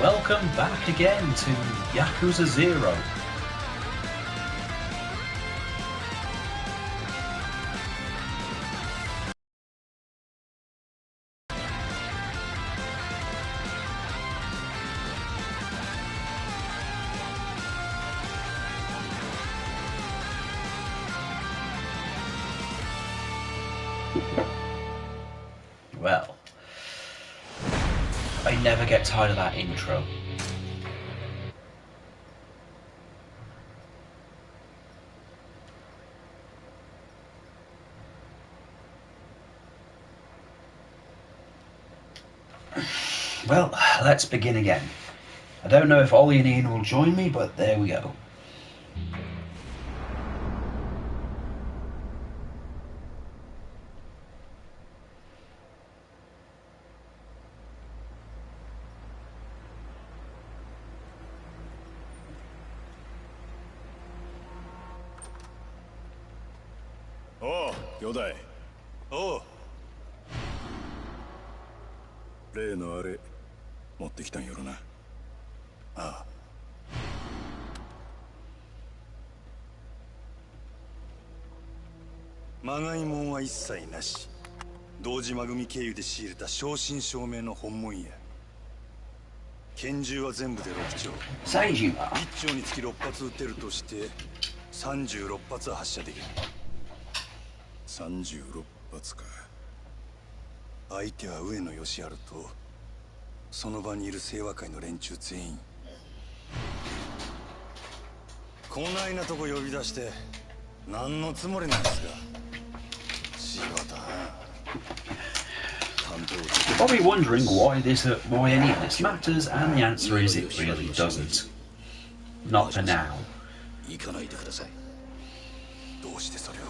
Welcome back again to Yakuza 0. Well, I never get tired of that intro. Well, let's begin again. I don't know if Ollie and Ian will join me, but there we go. Oh, 兄弟。おう。例のあれ持ってきたんやろな。ああ。まがいもんは一切なし。堂島組経由で仕入れた正真正銘の本物や。拳銃は全部で6丁。1丁につき6発撃てるとして36発は発射できる。36発か。相手は上野義治とその場にいる清和会の連中全員。こないなとこ呼び出して何のつもりなんですか。仕事は。You're probably wondering why any of this matters, and the answer is it really doesn't. Not for now. 行かないでください。どうしてそれを。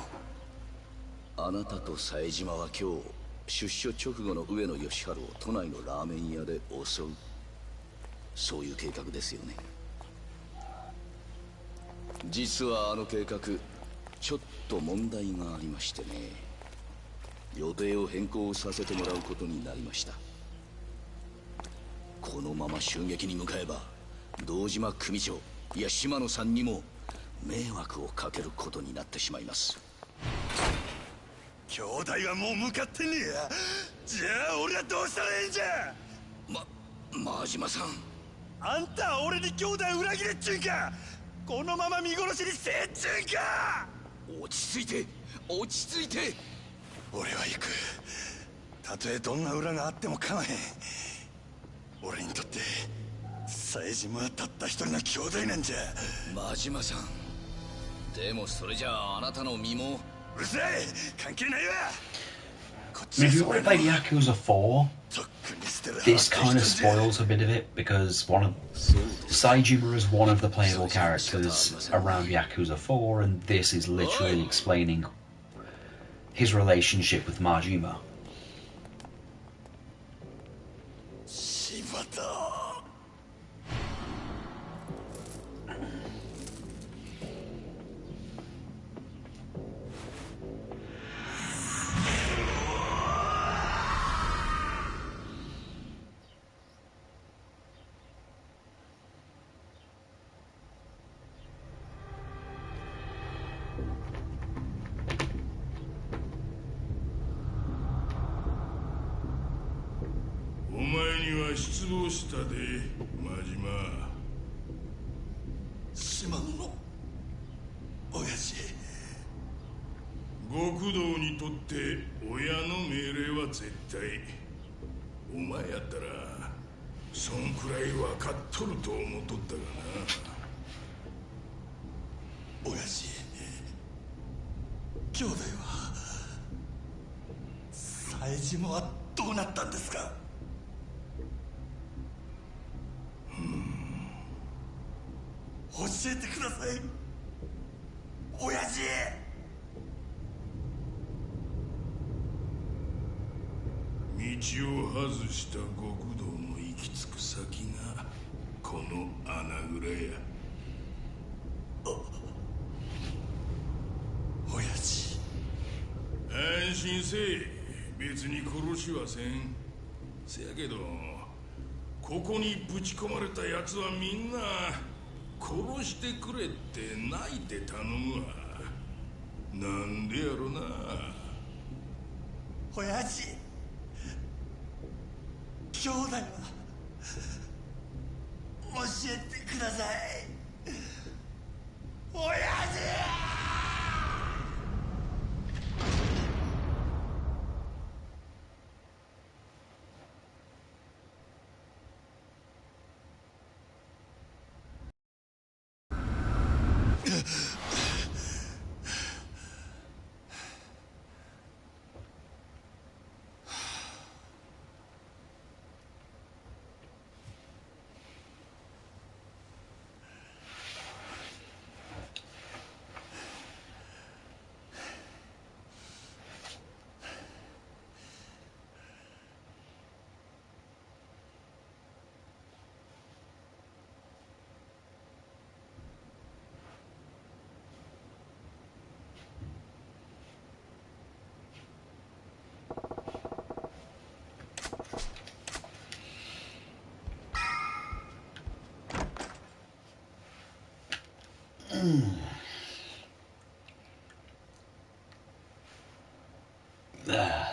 あなたと冴島は今日出所直後の上野義治を都内のラーメン屋で襲う、そういう計画ですよね。実はあの計画ちょっと問題がありましてね。予定を変更させてもらうことになりました。このまま襲撃に向かえば堂島組長いや島野さんにも迷惑をかけることになってしまいます。兄弟はもう向かってねえや。じゃあ俺はどうしたらええんじゃ。真島さん、あんたは俺に兄弟裏切れっちゅうんか。このまま見殺しにせえっちゅうんか。落ち着いて落ち着いて。俺は行く。たとえどんな裏があっても構へん。俺にとって冴島はたった一人の兄弟なんじゃ。真島さん、でもそれじゃああなたの身も。うるさい、関係ないわ。 If you've already played Yakuza 4, this kind of spoils a bit of it, because Saejima is one of the playable characters around Yakuza 4, and this is literally explaining his relationship with Majima. ここにぶち込まれた奴はみんな殺してくれって泣いて頼むわ。なんでやろな。親父、兄弟は教えてください。親父。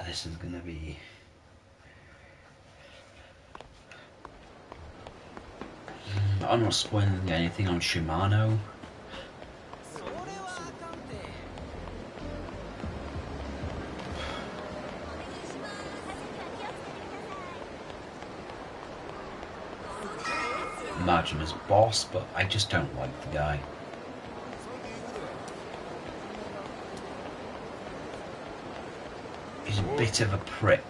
This is gonna be... I'm not spoiling anything on Shimano. Imagine as boss, but I just don't like the guy. He's a bit of a prick.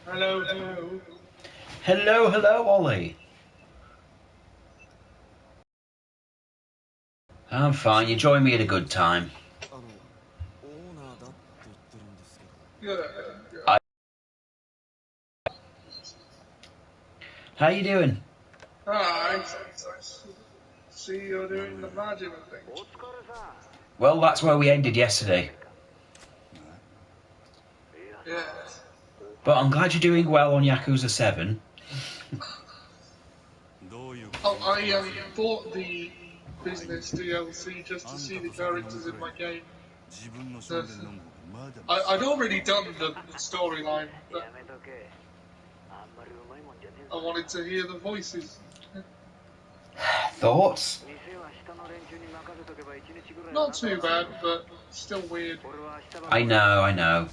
Hello, hello. Hello, hello, Ollie. I'm fine. You joined me at a good time. Yeah. How you doing? Hi. See you're doing the margin thing. Well, that's where we ended yesterday. Yeah. But I'm glad you're doing well on Yakuza 7. Oh, I bought the business DLC just to see the characters in my game. I'd already done the storyline, but I wanted to hear the voices. Thoughts? Not too bad, but still weird. I know.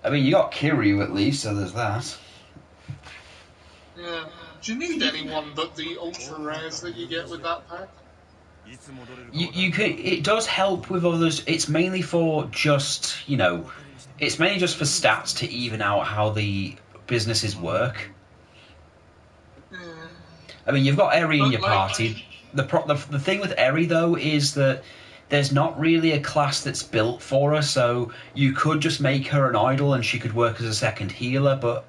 I mean, you got Kiryu at least, so there's that. Yeah. Do you need anyone but the ultra rares that you get with that pack? You could. It does help with others. It's mainly for just, it's mainly just for stats to even out how the businesses work. Yeah. I mean, you've got Eri in your But, party. The thing with Eri though is that there's not really a class that's built for her, so you could just make her an idol and she could work as a second healer, but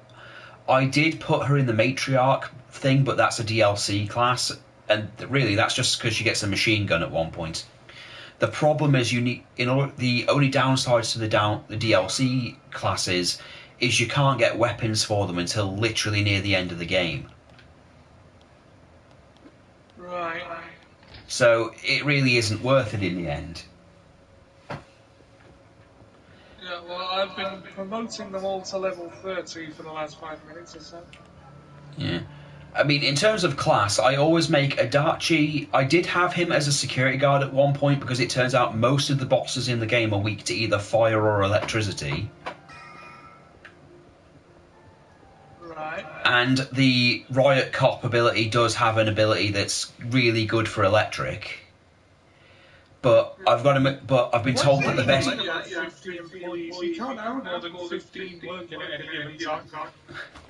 I did put her in the matriarch thing, but that's a DLC class, and really that's just because she gets a machine gun at one point. The problem is the only downsides to the DLC classes is you can't get weapons for them until literally near the end of the game. Right. So it really isn't worth it in the end. Yeah, well, I've been promoting them all to level 30 for the last 5 minutes or so. Yeah. I mean, in terms of class, I always make Adachi. I did have him as a security guard at one point because it turns out most of the bosses in the game are weak to either fire or electricity. Right. And the Riot Cop ability does have an ability that's really good for electric. But I've been told that the best. 50 employees. You can't have more than 15 working at any given time.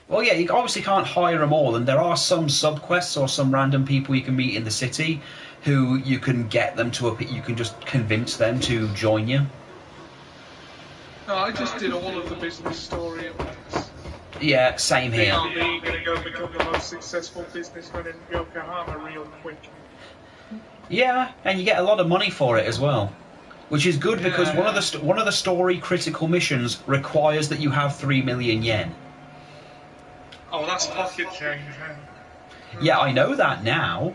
Well, yeah, you obviously can't hire them all, and there are some sub-quests or some random people you can meet in the city who you can get them to you can just convince them to join you. No, I just did all of the business story at once. Yeah, same here. Are we going to go become the most successful businessman in Yokohama real quick? Yeah, and you get a lot of money for it as well, which is good because one of the story critical missions requires that you have 3 million yen. Oh, that's pocket change. Yeah, I know that now.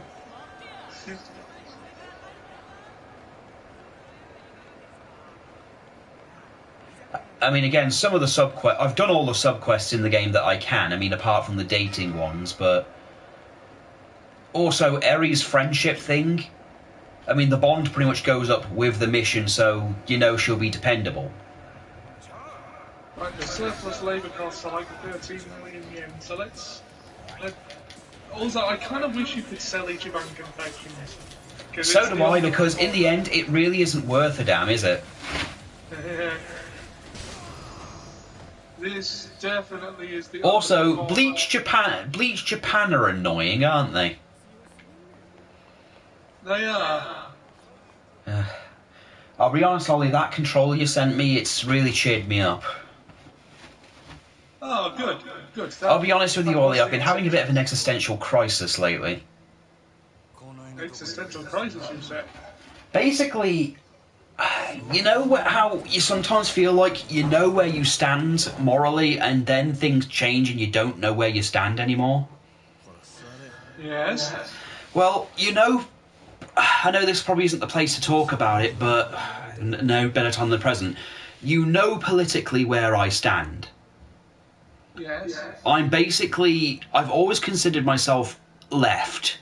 I mean, again, some of the sub-quests... I've done all the sub-quests in the game that I can, I mean, apart from the dating ones, but... Also, Eri's friendship thing. I mean, the bond pretty much goes up with the mission, so you know she'll be dependable. Right, the surplus labour costs are like 13 million yen, so let's... Also, I kind of wish you could sell Ichiban confections. So do I, because in the end, it really isn't worth a damn, is it? This definitely is the... Also, Bleach Japan are annoying, aren't they? They are. I'll be honest, Ollie, that controller you sent me, it's really cheered me up. Oh, good, good. I'll be honest with you, Ollie, I've been having a bit of an existential crisis lately. Existential crisis, you say? Basically, you know how you sometimes feel like you know where you stand morally, and then things change and you don't know where you stand anymore? Yes. Well, you know, I know this probably isn't the place to talk about it, but no better time than the present. You know politically where I stand. Yes. I've always considered myself left,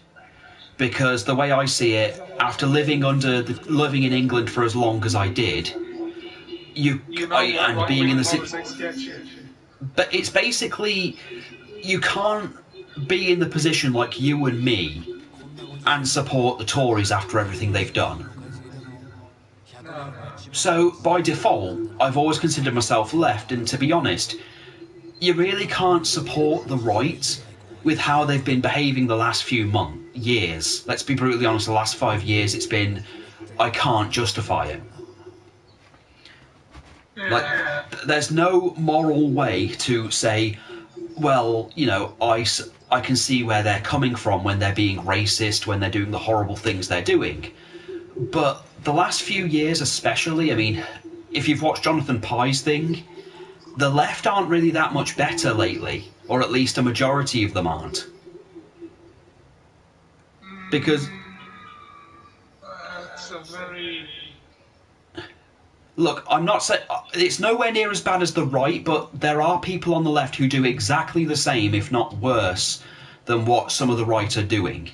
because the way I see it, after living in England for as long as I did, and being in the city, but it's basically you can't be in the position like you and me and support the Tories after everything they've done. So by default, I've always considered myself left, and to be honest, you really can't support the right with how they've been behaving the last few years. Let's be brutally honest, the last 5 years it's been, I can't justify it. Like, there's no moral way to say, well, you know, I can see where they're coming from when they're being racist, when they're doing the horrible things they're doing. But the last few years especially, I mean, if you've watched Jonathan Pye's thing, the left aren't really that much better lately, or at least a majority of them aren't. Because... That's a very... Look, I'm not saying... It's nowhere near as bad as the right, but there are people on the left who do exactly the same, if not worse, than what some of the right are doing.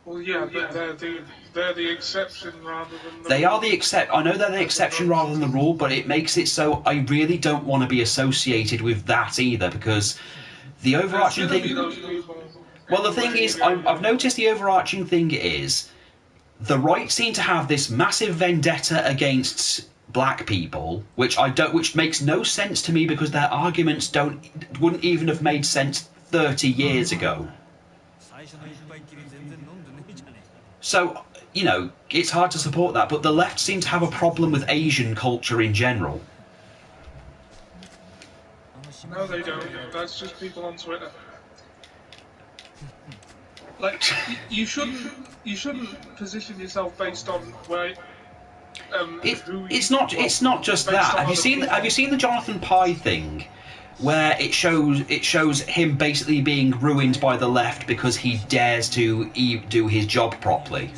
Well, yeah, but they're the exception rather than the... They are the exception. I know they're the exception rather than the rule, but it makes it so I really don't want to be associated with that either, because the overarching thing... Well, the thing is, I've noticed the overarching thing is the right seem to have this massive vendetta against black people, which makes no sense to me because their arguments wouldn't even have made sense 30 years ago. So, you know, it's hard to support that, but the left seem to have a problem with Asian culture in general. No, they don't. That's just people on Twitter. Like, you shouldn't position yourself based on where. It's not just that. Have you seen the Jonathan Pye thing, where it shows him basically being ruined by the left because he dares to do his job properly?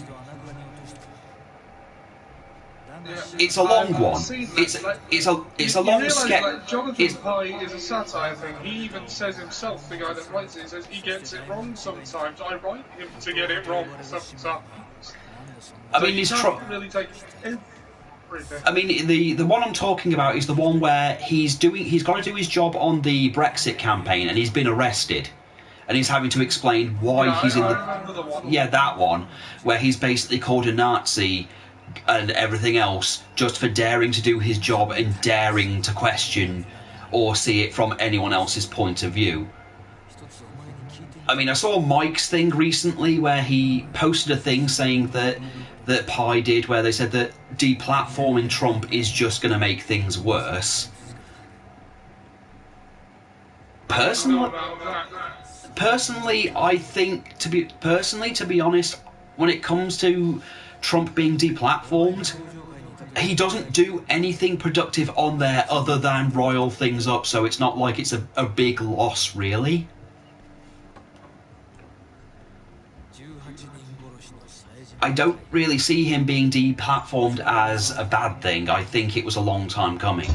it's a long I've one. seen It's that. Like, it's a you long realise, sketch. like, Jonathan Pye is a satire thing. He even says himself, the guy that writes it, he says he gets it wrong sometimes. I write him to get it wrong sometimes. I So mean, you he's can't really take everything. I mean, the one I'm talking about is the one where he's got to do his job on the Brexit campaign, and he's been arrested, and he's having to explain why Yeah, he's in I the remember the one. yeah, that one where he's basically called a Nazi and everything else just for daring to do his job and daring to question or see it from anyone else's point of view. I mean, I saw Mike's thing recently where he posted a thing saying that Pi did, where they said that deplatforming Trump is just going to make things worse. Personally, I think to be honest, when it comes to Trump being deplatformed, he doesn't do anything productive on there other than rile things up, so it's not like it's a big loss, really. I don't really see him being deplatformed as a bad thing. I think it was a long time coming.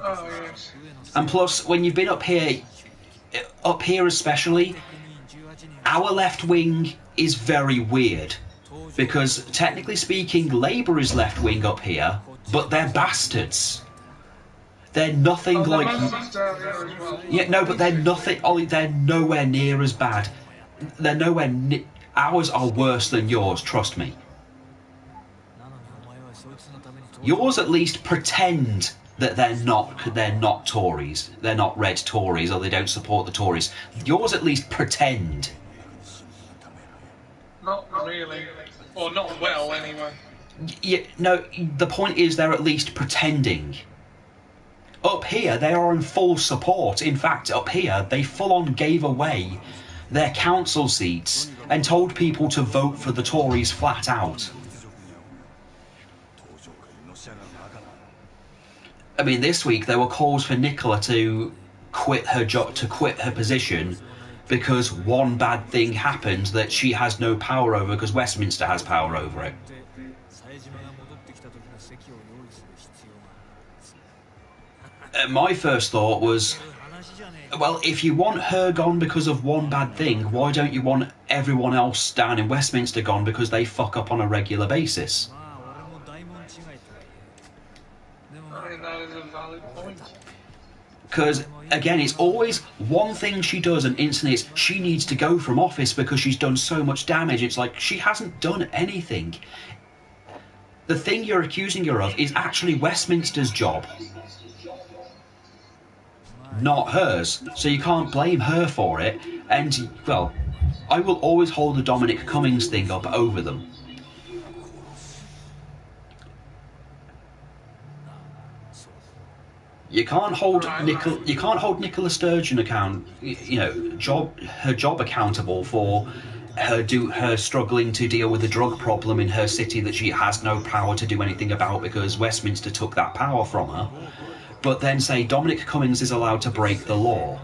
Oh, yes. And plus, when you've been up here especially, our left wing is very weird. Because, technically speaking, Labour is left wing up here, but they're bastards. They're nothing like... Yeah, no, but they're nothing... Ollie, they're nowhere near as bad. They're nowhere near... Ours are worse than yours, trust me. Yours at least pretend that they're not Tories. They're not red Tories, or they don't support the Tories. Yours at least pretend. Not really. Or not well, anyway. Yeah, no, the point is they're at least pretending. Up here, they are in full support. In fact, up here, they full-on gave away their council seats and told people to vote for the Tories flat out. I mean, this week there were calls for Nicola to quit her job, to quit her position, because one bad thing happened that she has no power over because Westminster has power over it. My first thought was, well, if you want her gone because of one bad thing, why don't you want everyone else down in Westminster gone because they fuck up on a regular basis? I mean, that is a valid point. Because, again, it's always one thing she does and instantly it's she needs to go from office because she's done so much damage. It's like, she hasn't done anything. The thing you're accusing her of is actually Westminster's job, not hers. So you can't blame her for it. And, well, I will always hold the Dominic Cummings thing up over them. You can't hold Nicola Sturgeon her job accountable for her struggling to deal with the drug problem in her city that she has no power to do anything about because Westminster took that power from her. But then say Dominic Cummings is allowed to break the law.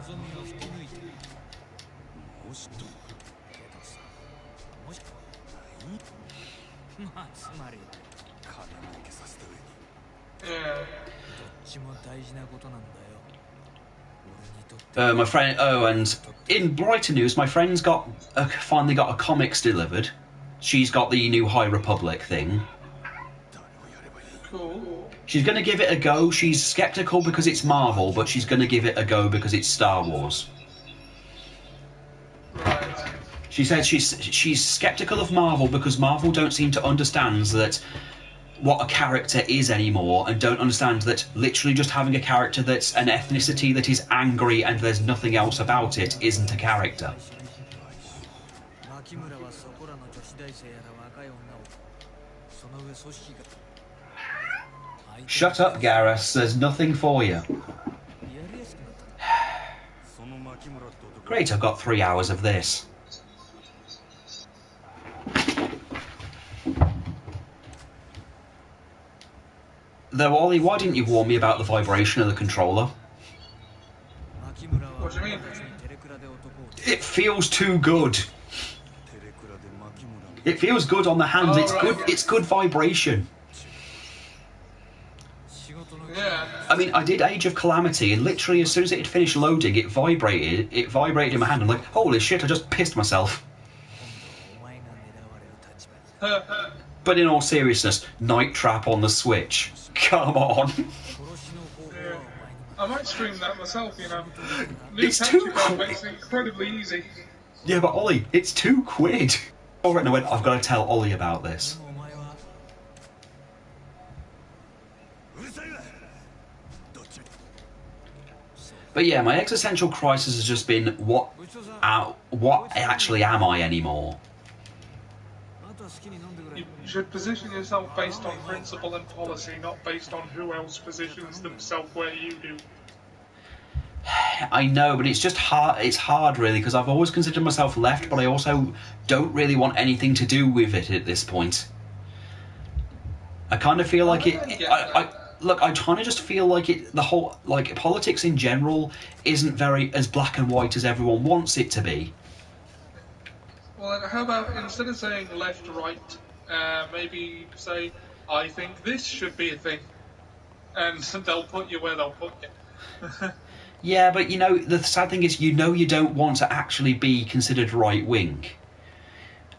My friend. Oh, and in Brighton news, my friend's finally got a comics delivered. She's got the new High Republic thing. Cool. She's going to give it a go. She's skeptical because it's Marvel, but she's going to give it a go because it's Star Wars. Right. She said she's skeptical of Marvel because Marvel don't seem to understand that what a character is anymore, and don't understand that literally just having a character that's an ethnicity that is angry and there's nothing else about it isn't a character. Shut up, Garrus. There's nothing for you. Great, I've got 3 hours of this. Though, Ollie, why didn't you warn me about the vibration of the controller? What do you mean? It feels too good. It feels good on the hands. Oh, It's right, good. yeah. It's good vibration. Yeah. I mean, I did Age of Calamity, and literally as soon as it had finished loading, it vibrated. It vibrated in my hand. I'm like, holy shit! I just pissed myself. But in all seriousness, Night Trap on the Switch. Come on. Yeah. I might stream that myself, you know. New It's too capture card quick. makes it incredibly easy. Yeah, but Ollie, it's £2. All right, no, wait, I've got to tell Ollie about this. But yeah, my existential crisis has just been what actually am I anymore? You should position yourself based on principle and policy, not based on who else positions themselves where you do. I know, but it's just hard. It's hard, really, because I've always considered myself left, but I also don't really want anything to do with it at this point. I kind of feel like it. Look, I kind of just feel like it. The whole politics in general isn't very as black and white as everyone wants it to be. Well, how about instead of saying left, right, maybe say, I think this should be a thing. And they'll put you where they'll put you. Yeah, but the sad thing is, you don't want to actually be considered right wing.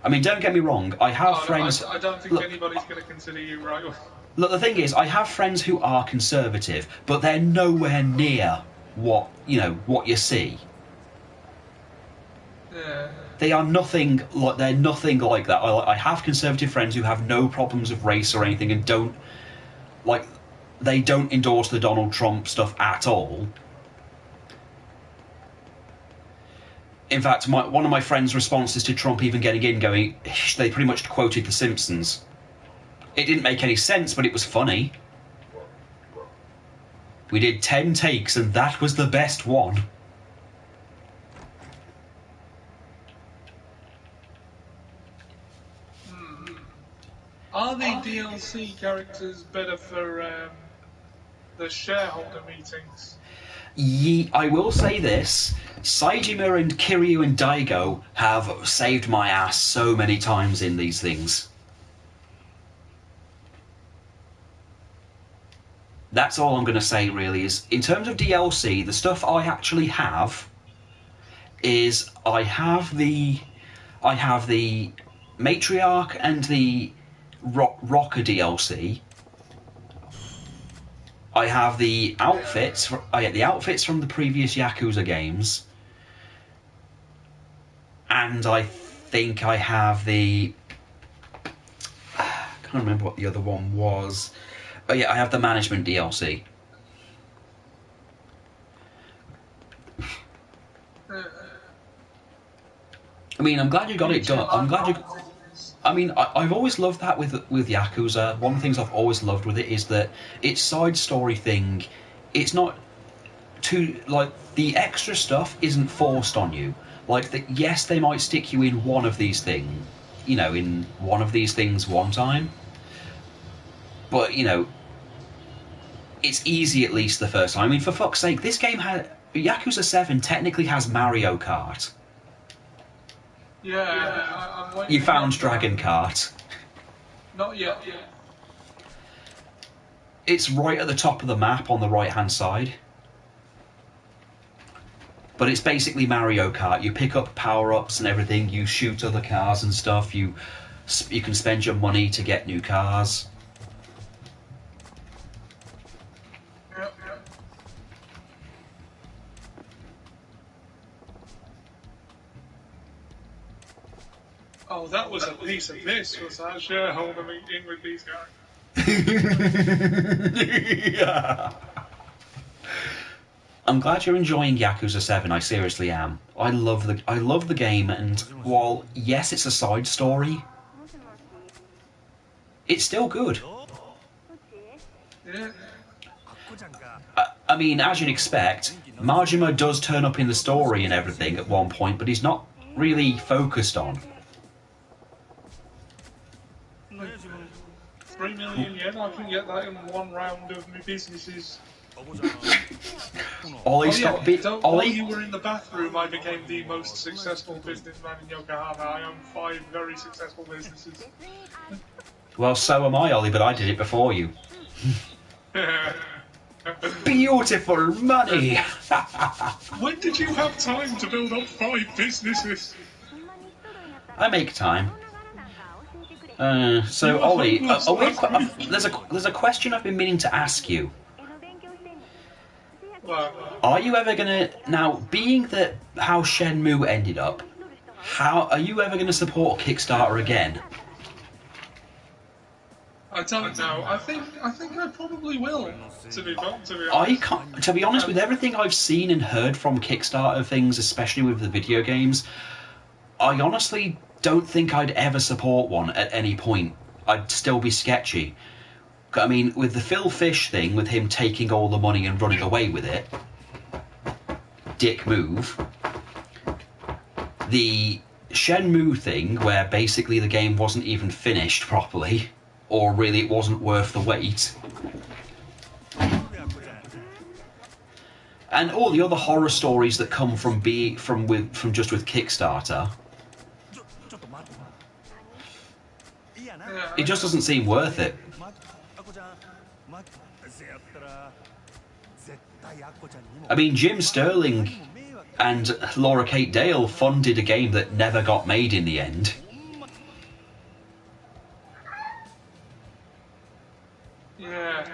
I mean, don't get me wrong. I have friends. No, I don't think anybody's going to consider you right wing. Look, the thing is, I have friends who are conservative, but they're nowhere near what you see. Yeah. They are nothing like that. I have conservative friends who have no problems with race or anything, and don't endorse the Donald Trump stuff at all. In fact, one of my friends' responses to Trump even getting in, they pretty much quoted The Simpsons. It didn't make any sense, but it was funny. We did 10 takes, and that was the best one. Are the DLC characters better for the shareholder meetings? I will say this, Saejima and Kiryu and Daigo have saved my ass so many times in these things. That's all I'm going to say, really, is in terms of DLC, the stuff I actually have is I have the Matriarch and the Rocker DLC. I have the outfits. The outfits from the previous Yakuza games, and I think I have the. I can't remember what the other one was. Oh yeah, I have the management DLC. I mean, I'm glad you got it done. I'm glad you. I mean, I've always loved that with Yakuza. One of the things I've always loved with it is that its side story thing, it's not too the extra stuff isn't forced on you. Yes, they might stick you in one of these things, in one of these things one time, but it's easy at least the first time. I mean, for fuck's sake, this game Yakuza 7 technically has Mario Kart. Yeah, I'm waiting. You found Dragon Kart. Not yet. It's right at the top of the map on the right-hand side. But it's basically Mario Kart. You pick up power-ups and everything. You shoot other cars and stuff. You can spend your money to get new cars. Yep. Oh, that was a piece of this, was that shareholder meeting with these guys? Yeah. I'm glad you're enjoying Yakuza 7. I seriously am. I love the game, and while yes, it's a side story, it's still good. Yeah. I mean, as you'd expect, Majima does turn up in the story and everything at one point, but he's not really focused on. 3 million yen, I can get that in one round of my businesses. Ollie, While you were in the bathroom, I became the most successful businessman in Yokohama. I own 5 very successful businesses. Well, so am I, Ollie, but I did it before you. Beautiful money! When did you have time to build up 5 businesses? I make time. So, Ollie, there's a question I've been meaning to ask you. Well, Are you ever gonna, now, being that how Shenmue ended up, are you ever gonna support Kickstarter again? I don't know. I think I probably will. To be honest. To be honest, with everything I've seen and heard from Kickstarter things, especially with the video games, I honestly don't think I'd ever support one at any point. I'd still be sketchy. I mean, with the Phil Fish thing, with him taking all the money and running away with it, dick move. The Shenmue thing, where basically the game wasn't even finished properly, or really it wasn't worth the wait. And all the other horror stories that come from just with Kickstarter. It just doesn't seem worth it. I mean, Jim Sterling and Laura Kate Dale funded a game that never got made in the end. Yeah.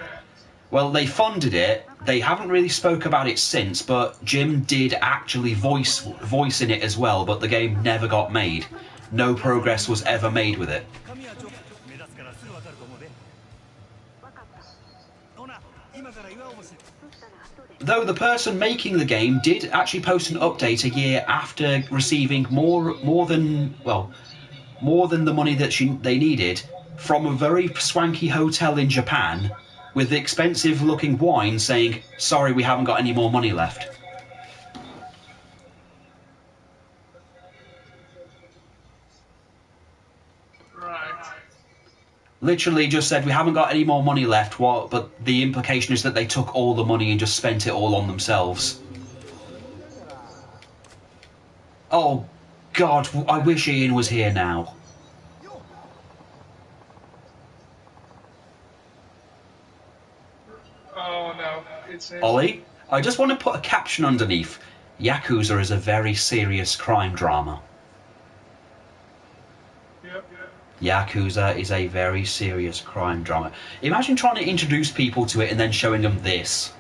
Well, they funded it. They haven't really spoke about it since, but Jim did actually voice in it as well, but the game never got made. No progress was ever made with it. Though the person making the game did actually post an update a year after receiving more than the money that they needed from a very swanky hotel in Japan with expensive looking wine, saying, "Sorry, we haven't got any more money left." Literally just said, "We haven't got any more money left." But the implication is that they took all the money and just spent it all on themselves. Oh, God, I wish Ian was here now. Oh, no. It's Ollie, I just want to put a caption underneath. Yakuza is a very serious crime drama. Yakuza is a very serious crime drama. Imagine trying to introduce people to it and then showing them this.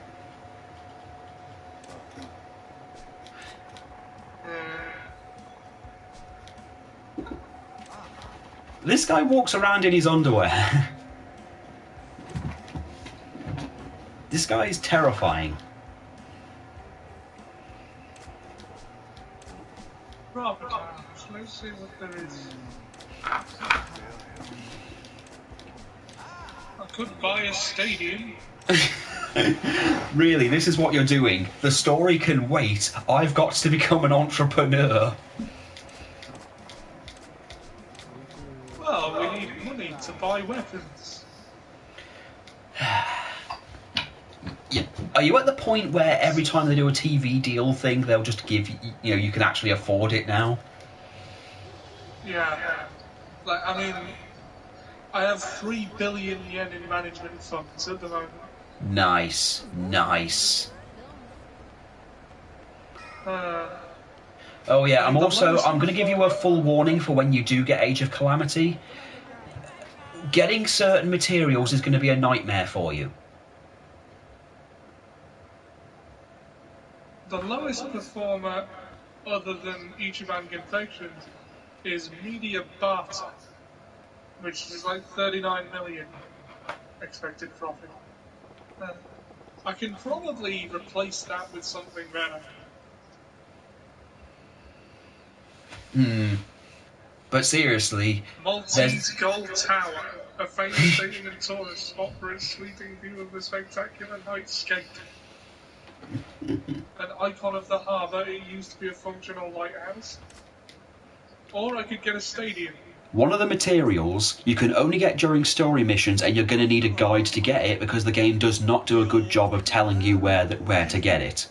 This guy walks around in his underwear. This guy is terrifying. Robert, let's see what there is. I could buy a stadium. Really, this is what you're doing? The story can wait. I've got to become an entrepreneur. Well, we need money to buy weapons. Yeah. Are you at the point where every time they do a TV deal thing, they'll just give you, you can actually afford it now? Yeah. Like, I mean, I have 3 billion yen in management funds at the moment. Nice. Oh yeah, I'm going to give you a full warning for when you do get Age of Calamity. Getting certain materials is going to be a nightmare for you. The lowest performer, other than Ichiban Infections, is Media Barter, which is like 39 million expected profit. I can probably replace that with something better. But seriously, Maltese Gold Tower, a famous stadium in tourist spot for its sweeping view of the spectacular night skate. An icon of the harbour, it used to be a functional lighthouse. Or I could get a stadium. One of the materials you can only get during story missions, and you're going to need a guide to get it because the game does not do a good job of telling you where to get it.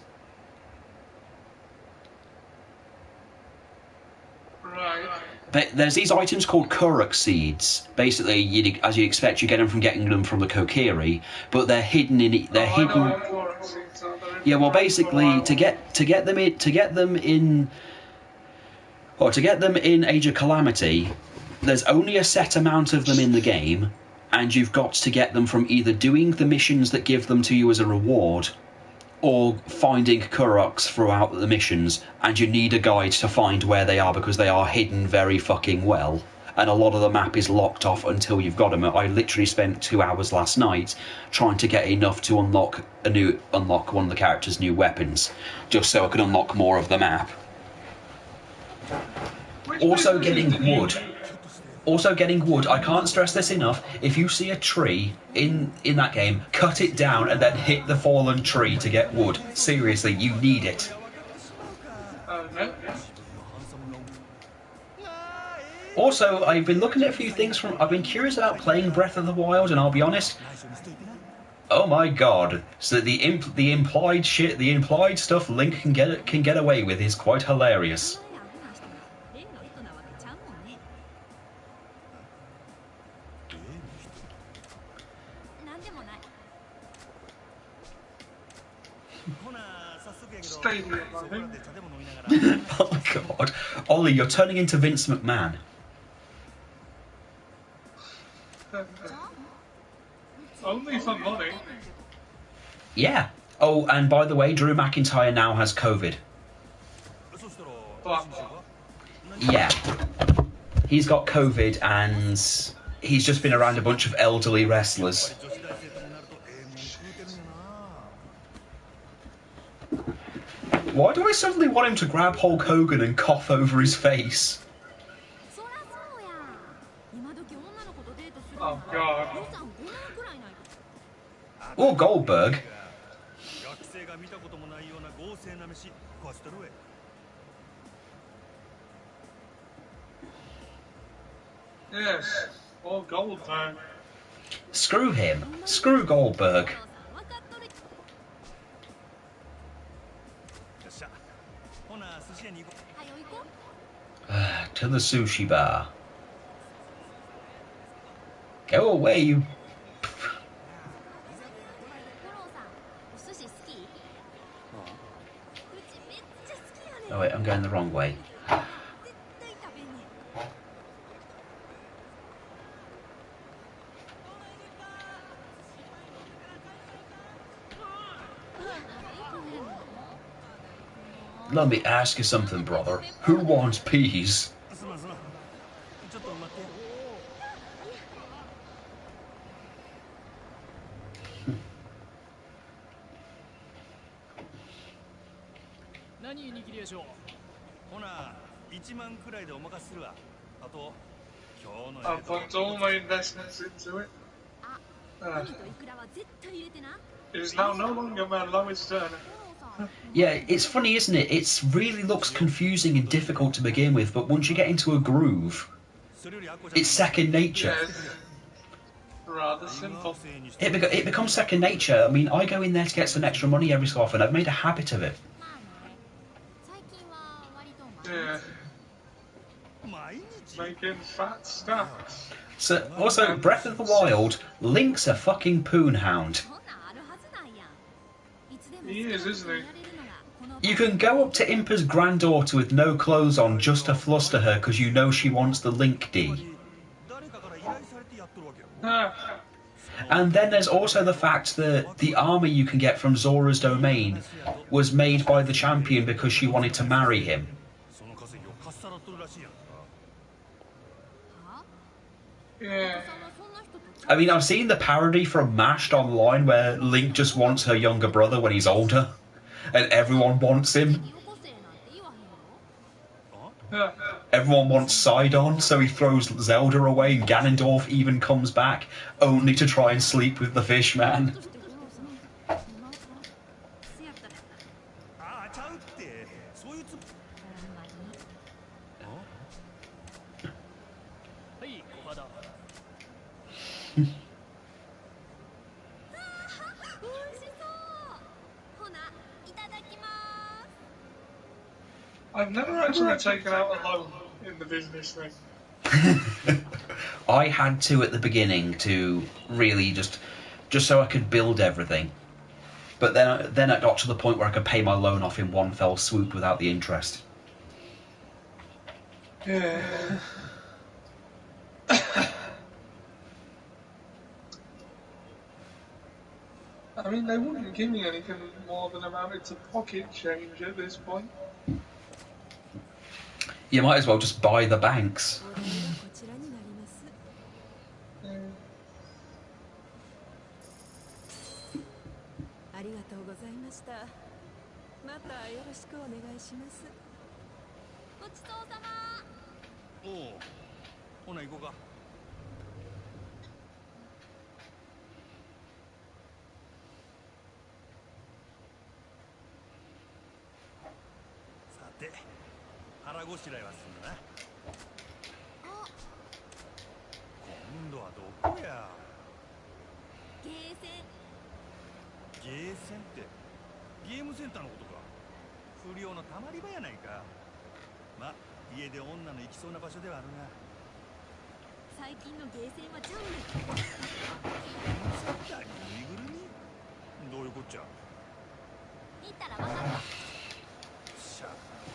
But there's these items called Kuruk seeds. Basically, as you expect, you get them from getting them from the Kokiri, but they're hidden in. They're hidden. I know what Kuruk seeds are. Yeah, well, basically, to get them in Age of Calamity, there's only a set amount of them in the game, and you've got to get them from either doing the missions that give them to you as a reward, or finding Kuruks throughout the missions, and you need a guide to find where they are because they are hidden very fucking well. And a lot of the map is locked off until you've got them. I literally spent 2 hours last night trying to get enough to unlock one of the characters' new weapons, just so I could unlock more of the map. Also getting wood. I can't stress this enough. If you see a tree in that game, cut it down and then hit the fallen tree to get wood. Seriously, you need it. No. Also, I've been looking at a few things I've been curious about playing Breath of the Wild, and I'll be honest. Oh my god! So the implied stuff Link can get away with is quite hilarious. Stadium, I think. Oh my god. Ollie, you're turning into Vince McMahon. Only for money. Yeah. Oh, and by the way, Drew McIntyre now has COVID. But Yeah. He's got COVID and he's just been around a bunch of elderly wrestlers. Why do I suddenly want him to grab Hulk Hogan and cough over his face? oh god. Oh, Goldberg. Yes. Or Goldberg. Screw him. Screw Goldberg. To the sushi bar. Go away, you... Oh wait, I'm going the wrong way. Let me ask you something, brother. Who wants peas? I've pumped all my investments into it. It is now no longer my lowest earner. Yeah, it's funny, isn't it? It really looks confusing and difficult to begin with, but once you get into a groove, it's second nature. Yeah, it's rather simple. It becomes second nature. I mean, I go in there to get some extra money every so often. I've made a habit of it. Yeah. Making fat stacks. So, also, Breath of the Wild, Link's a fucking poon hound. He is, isn't he? You can go up to Impa's granddaughter with no clothes on just to fluster her because you know she wants the Link D. And then there's also the fact that the armor you can get from Zora's domain was made by the champion because she wanted to marry him. Yeah. I mean, I've seen the parody from Mashed online where Link just wants her younger brother when he's older, and everyone wants him. Everyone wants Sidon, so he throws Zelda away, and Ganondorf even comes back, only to try and sleep with the fish man. I've never actually taken out a loan in the business thing. I had to at the beginning to really just so I could build everything. But then I got to the point where I could pay my loan off in one fell swoop without the interest. Yeah. I mean, they wouldn't give me anything more than amounted to pocket change at this point. You might as well just buy the banks.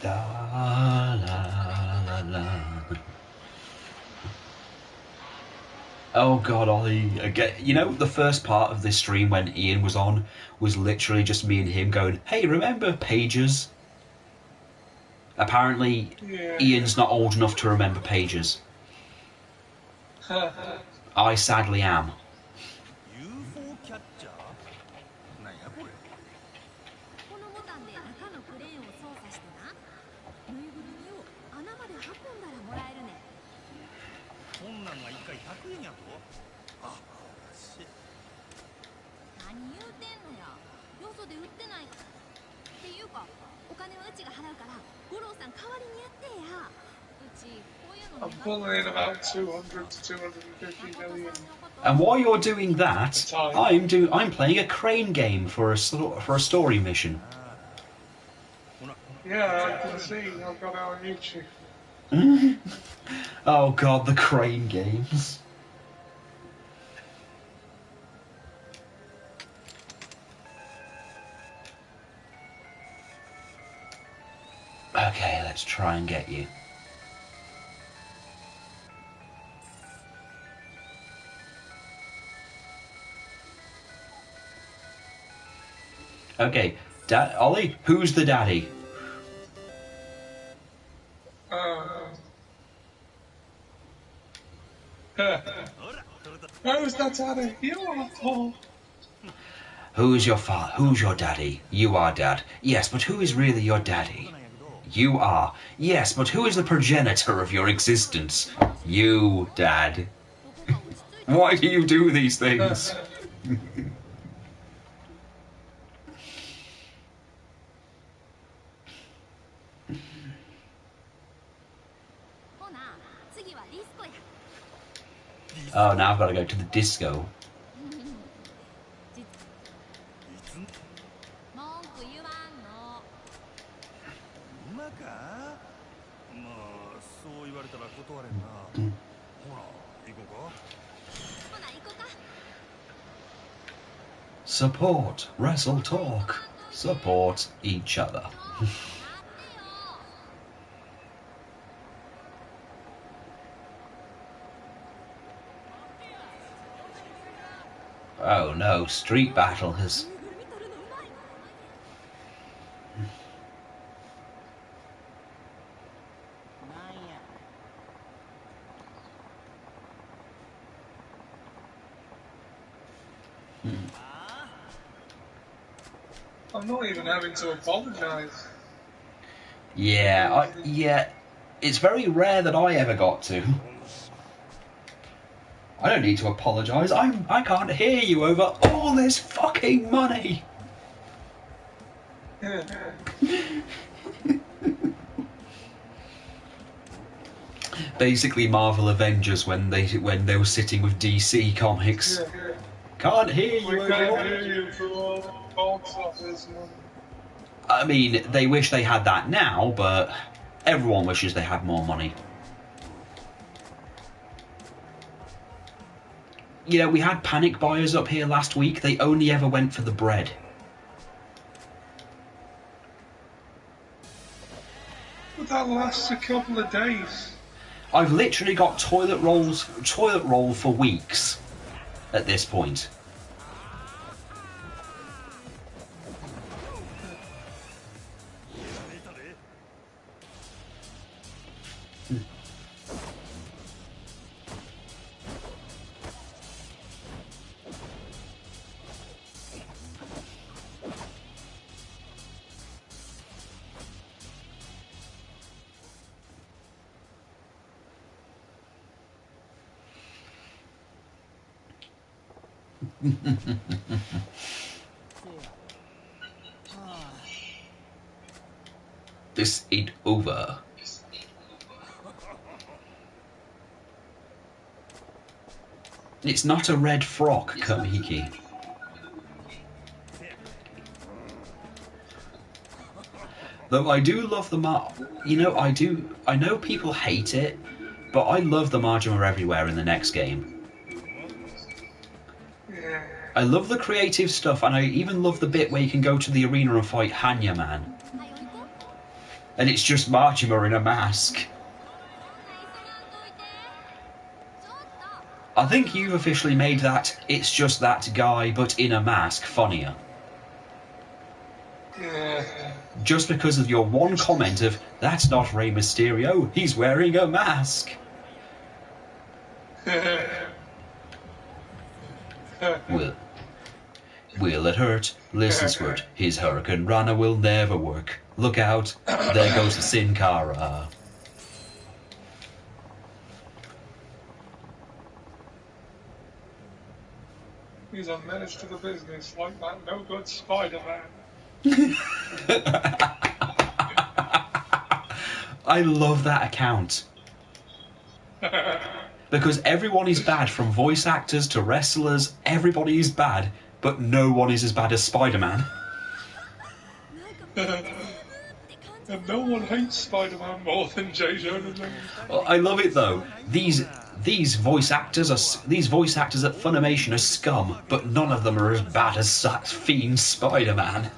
La, la, la, la. Oh god, Ollie. Again, you know, the first part of this stream when Ian was on was literally just me and him going, hey, remember pages? Apparently, Ian's not old enough to remember pages. I sadly am. I'm pulling in about 200 to 250 million. And while you're doing that, I'm playing a crane game for a story mission. Yeah, I can see. I've got it on YouTube. Oh god, the crane games. Okay, let's try and get you. Okay, Ollie, who's the daddy? Who's the daddy? You are Paul. Who's your father? Who's your daddy? You are dad. Yes, but who is really your daddy? You are. Yes, but who is the progenitor of your existence? You, dad. Why do you do these things? Oh, now I've got to go to the disco. Support, wrestle, talk. Support each other. Oh no, street battle has... I'm not even having to apologise. Yeah, it's very rare that I ever got to. I don't need to apologise. I can't hear you over all this fucking money. Basically, Marvel Avengers when they were sitting with DC Comics. Can't hear you. We can't hear you for all the box office money. I mean, they wish they had that now, but everyone wishes they had more money. You know, we had panic buyers up here last week. They only ever went for the bread. But that lasts a couple of days. I've literally got toilet roll for weeks at this point. This ain't over. It's not a red frock, Kamiki. Though I do love the I know people hate it, but I love the Majima everywhere in the next game. I love the creative stuff, and I even love the bit where you can go to the arena and fight Hanya Man. And it's just Majima in a mask. I think you've officially made that "it's just that guy but in a mask" funnier. Just because of your one comment of, "That's not Rey Mysterio, he's wearing a mask." Will it hurt? Listen, Squirt, his Hurricane Rana will never work. Look out, there goes the Sin Cara. He's a menace to the business, like that no good Spider-Man. I love that account. Because everyone is bad, from voice actors to wrestlers, everybody is bad, but no one is as bad as Spider-Man. And no one hates Spider-Man more than J. Jonah Jameson. Well, I love it though. These voice actors at Funimation are scum, but none of them are as bad as that fiend Spider-Man.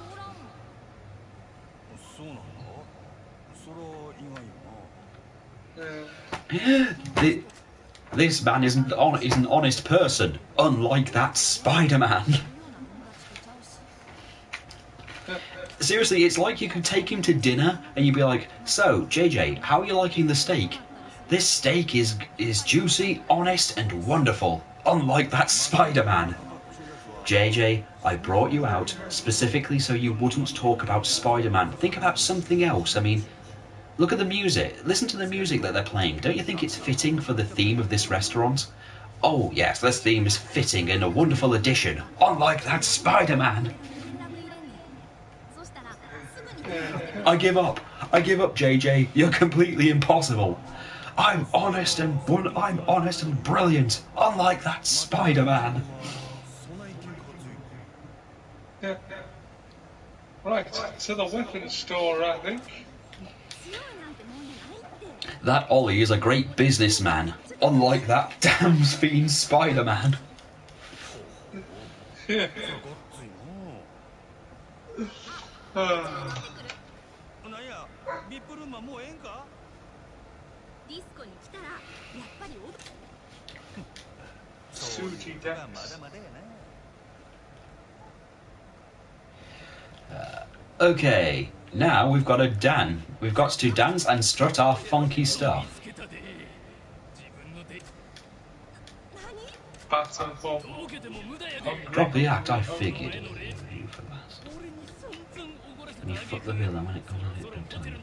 This man is an honest person, unlike that Spider-Man. Seriously, it's like you could take him to dinner and you'd be like, "So, JJ, how are you liking the steak? This steak is juicy, honest, and wonderful, unlike that Spider-Man. JJ, I brought you out specifically so you wouldn't talk about Spider-Man. Think about something else. I mean, look at the music. Listen to the music that they're playing. Don't you think it's fitting for the theme of this restaurant? Oh, yes, this theme is fitting and a wonderful addition, unlike that Spider-Man." I give up, JJ. You're completely impossible. I'm honest and brilliant, unlike that Spider-Man. Yeah. Right, to the weapons store, I think. That Ollie is a great businessman, unlike that damn fiend Spider-Man. Yeah. Suji Dex. Okay, now we've got We've got to dance and strut our funky stuff. Battle for Drop the act, I figured. You for that. And you fuck the villain when it comes on it, don't tell me.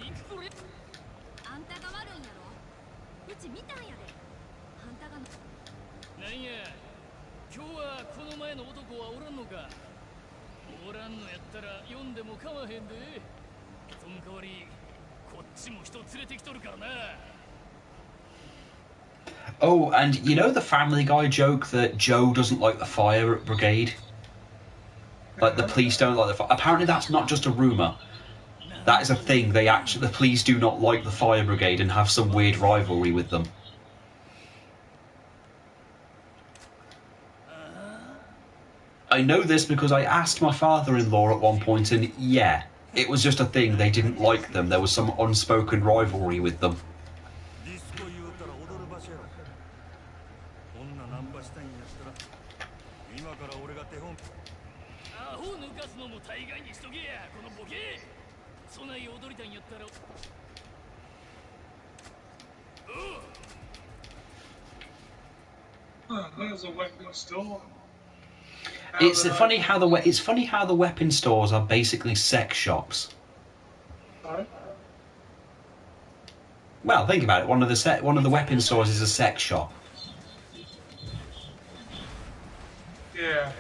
Oh, and you know the Family Guy joke that Joe doesn't like the fire brigade? Like the police don't like the fire. Apparently that's not just a rumour. That is a thing. The police do not like the fire brigade and have some weird rivalry with them. I know this because I asked my father-in-law at one point, and yeah, it was just a thing. They didn't like them. There was some unspoken rivalry with them. Oh, there's a weapon store. It's funny how the weapon stores are basically sex shops. Sorry? Well, think about it. One of the weapon stores is a sex shop. Yeah.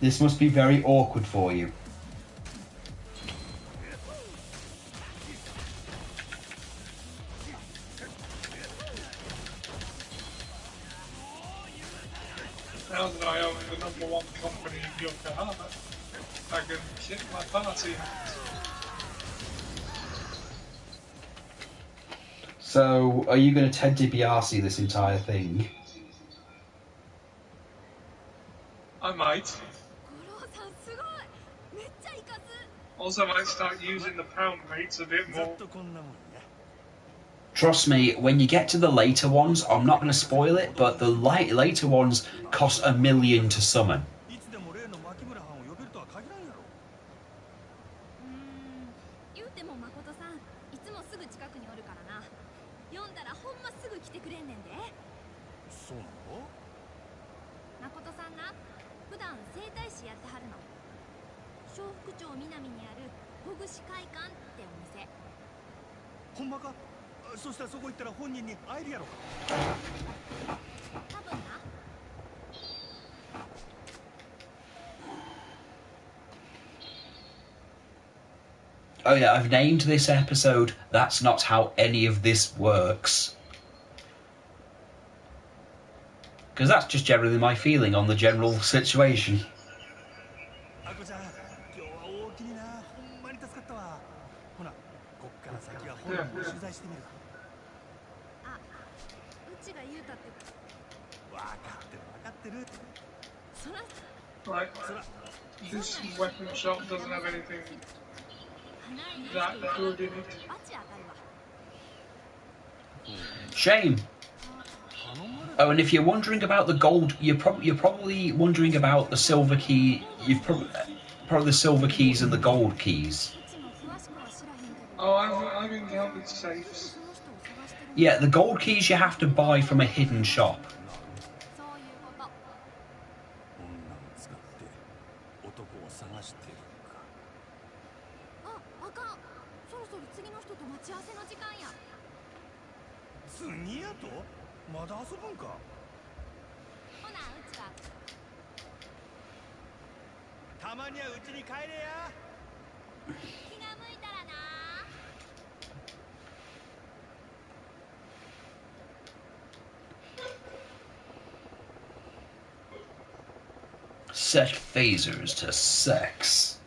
This must be very awkward for you. Now that I own the #1 company in Yokohama, I can kick my party hat. So, are you going to Ted DiBiase this entire thing? I might. Also, I might start using the pound rates a bit more. Trust me, when you get to the later ones, I'm not going to spoil it, but the later ones cost $1 million to summon. Oh yeah, I've named this episode "That's Not How Any of This Works." Because that's just generally my feeling on the general situation. Right. This weapon shop doesn't have anything that good in it. Shame. Oh, and if you're wondering about the gold, you're probably wondering about the silver key. You've probably the silver keys and the gold keys. Oh, I've encountered safes. Yeah, the gold keys you have to buy from a hidden shop. Set phasers to sex.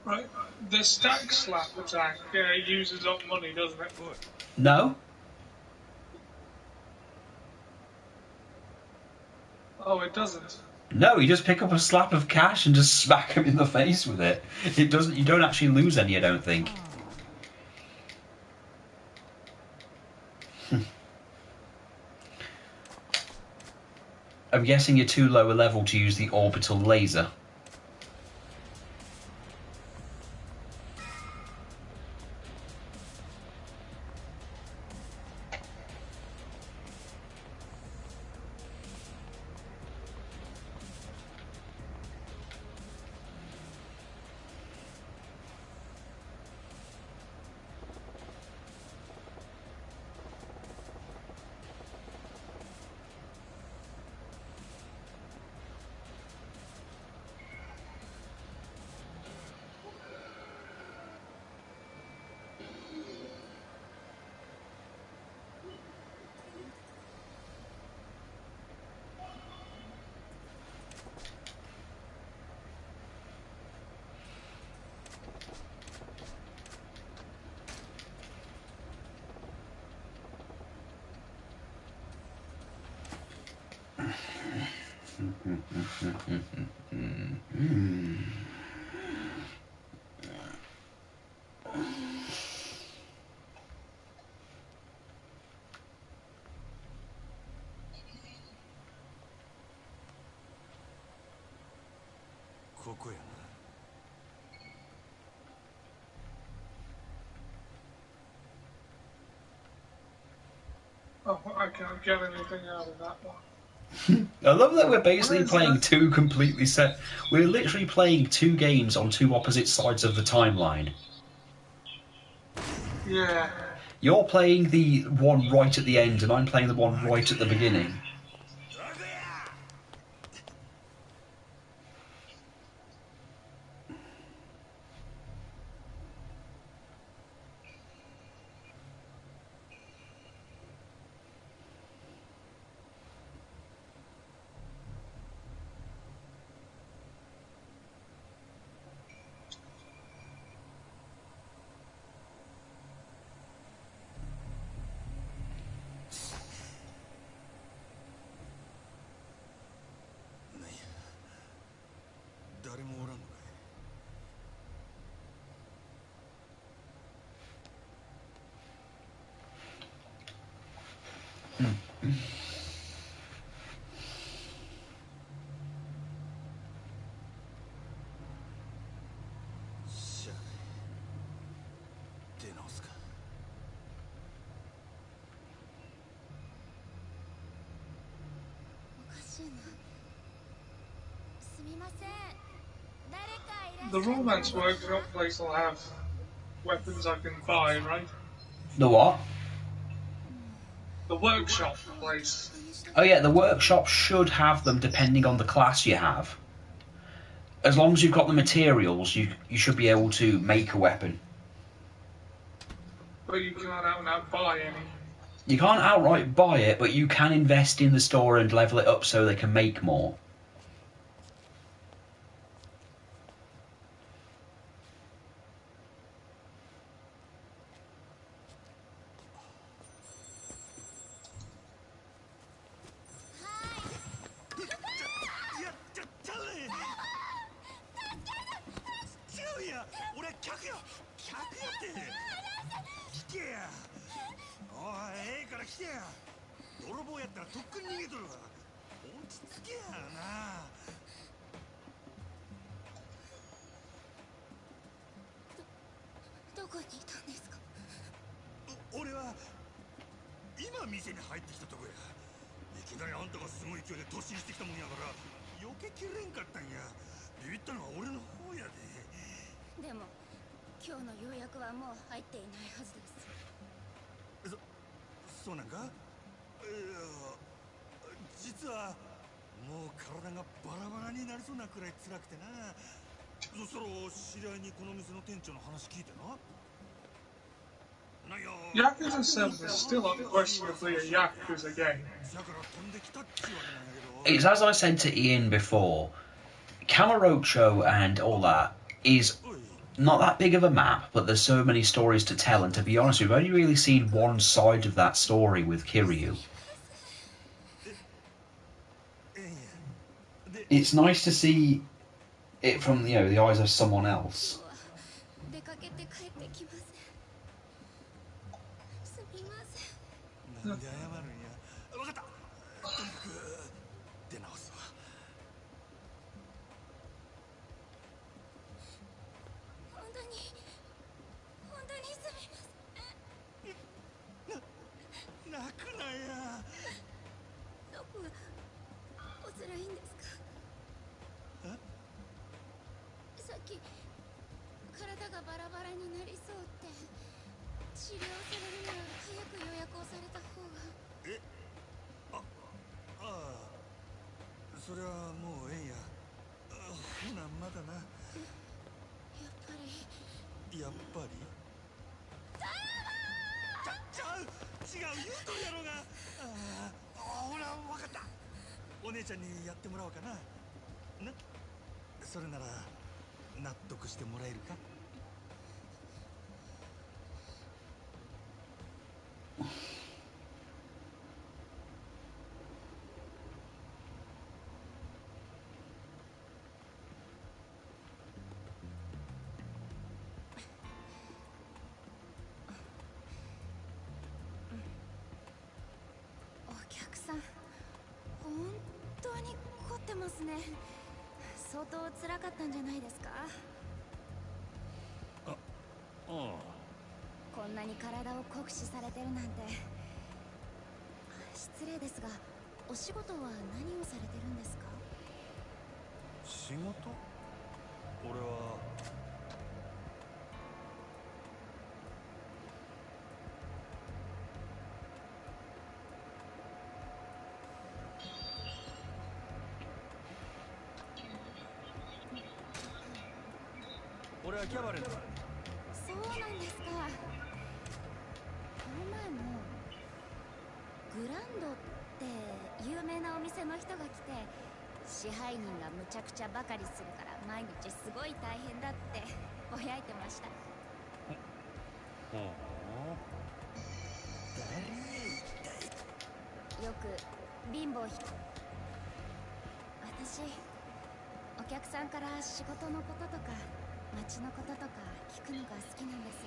Right. The stack slap attack uses up money, doesn't it? No? Oh, it doesn't. No, you just pick up a slap of cash and just smack him in the face with it. It doesn't. You don't actually lose any, I don't think. I'm guessing you're too low a level to use the orbital laser. Oh, I can't get anything out of that one. I love that we're basically playing two completely set. We're literally playing two games on two opposite sides of the timeline. Yeah. You're playing the one right at the end, and I'm playing the one right at the beginning. The Romance Workshop place will have weapons I can buy, right? The what? The workshop place. Oh yeah, the workshop should have them depending on the class you have. As long as you've got the materials, you should be able to make a weapon. But you can't out and out buy any. You can't outright buy it, but you can invest in the store and level it up so they can make more. Yakuza 7 is still unquestionably a Yakuza game. It's as I said to Ian before, Kamurocho and all that is not that big of a map, but there's so many stories to tell, and to be honest, we've only really seen one side of that story with Kiryu. It's nice to see it from, you know, the eyes of someone else. 出かけて帰ってきます。すみません。なんで謝るんや。分かった。とにかく出直すわ。本当にすみません。泣くなや。どこがお辛いんですか？さっき体がバラバラになりそうって治療されるなら早く予約をされた方が。ああ、それはもうええんや。ほなまだな。やっぱり。やっぱりちゃう違う言うとるやろが。ほら分かった。お姉ちゃんにやってもらおうかな。それなら納得してもらえるか。お客さん、本当に凝ってますね。相当辛かったんじゃないですか？こんなに体を酷使されてるなんて。失礼ですが、お仕事は何をされてるんですか？仕事？俺はキャバレーだ。そうなんですか。この前もグランドって有名なお店の人が来て、支配人がむちゃくちゃばかりするから毎日すごい大変だってぼやいてました。よく貧乏人。私お客さんから仕事のこととか街のこととか聞くのが好きなんです。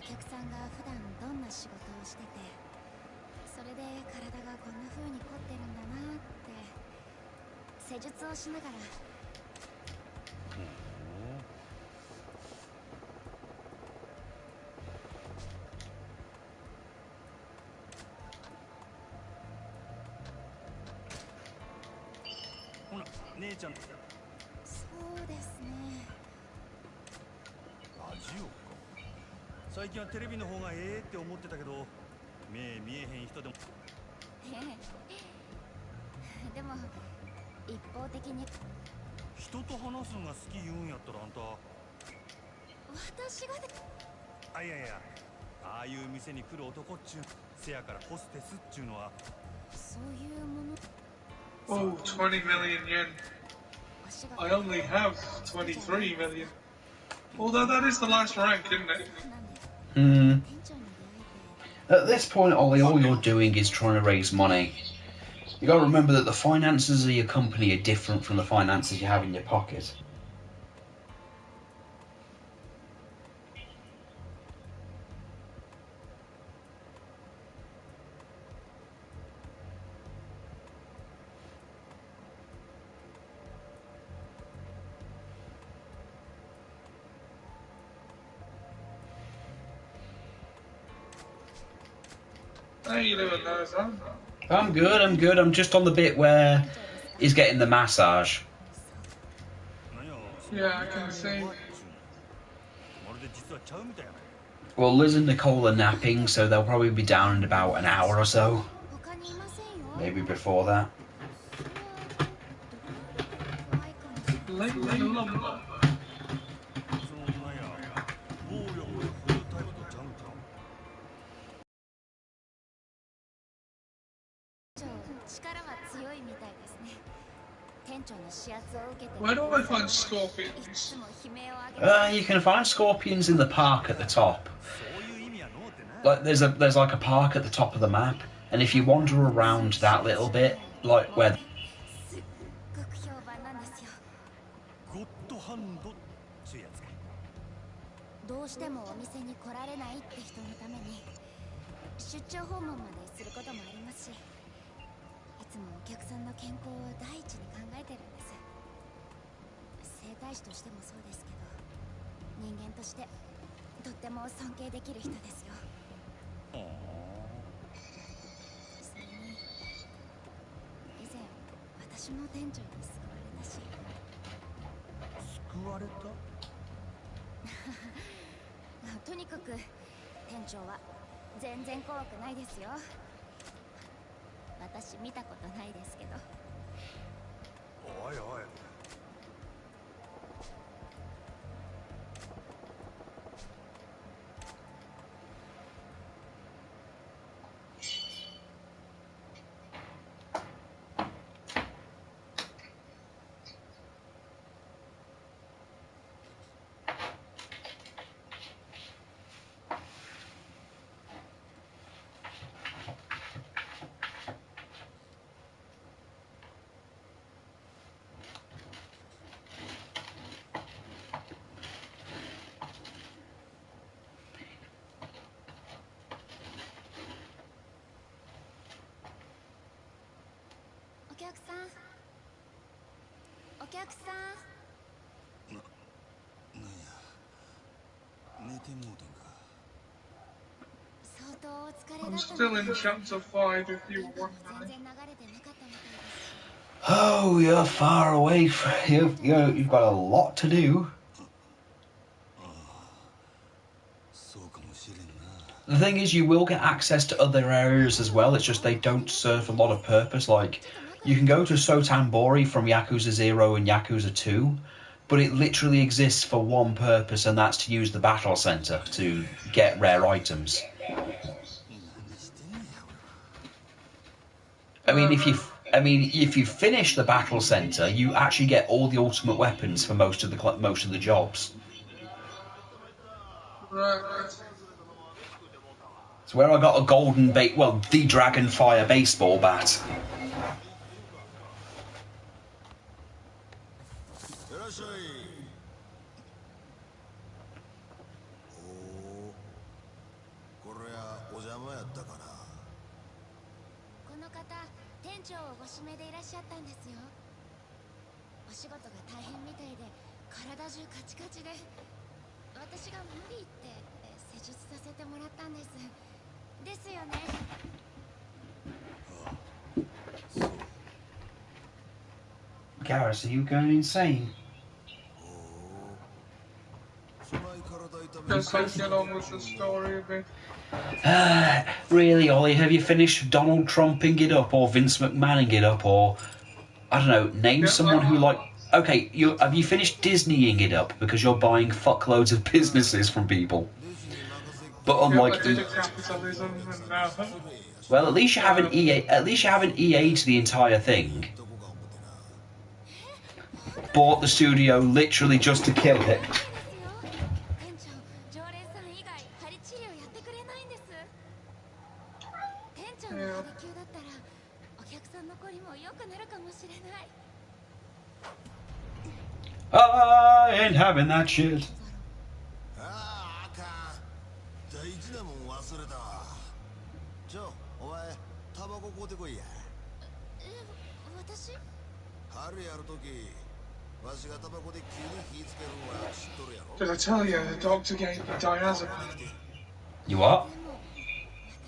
お客さんが普段どんな仕事をしてて、それで体がこんな風に凝ってるんだなって施術をしながら。ほな姉ちゃん。そうですね。ラジオか。最近はテレビの方がええって思ってたけど、目見えへん人でも。でも一方的に。人と話すのが好き言うんやったらあんた。私がいやああいう店に来る男っちゅうせやからホステスっちゅうのはそういうもの。 Oh, 20 million yen. I only have 23 million. Although that is the last rank, isn't it? At this point, Ollie, all you're doing is trying to raise money. You got to remember that the finances of your company are different from the finances you have in your pocket. How you doing there, son? I'm good. I'm just on the bit where he's getting the massage. Yeah, I can see. Well, Liz and Nicole are napping, so they'll probably be down in about an hour or so. Maybe before that. Lady Lumber. 力は強いみたいですね。Where do I find scorpions? You can find scorpions in the park at the top. Like there's like a park at the top of the map, and if you wander around that little bit, like where. どうしてもお店に来られないって人のために出張訪問まですることもありますし、いつもお客さんの健康を第一に考えてるんです。整体師としてもそうですけど、人間としてとっても尊敬できる人ですよ。それに以前私も店長に救われたし。救われた？とにかく店長は全然怖くないですよ。私見たことないですけど。おいおい。お客さん、お客さん。なんや、寝てもうたんか。相当お疲れだった I'm み still た in いです。 chapter 5 if you 電波 were も全 wondering. 然流れてなかったみたいですし。Oh, you're far away. You've got a lot to do. そうかもしれんな。The thing is, you will get access to other areas as well. It's just they don't serve a lot of purpose. Like, you can go to Sotanbori from Yakuza 0 and Yakuza 2, but it literally exists for one purpose, and that's to use the battle center to get rare items. I mean, if you finish the battle center, you actually get all the ultimate weapons for most of the jobs. Right. It's where I got a the Dragonfire baseball bat. いらっしゃい。おお、これはお邪魔やったかな。この方、店長をご指名でいらっしゃったんですよ。お仕事が大変みたいで、体中カチカチで、私が無理って施術させてもらったんです。ですよね。Garrus, are you going insane? Just let's get on with the story a bit. Really, Ollie, have you finished Donald Trumping it up, or Vince McMahoning it up, or I don't know, name someone who like. Okay, have you finished Disneying it up because you're buying fuckloads of businesses from people? But unlike I did a capitalism and now. well, at least you have an EA. At least you have an EA to the entire thing. Bought the studio literally just to kill it. 店長、常連さん以外針治療やってくれないんです。店長の針灸だったらお客さんの凝りも良くなるかもしれない。I ain't having that shit. ああ、あかん。大事なもん忘れたわ。お前、タバコ買うてこいや。私？春やるとき、わしがタバコで急に火つけるのは知っとるやろ。 Did I tell you the doctor gave me diazepam? You what? でも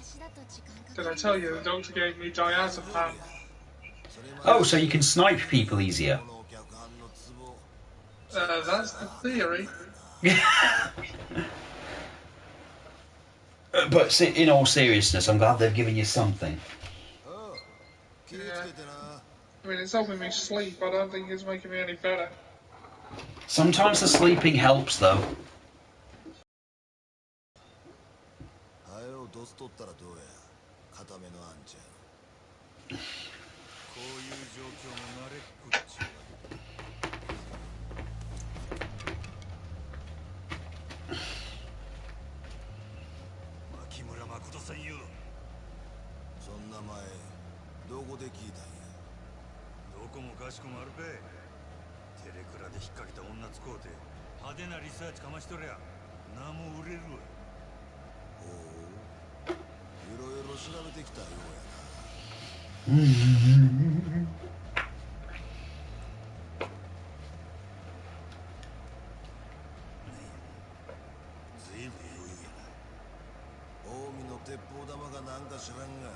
私だと時間かか Did I る。 tell you the doctor gave me diazepam? Oh, so you can snipe people easier. That's the theory. But in all seriousness, I'm glad they've given you something. Yeah. I mean, it's helping me sleep. I don't think it's making me any better. Sometimes the sleeping helps, though. はよドス取ったらどうや。固めのあんちゃん。こどこで聞いたんや。どこもかしこもあるべ。テレクラで引っ掛けた女使うて派手なリサーチかましとりゃ名も売れるわ。おお、いろいろ調べてきたようやな。ずいぶん余裕やな。近江の鉄砲玉がなんか知らんが、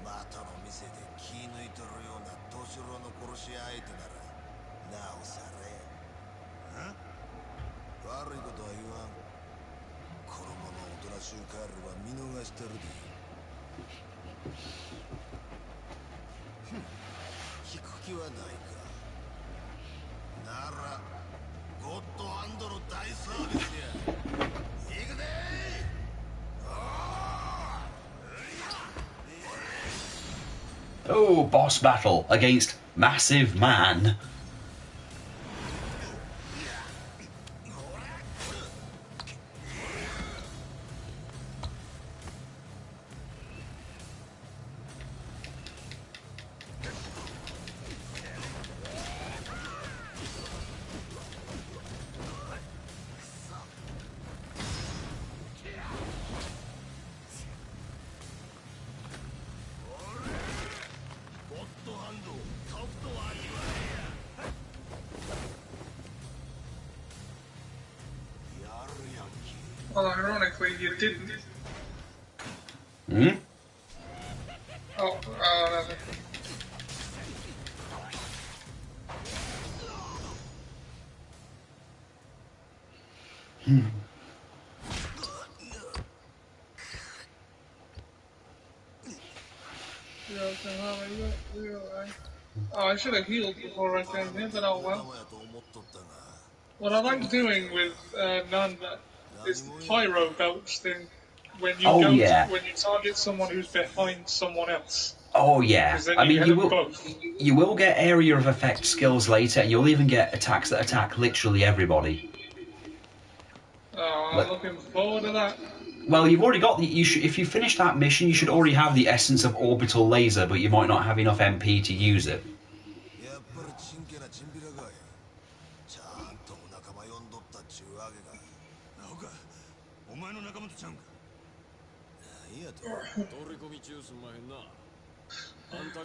またの店で気抜いとるような年老の殺し屋相手ならなおさらや。悪いことは言わん。このままおとなしゅう帰れば見逃してるで。聞く気はないか。ならゴッドハンドの大サービスや。行くでOh, boss battle against Massive Man. Well, ironically, you didn't. Hmm? Oh, no. Oh, I should have healed before I came here, but oh well. What I like doing with Nanda is the pyro belch thing. When you Oh, yeah. when you target someone who's behind someone else. Oh yeah. Because then I you mean, hit you them will both. you will get area of effect skills later, and you'll even get attacks that attack literally everybody. Oh, I'm looking forward to that. Well, you've already got the. If you finish that mission, you should already have the essence of orbital laser, but you might not have enough MP to use it.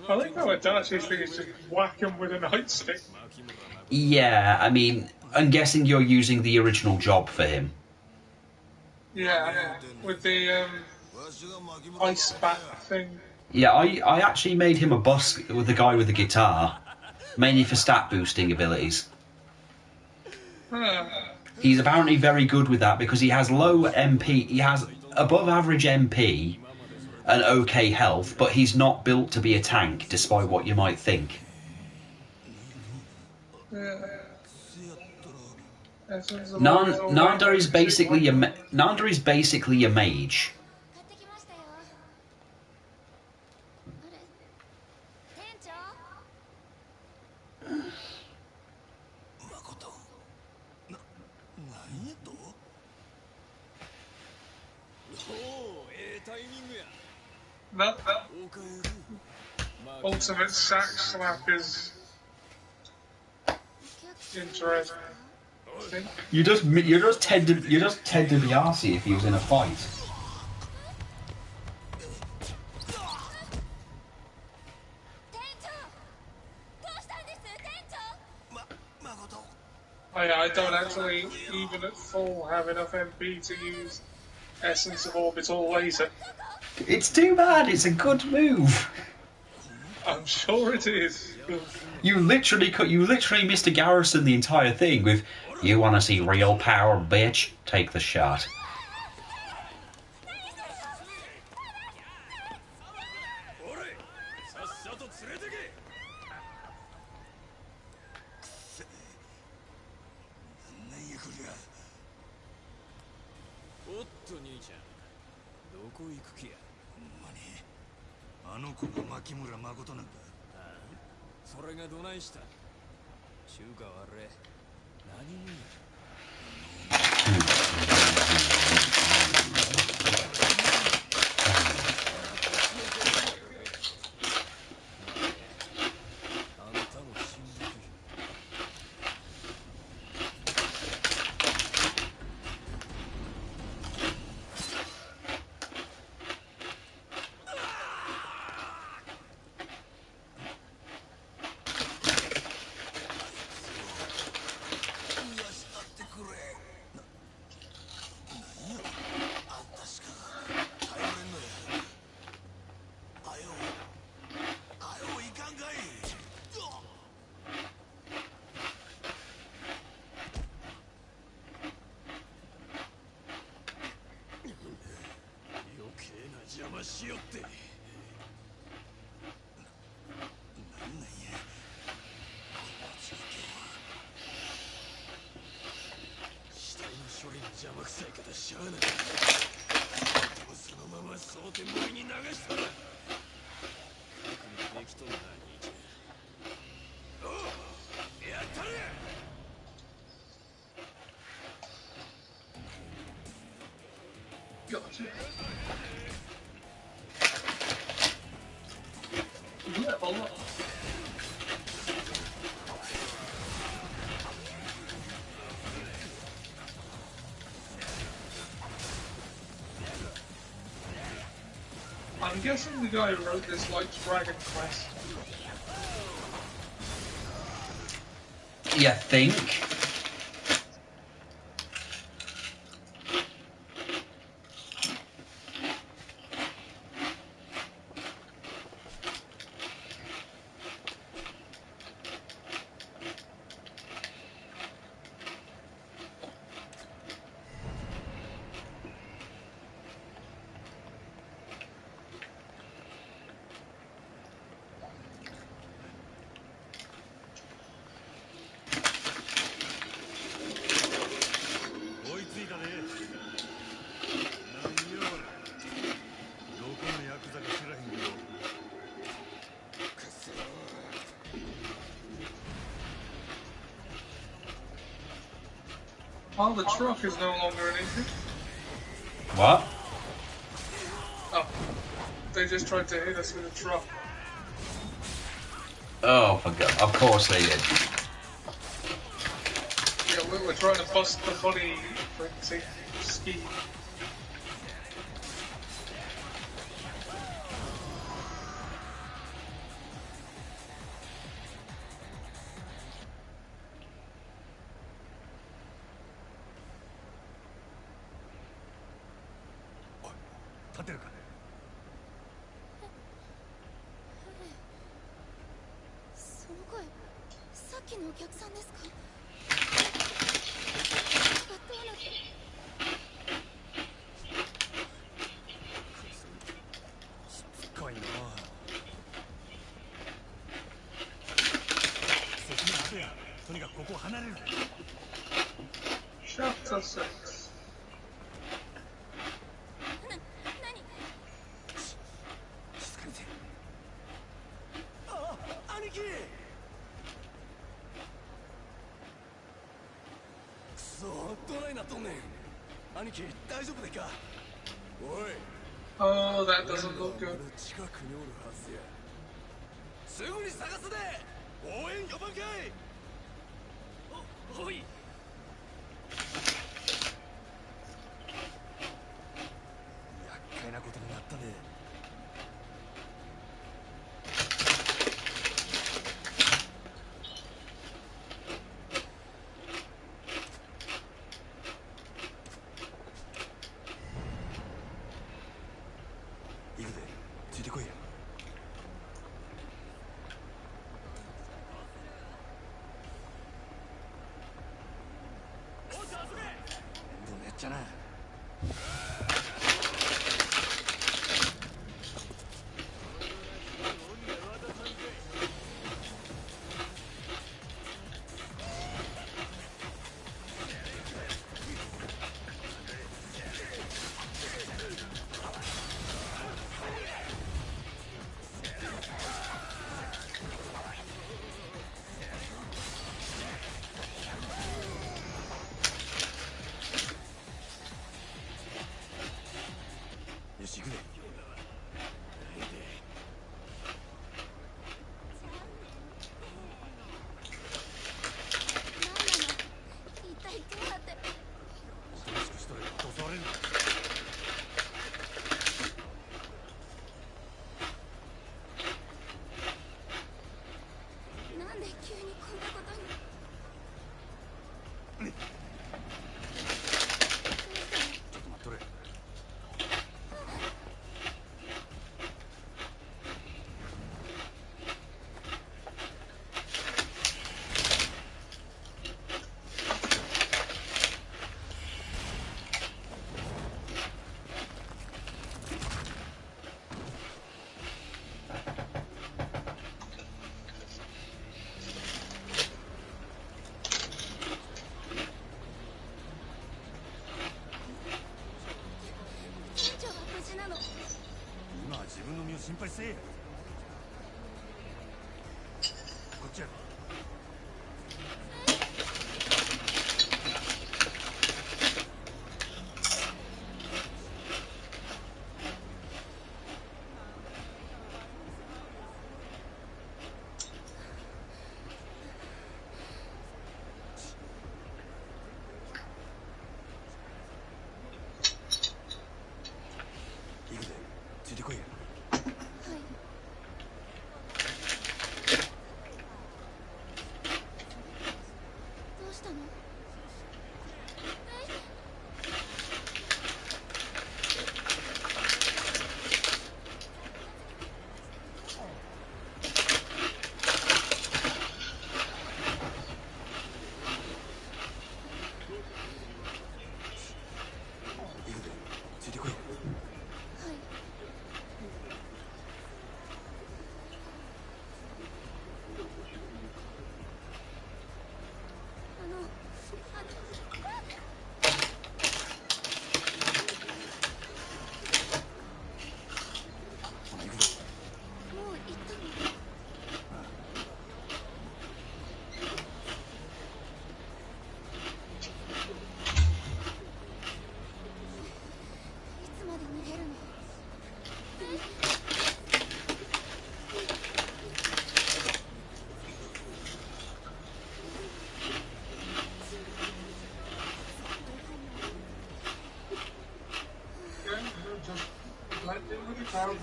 I think how Adachi's thing is just whack him with a nightstick. Yeah, I mean, I'm guessing you're using the original job for him. Yeah, with the ice bat thing. Yeah, I actually made him a bus with the guy with the guitar, mainly for stat boosting abilities. He's apparently very good with that because he has low MP, he has above average MP and okay health, but he's not built to be a tank, despite what you might think. Nanda is basically a mage. That ultimate sack slap is interesting. You just tend to be arsey if he was in a fight. I don't actually, even at full, have enough MP to use Essence of Orbital Laser. It's too bad. It's a good move. I'm sure it is. You literally Mr. Garrison the entire thing with, "You want to see real power, bitch? Take the shot." これがどないした。中華はあれ何者や。あんたも死んでくれ。邪魔しよって。なんなんやこの状況は。死体の処理の邪魔くさいからしゃあない。でもそのまま蒼天堀に流したら覚悟できとんな兄貴。おうやったれ。Gotcha. Level up. I'm guessing the guy who wrote this likes Dragon Quest. You think? Oh, the truck is no longer an issue. What? Oh, they just tried to hit us with a truck. Oh, for God. Of course they did. Yeah, we're trying to bust the funny frenzy scheme. Chapter 6. Oh, that doesn't look good.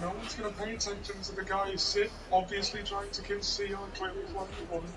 No one's going to pay attention to the guy who's obviously trying to conceal and clearly flank the woman.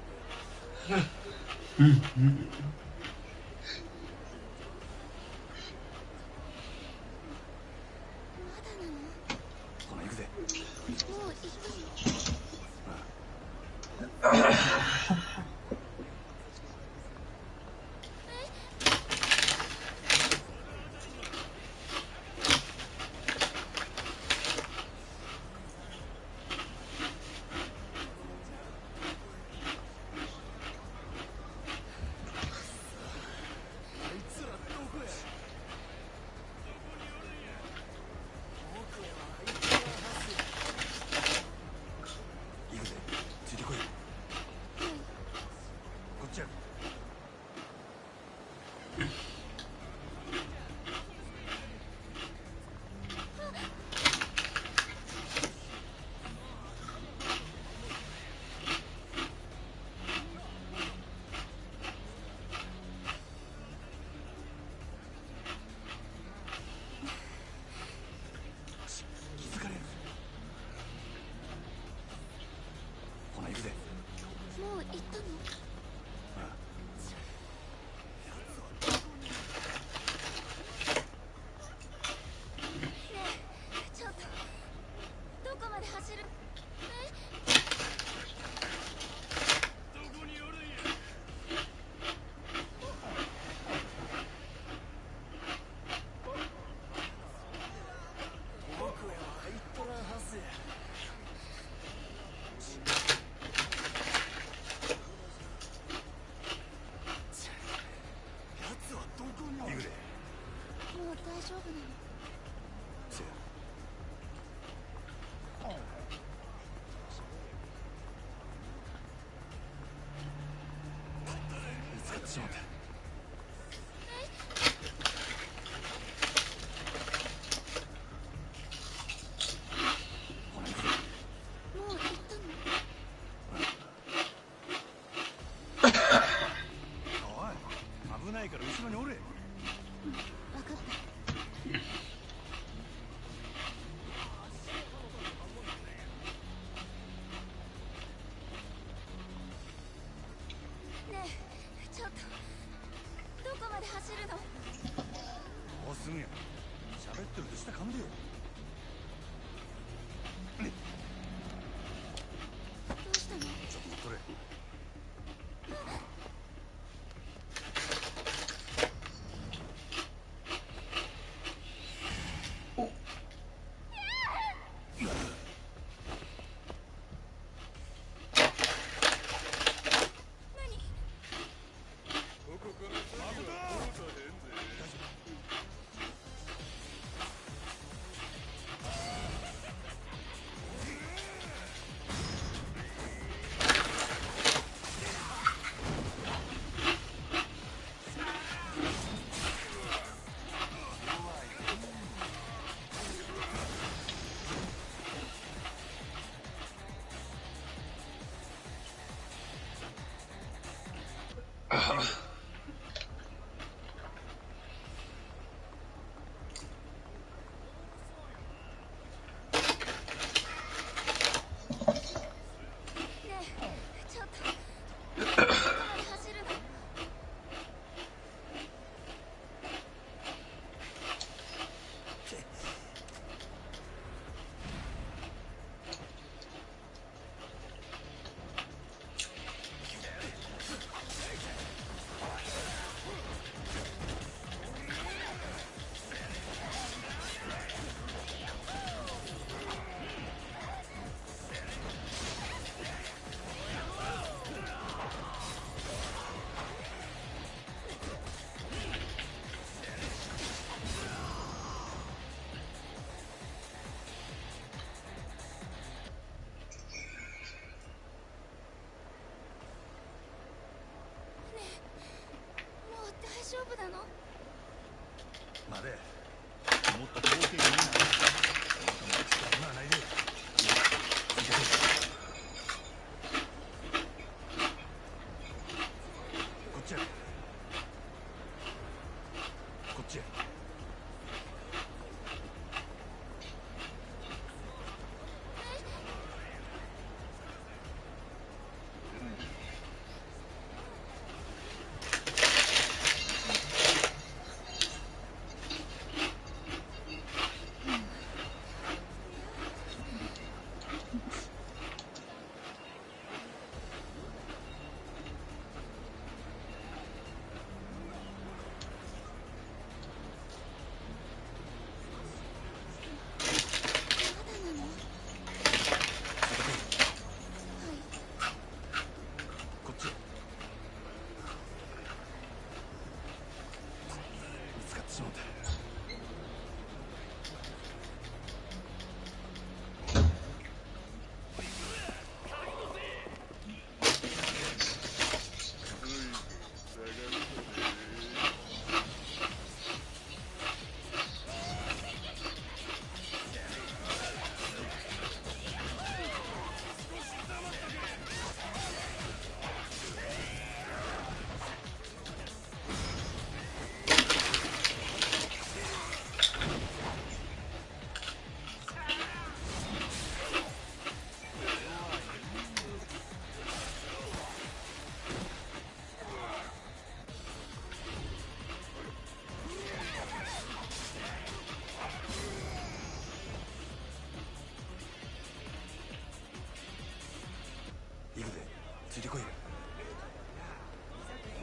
ついてこいよ。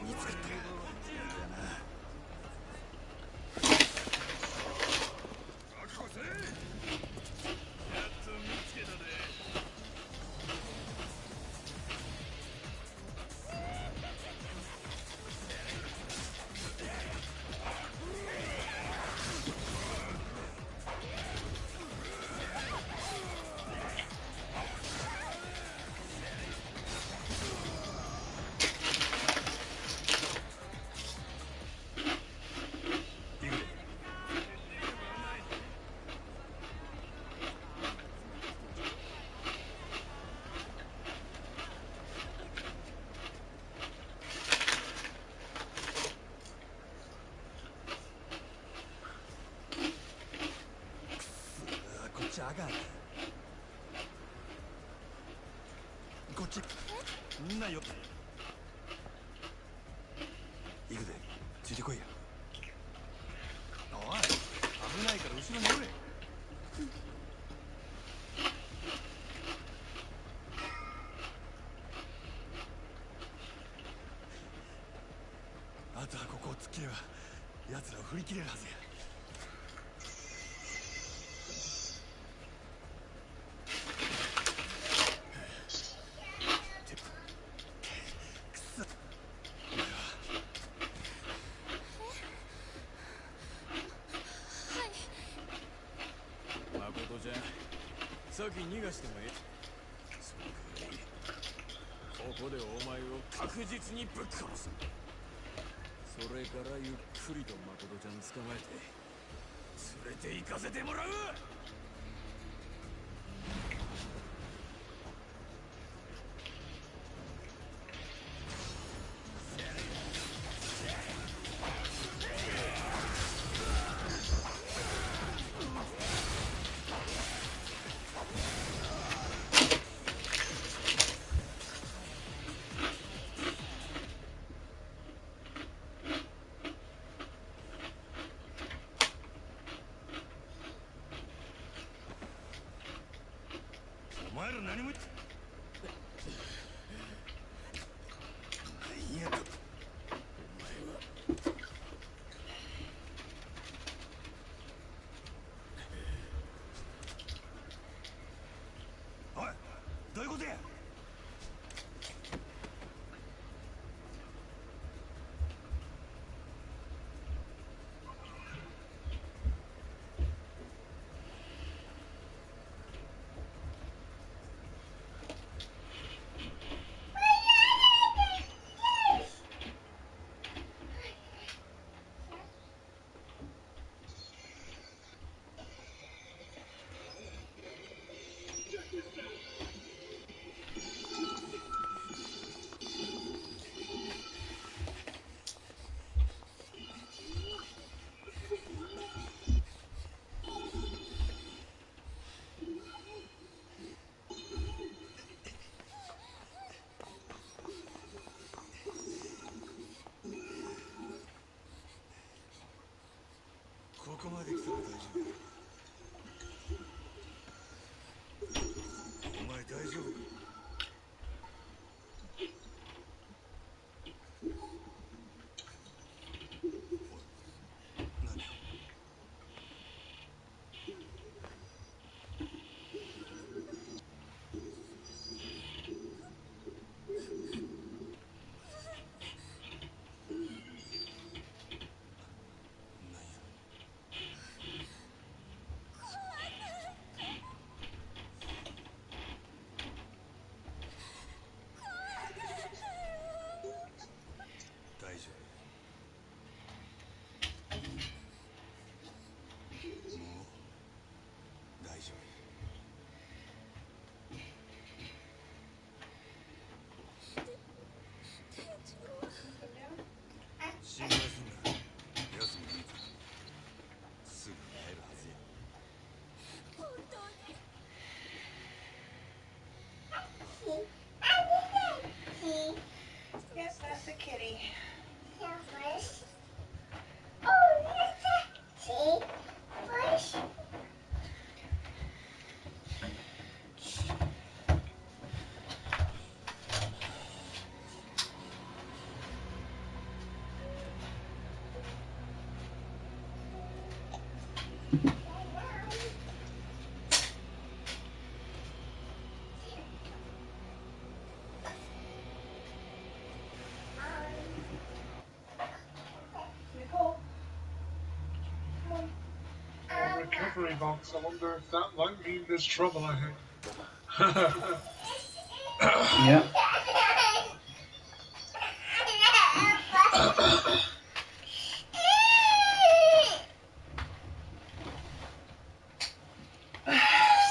見つかった。こっちあかん。こっちんなよ。行くで、ついてこいや。おい、危ないから後ろにおれ。あとはここを突っ切れば奴らを振り切れるはずや。先逃がしてもええ。その代わりここでお前を確実にぶっ殺す。それからゆっくりと誠ちゃん捕まえて連れて行かせてもらう。お前ら何も。何やと。お前は。おい、どういうことや。Recovery box. I wonder if that might mean there's trouble ahead. Yeah.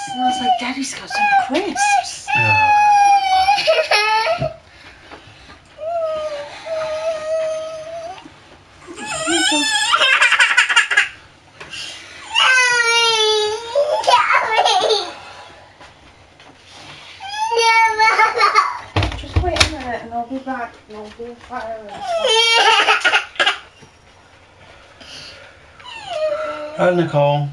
Smells like Daddy's got some crisps. Just wait a minute and I'll be back and I'll do a fire and Hi, Nicole.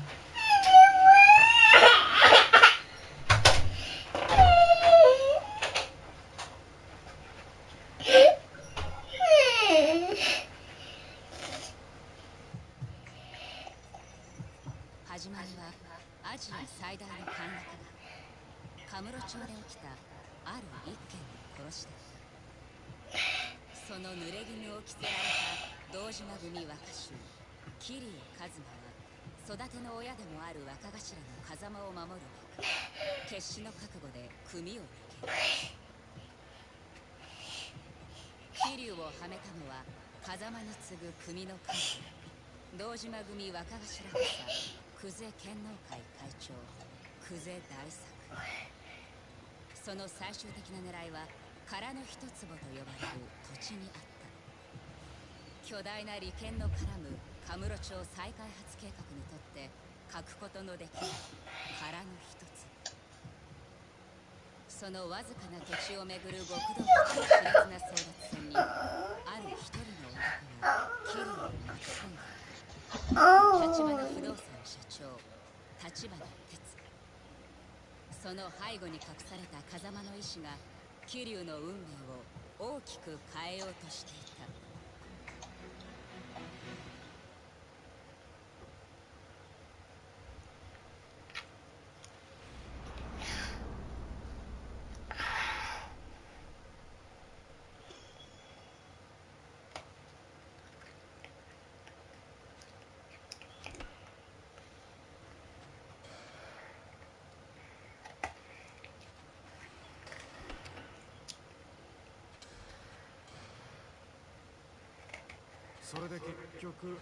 それで結局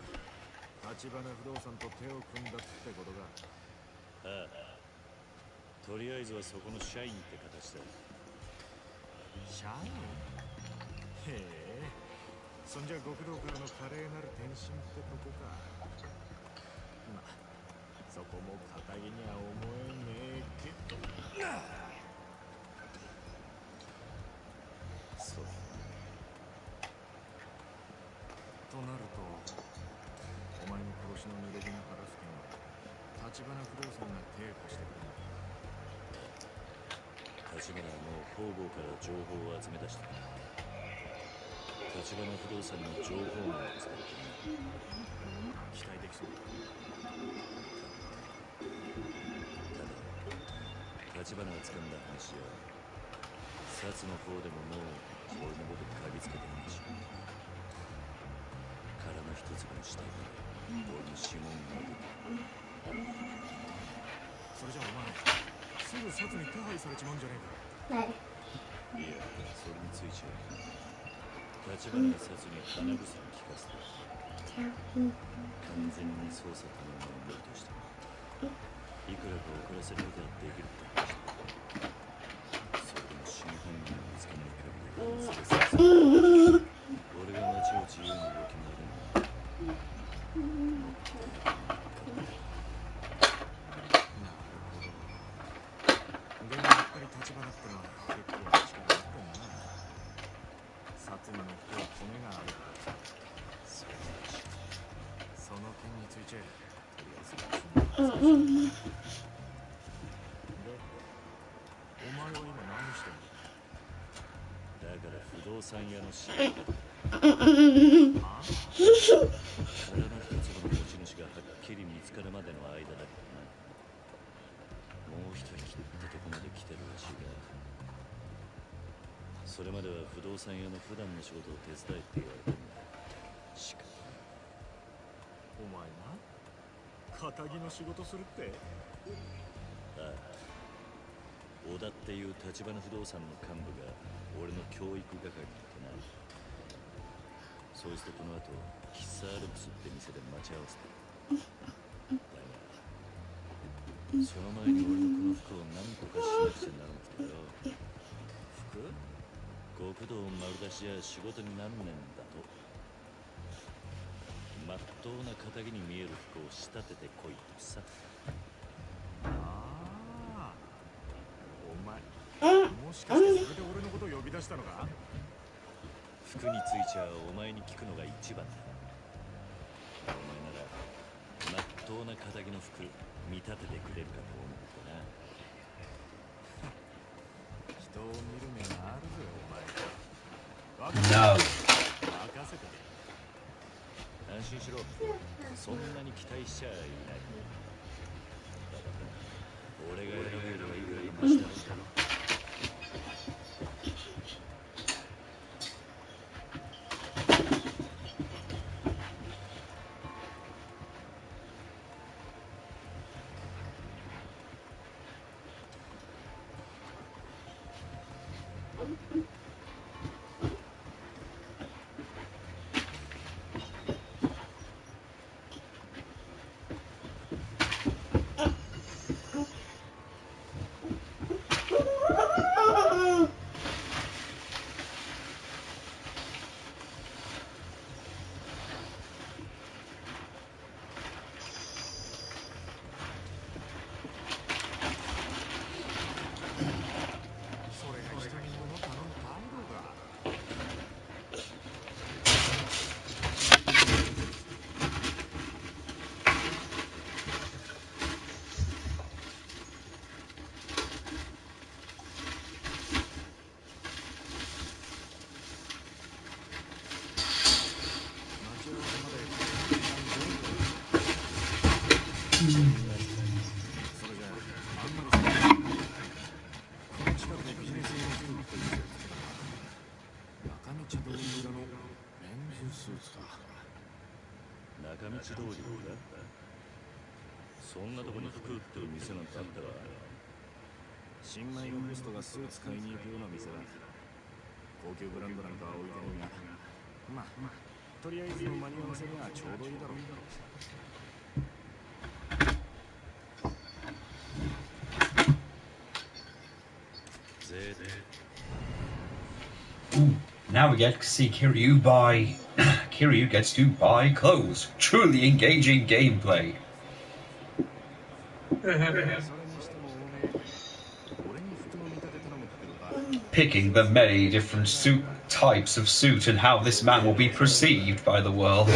立花不動産と手を組んだってことが。ああ、とりあえずはそこの社員って形だ。社員？へえ、そんじゃ極道からの華麗なる転身ってとこか。まあそこも堅気には思えねえけどな。そうとなると、お前の殺しの濡れ衣晴らす件は立花不動産が手を貸してくれるのか。立花はもう方々から情報を集め出した。立花不動産の情報網を使ってね。期待できそうだ。ただ、立花が掴んだ話や薩の方でももう俺のこと嗅ぎつけてるらしい。殻の一粒の死体から俺の指紋が出てる。それじゃお前すぐ薩に手配されちまうんじゃねえか。いや、それについちゃう。立花が薩に鼻薬聞かせた。完全に捜査頼むのは無理としてもいくらか遅らせることはできるって話だ。それでも真犯人を見つけない限りは俺が街を自由に動き回るのはもっとでもやっぱり立花ってのは結構力持ってんな。薩にの人は骨があるからさ。その件についてとりあえずで、お前は今何してんの？だから不動産屋の仕事だ。あ？体の一つの持ち主がはっききり見つかるまでの間だからな。もう一息ってとこまで来てるらしいが、それまでは不動産屋の普段の仕事を手伝えって言われてんだ。しかしお前な、肩着の仕事するって？ああ、小田っていう立花不動産の幹部が俺の教育係にいてな。そいつとこの後喫茶アルプスって店で待ち合わせた。だがその前に俺のこの服を何とかしなくちゃならなくてよ。服？極道丸出しや仕事になんねんだと。まっとうな肩着に見える服を仕立ててこいとさ。ああ、お前もしかしてそれで俺のことを呼び出したのか？服についちゃお前に聞くのが一番だ。お前ならまっとうな肩着の服見立ててくれるかと思ってな。人を見る目があるぜお前。 No. 任せて。安心しろ。そんなに期待しちゃいない。だから俺が選べるはいくらでもしたろ。中道通りだ。そんなとこに服売ってる店なんてあったら。新米のホストがスーツ買いに行くような店だ。高級ブランドなんかは置いてねえが、まあとりあえずの間に合わせにはちょうどいいだろう。Ooh, now we get to see Kiryu buy. Kiryu gets to buy clothes. Truly engaging gameplay. Picking the many different types of suit and how this man will be perceived by the world.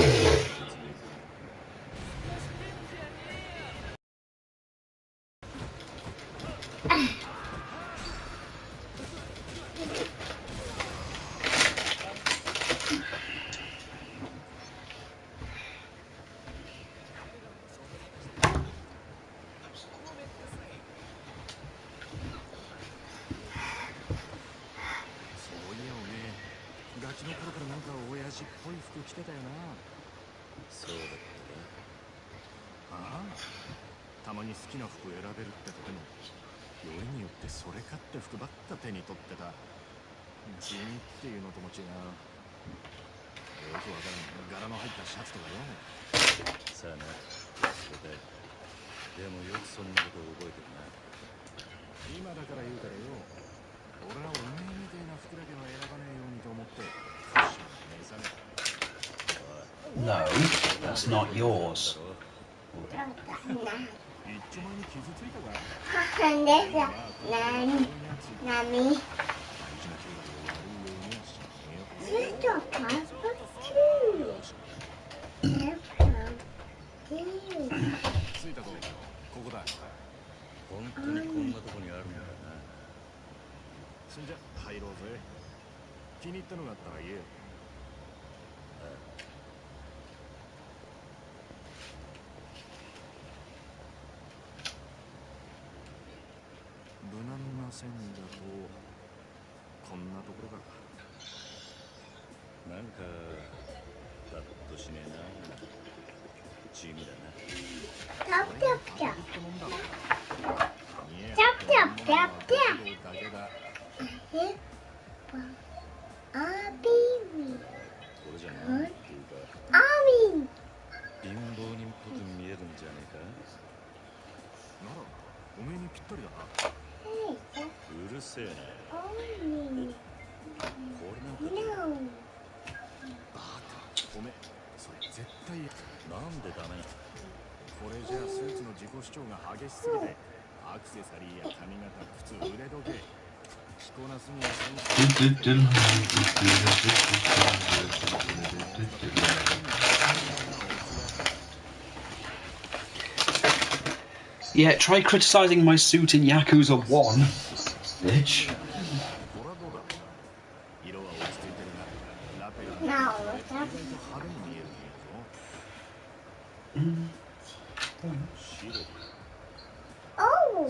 そうだったな。ああ、たまに好きな服選べるってとても、よりによってそれかって服ばっか手に取ってた。地味っていうのとも違う。よくわからん柄の入ったシャツとかよ。さあな、それで。でもよくそんなことを覚えてるな。今だから言うからよ。俺はお前みたいな服だけは選ばねえようにと思って。No, that's not yours. 一丁前に傷ついたか。何着いたぞ。ここだ。本当にこんなとこにあるんだな。そんじゃ入ろうぜ。気に入ったのがあったら言えよ。せんだとこんなところか。なんかパッとしねえな。地味だな。ピャピャピャってもんだろうピャピャピャピャだけだ。えアービーこれじゃなんていうかアービー貧乏人っぽく見えるんじゃねえか。ならおめえにぴったりだな。うるせえな。アービーこれなんかノバカおめえそれ絶対なんでダメなの。これじゃあスーツの自己主張が激しすぎてアクセサリーや髪型靴腕時計着こなすにはセンス Yeah, try criticizing my suit in Yakuza 1, bitch. これはどうだ。色は落ち着いてるな。ラペルーナオ意外と派手に見えるんだぞ。白お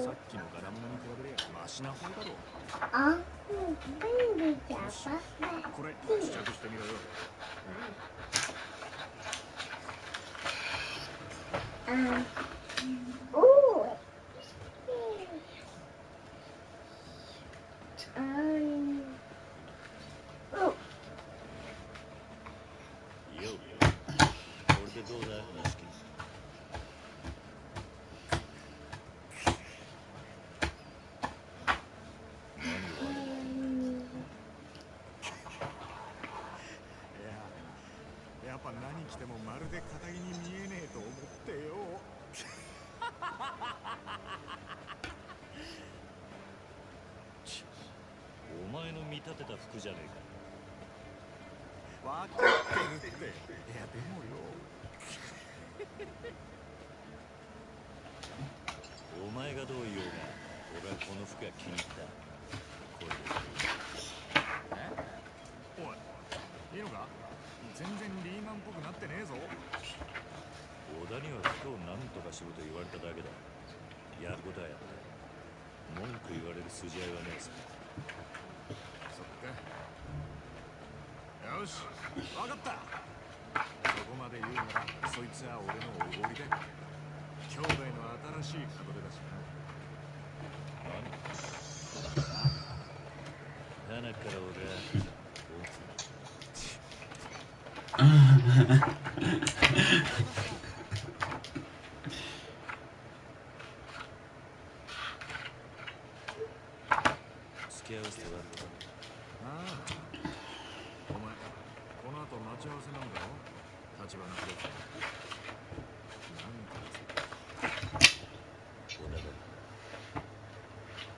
さっきの柄物に比べりゃマシな方だろう。あベイビーじゃパこれ試着してみろよ。おおよこれでどうだ錦。やっぱ何着てもまるで堅気に見えねえと思ってよ。お前の見立てた服じゃねえか。わかってるって。いやでもよ。お前がどう言おうが俺はこの服が気に入った。これでおいいいのか。全然リーマンっぽくなってねえぞ。小田には服を何とかしろと言われただけだ。やることはやった。文句言われる筋合いはねえさ。そっか。よしわかった。そこまで言うならそいつは俺のおごりで。兄弟の新しい門出だしな。花から俺は付き合わせて悪かった。ああお前この後待ち合わせなんだろ。立花プロフなんか小田だ。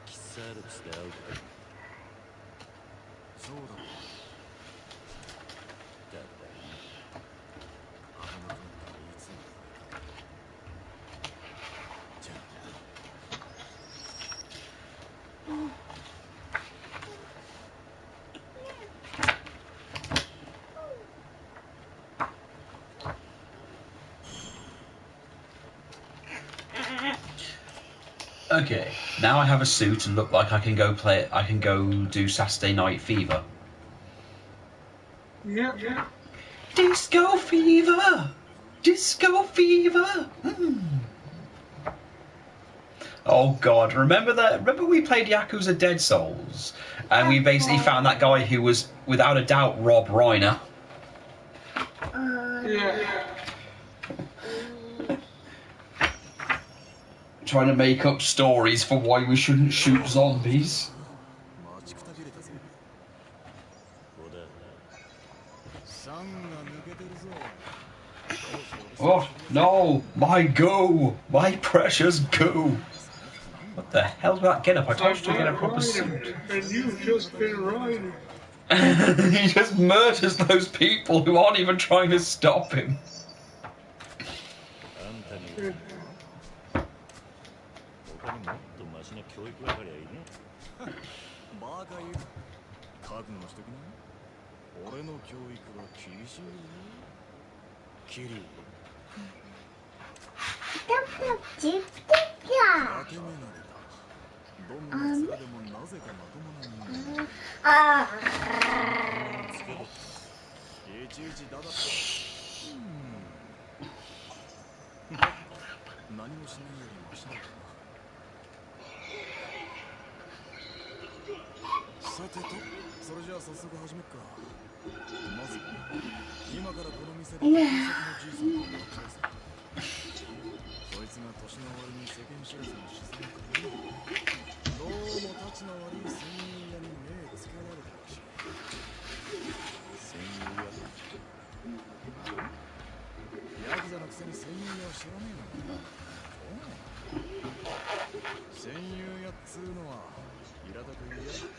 喫茶アルプスで会うか。そうだった。だあの君っていつもじゃあOkay, now I have a suit and look like I can go play. I can go do Saturday Night Fever. Yeah. Disco Fever, Disco Fever. Oh God, remember that? Remember we played Yakuza Dead Souls, and we basically found that guy who was, without a doubt, Rob Reiner. Yeah. Trying to make up stories for why we shouldn't shoot zombies. 待ちくたびれたぜ。小田。酸が抜けてるぞ。 Oh no, my go, my precious go. What the hell's that get up? I told you to get a proper suit. And you've just been riding. He just murders those people who aren't even trying to stop him. あんたに他にもっとマシな教育係はいねえ。バカ言う。覚悟しときな。俺の教育は厳しいよ。桐生。ピャピャチピャピャ当てメガネだ。Yakuza のくせに戦友屋を知らねえのか。戦友屋っつうのは平たく言えば立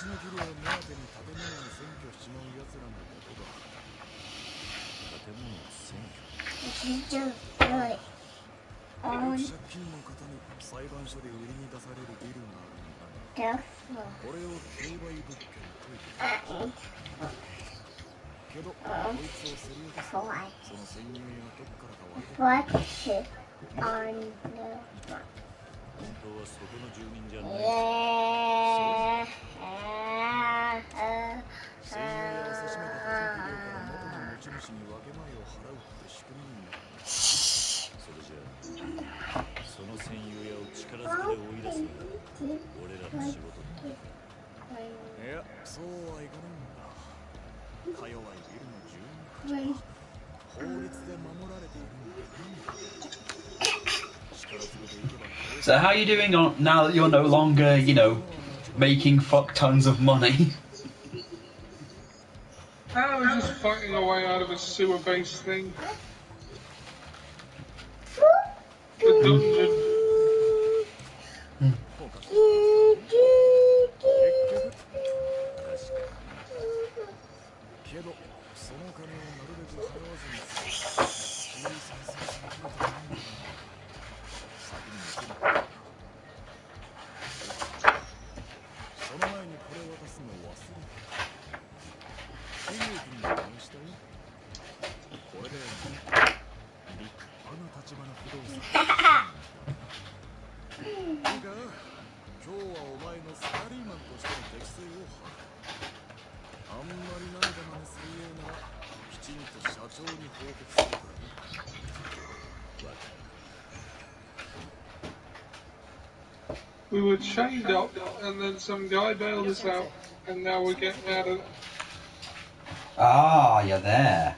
ち退き料目当てに建物を占拠しちまう奴らのことだ。建物を占拠。借金の方に裁判所で売りに出されるビルがあるんだが、これを競売物件という。けど、こいつを競り落とすと、その戦友屋がどっからか割れてくる。本当はそこの住人じゃない。戦友屋をせしめた手先料から元の持ち主に分け前を払うって仕組みになってる。それじゃあ、その戦友屋を力ずくで追い出すのが俺らの仕事だ。いや、そうはいかねえんだ。か弱いビルの住人たちは法律で守られているんだ。So how are you doing on, now that you're no longer, you know, making fuck tons of money? I was just fighting a way out of a sewer-based thing. The dungeon. We were chained up, and then some guy bailed us out, and now we're getting out of it. Ah, you're there.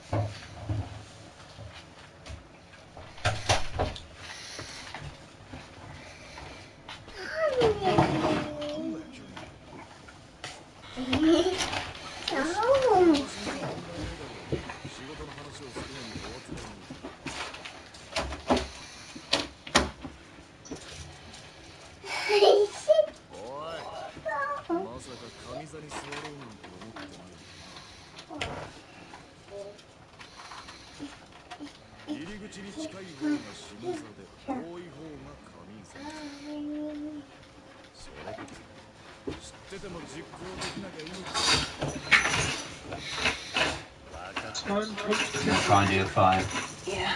Try and do 5. Yeah.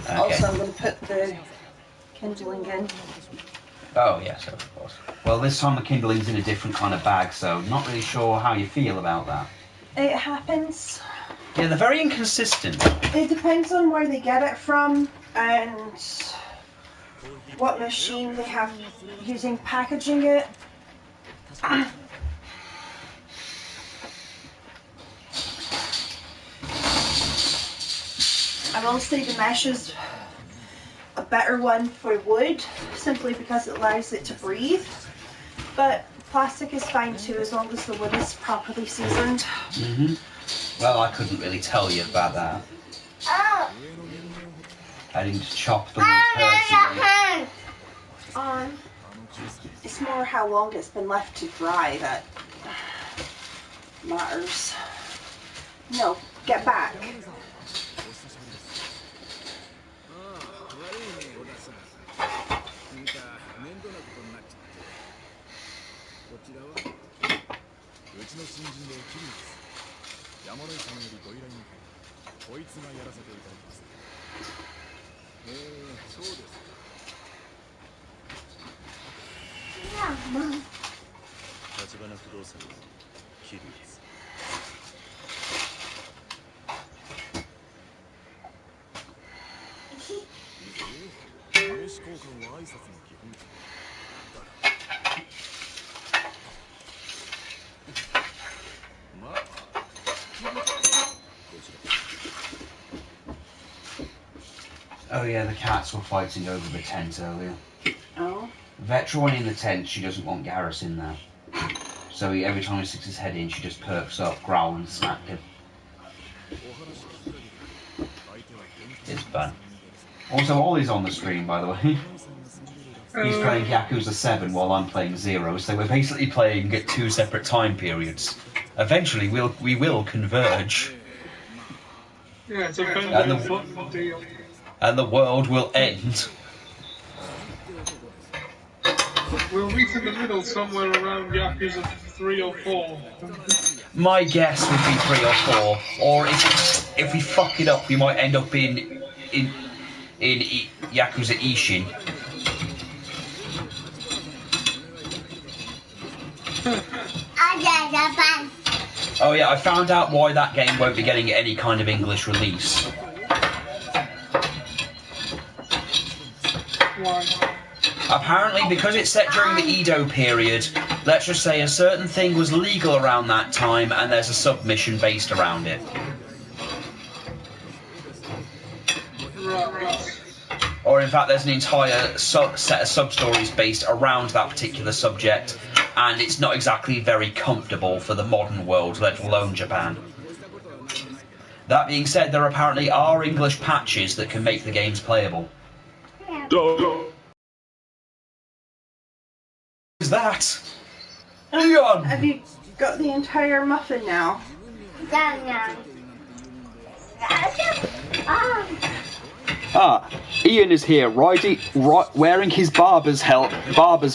Okay. Also, I'm going to put the kindling in. Oh, yes, of course. Well, this time the kindling's in a different kind of bag, so not really sure how you feel about that. It happens. Yeah, they're very inconsistent. It depends on where they get it from and what machine they have using packaging it. I will say the mesh is a better one for wood, simply because it allows it to breathe. But plastic is fine too, as long as the wood is properly seasoned. Mm-hmm. Well, I couldn't really tell you about that. I didn't chop the wood personally. It's more how long it's been left to dry that matters. No, get back. Oh yeah, the cats were fighting over the tent earlier. Oh. Vetra went in the tent, she doesn't want Garrus in there. So every time he sticks his head in, she just perks up, growl and smack him. It's fun. Also, Ollie's on the screen, by the way. He's playing Yakuza 7 while I'm playing 0, so we're basically playing at 2 separate time periods. Eventually, we will converge. Yeah, it's a fun deal. And the world will end. We'll meet in the middle somewhere around Yakuza 3 or 4. My guess would be 3 or 4. Or if we fuck it up, we might end up in Yakuza Ishin. Oh yeah, I found out why that game won't be getting any kind of English release. Why? Apparently, because it's set during the Edo period, let's just say a certain thing was legal around that time and there's a submission based around it. Or in fact, there's an entire set of sub-stories based around that particular subject, and it's not exactly very comfortable for the modern world, let alone Japan. That being said, there apparently are English patches that can make the games playable. Is that? Leon! Have you got the entire muffin now? Ian is here, wearing his barber's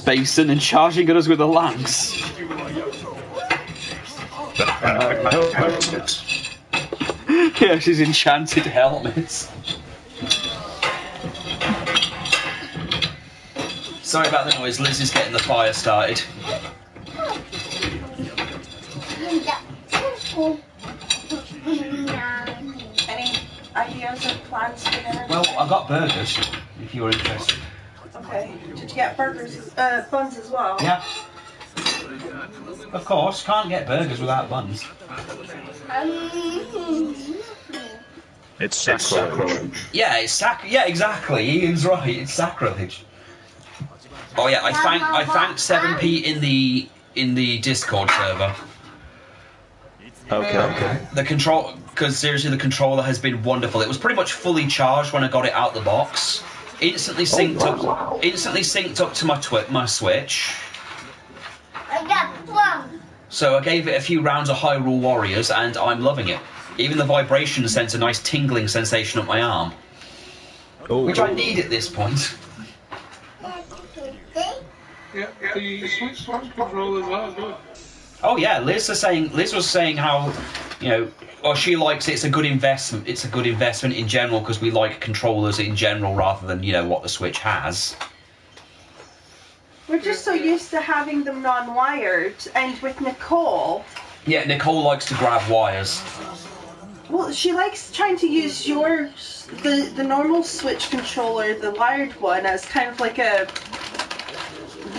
basin and charging at us with a lance. Yes, his enchanted helmets. Sorry about the noise, Liz is getting the fire started. Any ideas or plans for dinner? Well, I got burgers, if you were interested. Okay. Did you get burgers, buns as well? Yeah. Of course, can't get burgers without buns. It's sacrilege. Yeah, yeah, exactly. Ian's right. It's sacrilege. Oh yeah, I thanked 7p in the Discord server. Okay. Because seriously, the controller has been wonderful. It was pretty much fully charged when I got it out the box. Instantly synced up to my Switch. So I gave it a few rounds of Hyrule Warriors, and I'm loving it. Even the vibration sends a nice tingling sensation up my arm, which I need at this point. Yeah, the Switch controllers are good. Oh yeah, Liz was saying how, she likes it. It's a good investment. It's a good investment in general because we like controllers in general rather than what the Switch has. We're just so used to having them non-wired, and with Nicole. Yeah, Nicole likes to grab wires. Well, she likes trying to use the normal Switch controller, the wired one, as kind of like a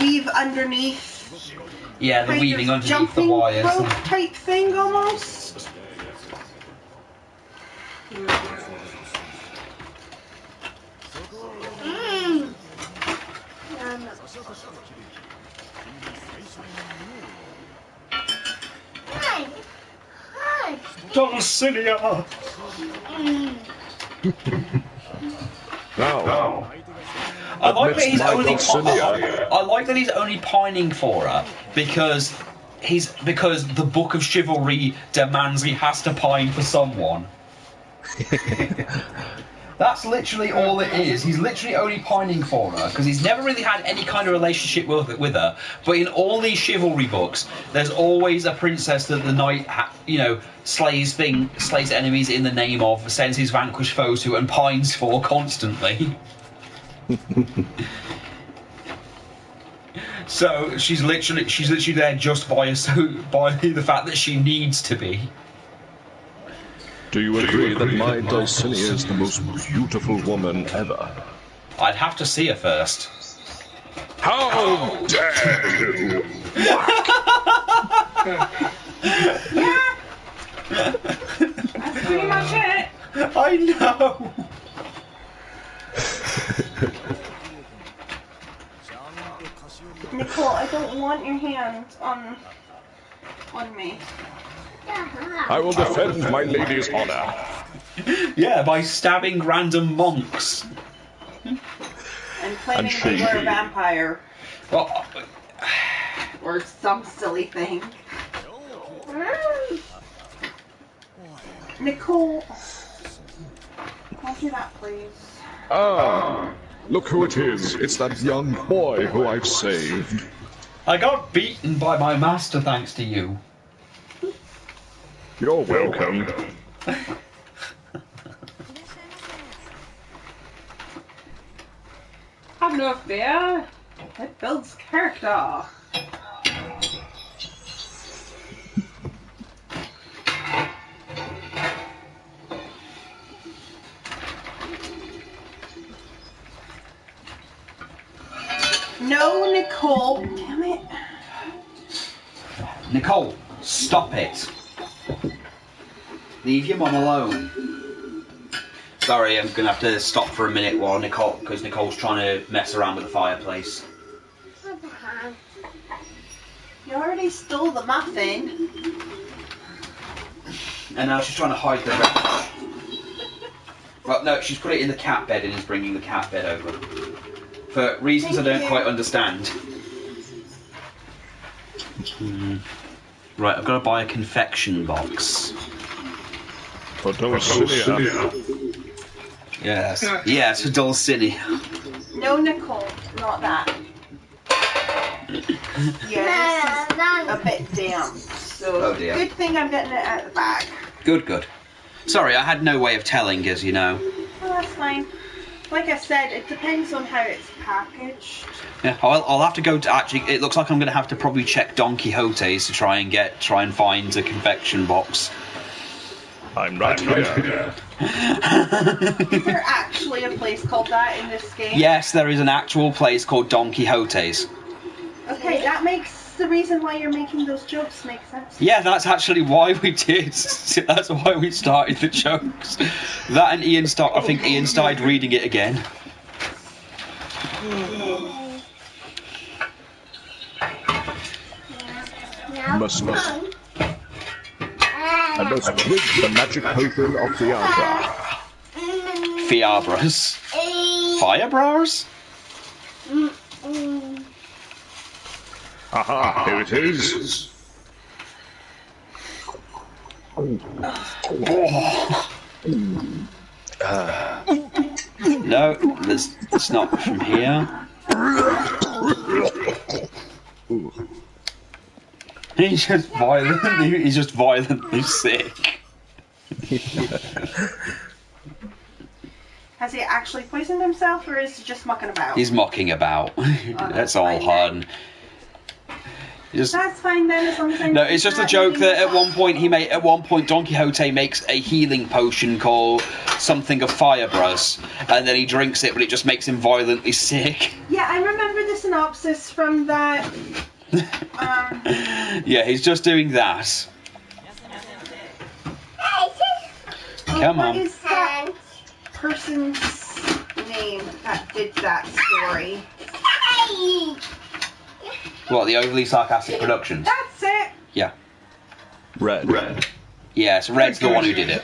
weave underneath. Yeah, the weaving underneath the wires. Jumping rope type thing almost. Dulcinea! No. I like that he's only pining for her because the Book of Chivalry demands he has to pine for someone. That's literally all it is. He's literally only pining for her because he's never really had any kind of relationship with her. But in all these chivalry books, there's always a princess that the knight, slays enemies in the name of, sends his vanquished foes to, and pines for constantly. So she's literally there just by the fact that she needs to be. Do you agree that my Dulcinea is the most beautiful woman ever? I'd have to see her first. How dare you! Yeah. That's pretty much it. I know. Nicole, I don't want your hand on me. I will defend my lady's honor. Yeah, by stabbing random monks. And claiming they were a vampire. Well, or some silly thing. Nicole, don't do that, please. Ah, look who it is. It's that young boy who I've saved. I got beaten by my master thanks to you. You're welcome. Have no fear. It builds character. No, Nicole. Damn it. Nicole, stop it. Leave your mum alone. Sorry, I'm gonna have to stop for a minute while because Nicole's trying to mess around with the fireplace. You already stole the muffin. And now she's trying to hide the wreckage. Well, no, she's put it in the cat bed and is bringing the cat bed over. For reasons I don't quite understand. Right, I've got to buy a confection box. For Dulcinea. Yes. Yes, for Dulcinea. No, Nicole, not that. Yeah, this is a bit damp. So good thing I'm getting it out of the bag. Good, good. Sorry, I had no way of telling, as you know. Well, that's fine. Like I said, it depends on how it's packaged. Yeah, I'll have to go to actually. It looks like I'm going to have to probably check Don Quixote's to try and find a confection box. I'm right here. Is there actually a place called that in this game? Yes, there is an actual place called Don Quixote's. Okay, that makes the reason why you're making those jokes make sense. Yeah, that's actually why we did. That's why we started the jokes. That and Ian I think Ian started reading it again. I must drink the magic potion of Fiabra. Fiabras? Firebras? Aha, here it is. No, it's not from here. He's just violently sick. Has he actually poisoned himself, or is he just mucking about? He's mucking about. That's all fun. That's fine then, as long as I No, it's just a joke that at one point Don Quixote makes a healing potion called something of Firebras, and then he drinks it, but it just makes him violently sick. Yeah, I remember the synopsis from that. Yeah, he's just doing that. Come on. What is that person's name that did that story? What, the Overly Sarcastic Productions? That's it! Yeah. Red. Yeah, so Red's the one who did it.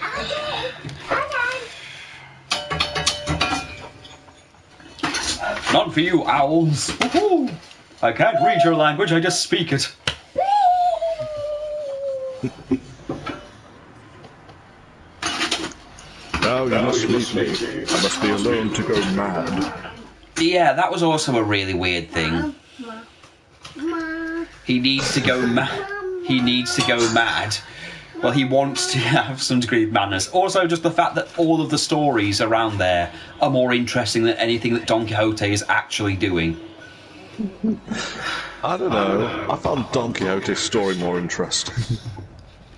None for you, owls. Woohoo! I can't read your language, I just speak it. Now you must leave me. I must be alone to go mad. Yeah, that was also a really weird thing. He needs to go mad. He needs to go mad. Well, he wants to have some degree of madness. Also, just the fact that all of the stories around there are more interesting than anything that Don Quixote is actually doing. I don't know. I found Don Quixote's story more interesting.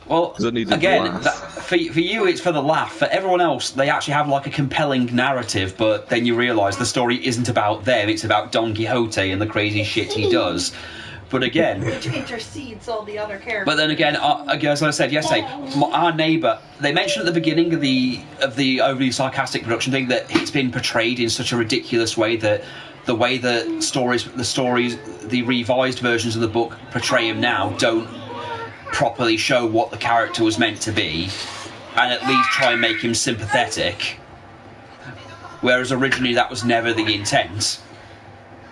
Well, again, for you it's for the laugh. For everyone else, they actually have like a compelling narrative, but then you realise the story isn't about them, it's about Don Quixote and the crazy shit he does. But again... Which intercedes all the other characters. But then again, as I said yesterday, our neighbour, they mentioned at the beginning of the overly sarcastic production thing that it's been portrayed in such a ridiculous way that the way the revised versions of the book portray him now don't properly show what the character was meant to be, and at least try and make him sympathetic. Whereas originally that was never the intent.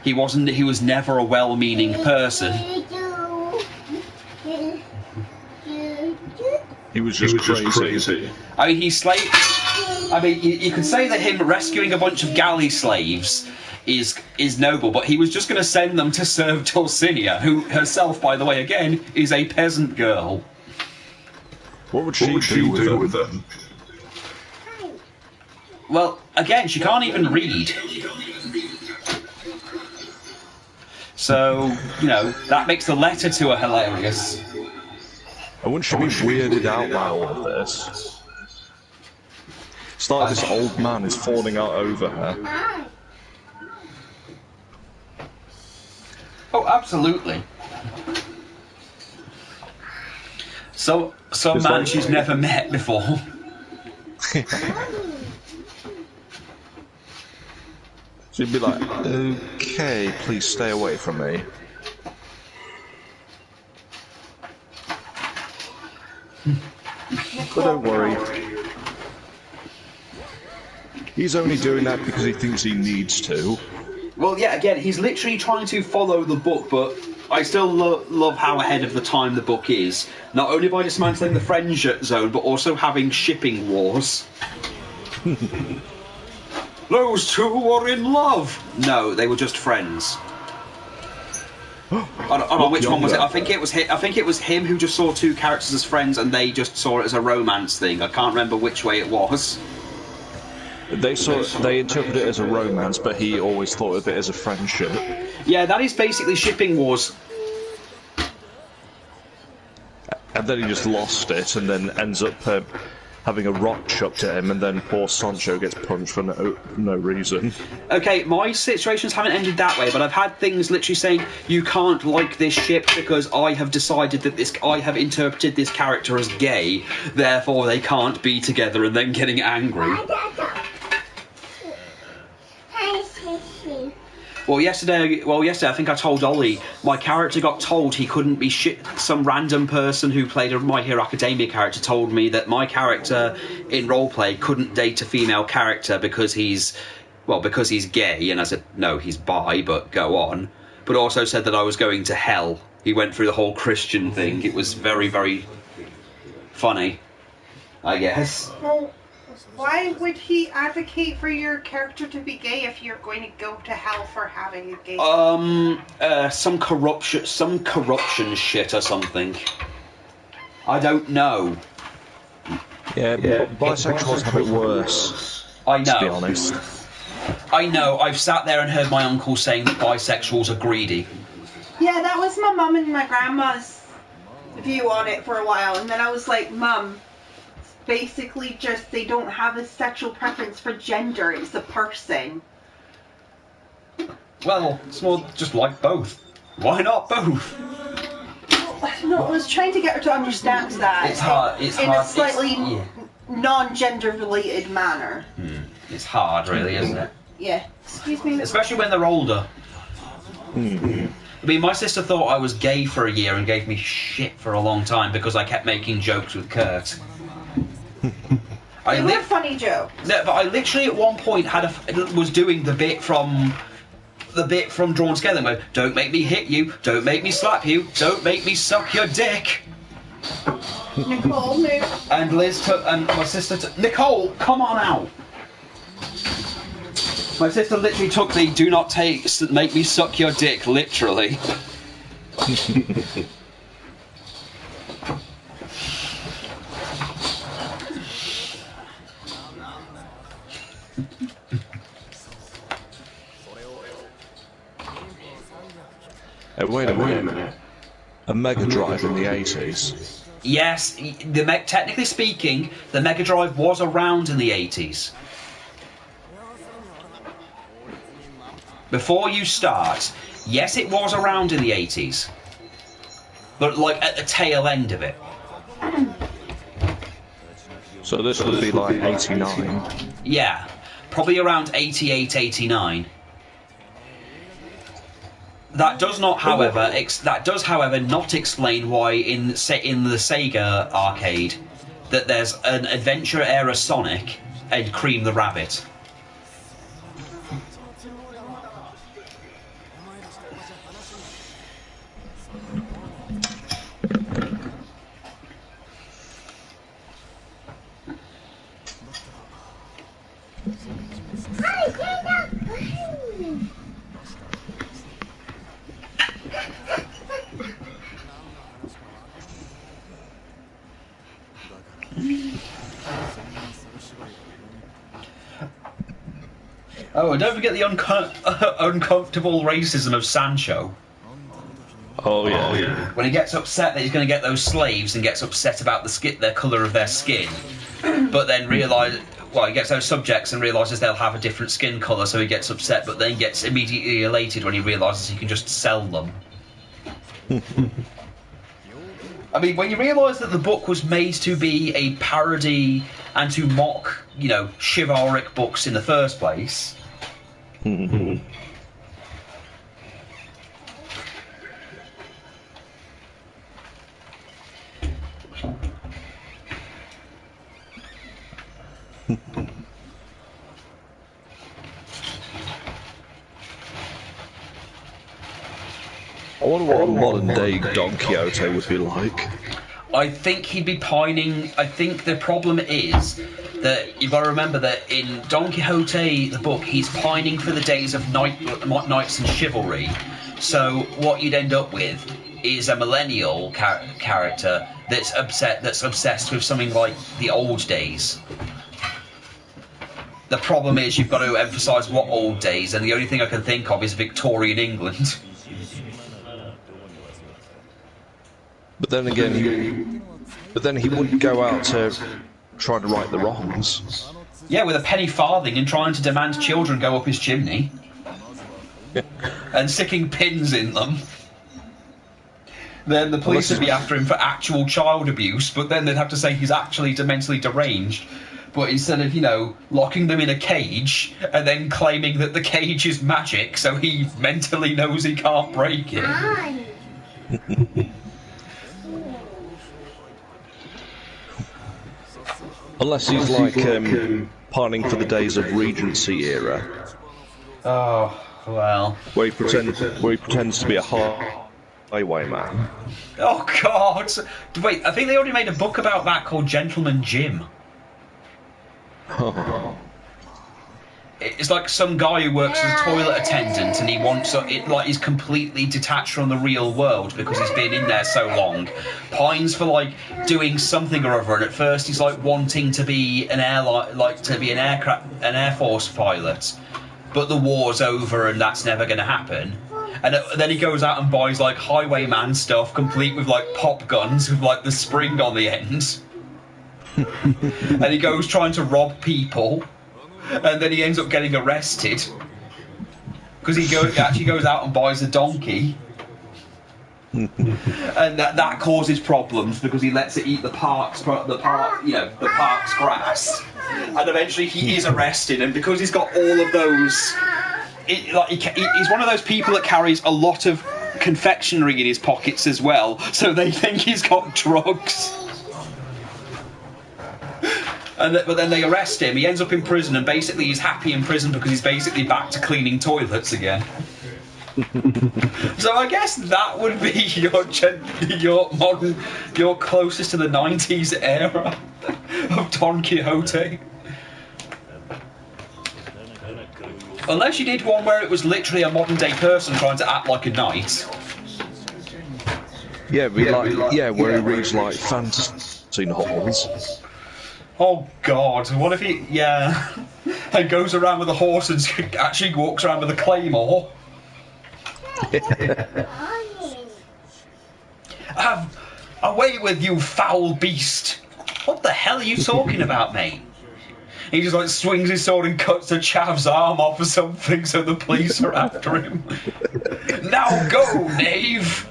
He was never a well-meaning person. He was just crazy. I mean, you could say that him rescuing a bunch of galley slaves is noble, but he was just going to send them to serve Dulcinea, who herself, by the way, again, is a peasant girl. What would she do with them? Well, again, she can't even read. So, you know, that makes the letter to her hilarious. And wouldn't she be weirded out by all of this? It's like this old man is falling out over her. Oh, absolutely. Some man she's never met before. She'd be like, okay, please stay away from me. But don't worry. He's only doing that because he thinks he needs to. Well, yeah, again, he's literally trying to follow the book, but I still love how ahead of the time the book is. Not only by dismantling the friend zone, but also having shipping wars. Those two were in love! No, they were just friends. I don't know which one was it. I think it was him who just saw two characters as friends and they just saw it as a romance thing. I can't remember which way it was. They interpreted it as a romance, but he always thought of it as a friendship. Yeah, that is basically shipping wars. And then he just lost it, and then ends up having a rock chucked at him, and then poor Sancho gets punched for no reason. Okay, my situations haven't ended that way, but I've had things literally saying, you can't like this ship because I have decided that I have interpreted this character as gay, therefore they can't be together, and then getting angry. Well, yesterday, I think I told Ollie, my character got told he couldn't be some random person who played a My Hero Academia character told me that my character in roleplay couldn't date a female character because he's gay, and I said, no, he's bi, but go on. But also said that I was going to hell. He went through the whole Christian thing. It was very, very funny, I guess. Well, why would he advocate for your character to be gay if you're going to go to hell for having a gay? Some corruption shit or something. I don't know. Yeah, bisexuals have it worse. I know. To be honest. I know. I've sat there and heard my uncle saying that bisexuals are greedy. Yeah, that was my mum and my grandma's view on it for a while, and then I was like, Mum, basically just they don't have a sexual preference for gender, it's a person. Well, it's more just like both. Why not both? No, I was trying to get her to understand that. It's hard. In a slightly non-gender related manner. It's hard, really, isn't it? Yeah. Excuse me. Especially when they're older. I mean, my sister thought I was gay for a year and gave me shit for a long time because I kept making jokes with Kurt. They were funny jokes. No, but I literally at one point was doing the bit from Drawn Together, where don't make me hit you, don't make me slap you, don't make me suck your dick. Nicole, move. And Liz and my sister Nicole, come on out. My sister literally took the "do not make me suck your dick" literally. Wait a minute. A Mega Drive in the 80s? Yes, technically speaking, the Mega Drive was around in the 80s. Before you start, yes, it was around in the 80s. But, like, at the tail end of it. So this would be like 89? Yeah, probably around 88, 89. That does not, however, not explain why in the Sega arcade that there's an adventure-era Sonic and Cream the Rabbit. Oh, and don't forget the uncomfortable racism of Sancho. Oh yeah. When he gets upset that he's going to get those slaves and gets upset about the colour of their skin, but then he gets those subjects and realises they'll have a different skin colour, so he gets upset, but then gets immediately elated when he realises he can just sell them. I mean, when you realise that the book was made to be a parody and to mock, chivalric books in the first place. I wonder what a modern-day Don Quixote would be like. I think he'd be pining. I think the problem is that you've got to remember that in Don Quixote, the book, he's pining for the days of knights and chivalry. So what you'd end up with is a millennial character that's obsessed with something like the old days. The problem is you've got to emphasise what old days, and the only thing I can think of is Victorian England. But then again, he wouldn't go out to try to right the wrongs. Yeah, with a penny farthing and trying to demand children go up his chimney. And sticking pins in them. Then the police would be after him for actual child abuse, but then they'd have to say he's actually mentally deranged. But instead of, locking them in a cage and then claiming that the cage is magic so he mentally knows he can't break it. Unless he's like pining for the days of Regency era. Oh, well. Where he pretends to be a highwayman. Oh, God! Wait, I think they already made a book about that called Gentleman Jim. Oh. It's like some guy who works as a toilet attendant, and he wants he's completely detached from the real world because he's been in there so long. Pines for doing something or other, and at first he's wanting to be an Air Force pilot, but the war's over and that's never going to happen. And then he goes out and buys highwayman stuff, complete with pop guns with the spring on the end, and he goes trying to rob people. And then he ends up getting arrested because he actually goes out and buys a donkey, and that causes problems because he lets it eat the park's grass, and eventually he is arrested. And because he's got all of those, he's one of those people that carries a lot of confectionery in his pockets as well, so they think he's got drugs. But then they arrest him, he ends up in prison, and basically he's happy in prison because he's basically back to cleaning toilets again. So I guess that would be your closest to the 90s era of Don Quixote. Unless you did one where it was literally a modern day person trying to act like a knight. Yeah, where he reads fantasy novels. Oh God, what if he, and goes around with a horse and actually walks around with a claymore? Away with you, foul beast! What the hell are you talking about, mate? He just like swings his sword and cuts the chav's arm off or something, so the police are after him. Now go, knave!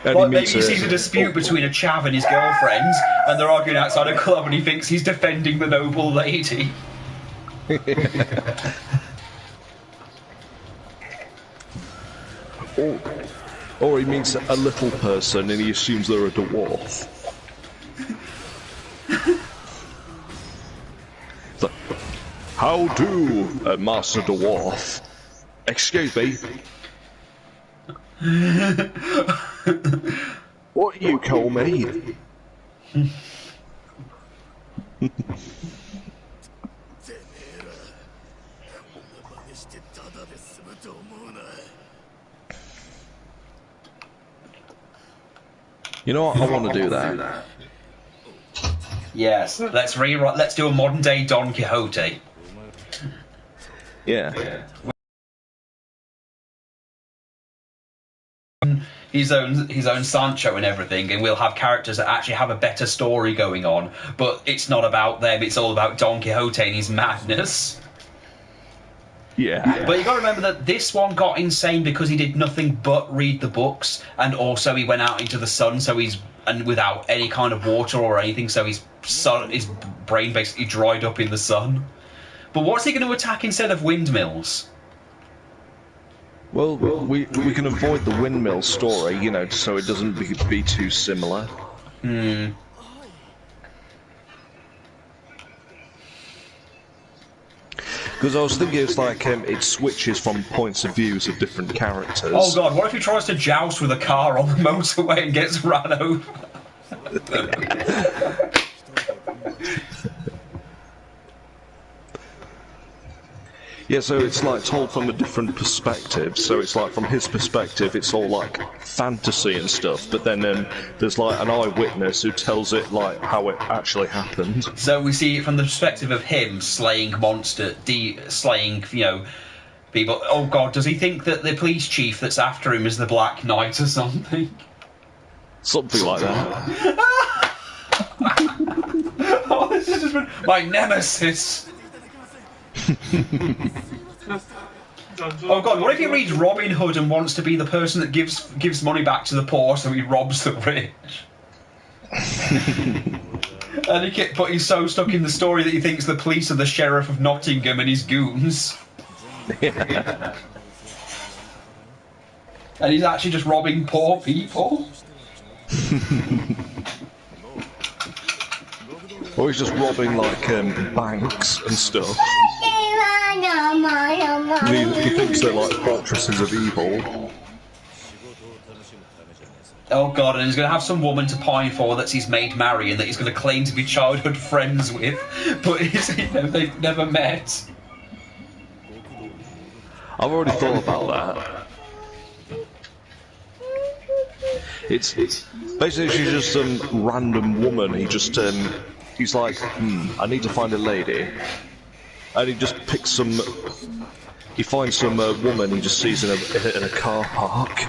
Like maybe he sees a dispute between a chav and his girlfriend, and they're arguing outside a club, and he thinks he's defending the noble lady. Or he meets a little person and he assumes they're a dwarf. So, how do, Master Dwarf? Excuse me. What you call me? You know what? I want to do that. Yes, let's rewrite. Let's do a modern day Don Quixote. Yeah. His own Sancho and everything, and we'll have characters that actually have a better story going on. But it's not about them; it's all about Don Quixote and his madness. Yeah. But you got to remember that this one got insane because he did nothing but read the books, and also he went out into the sun, and without any kind of water or anything, so his brain basically dried up in the sun. But what's he going to attack instead of windmills? Well, we can avoid the windmill story, you know, so it doesn't be too similar. Hmm. Because I was thinking it's like it switches from points of views of different characters. Oh god, what if he tries to joust with a car on the motorway and gets run over? Yeah, so it's like told from a different perspective. So it's like from his perspective, it's all like fantasy and stuff. But then there's like an eyewitness who tells it like how it actually happened. So we see it from the perspective of him slaying slaying, you know, people. Oh god, does he think that the police chief that's after him is the Black Knight or something? Something like that. Oh, this has just been my nemesis. Oh god, what if he reads Robin Hood and wants to be the person that gives money back to the poor, so he robs the rich? But he's so stuck in the story that he thinks the police are the sheriff of Nottingham and his goons. And he's actually just robbing poor people. Or he's just robbing like banks and stuff. He thinks they're like fortresses of evil. Oh god, and he's going to have some woman to pine for that's his maid Marion that he's going to claim to be childhood friends with, but they've never met. I've already thought about that. It's basically she's just some random woman. He's like, I need to find a lady. And he just picks he finds some woman he just sees in a car park.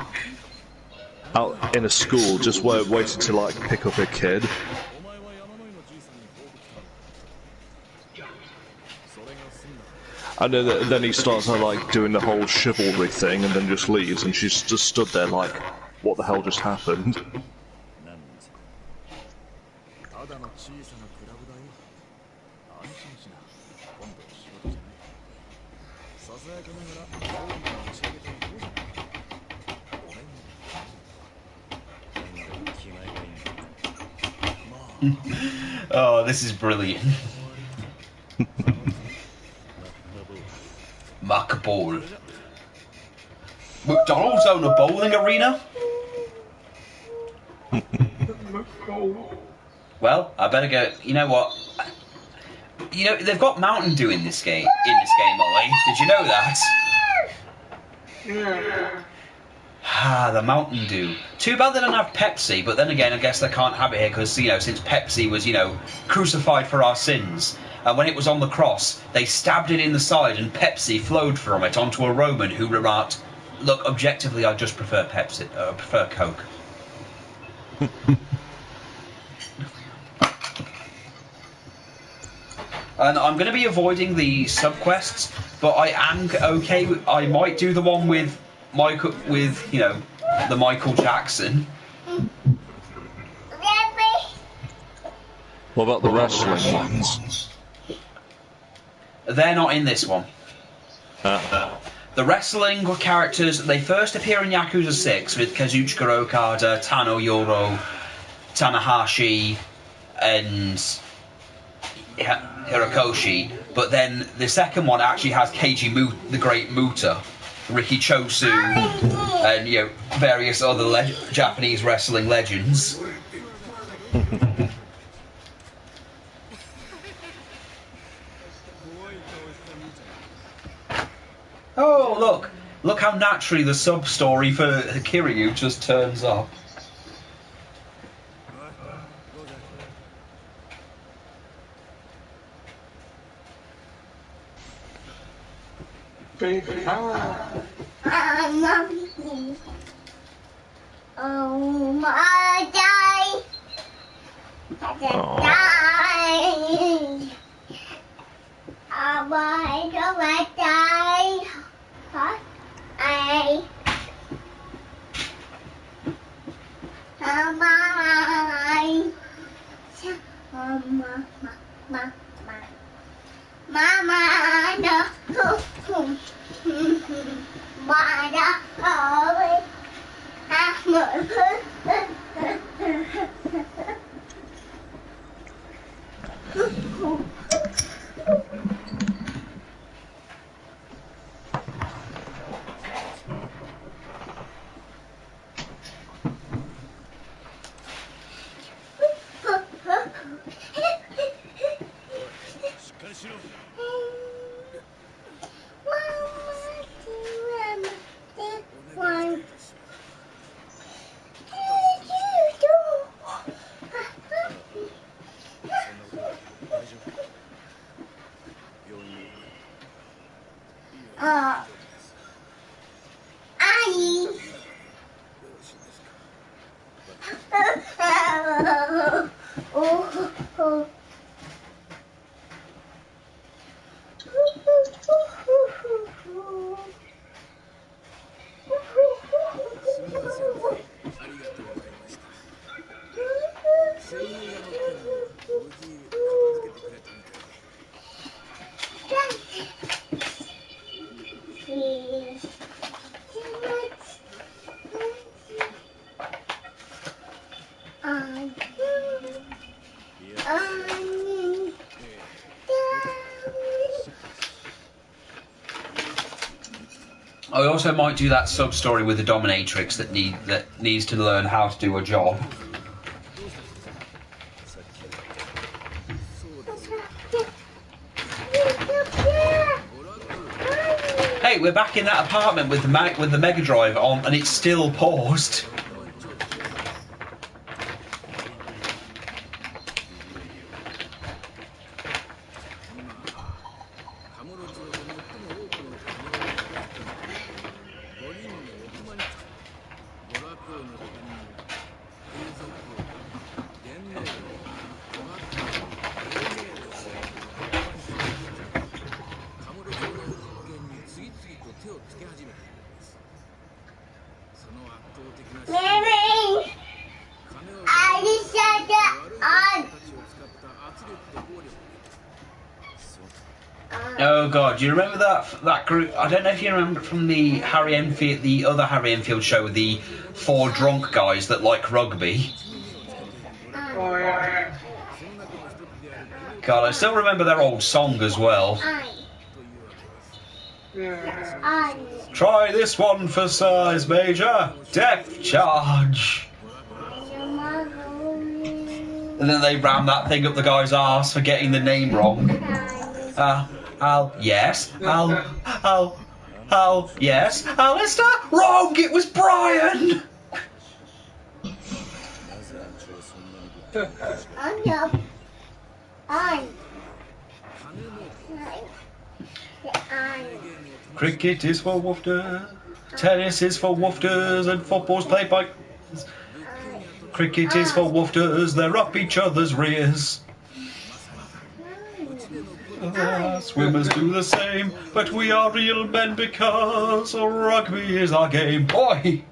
Out in a school, just waiting to like pick up a kid. And then he starts like doing the whole chivalry thing and then just leaves and she's just stood there like, what the hell just happened? Oh, this is brilliant. Macball. McDonald's own a bowling arena? Well, I better go. You know what? You know, they've got Mountain Dew in this game, Ollie. Did you know that? Yeah. Ah, the Mountain Dew. Too bad they don't have Pepsi, but then again, I guess they can't have it here because, you know, since Pepsi was, you know, crucified for our sins, and when it was on the cross, they stabbed it in the side and Pepsi flowed from it onto a Roman who remarked, look, objectively, I just prefer Pepsi, prefer Coke. And I'm going to be avoiding the sub-quests, but I am okay. I might do the one with Michael, with, you know, the Michael Jackson. What about the wrestling ones? They're not in this one. The wrestling characters, they first appear in Yakuza 6 with Kazuchika Okada, Tano Yoro, Tanahashi, and Hirokoshi, but then the second one actually has Keiji the Great Muta, Riki Chosu, and, you know, various other Japanese wrestling legends. Oh, look how naturally the sub-story for Kiryu just turns up. Baby, oh my die. Oh my die. Huh? Mama, no. I also might do that sub-story with the dominatrix that needs to learn how to do a job. Hey, we're back in that apartment with the Mega Drive on, and it's still paused. Oh god, do you remember that group? I don't know if you remember it from the other Harry Enfield show with the 4 drunk guys that like rugby. God, I still remember their old song as well. Try this one for size, Major. Depth charge. And then they ram that thing up the guy's arse for getting the name wrong. Yes. Yes. Alistair? Wrong! It was Brian! Cricket is for woofers, tennis is for woofers, and football's played by... Cricket is for woofers, they're up each other's rears. Swimmers do the same, but we are real men because rugby is our game. Boy!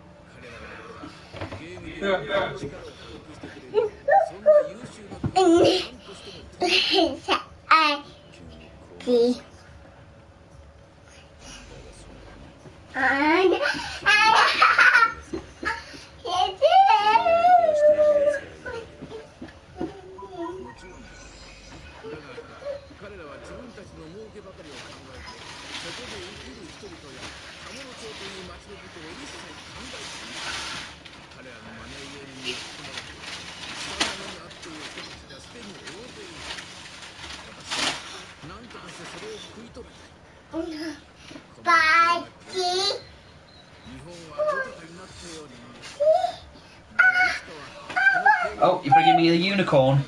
Oh, you're bringing me a unicorn.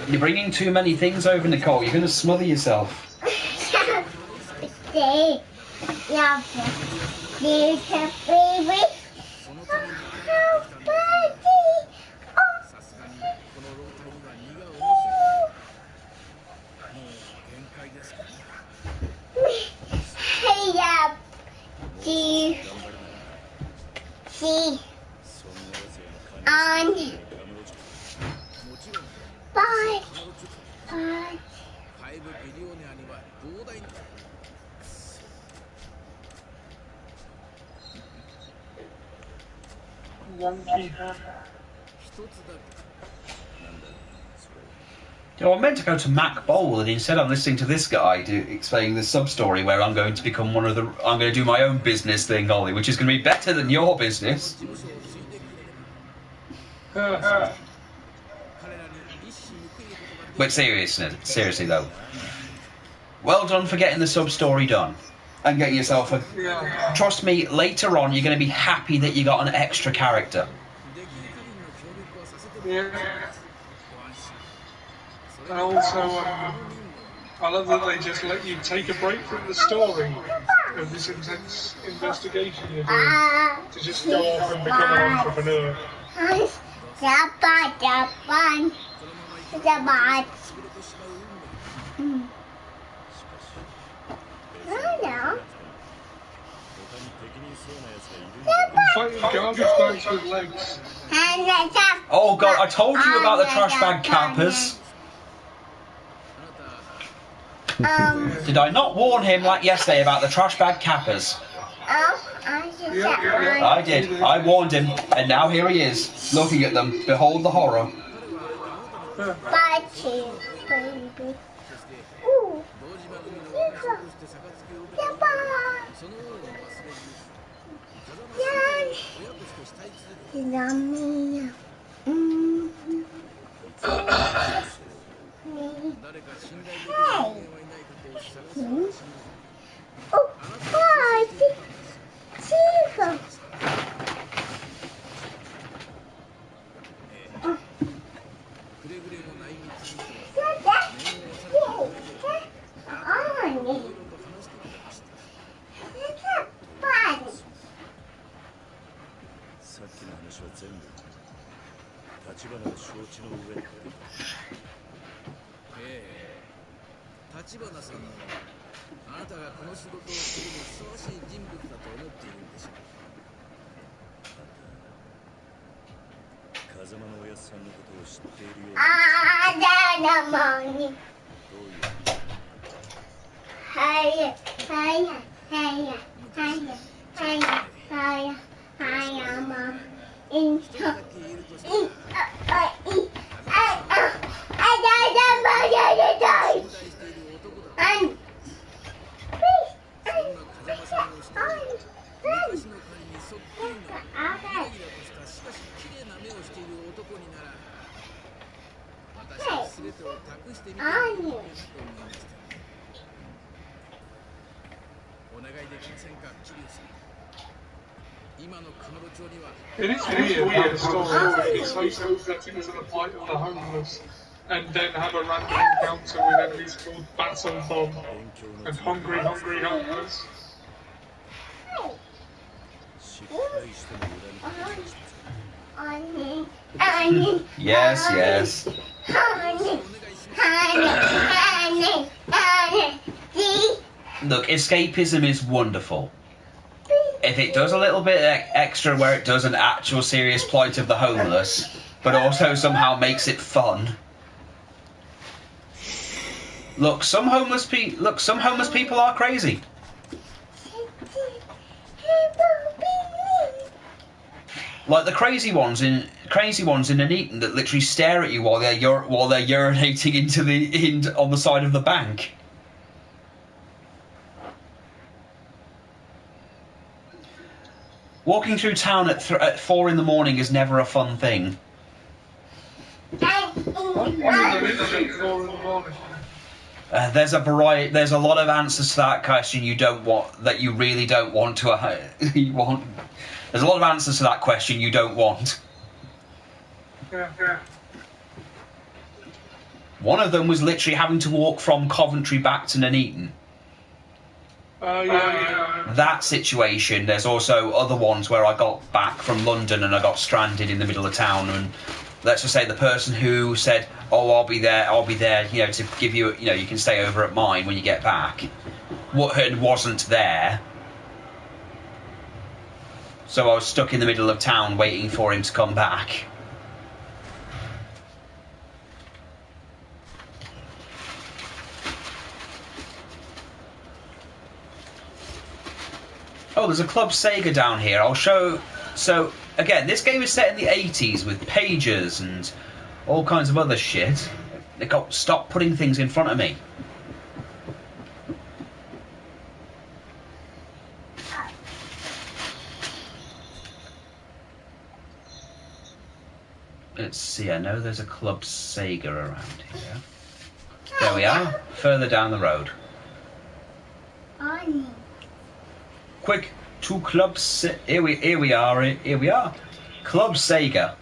You're bringing too many things over, Nicole. You're going to smother yourself. You know, I'm meant to go to Mac Bowl, and instead I'm listening to this guy explaining the sub-story where I'm going to become I'm going to do my own business thing, Ollie, which is going to be better than your business. But seriously though, well done for getting the sub-story done. And getting yourself a... Trust me, later on you're going to be happy that you got an extra character. And also, I love that they just let you take a break from the story of this intense investigation you're doing to just go off and become an entrepreneur. Fighting garbage bags with legs. Oh god, I told you about the trash bag cappers. Did I not warn him like yesterday about the trash bag cappers? I did. I warned him, and now here he is, looking at them. Behold the horror. It is weird how the story is so sympathetic to the plight of the homeless, and then have a random encounter with enemies called Battle Bomb and Hungry Hungry Hunters. Yes, yes. Look, escapism is wonderful. If it does a little bit extra where it does an actual serious plight of the homeless, but also somehow makes it fun. Look, some homeless people are crazy. Like the crazy ones in Nuneaton that literally stare at you while they're urinating on the side of the bank. Walking through town at 4 in the morning is never a fun thing. There's a variety. There's a lot of answers to that question you really don't want to. There's a lot of answers to that question you don't want. Yeah. One of them was literally having to walk from Coventry back to Nuneaton. That situation. There's also other ones where I got back from London and I got stranded in the middle of town, and let's just say the person who said, "Oh, I'll be there," to give you, you can stay over at mine when you get back, wasn't there. So I was stuck in the middle of town waiting for him to come back. Oh, there's a Club Sega down here. I'll show... So, again, this game is set in the 80s with pagers and all kinds of other shit. Stop putting things in front of me. Let's see, I know there's a Club Sega around here. There we are, further down the road. Quick, to Club Sega. Here we are. Club Sega.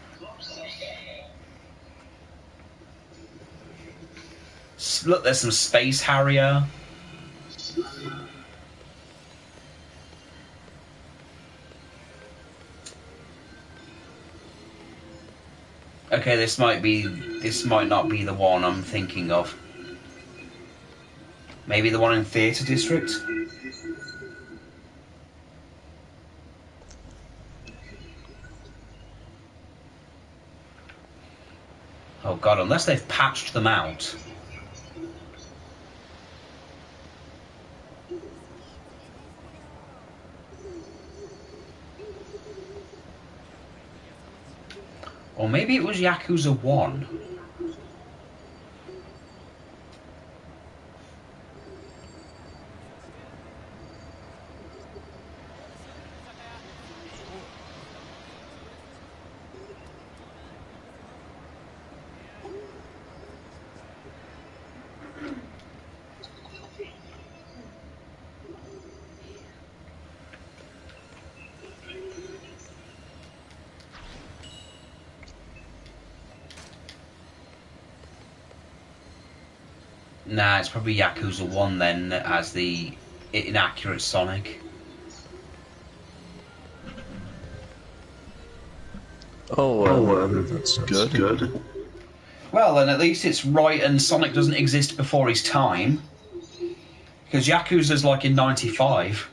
Look, there's some Space Harrier. Okay, this might not be the one I'm thinking of. Maybe the one in Theatre District? Oh god, unless they've patched them out. Or maybe it was Yakuza 1. Nah, it's probably Yakuza 1 then, as the inaccurate Sonic. That's good. Well, then at least it's right and Sonic doesn't exist before his time. Because Yakuza's like in 95.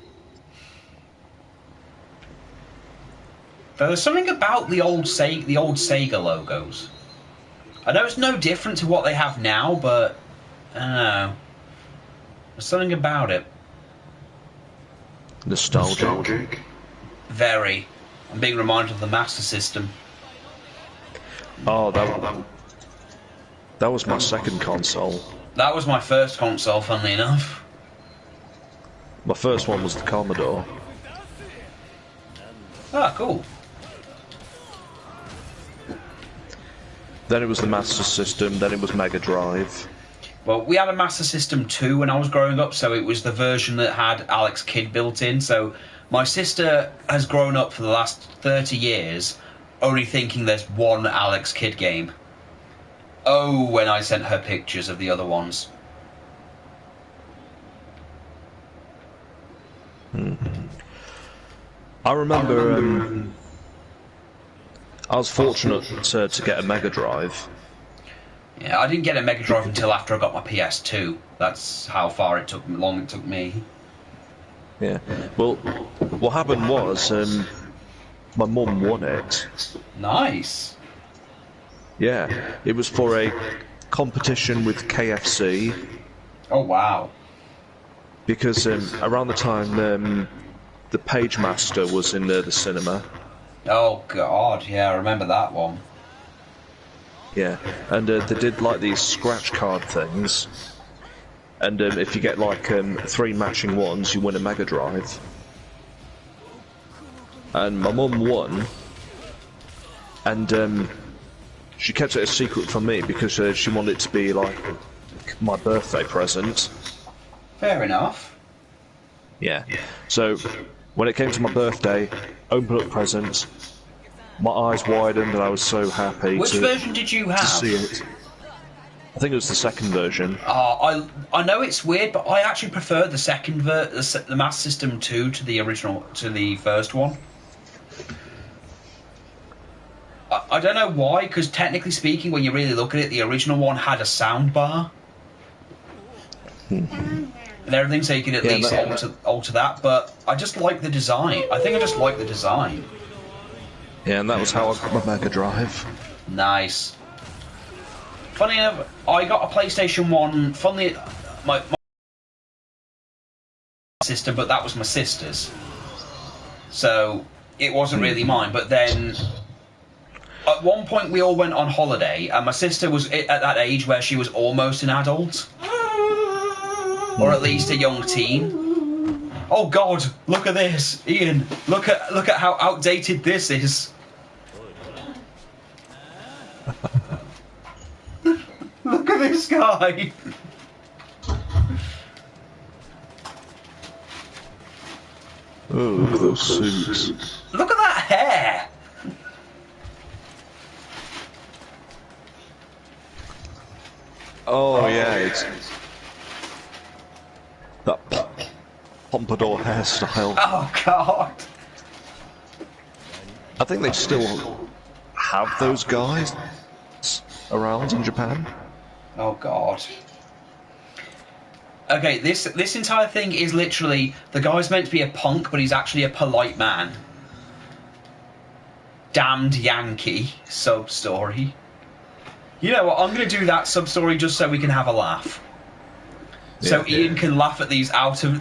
But there's something about the old Sega logos. I know it's no different to what they have now, but I don't know. There's something about it. Nostalgic. Very. I'm being reminded of the Master System. Oh, that was my second console. That was my first console, funnily enough. My first one was the Commodore. Ah, cool. Then it was the Master System, then it was Mega Drive. Well, we had a Master System 2 when I was growing up, so it was the version that had Alex Kidd built in. So my sister has grown up for the last 30 years only thinking there's one Alex Kidd game. Oh, when I sent her pictures of the other ones. I remember I was fortunate to get a Mega Drive. Yeah, I didn't get a Mega Drive until after I got my PS2. That's how long it took me. Yeah. Well, what happened was my mum won it. Nice. Yeah, it was for a competition with KFC. Oh wow. Because around the time the Page Master was in the cinema. Oh god, yeah, I remember that one. Yeah, and they did like these scratch card things, and if you get like 3 matching ones, you win a Mega Drive. And my mum won, and she kept it a secret from me because she wanted it to be like my birthday present. Fair enough. Yeah. So when it came to my birthday, opened up presents. My eyes widened, and I was so happy. Which version did you have? To see it. I think it was the second version. I know it's weird, but I actually prefer the second the Master System 2 to the original, to the first one. I don't know why, because technically speaking, when you really look at it, the original one had a sound bar. And everything, so you could at least alter that, but I just like the design. I think I just like the design. Yeah, and that was how I got my Mega Drive. Nice. Funny enough, I got a PlayStation 1, my sister, but that was my sister's. So, it wasn't really mine, but then at one point we all went on holiday, and my sister was at that age where she was almost an adult. Or at least a young teen. Oh god, look at this, Ian. Look at how outdated this is. Look at this guy. Oh, look at those suits. Look at that hair. Oh yeah, it's that pompadour hairstyle. Oh god. I think they still have those guys around in Japan. Oh god. Okay, this entire thing is literally, the guy's meant to be a punk, but he's actually a polite man. Damned Yankee sub-story. You know what, I'm going to do that sub-story just so we can have a laugh. So yeah, Ian can laugh at these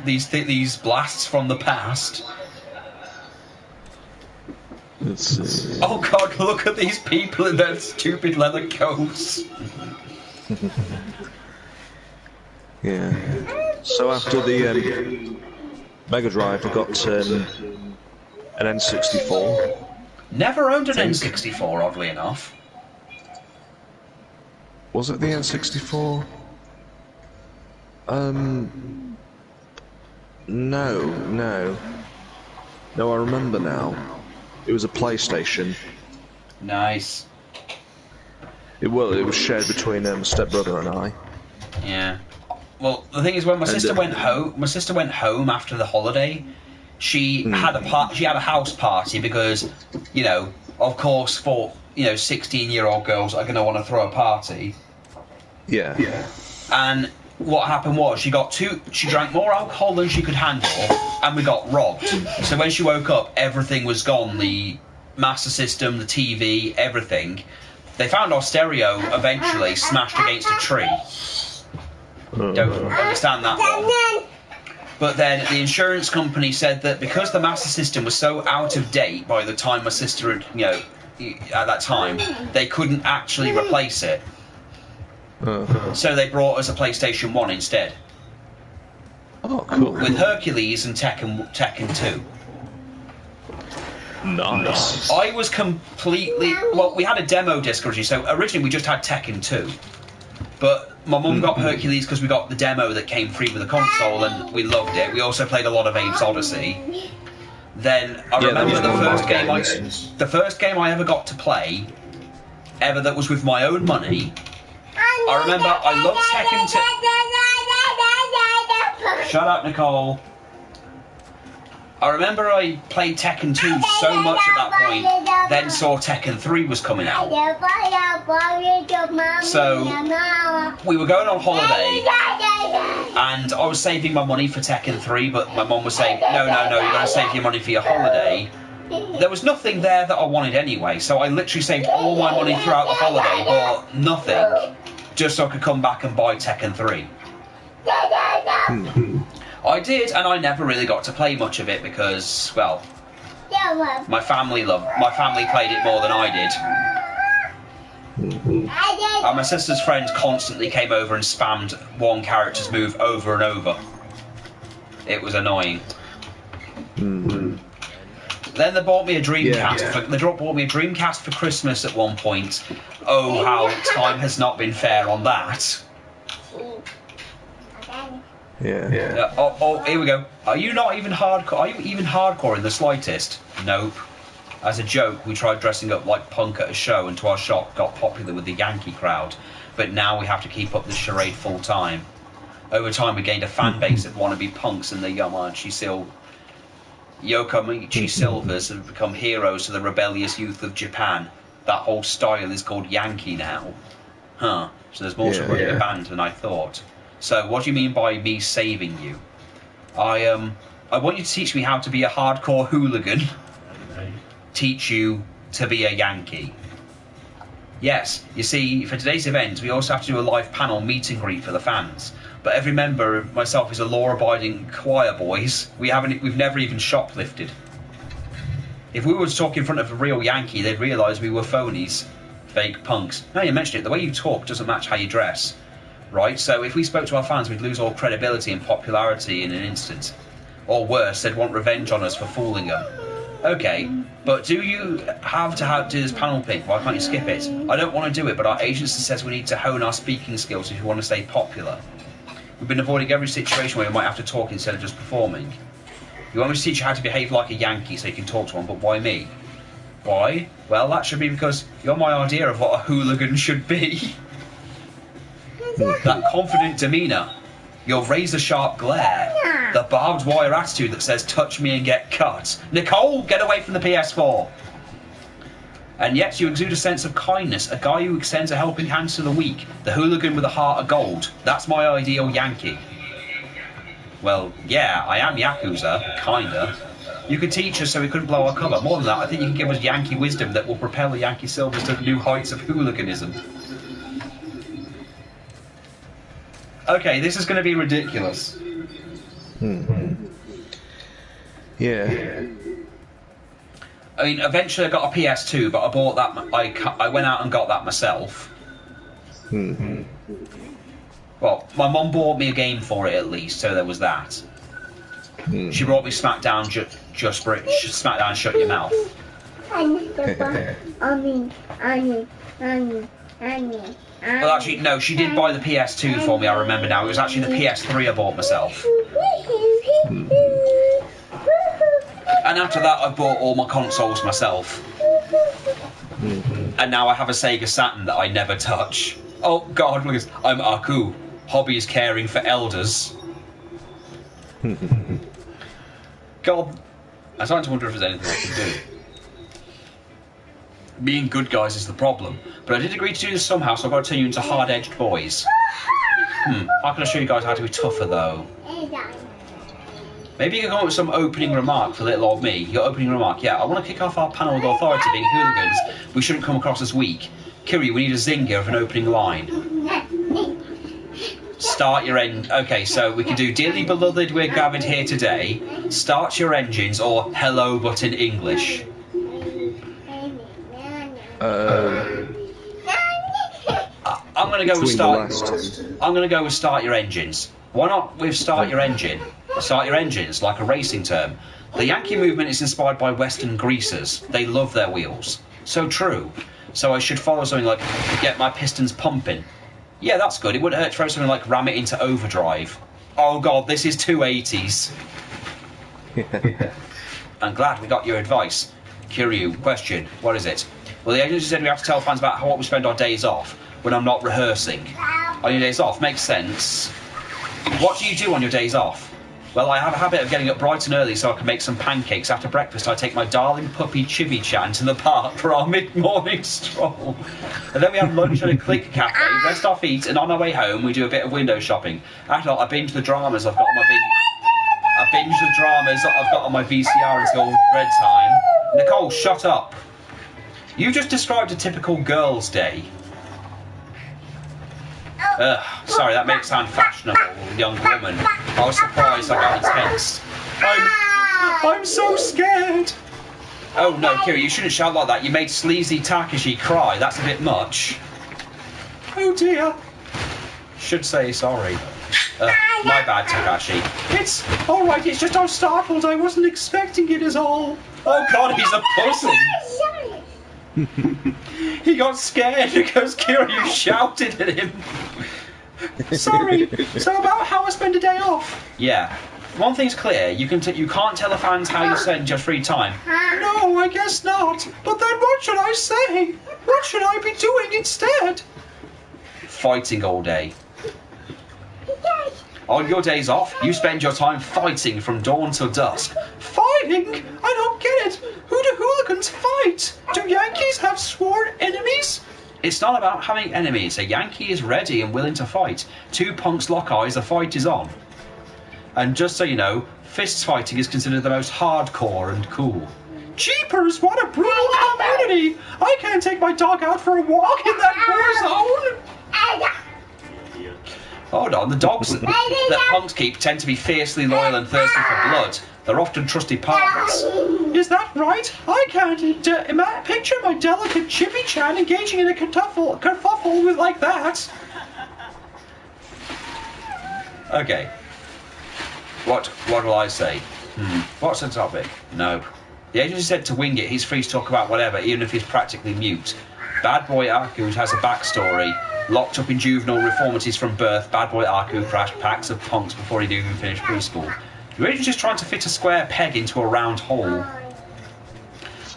these blasts from the past. Let's see. Oh god, look at these people in their stupid leather coats. Yeah. So after the Mega Drive, I got an N64. Never owned an N64, oddly enough. Was it the N64? No, I remember now. It was a PlayStation. Nice. It was shared between my stepbrother and I. Yeah. Well, the thing is, when my sister went home after the holiday, she had a house party because, you know, of course, for 16-year-old girls are going to want to throw a party. Yeah. And what happened was she drank more alcohol than she could handle, and we got robbed. So when she woke up, everything was gone. The Master System, the TV, everything. They found our stereo eventually smashed against a tree. Don't understand that one. But then the insurance company said that because the Master System was so out of date by the time my sister had, at that time, they couldn't actually replace it. So they brought us a PlayStation 1 instead. Oh, cool. With Hercules and Tekken 2. Nice. I was completely... Well, we had a demo disc originally, so originally we just had Tekken 2. But my mum got Hercules because we got the demo that came free with the console, and we loved it. We also played a lot of Abe's Odyssey. Then I remember the first game I ever got to play, ever that was with my own money, I remember I loved Tekken 2. Shut up, Nicole. I remember I played Tekken 2 so much at that point, then saw Tekken 3 was coming out. So, we were going on holiday, and I was saving my money for Tekken 3, but my mum was saying, no, you've got to save your money for your holiday. There was nothing there that I wanted anyway, so I literally saved all my money throughout the holiday, bought nothing, just so I could come back and buy Tekken 3. I did, and I never really got to play much of it because, well, my family played it more than I did. And my sister's friends constantly came over and spammed one character's move over and over. It was annoying. Then they bought me a Dreamcast. They bought me a Dreamcast for Christmas at one point. Oh, how time has not been fair on that. Yeah. Oh, here we go. Are you not even hardcore? Are you even hardcore in the slightest? Nope. As a joke, we tried dressing up like punk at a show, and to our shock, got popular with the Yankee crowd. But now we have to keep up the charade full time. Over time, we gained a fan base of wannabe punks, and the Yokomichi Silvers have become heroes to the rebellious youth of Japan. That whole style is called Yankee now. Huh. So there's more to running a band than I thought. So, what do you mean by me saving you? I want you to teach me how to be a hardcore hooligan. Teach you to be a Yankee. Yes, you see, for today's event, we also have to do a live panel meet and greet for the fans. But every member, myself, is a law-abiding choir boys. We've never even shoplifted. If we were to talk in front of a real Yankee, they'd realise we were phonies. Fake punks. Now you mention it, the way you talk doesn't match how you dress. Right, so if we spoke to our fans, we'd lose all credibility and popularity in an instant. Or worse, they'd want revenge on us for fooling them. Okay, but do you have to do this panel pick? Why can't you skip it? I don't want to do it, but our agency says we need to hone our speaking skills if we want to stay popular. We've been avoiding every situation where we might have to talk instead of just performing. You want me to teach you how to behave like a Yankee so you can talk to one, but why me? Why? Well, that should be because you're my idea of what a hooligan should be. That confident demeanour, your razor-sharp glare, the barbed wire attitude that says touch me and get cut. Nicole, get away from the PS4! And yet you exude a sense of kindness, a guy who extends a helping hand to the weak, the hooligan with a heart of gold. That's my ideal Yankee. Well, yeah, I am Yakuza, kinda. You could teach us so we couldn't blow our cover. More than that, I think you can give us Yankee wisdom that will propel the Yankee Silvers to new heights of hooliganism. Okay, this is going to be ridiculous. Yeah. I mean, eventually I got a PS2, but I bought that. I went out and got that myself. Well, my mum bought me a game for it at least, so there was that. She brought me Smackdown, Smackdown, Shut Your Mouth. Well, actually, no, she did buy the PS2 for me, I remember now. It was actually the PS3 I bought myself. And after that, I bought all my consoles myself. And now I have a Sega Saturn that I never touch. Oh, God, look, I'm Aku. Hobby is caring for elders. God, I'm starting to wonder if there's anything I can do. Being good guys is the problem. But I did agree to do this somehow, so I've got to turn you into hard-edged boys. How can I show you guys how to be tougher, though? Maybe you can come up with some opening remark for little old me. Your opening remark, yeah, I want to kick off our panel with authority being hooligans. We shouldn't come across as weak. Kiryu, we need a zinger of an opening line. Start your Okay, so we can do dearly beloved, we're gathered here today. Start your engines, or hello, but in English. I'm going to go with start. I'm going to go with start your engines. Why not with start your engine? Start your engines, like a racing term. The Yankee movement is inspired by Western greasers. They love their wheels. So true. So I should follow something like get my pistons pumping. Yeah, that's good. It wouldn't hurt to throw something like ram it into overdrive. Oh God, this is 280s. I'm glad we got your advice. Kiryu, question, what is it? Well, the agency said we have to tell fans about what we spend our days off. when I'm not rehearsing. On your days off, makes sense. What do you do on your days off? Well, I have a habit of getting up bright and early so I can make some pancakes. After breakfast, I take my darling puppy Chibi-chan to the park for our mid-morning stroll. And then we have lunch at a click cafe, rest our feet, and on our way home, we do a bit of window shopping. After that, I binge the dramas I've got on my VCR until bedtime. Nicole, shut up. You just described a typical girl's day. Sorry, that makes it sound fashionable, young woman. I was surprised I got a text. I'm so scared. Oh no, Kira, you shouldn't shout like that. You made sleazy Takashi cry. That's a bit much. Oh dear. Should say sorry. My bad, Takashi. It's alright, it's just I was startled. I wasn't expecting it is all. Oh god, he's a pussy. He got scared because Kira, you shouted at him. Sorry. So about how I spend a day off? Yeah. One thing's clear. You can't tell the fans how you spend your free time. No, I guess not. But then what should I say? What should I be doing instead? Fighting all day. On your days off, you spend your time fighting from dawn till dusk. Fighting? I don't get it. Who do hooligans fight? Do Yankees have sworn enemies? It's not about having enemies. A Yankee is ready and willing to fight. Two punks lock eyes, the fight is on. And just so you know, fists fighting is considered the most hardcore and cool. Jeepers, what a brutal community! I can't take my dog out for a walk in that war zone! Hold on, the dogs that punks keep tend to be fiercely loyal and thirsty for blood. They're often trusted partners. Is that right? I can't picture my delicate Chibi-chan engaging in a kerfuffle with like that. Okay. What will I say? What's the topic? No. The agency said to wing it, he's free to talk about whatever, even if he's practically mute. Bad boy Aku has a backstory. Locked up in juvenile reformities from birth, Bad boy Aku crashed packs of punks before he'd even finished preschool. The agency's trying to fit a square peg into a round hole.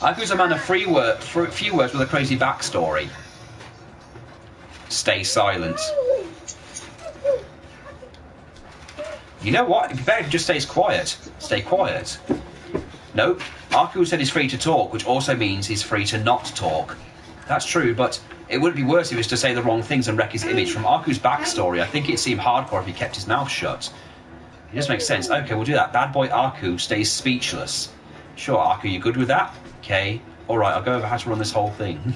Aku's a man of few words with a crazy backstory. Stay silent. You know what? It'd be better if he just stays quiet. Stay quiet. Nope. Aku said he's free to talk, which also means he's free to not talk. That's true, but it wouldn't be worse if he was to say the wrong things and wreck his image. From Aku's backstory, I think it'd seem hardcore if he kept his mouth shut. It just makes sense. Okay, we'll do that. Bad boy Aku stays speechless. Sure, Aku, you good with that? Okay. Alright, I'll go over how to run this whole thing.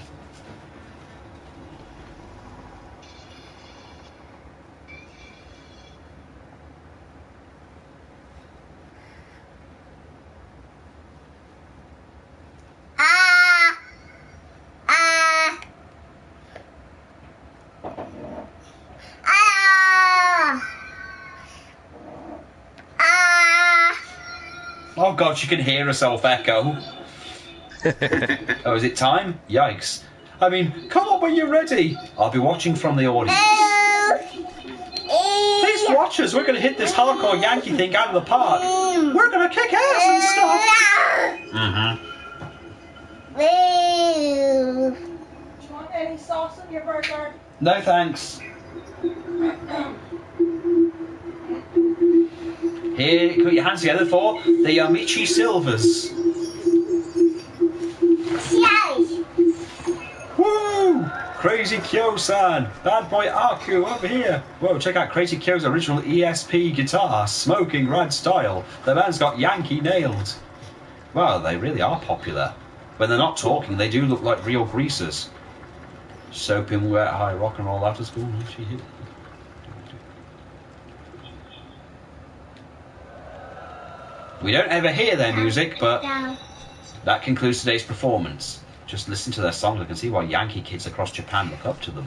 Oh god, she can hear herself echo. Oh, is it time? Yikes. I mean, come on when you're ready. I'll be watching from the audience. Please watch us. We're going to hit this hardcore Yankee thing out of the park. We're going to kick ass and stuff. Do you Want any sauce in your burger? No thanks. Here, put your hands together for the Yamichi Silvers. Woo! Crazy Kyo-san, Bad boy Aku over here. Whoa, check out Crazy Kyo's original ESP guitar, smoking rad style. The man's got Yankee nailed. Well, they really are popular. When they're not talking, they do look like real greasers. Soaping wet high rock and roll after school. She hit. We don't ever hear their music, but that concludes today's performance. Just listen to their songs. I can see why Yankee kids across Japan look up to them.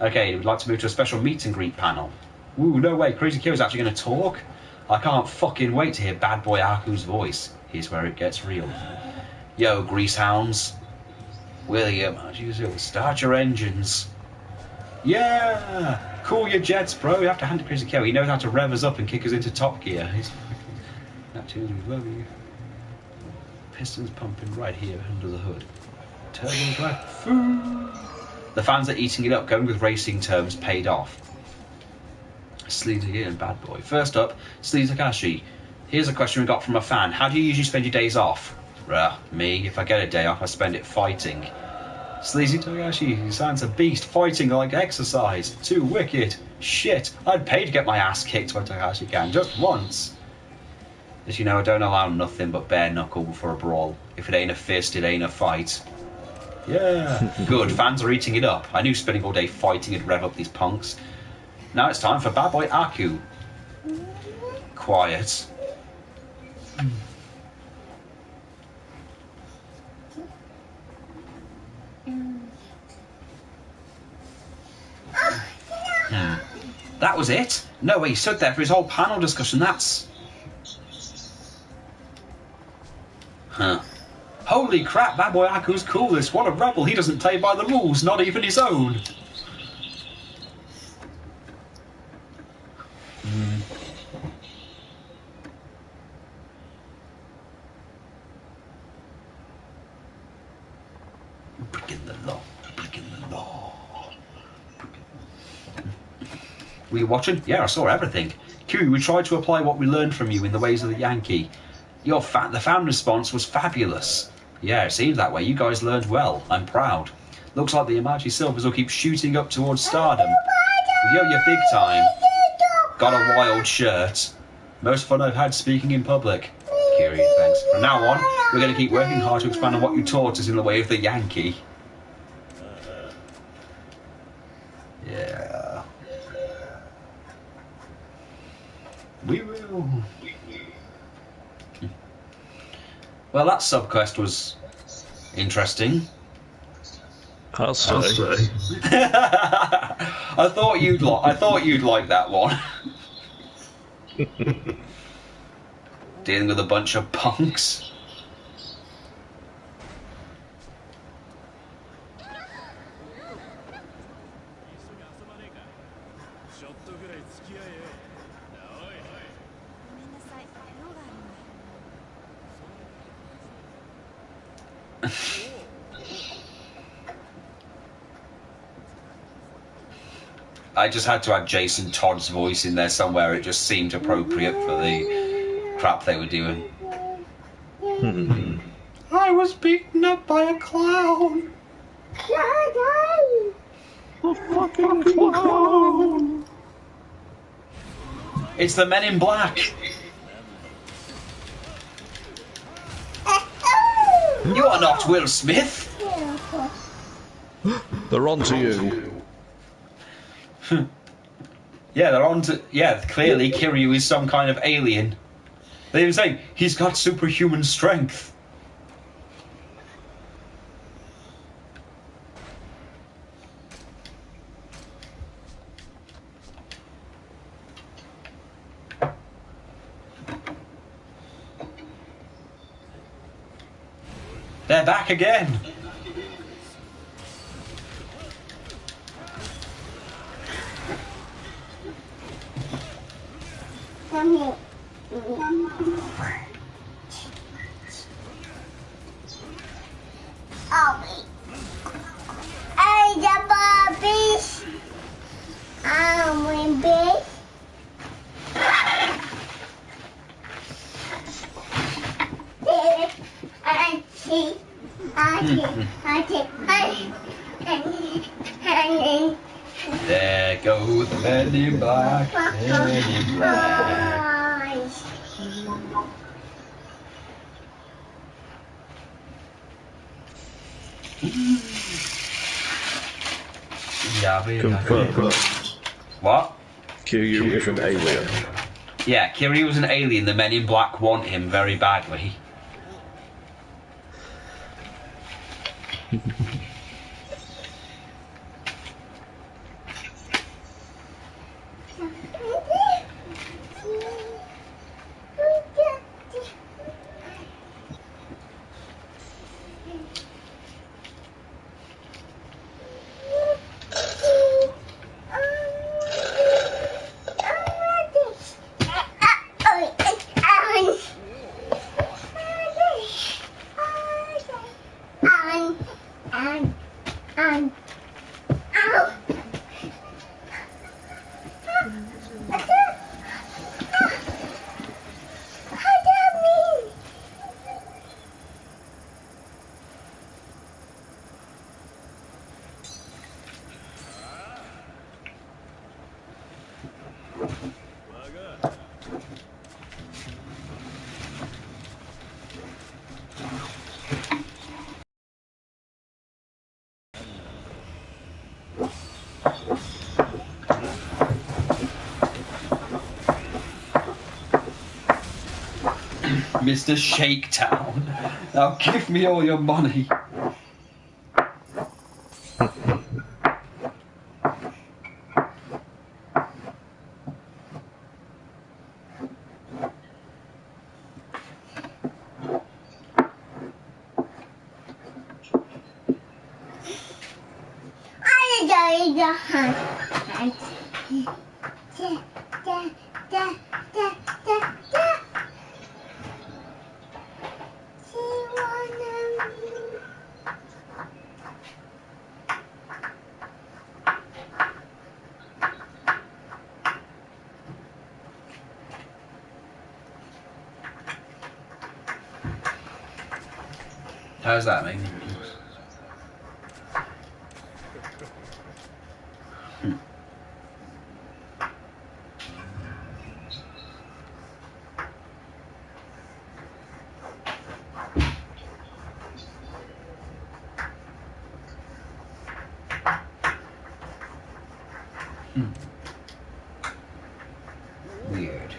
Okay, we'd like to move to a special meet and greet panel. Ooh, no way, Crazy Kyo's actually going to talk? I can't fucking wait to hear Bad Boy Aku's voice. Here's where it gets real. Yo, grease hounds. William, how'd you do? Start your engines. Yeah! Cool your jets, bro. You have to hand it to Crazy Kyo. He knows how to rev us up and kick us into top gear. That tunes we love you. Pistons pumping right here under the hood. Turbo drive. The fans are eating it up. Going with racing terms paid off. Sleazy and Bad Boy. First up, Sleazy Takashi. Here's a question we got from a fan. How do you usually spend your days off? Me, if I get a day off, I spend it fighting. Sleazy Takashi, he sounds a beast. Fighting like exercise. Too wicked. Shit, I'd pay to get my ass kicked by Takashi-kan just once. As you know, I don't allow nothing but bare knuckle for a brawl. If it ain't a fist, it ain't a fight. Yeah. Good, fans are eating it up. I knew spending all day fighting would rev up these punks. Now it's time for Bad Boy Aku. Quiet. That was it? No way, he stood there for his whole panel discussion, that's... Holy crap, Bad Boy Aku's coolest. What a rebel, he doesn't play by the rules, not even his own. Breaking the law, breaking the law. Were you watching? Yeah, I saw everything. Q, we tried to apply what we learned from you in the ways of the Yankee. The fan response was fabulous. Yeah, it seems that way. You guys learned well. I'm proud. Looks like the Imachi Silvers will keep shooting up towards stardom. Yo, you're big time. Got a wild shirt. Most fun I've had speaking in public. Kiri, thanks. From now on, we're going to keep working hard to expand on what you taught us in the way of the Yankee. Yeah. We will. Well, that subquest was interesting. I'll say. I thought you'd like that one. Dealing with a bunch of punks. I just had to add Jason Todd's voice in there somewhere. It just seemed appropriate for the crap they were doing. I was beaten up by a clown. A fucking clown. It's the Men in Black. You are not Will Smith. They're on to you. Yeah, they're on to... Yeah, clearly Kiryu is some kind of alien. They were saying, he's got superhuman strength. They're back again. There go the Men in Black, Men in Black. Confirmed. What? Kiryu is an alien. Yeah, Kiryu was an alien. The Men in Black want him very badly. Mr. Shakedown, now give me all your money. How's that make me? Weird.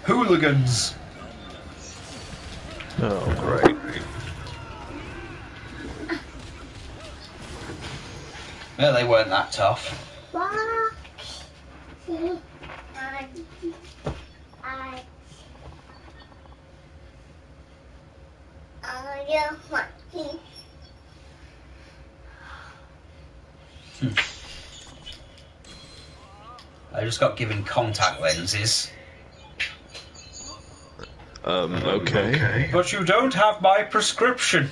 Hooligans! Oh, great. Well, they weren't that tough. I just got given contact lenses. Okay. But you don't have my prescription.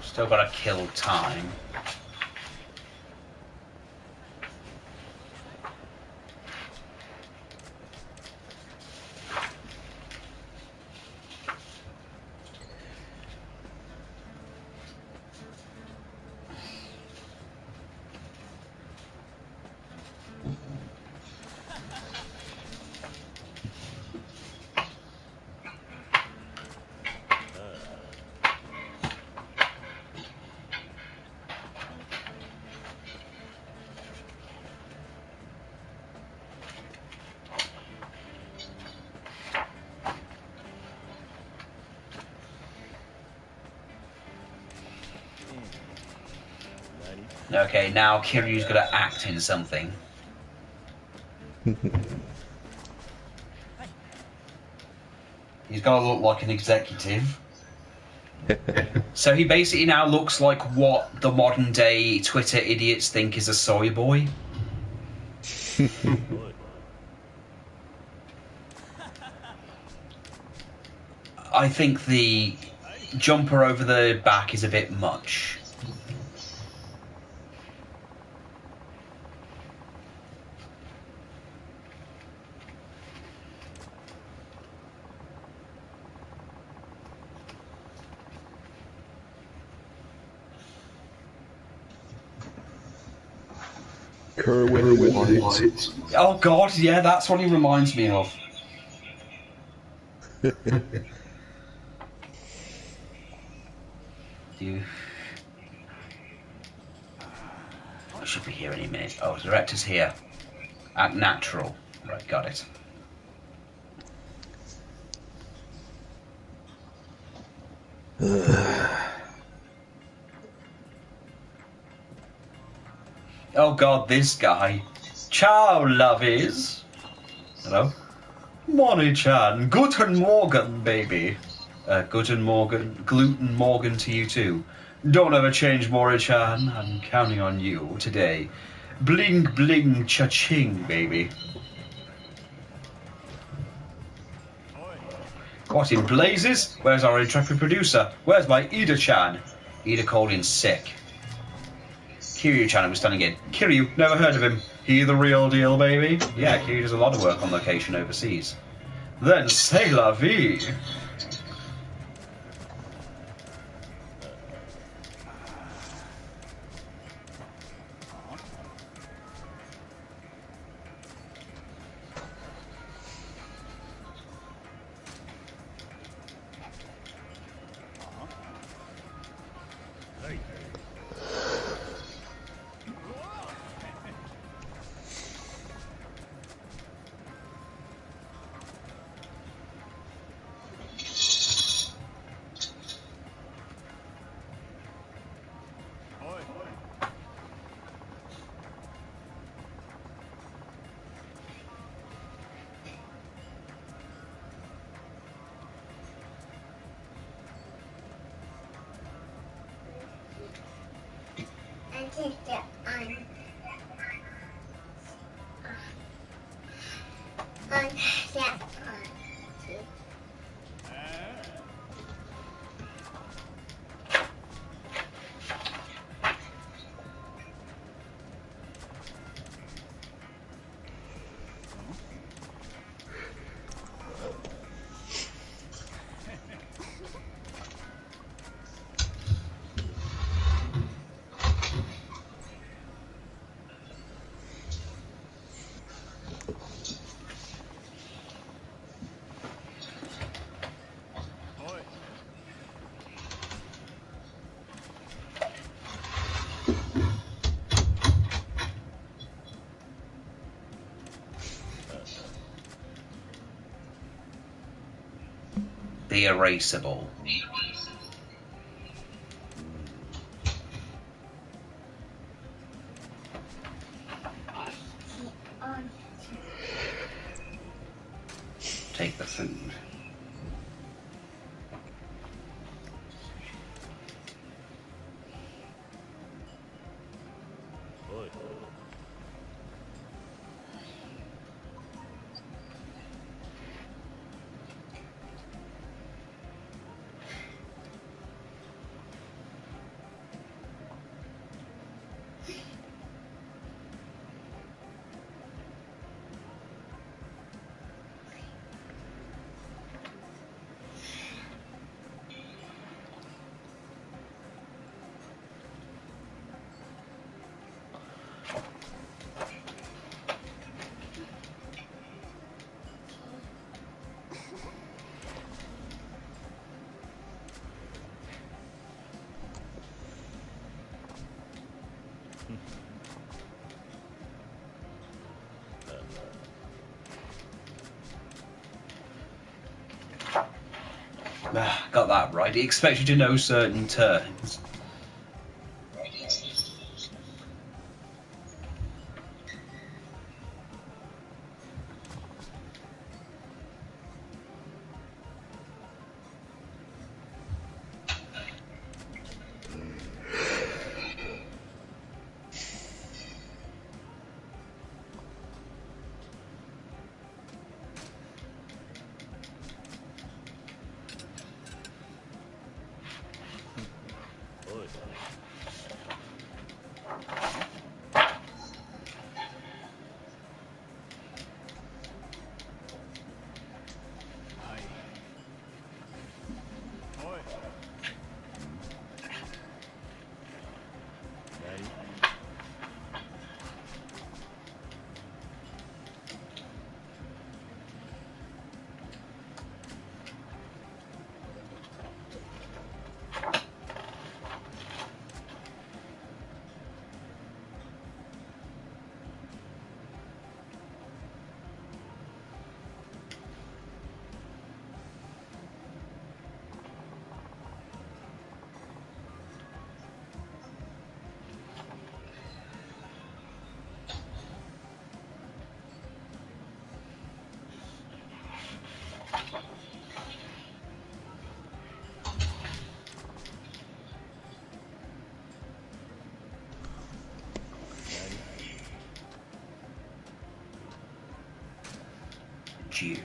Still gotta kill time. Okay, now Kiryu's got to act in something. He's got to look like an executive. So he basically now looks like what the modern day Twitter idiots think is a soy boy. I think the jumper over the back is a bit much. Kerwin White. Oh god, yeah, that's what he reminds me of. I should be here any minute. Oh, the director's here. Act natural. Right, got it. Oh god, this guy. Ciao, lovies. Hello? Moni-chan. Guten Morgen, baby. Guten Morgen. Gluten Morgan to you too. Don't ever change, Mori-chan. I'm counting on you today. Bling bling cha-ching, baby. What in blazes? Where's our intrepid producer? Where's my Ida-chan? Ida called in sick. Kiryu-chan was standing in. Kiryu, never heard of him. He the real deal, baby? Yeah, Kiryu does a lot of work on location overseas. Then c'est la vie. The erasable. Take the food. Got that right. He expects you to know certain terms. you.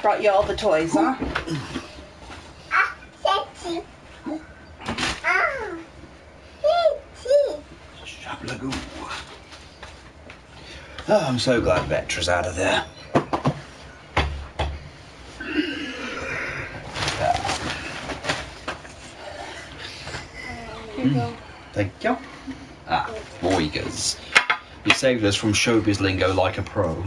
Brought you all the toys, huh? Oh, I'm so glad Vectra's out of there. Here you go. Thank you. Ah, Moigas. You saved us from showbiz lingo like a pro.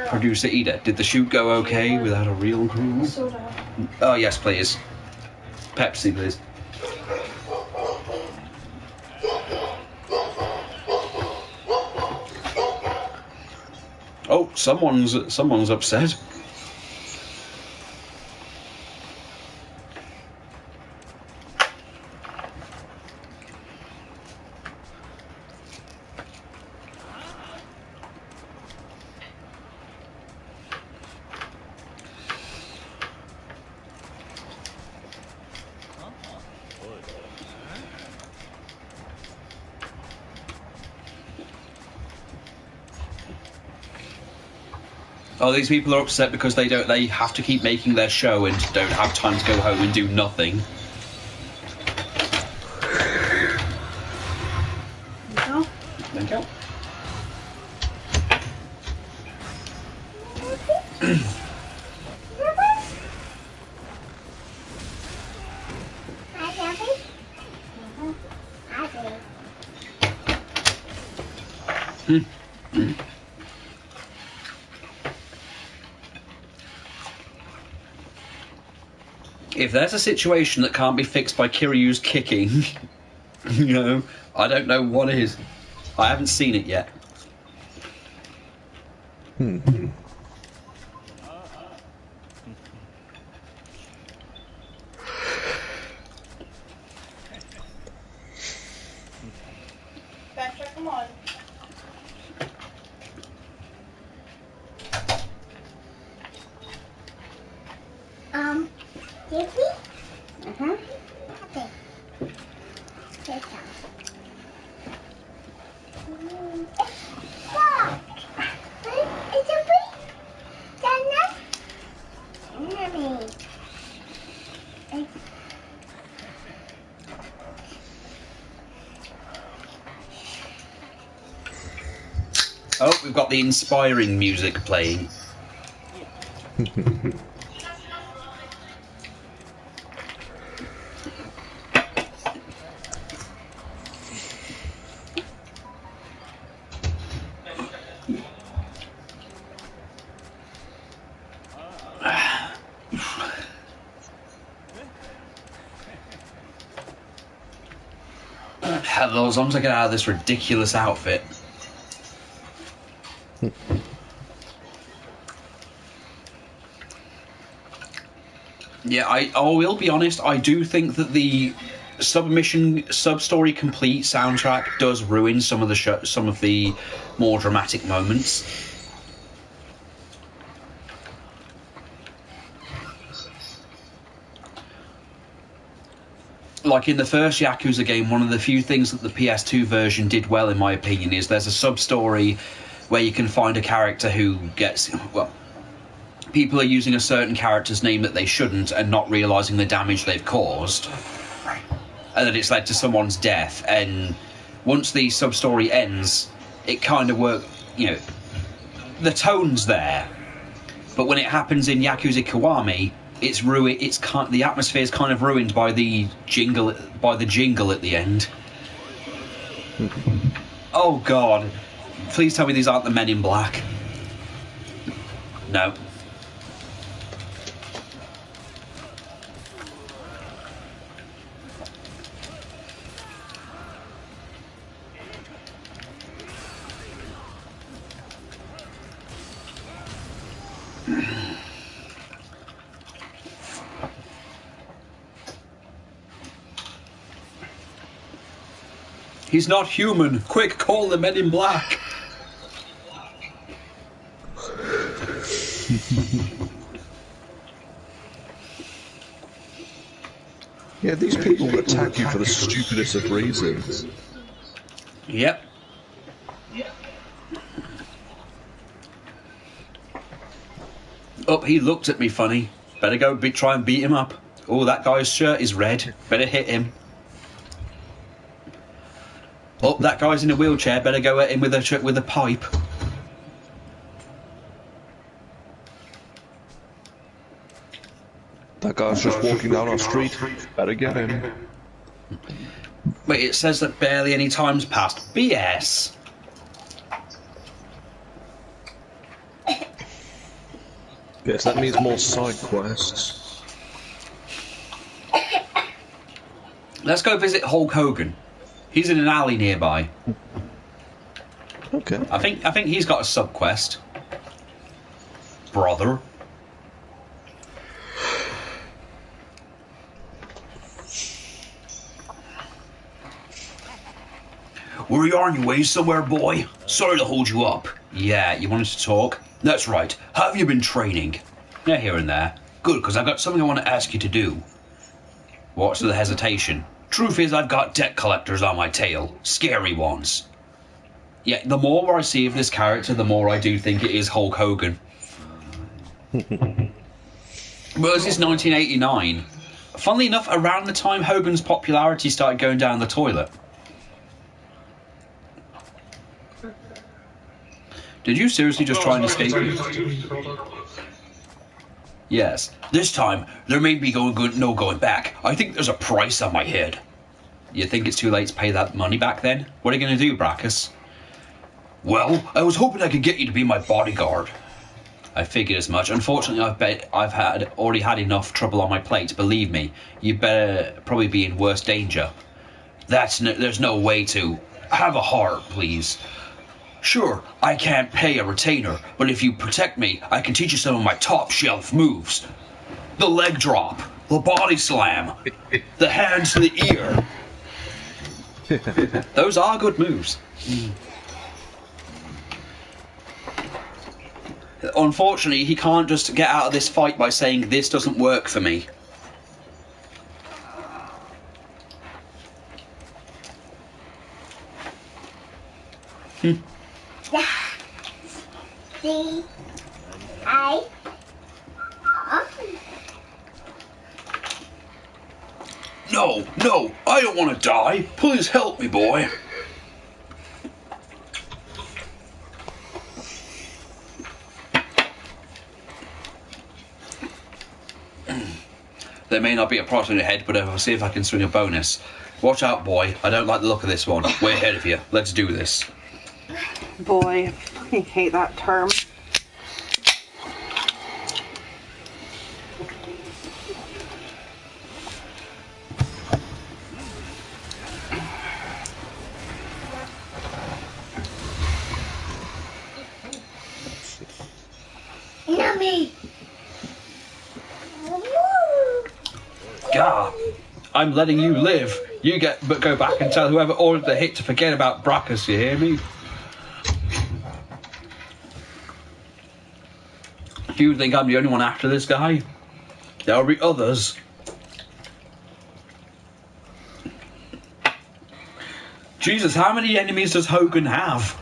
Producer Ida, did the shoot go okay without a real crew? Oh, yes, please. Pepsi, please. Oh, someone's upset. Oh, these people are upset because they have to keep making their show and don't have time to go home and do nothing. No. Thank you. If there's a situation that can't be fixed by Kiryu's kicking, you know, I don't know what is. I haven't seen it yet. Patrick, come on. Jiffy? Mm-hmm. Okay. Take out. What? It's a big Dana? Mommy. Oh, we've got the inspiring music playing. Hello, as long as I get out of this ridiculous outfit. Yeah, I will be honest, I do think that the sub-story complete soundtrack does ruin some of the more dramatic moments. Like in the first Yakuza game, one of the few things that the PS2 version did well, in my opinion, is there's a sub-story where you can find a character who gets, well, people are using a certain character's name that they shouldn't and not realising the damage they've caused, and that it's led to someone's death. And once the sub-story ends, it kind of works, you know, the tone's there, but when it happens in Yakuza Kiwami, it's ruined. The atmosphere is kind of ruined by the jingle at the end. Oh God! Please tell me these aren't the Men in Black. No. He's not human. Quick, call the Men in Black. Yeah, these people attack you for the stupidest of reasons. Yep. Oh, he looked at me funny. Better go try and beat him up. Oh, that guy's shirt is red. Better hit him. Oh, that guy's in a wheelchair. Better go at him with a pipe. That guy's just walking down our street. Better get him. Wait, it says that barely any time's passed. BS. Yes, that means more side quests. Let's go visit Hulk Hogan. He's in an alley nearby. Okay. I think he's got a sub quest. Brother. Were you on your way somewhere, boy? Sorry to hold you up. Yeah, you wanted to talk? That's right. How have you been training? Yeah, here and there. Good, because I've got something I want to ask you to do. What's the hesitation? Truth is, I've got debt collectors on my tail. Scary ones. Yeah, the more I see of this character, the more I do think it is Hulk Hogan. Well, this is 1989. Funnily enough, around the time Hogan's popularity started going down the toilet. Did you seriously just try and escape? Yes. This time, there may be no going back. I think there's a price on my head. You think it's too late to pay that money back then? What are you going to do, Brackus? Well, I was hoping I could get you to be my bodyguard. I figured as much. Unfortunately, I've already had enough trouble on my plate. Believe me, you better probably be in worse danger. There's no way to... Have a heart, please. Sure, I can't pay a retainer, but if you protect me, I can teach you some of my top-shelf moves. The leg drop, the body slam, the hand to the ear. Those are good moves. Unfortunately, he can't just get out of this fight by saying, this doesn't work for me. No, I don't want to die. Please help me, boy. There may not be a price on your head, but I'll see if I can swing a bonus. Watch out, boy. I don't like the look of this one. Way ahead of you. Let's do this. Boy, I fucking hate that term. Yummy. Gah, I'm letting you live. But go back and tell whoever ordered the hit to forget about Brackus, you hear me? Do you think I'm the only one after this guy? There'll be others. Jesus, how many enemies does Hogan have?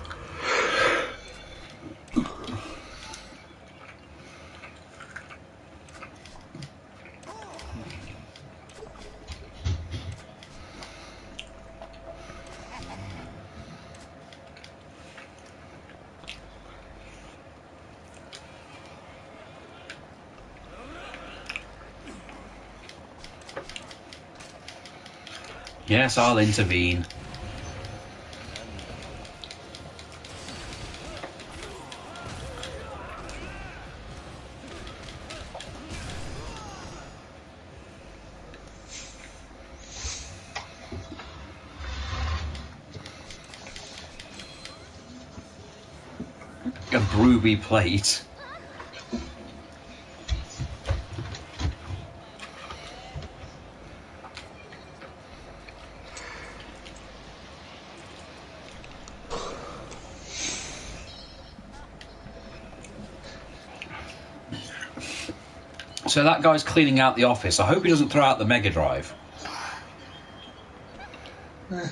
Yes, I'll intervene. a Ruby plate. So that guy's cleaning out the office. I hope he doesn't throw out the Mega Drive. Well,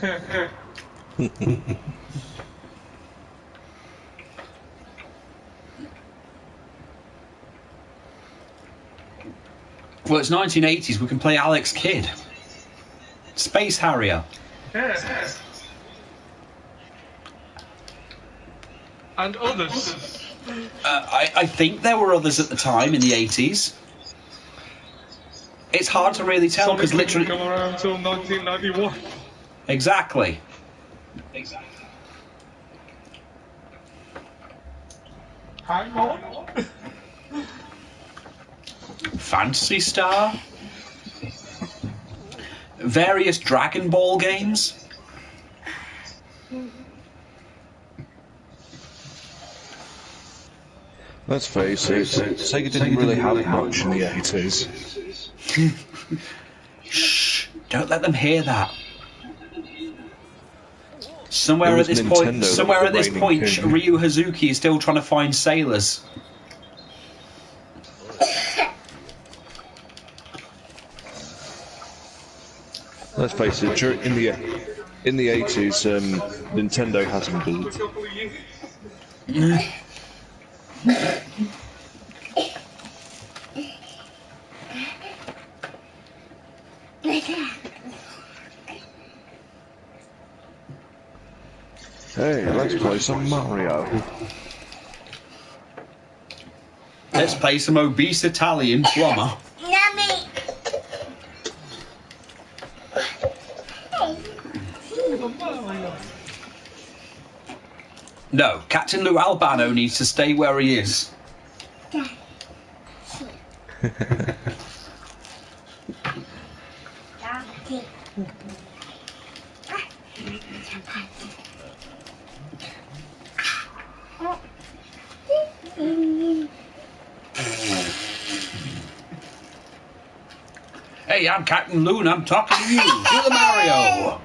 it's 1980s. We can play Alex Kidd. Space Harrier. Yes. And others. I think there were others at the time in the 80s. It's hard to really tell because literally come around until 1991. Exactly. Hang on. Phantasy Star. Various Dragon Ball games. Let's face it, Sega didn't really have much in the 80s. Shh! Don't let them hear that. Somewhere at this point, Ryu Hazuki is still trying to find sailors. Let's face it, in the 80s, Nintendo hasn't been. Hey, let's play some Mario. Let's play some obese Italian plumber. No, Captain Lou Albano needs to stay where he is. Hey, I'm Captain Lou and I'm talking to you. Do the Mario.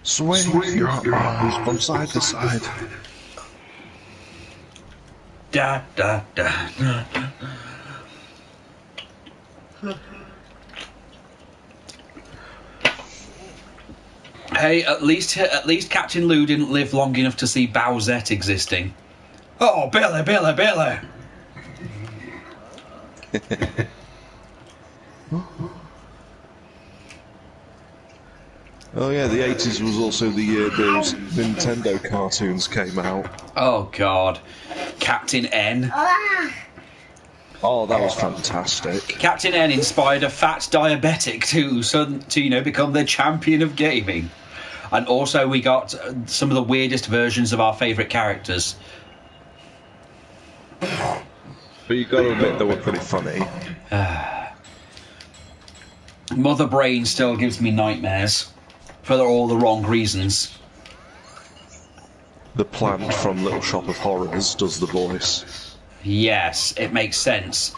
Swing your arms from side to side. Da da da da. Hey, at least Captain Lou didn't live long enough to see Bowsette existing. Oh, Billy, Billy, Billy. Oh yeah, the 80s was also the year those Nintendo cartoons came out. Oh God, Captain N. Oh, that was fantastic. Captain N inspired a fat diabetic to become the champion of gaming, and also we got some of the weirdest versions of our favourite characters. But you got to admit they were pretty funny. Mother Brain still gives me nightmares. For all the wrong reasons. The plant from Little Shop of Horrors does the voice. Yes, it makes sense.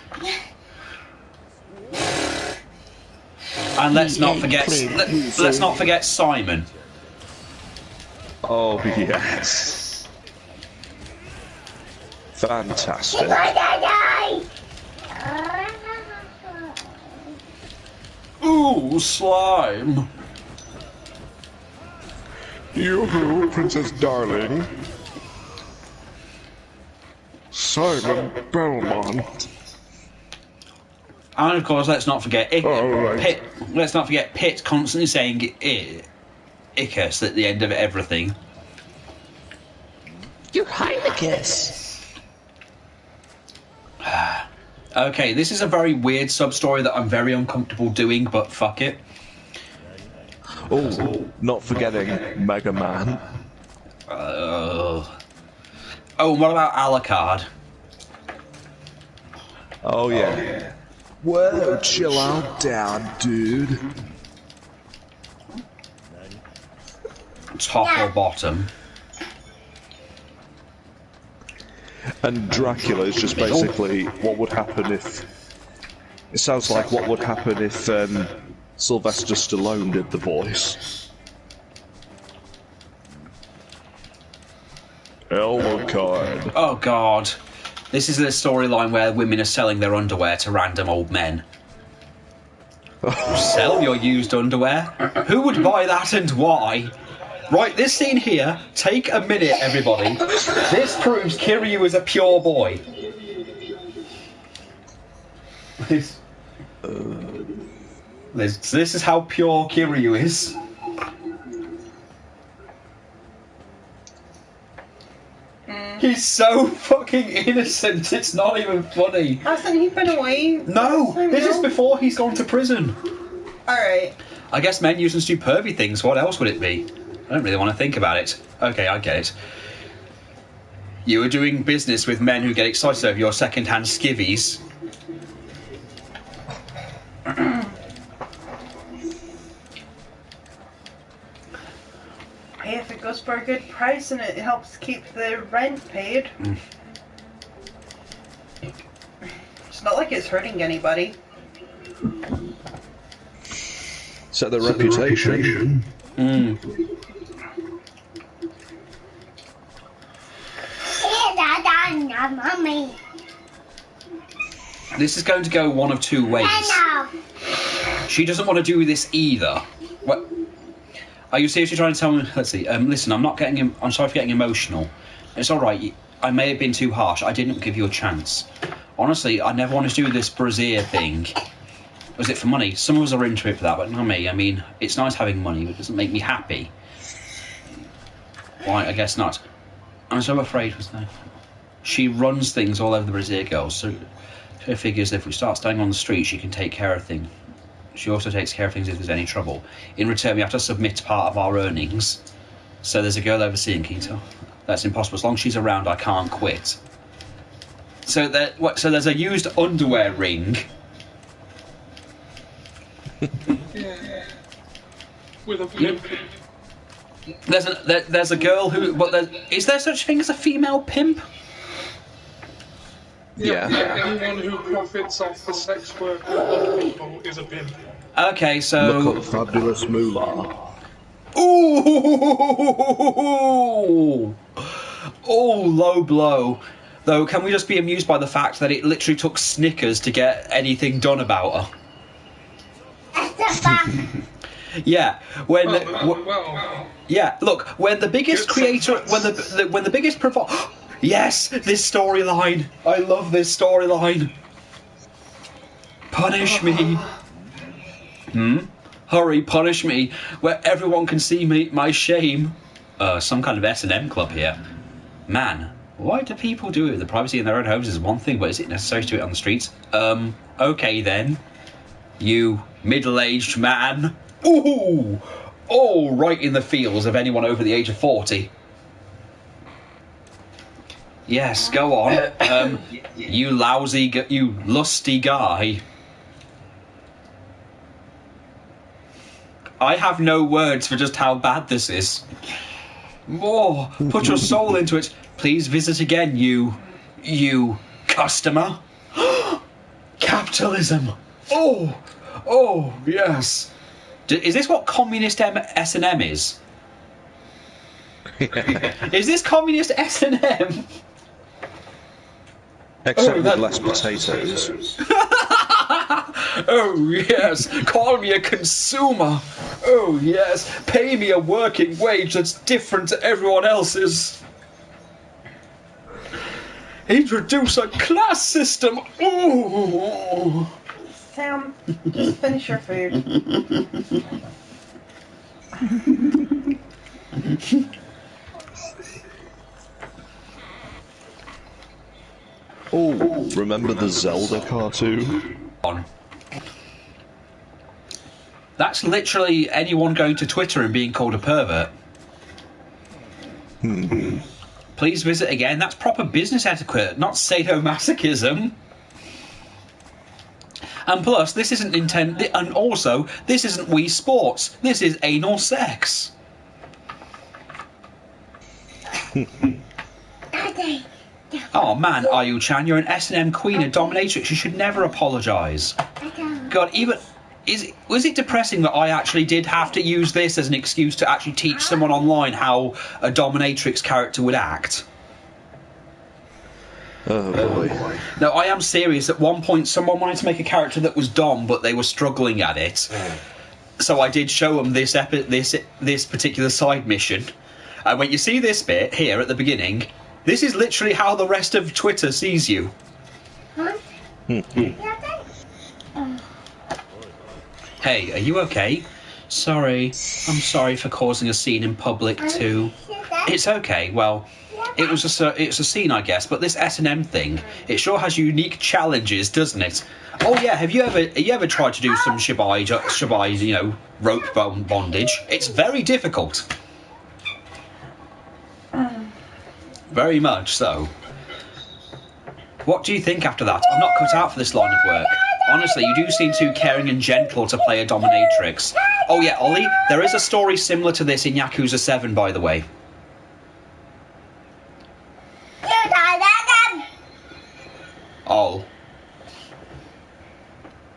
And let's not forget Simon. Oh yes. Fantastic. Ooh, slime. Yoo-hoo, Princess Darling. Simon Belmont. And of course, let's not forget Pitt. Let's not forget Pitt constantly saying Icus at the end of everything. Your Highness. Okay, this is a very weird sub-story that I'm very uncomfortable doing, but fuck it. Oh, not forgetting Mega Man. Oh, what about Alucard? Oh yeah. Whoa, chill out, down, dude. top or bottom. And Dracula is just basically what would happen if... It sounds like what would happen if Sylvester Stallone did the voice. Elmer Card. Oh god. This is the storyline where women are selling their underwear to random old men. Sell your used underwear? Who would buy that and why? Right, this scene here, take a minute, everybody. This proves Kiryu is a pure boy. This is how pure Kiryu is. He's so fucking innocent, it's not even funny. Hasn't he been away? No, this is before he's gone to prison. Alright. I guess men using to do pervy things, what else would it be? I don't really want to think about it. Okay, I get it. You were doing business with men who get excited over your second-hand skivvies. Hey, if it goes for a good price and it helps keep the rent paid. It's not like it's hurting anybody. So the reputation. Mommy. This is going to go one of two ways. She doesn't want to do this either. What? Are you seriously trying to tell me? Let's see. Listen, I'm sorry for getting emotional. It's all right. I may have been too harsh. I didn't give you a chance. Honestly, I never wanted to do this brassiere thing. Was it for money? Some of us are into it for that, but not me. I mean, it's nice having money, but it doesn't make me happy. Why? I guess not. I'm so afraid. She runs things all over the brassiere girls, so her figures if we start standing on the street, she can take care of things. She also takes care of things if there's any trouble. In return, we have to submit part of our earnings. So there's a girl overseeing Keto. That's impossible. As long as she's around, I can't quit. So there's a used underwear ring. Yeah. With a pimp. There's a girl who... Is there such a thing as a female pimp? Yeah. Anyone who profits off the sex work of other people is a pimp. Okay, so... Look at fabulous moolah. Ooh! Oh, low blow. Though, can we just be amused by the fact that it literally took Snickers to get anything done about her? Yeah, yeah. Look, when the biggest creator, when the biggest yes, this storyline. I love this storyline. Punish me. Hurry, punish me, where everyone can see my shame. Some kind of S&M club here. Man, why do people do it? The privacy in their own homes is one thing, but is it necessary to do it on the streets? Okay then. You middle-aged man. Ooh! Oh, right in the feels of anyone over the age of 40. Yes, go on. You lusty guy. I have no words for just how bad this is. More. Put your soul into it. Please visit again, you customer. Capitalism. Oh, yes. Is this what communist S&M is? Is this communist S&M? Except with less potatoes. Oh, yes. Call me a consumer. Oh, yes. Pay me a working wage that's different to everyone else's. Introduce a class system. Ooh. Sam, just finish your food. Oh, remember the Zelda cartoon? That's literally anyone going to Twitter and being called a pervert. Please visit again. That's proper business etiquette, not sadomasochism. And plus, this isn't and also, this isn't Wii Sports. This is anal sex. Oh man, Ayu-chan, you're an S&M queen, a dominatrix. You should never apologise. God, even... Was it depressing that I actually did have to use this as an excuse to actually teach someone online how a dominatrix character would act? Oh boy. No, I am serious. At one point, someone wanted to make a character that was Dom, but they were struggling at it. So I did show them this particular side mission. And when you see this bit here at the beginning, this is literally how the rest of Twitter sees you. Hey, are you okay? Sorry. I'm sorry for causing a scene in public too. It's okay. Well, it's a scene, I guess, but this S&M thing, it sure has unique challenges, doesn't it? Oh yeah, have you ever tried to do some shibai, you know, rope bondage? It's very difficult. Very much so. What do you think after that? I'm not cut out for this line of work. Honestly, you do seem too caring and gentle to play a dominatrix. Oh yeah, Ollie, there is a story similar to this in Yakuza 7, by the way.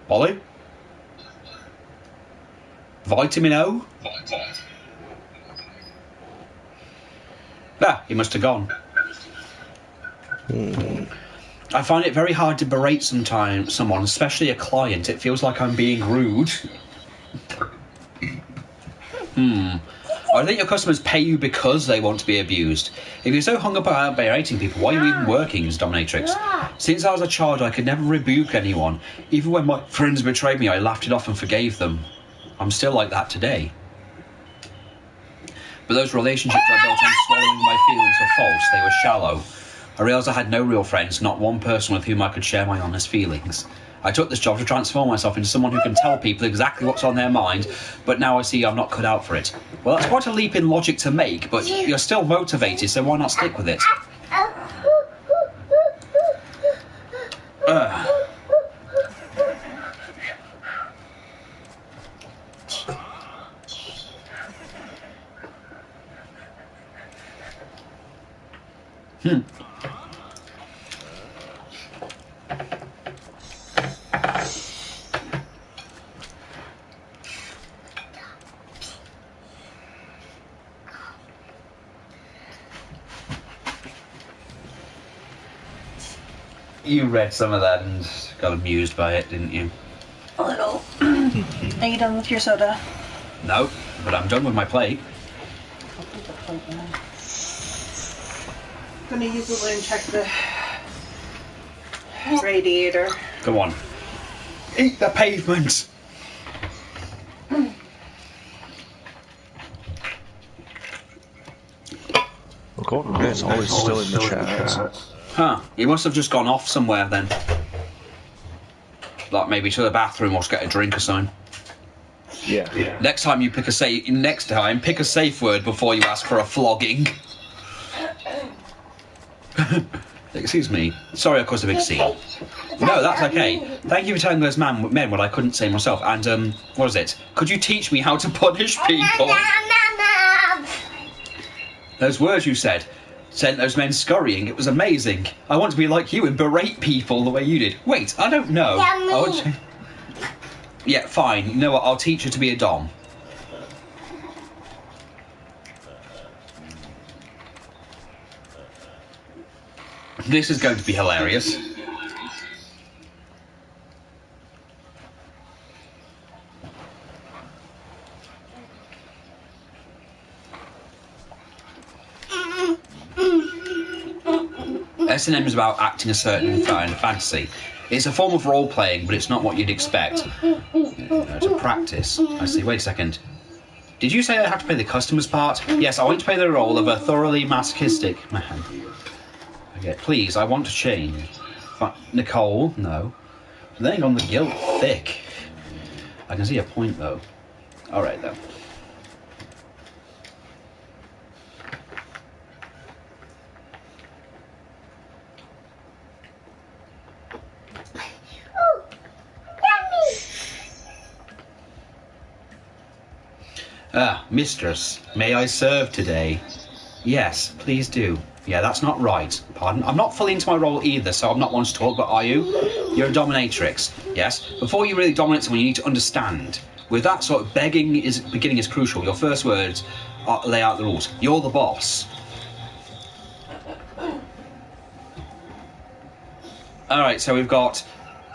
Ollie? Vitamin O? Ah, he must have gone. I find it very hard to berate someone, especially a client. It feels like I'm being rude. I think your customers pay you because they want to be abused. If you're so hung up about berating people, why are you even working as dominatrix? Since I was a child, I could never rebuke anyone. Even when my friends betrayed me, I laughed it off and forgave them. I'm still like that today. But those relationships I built on swallowing my feelings were false. They were shallow. I realised I had no real friends, not one person with whom I could share my honest feelings. I took this job to transform myself into someone who can tell people exactly what's on their mind, but now I see I'm not cut out for it. Well, that's quite a leap in logic to make, but you're still motivated, so why not stick with it? You read some of that and got amused by it, didn't you? A little. Are you done with your soda? No, but I'm done with my plate. I'm gonna use the lid and check the radiator. Go on. Eat the pavement! According to this, Ollie's still in the chat. Huh, he must have just gone off somewhere then. Like maybe to the bathroom or to get a drink or something. Yeah. Next time pick a safe word before you ask for a flogging. Excuse me. Sorry I caused a big scene. No, that's okay. Thank you for telling those men what I couldn't say myself. And, what is it? Could you teach me how to punish people? Those words you said sent those men scurrying. It was amazing. I want to be like you and berate people the way you did. Wait, I don't know. Yeah, fine. You know what? I'll teach you to be a dom. This is going to be hilarious. S&M is about acting a certain fantasy. It's a form of role-playing, but it's not what you'd expect. To practice. I see. Wait a second. Did you say I have to play the customer's part? Yes, I want to play the role of a thoroughly masochistic man. Okay, please, I want to change. Nicole, no. Laying on the guilt thick. I can see a point, though. Alright, then. Ah, mistress, may I serve today? Yes, please do. Yeah, that's not right. Pardon? I'm not fully into my role either, so I'm not one to talk, but are you? You're a dominatrix. Yes? Before you really dominate someone, you need to understand. With that sort of beginning is crucial. Your first words are lay out the rules. You're the boss. Alright, so we've got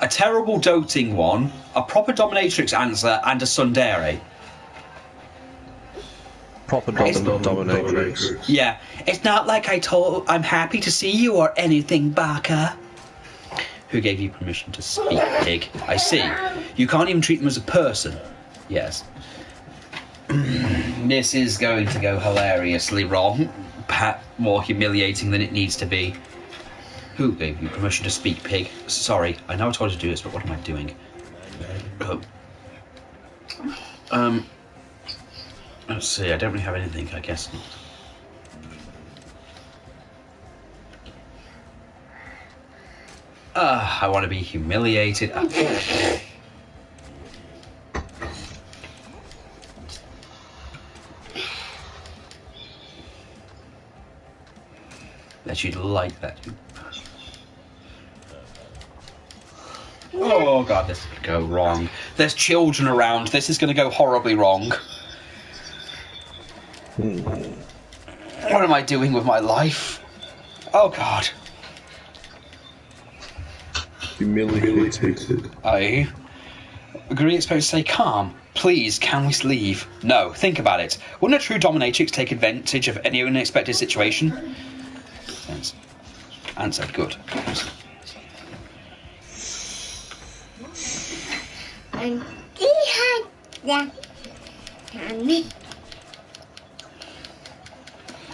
a terrible doting one, a proper dominatrix answer, and a tsundere. Proper dominatrix. Yeah. It's not like I'm happy to see you or anything, Baka. Who gave you permission to speak, pig? I see. You can't even treat them as a person. Yes. This is going to go hilariously wrong. Perhaps more humiliating than it needs to be. Who gave you permission to speak, pig? Sorry, I know I told you to do this, but what am I doing? Let's see, I don't really have anything, I guess not. I want to be humiliated. That you'd like that. Oh god, this could go wrong. There's children around. This is going to go horribly wrong. What am I doing with my life? Oh god. Humiliated. I agree. It's supposed to say calm. Please, can we leave? No, think about it. Wouldn't a true dominatrix take advantage of any unexpected situation? Answer. Good.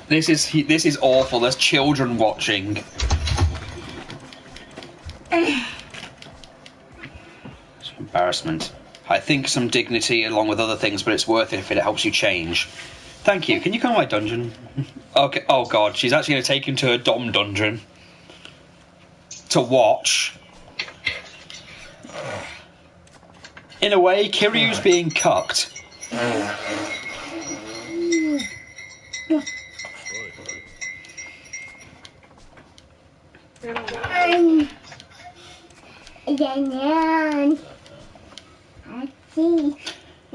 This is awful. There's children watching. It's embarrassment. I think some dignity along with other things, but it's worth it if it helps you change. Thank you. Can you come to my dungeon? Okay. Oh god, she's actually going to take him to her dom dungeon to watch. In a way, Kiryu's being cucked.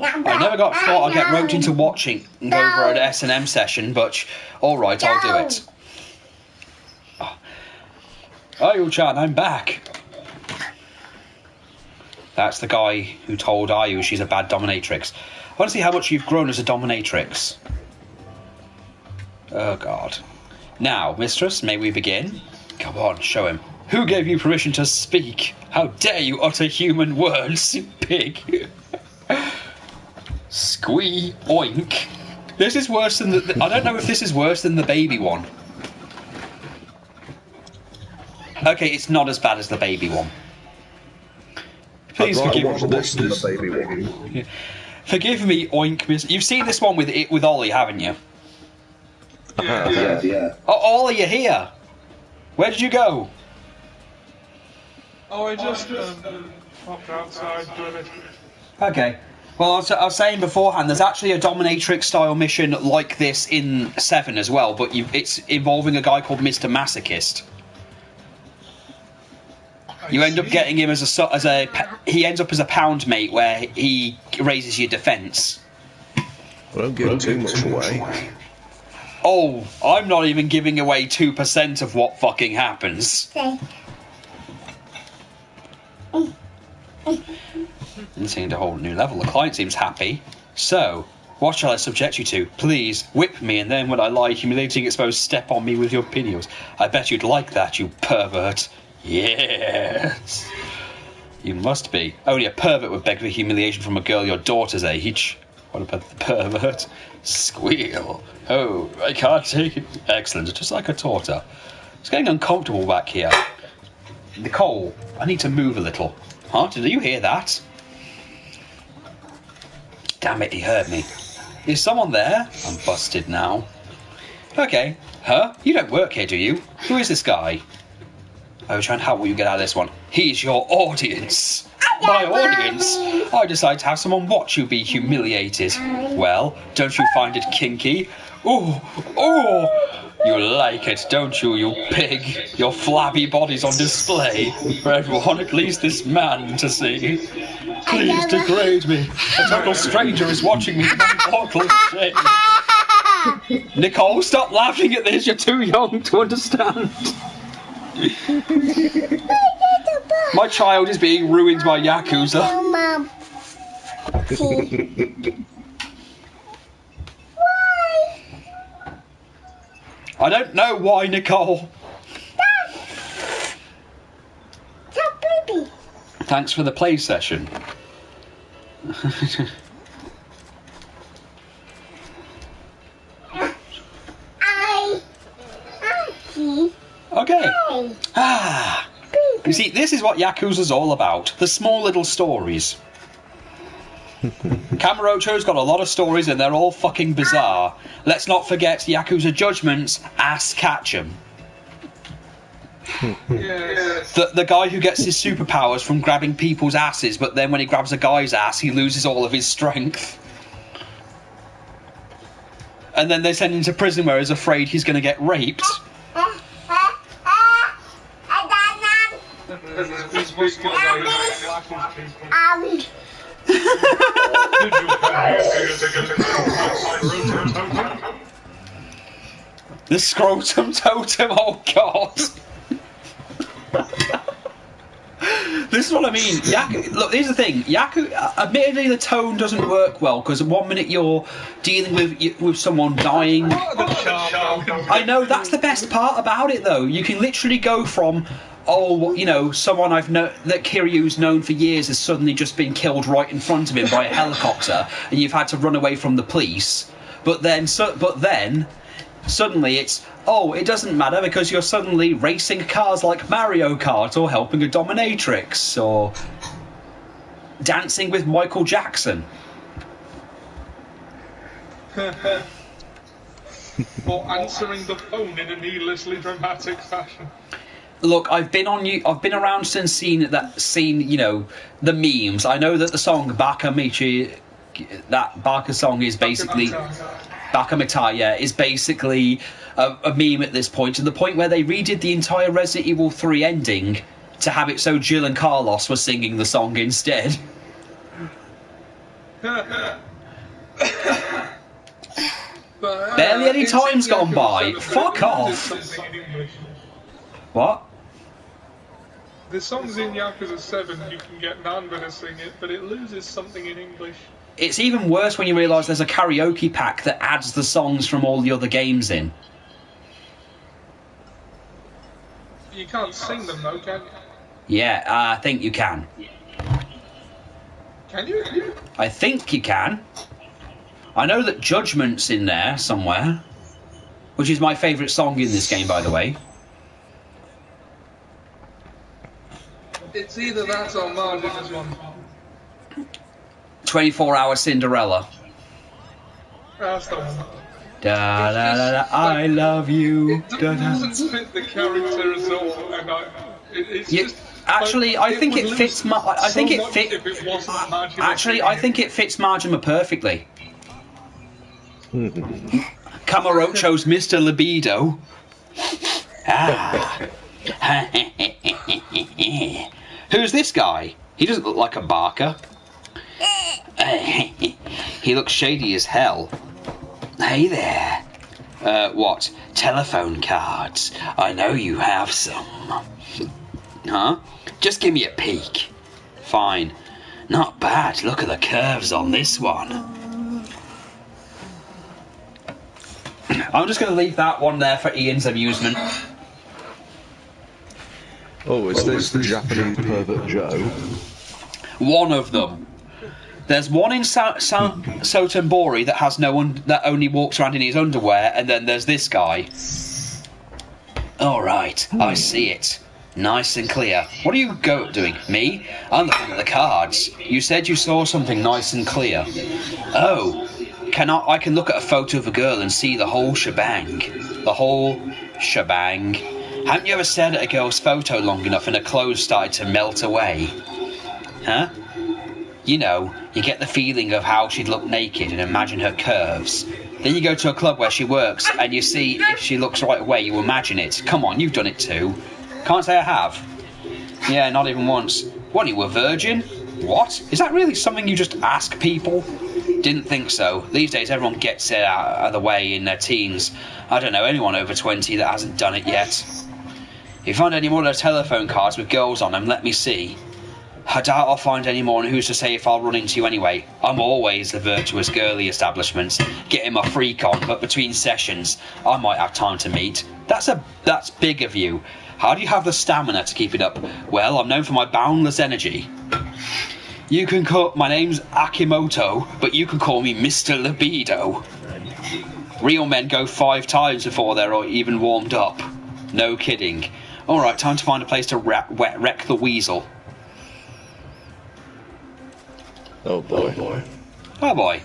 I never thought I'd get roped into watching and go for an S&M session, but alright, I'll do it. Ayu-chan, I'm back. That's the guy who told Ayu she's a bad dominatrix. I want to see how much you've grown as a dominatrix. Oh god. Now, mistress, may we begin? Come on, show him. Who gave you permission to speak? How dare you utter human words, pig? Squee, oink. This is worse than the... I don't know if this is worse than the baby one. Okay, it's not as bad as the baby one. Please forgive me. The baby one. Yeah. Forgive me, oink, miss. You've seen this one with Ollie, haven't you? Yeah. Oh, Ollie, you're here. Where did you go? Oh, I just popped outside doing it. Okay. Well, I was saying beforehand, there's actually a dominatrix-style mission like this in 7 as well, but it's involving a guy called Mr. Masochist. You end up getting him he ends up as a pound mate where he raises your defence. Well, don't give too much away. Oh, I'm not even giving away 2% of what fucking happens. Seeing to a whole new level. The client seems happy. So, what shall I subject you to? Please, whip me, and then when I lie humiliating exposed, step on me with your pinions. I bet you'd like that, you pervert. Yes. You must be. Only a pervert would beg for humiliation from a girl your daughter's age. What about the pervert? Squeal. Oh, I can't take it. Excellent, just like I taught her. It's getting uncomfortable back here. Nicole, I need to move a little. Huh? Did you hear that? Damn it, he heard me. Is someone there? I'm busted now. Okay. Huh? You don't work here, do you? Who is this guy? Ojan, how will you get out of this one? He's your audience. My audience? I decide to have someone watch you be humiliated. Well, don't you find it kinky? Oh, You like it, don't you, you pig? Your flabby body's on display for everyone, at least this man, to see. Please degrade me. A total stranger is watching me from a mortal shame. Nicole, stop laughing at this. You're too young to understand. My child is being ruined by Yakuza. I don't know why, Nicole. Thanks for the play session. Okay. You see, this is what Yakuza's all about. The small little stories. Kamurocho's got a lot of stories and they're all fucking bizarre. Let's not forget Yakuza Judgment's Ass Catch'em. The guy who gets his superpowers from grabbing people's asses, but then when he grabs a guy's ass, he loses all of his strength. And then they send him to prison where he's afraid he's going to get raped. The scrotum totem, oh god. This is what I mean. Look, here's the thing. Admittedly, the tone doesn't work well because 1 minute you're dealing with someone dying. I know, that's the best part about it, though. You can literally go from, oh, you know, someone that Kiryu's known for years has suddenly just been killed right in front of him by a helicopter, and you've had to run away from the police. But then suddenly it's, oh, it doesn't matter because you're suddenly racing cars like Mario Kart or helping a dominatrix or dancing with Michael Jackson. Or answering the phone in a needlessly dramatic fashion. Look, I've been around since seen you know, the memes. I know that the song Bakamichi, that Baka song is basically Bakamitai, yeah, is basically a meme at this point, to the point where they redid the entire Resident Evil 3 ending to have it so Jill and Carlos were singing the song instead. Barely any time's gone by. Fuck off. What? The songs in Yakuza 7, you can get Nanba to sing it, but it loses something in English. It's even worse when you realise there's a karaoke pack that adds the songs from all the other games in. You can't sing them though, can you? Yeah, I think you can. Can you? I think you can. I know that Judgment's in there somewhere, which is my favourite song in this game, by the way. It's either that or Margina's one. 24-Hour Cinderella. That's the one. Da da da da, I love you. It doesn't fit the character at all, and it's just. Actually, I think it fits. I think it fits. Actually, I think it fits Majima perfectly. Kamurocho's Mr. Libido. Who's this guy? He doesn't look like a barker. He looks shady as hell. Hey there. What? Telephone cards. I know you have some. Huh? Just give me a peek. Fine. Not bad. Look at the curves on this one. I'm just going to leave that one there for Ian's amusement. Oh, is this the Japanese pervert Joe? One of them. There's one in Sotenbori that has no one, that only walks around in his underwear, and then there's this guy. All right, I see it. Nice and clear. What are you doing? Me? I'm looking at the cards. You said you saw something nice and clear. Oh, I can look at a photo of a girl and see the whole shebang. The whole shebang. Haven't you ever stared at a girl's photo long enough and her clothes started to melt away? Huh? You know, you get the feeling of how she'd look naked and imagine her curves. Then you go to a club where she works and you see if she looks right away, you imagine it. Come on, you've done it too. Can't say I have. Yeah, not even once. What, you were a virgin? What? Is that really something you just ask people? Didn't think so. These days everyone gets it out of the way in their teens. I don't know anyone over 20 that hasn't done it yet. If you find any more of those telephone cards with girls on them, let me see. I doubt I'll find any more, and who's to say if I'll run into you anyway. I'm always the virtuous girly establishments, getting my freak on, but between sessions, I might have time to meet. That's big of you. How do you have the stamina to keep it up? Well, I'm known for my boundless energy. You can call... My name's Akimoto, but you can call me Mr. Libido. Real men go 5 times before they're even warmed up. No kidding. Alright, time to find a place to wreck the weasel. Oh boy. Oh boy.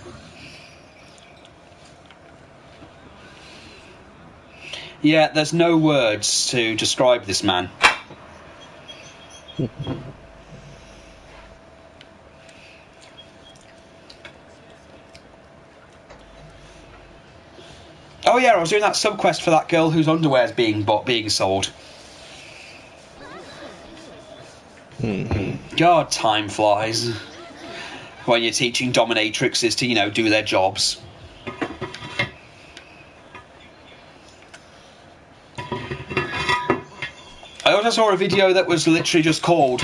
Yeah, there's no words to describe this man. Oh yeah, I was doing that subquest for that girl whose underwear's being sold. God, time flies. When you're teaching dominatrixes to, you know, do their jobs. I also saw a video that was literally just called...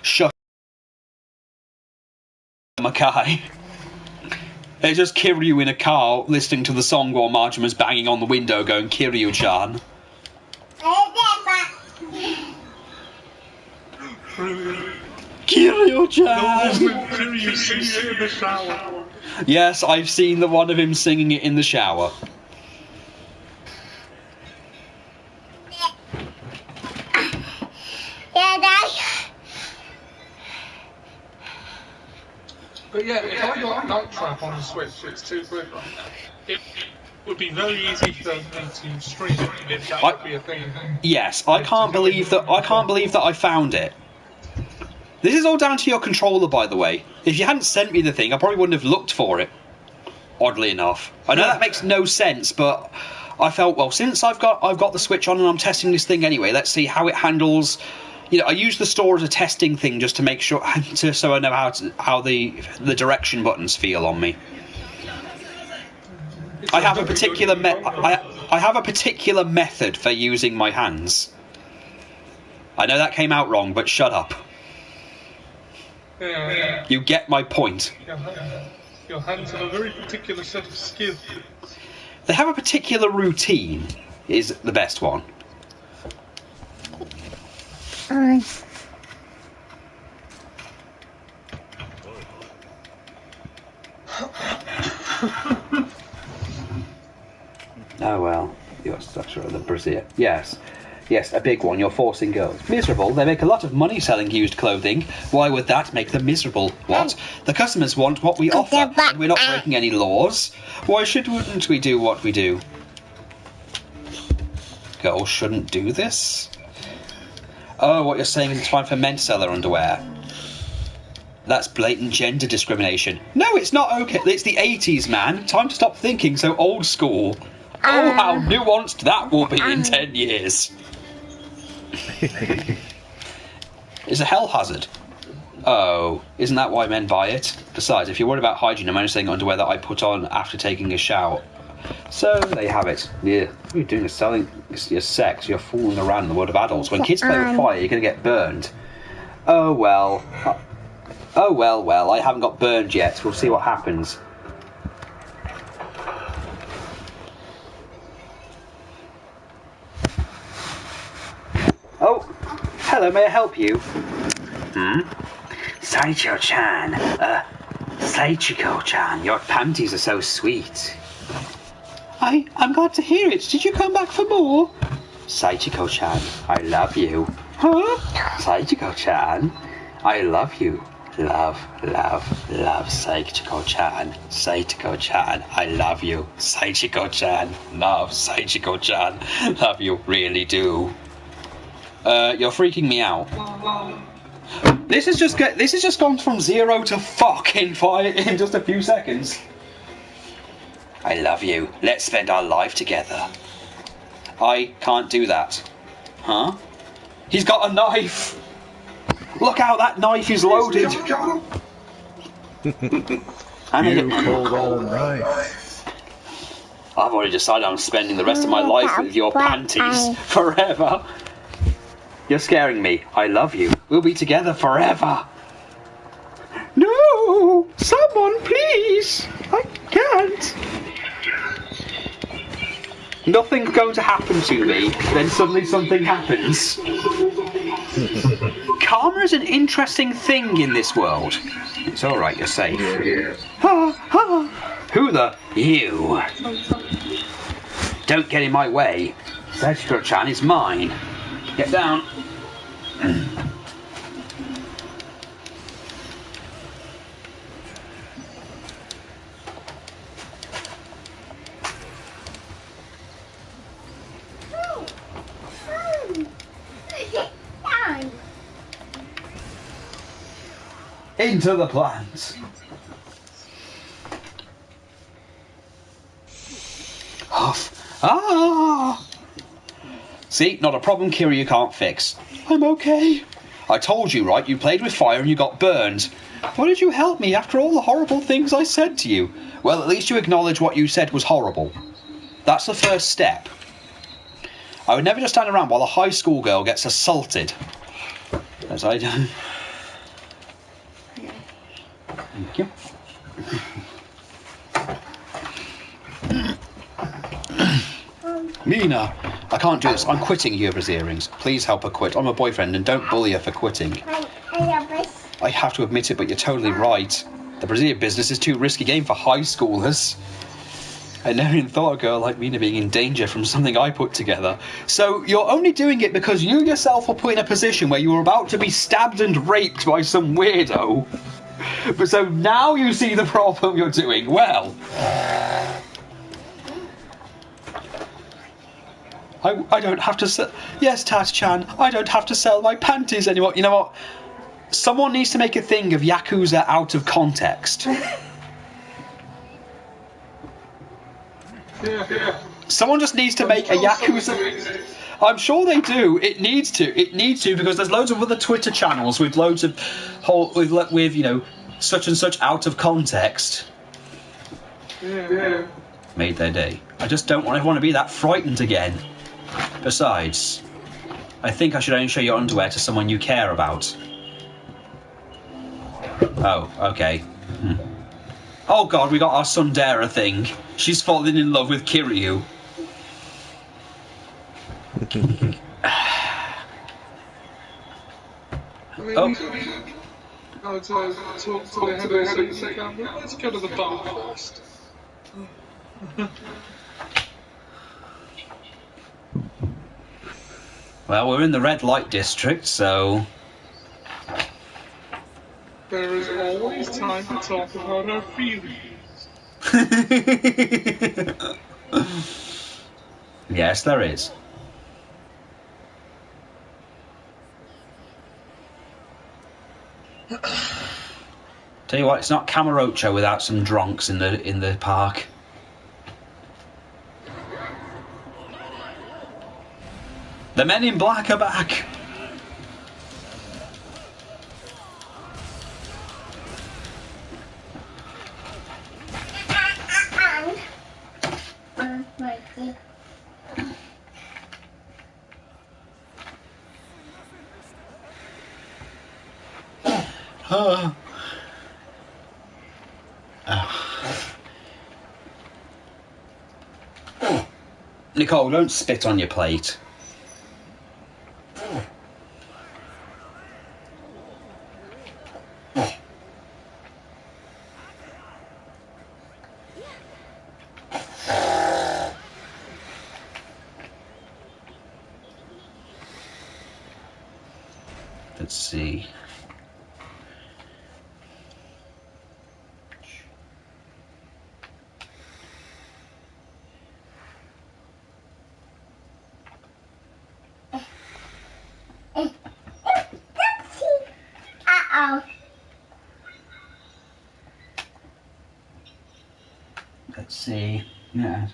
Shut Mackay. It's just Kiryu in a car listening to the song while Majima's banging on the window going, Kiryu-chan. Kiryu-chan! Kiryu singing it in the shower. Yes, I've seen the one of him singing it in the shower. But yeah, if I got Night Trap on the Switch, it's too good right now. It would be very easy for me to stream it if that would be a thing. Yes, I can't believe that I found it. This is all down to your controller, by the way. If you hadn't sent me the thing, I probably wouldn't have looked for it. Oddly enough. I know that makes no sense, but I felt, well, since I've got the Switch on and I'm testing this thing anyway, let's see how it handles. You know, I use the store as a testing thing just to make sure, so I know how the direction buttons feel on me. I have a particular method for using my hands. I know that came out wrong, but shut up. Yeah. You get my point. Your hands have a very particular set of skills. They have a particular routine, is the best one. Oh well, you're such a brazier. Yes, a big one. You're forcing girls. Miserable. They make a lot of money selling used clothing. Why would that make them miserable? What? The customers want what we offer, and we're not breaking any laws. Why shouldn't we do what we do? Girls shouldn't do this? Oh, what you're saying is it's fine for men to sell their underwear. That's blatant gender discrimination. No, it's not okay. It's the 80s, man. Time to stop thinking so old school. Oh, how nuanced that will be in 10 years. It's a hell hazard. Oh, isn't that why men buy it? Besides, if you're worried about hygiene, I'm only saying underwear that I put on after taking a shower. So, there you have it. Yeah, what are you doing? Selling your sex. You're fooling around in the world of adults. When kids play with fire, you're going to get burned. Oh, well. Oh, well. I haven't got burned yet. We'll see what happens. Oh, hello, may I help you? Saichiko-chan. Saichiko-chan, your panties are so sweet. I'm glad to hear it. Did you come back for more? Saichiko-chan, I love you. Huh? Saichiko-chan, I love you. Love, Saichiko-chan. Saichiko-chan, I love you. Saichiko-chan, love, Saichiko-chan. Love you, really do. You're freaking me out. This has just gone from 0 to fuck in just a few seconds. I love you. Let's spend our life together. I can't do that. Huh? He's got a knife. Look how that knife is loaded. You call that a knife? I've already decided I'm spending the rest of my life with your panties forever. You're scaring me. I love you. We'll be together forever. No! Someone, please! I can't. Nothing's going to happen to me, then suddenly something happens. Karma is an interesting thing in this world. It's alright, you're safe. Who the? You. Don't get in my way. Sejiro-chan is mine. Get down. Into the plant. Huff. Ah! See, not a problem Kiryu can't fix. I'm okay. I told you, right? You played with fire and you got burned. Why did you help me after all the horrible things I said to you? Well, at least you acknowledge what you said was horrible. That's the first step. I would never just stand around while a high school girl gets assaulted. As I do. Thank you. Mina, I can't do this. I'm quitting Yuba's earrings. Please help her quit. I'm a boyfriend and don't bully her for quitting. I have to admit it, but you're totally right. The Brazilian business is too risky game for high schoolers. I never even thought a girl like Mina being in danger from something I put together. So you're only doing it because you yourself were put in a position where you were about to be stabbed and raped by some weirdo. But so now you see the problem you're doing. Well, I don't have to sell... Yes, Tat-chan, I don't have to sell my panties anymore. You know what? Someone needs to make a thing of Yakuza out of context. Someone just needs to make a Yakuza... I'm sure they do. It needs to. It needs to, because there's loads of other Twitter channels with loads of with you know, such and such out of context. Made their day. I just don't want everyone to be that frightened again. Besides, I think I should only show your underwear to someone you care about. Oh, okay. Oh god, we got our Sundara thing. She's fallen in love with Kiryu. Let's go to the bar first. Well, we're in the red light district, so... There is always time to talk about our feelings. Yes, there is. Tell you what, it's not Camarocho without some drunks in the park. The men in black are back. Nicole, don't spit on your plate. Let's see. Let's see. Yeah.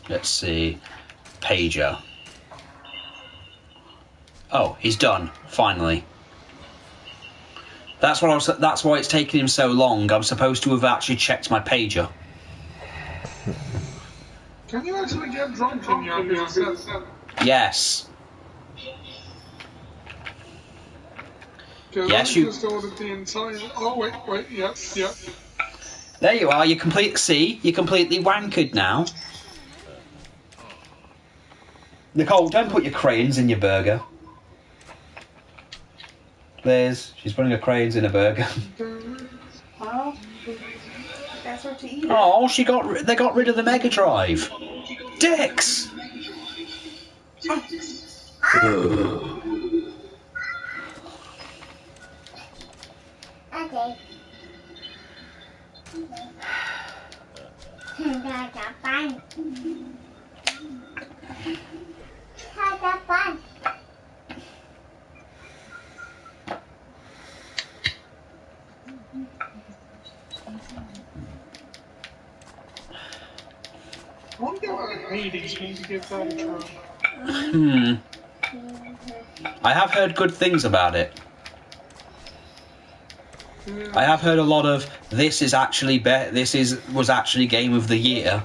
Let's see. Pager. Oh, he's done. Finally. That's why it's taken him so long. I'm supposed to have actually checked my pager. Can you actually get drunk in Yakuza 7? Yes. Because Yes, I just ordered the entire... Oh, wait, yep. There you are, you're completely wankered now. Nicole, don't put your crayons in your burger. Liz, she's putting her crayons in a burger. Well, that's what to eat. Oh, they got rid of the Mega Drive. Dicks! Okay. Harapan. Harapan. I wonder what Hades need to give that a try. I have heard good things about it. I have heard a lot of this was actually Game of the Year.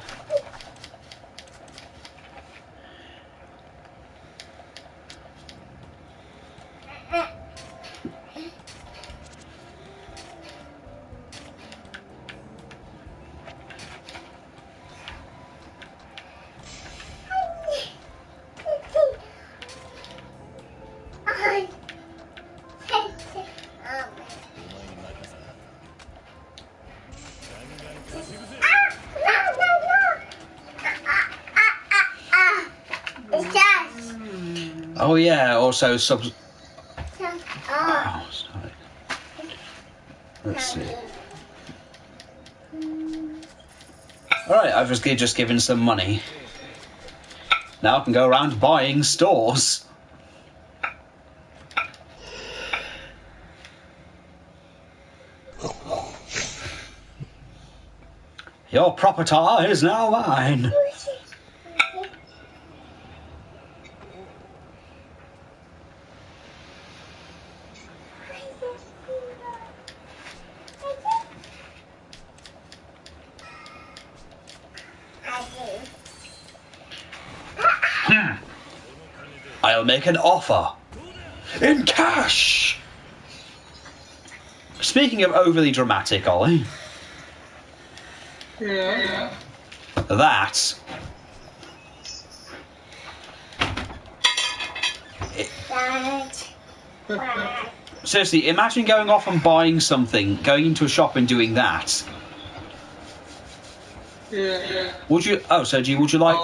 Oh yeah, also subs. Oh, sorry. Let's see. Alright, I've just given some money. Now I can go around buying stores. Your property is now mine. I'll make an offer. In cash! Speaking of overly dramatic, Ollie. Yeah. That... Seriously, imagine going off and buying something, going into a shop and doing that. Yeah. Would you? Oh, Sergi, would you like?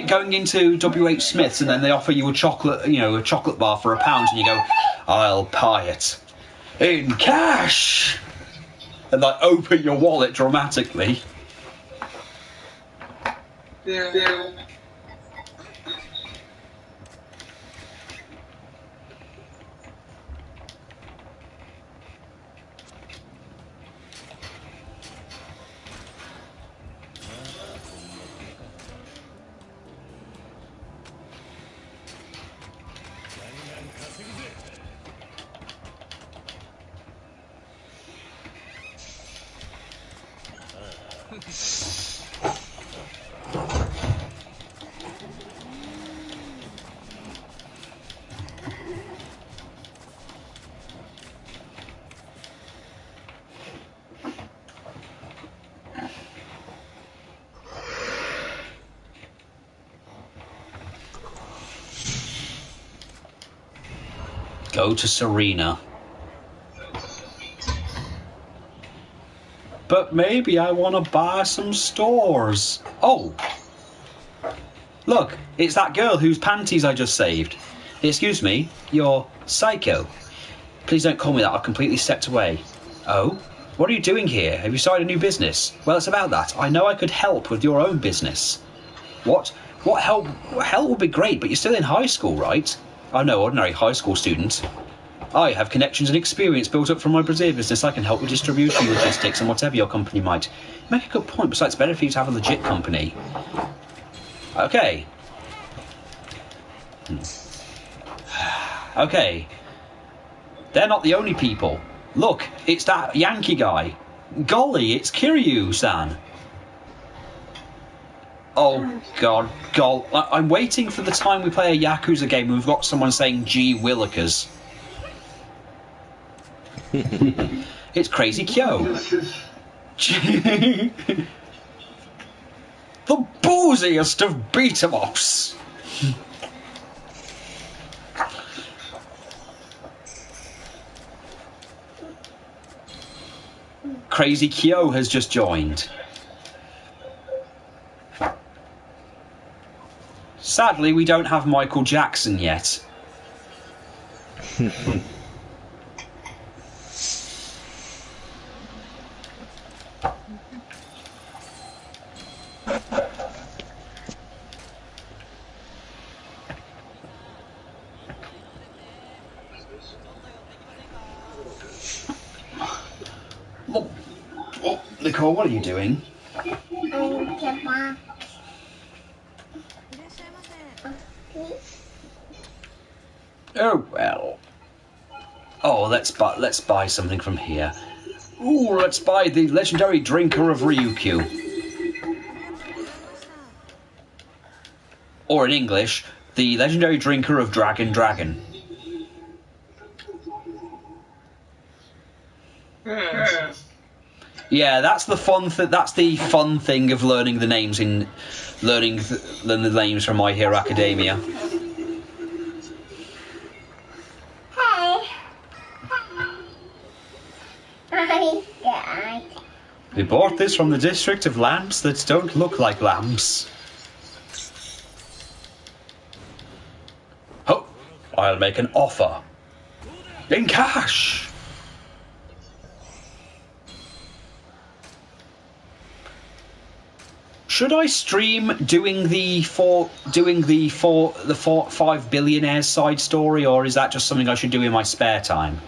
Going into WH Smith's and then they offer you a chocolate bar for £1, and you go, I'll buy it in cash, and like open your wallet dramatically. Yeah. Go to Serena. But maybe I want to buy some stores. Oh! Look, it's that girl whose panties I just saved. Excuse me, you're Psycho. Please don't call me that, I've completely stepped away. Oh? What are you doing here? Have you started a new business? Well, it's about that. I know I could help with your own business. What What help would be great, but you're still in high school, right? I'm no ordinary high school student. I have connections and experience built up from my Brazil business. I can help with distribution, logistics, and whatever your company might. You make a good point. Besides, it's better for you to have a legit company. Okay. Okay. They're not the only people. Look, it's that Yankee guy. Golly, it's Kiryu-san. Oh, God. I'm waiting for the time we play a Yakuza game and we've got someone saying gee willikers. It's Crazy Kyo. The booziest of beat-em-ups. Crazy Kyo has just joined. Sadly, we don't have Michael Jackson yet. Nicole, what are you doing? Oh well. Oh, let's buy something from here. Ooh, let's buy the legendary drinker of Ryukyu. Or in English, the legendary drinker of Dragon. Yeah, that's the fun. That's the fun thing of learning the names the names from My Hero Academia. We bought this from the district of lamps that don't look like lamps. Oh, I'll make an offer. In cash. Should I stream doing the 5 billionaires side story, or is that just something I should do in my spare time?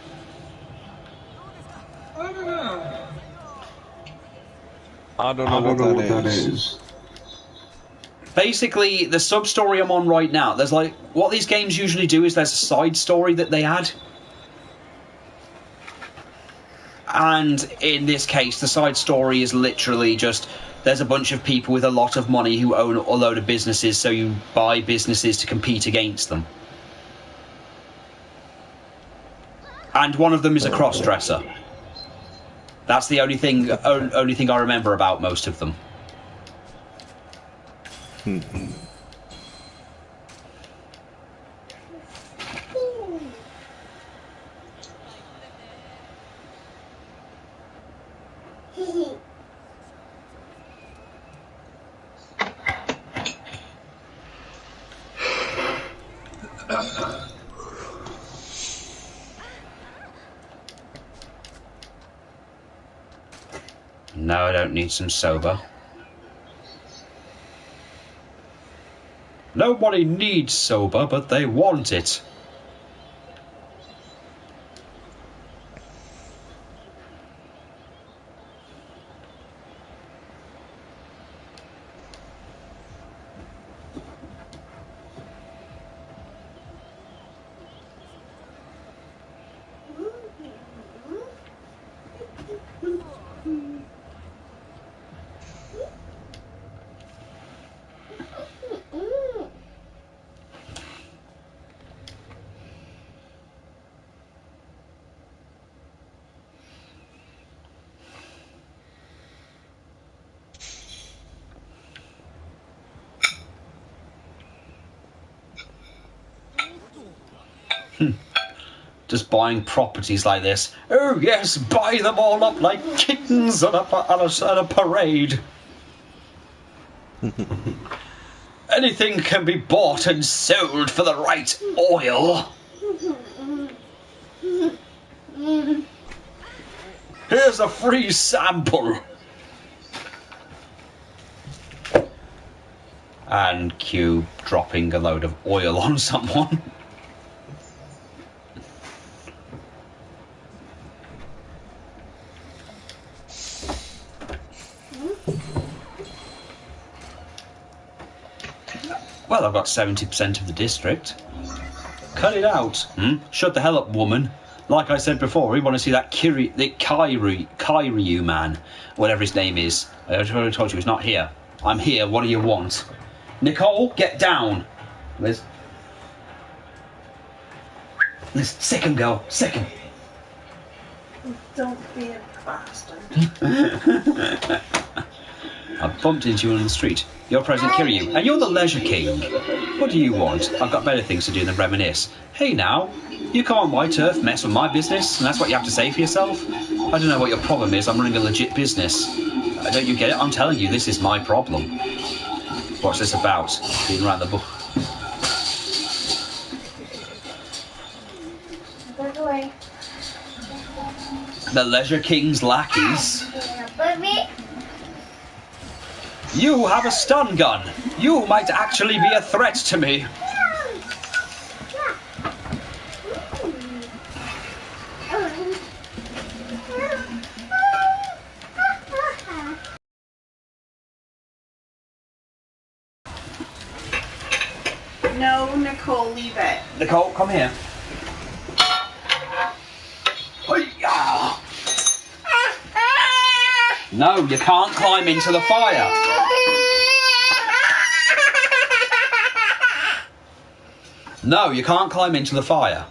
I don't know what that is. Basically, the sub-story I'm on right now, there's like... What these games usually do is there's a side story that they add. And in this case, the side story is literally just... There's a bunch of people with a lot of money who own a load of businesses, so you buy businesses to compete against them. And one of them is a cross-dresser. That's the only thing I remember about most of them. No, I don't need some soba. Nobody needs soba, but they want it. Just buying properties like this. Oh yes, buy them all up like kittens at a parade. Anything can be bought and sold for the right oil. Here's a free sample. And IQ dropping a load of oil on someone. Well, I've got 70% of the district. Cut it out. Shut the hell up, woman. Like I said before, we want to see that Kairyu man, whatever his name is. I already told you he's not here. I'm here. What do you want? Nicole, get down. Liz, sick him, girl. Sick him. Don't be a bastard. I bumped into you on the street. You're President Kiryu, and you're the Leisure King. What do you want? I've got better things to do than reminisce. Hey now, you come on my turf, mess with my business, and that's what you have to say for yourself? I don't know what your problem is, I'm running a legit business. Don't you get it? I'm telling you, this is my problem. What's this about? Being around the book. The Leisure King's lackeys. You have a stun gun. You might actually be a threat to me. No, Nicole, leave it. Nicole, come here. No, you can't climb into the fire. No, you can't climb into the fire.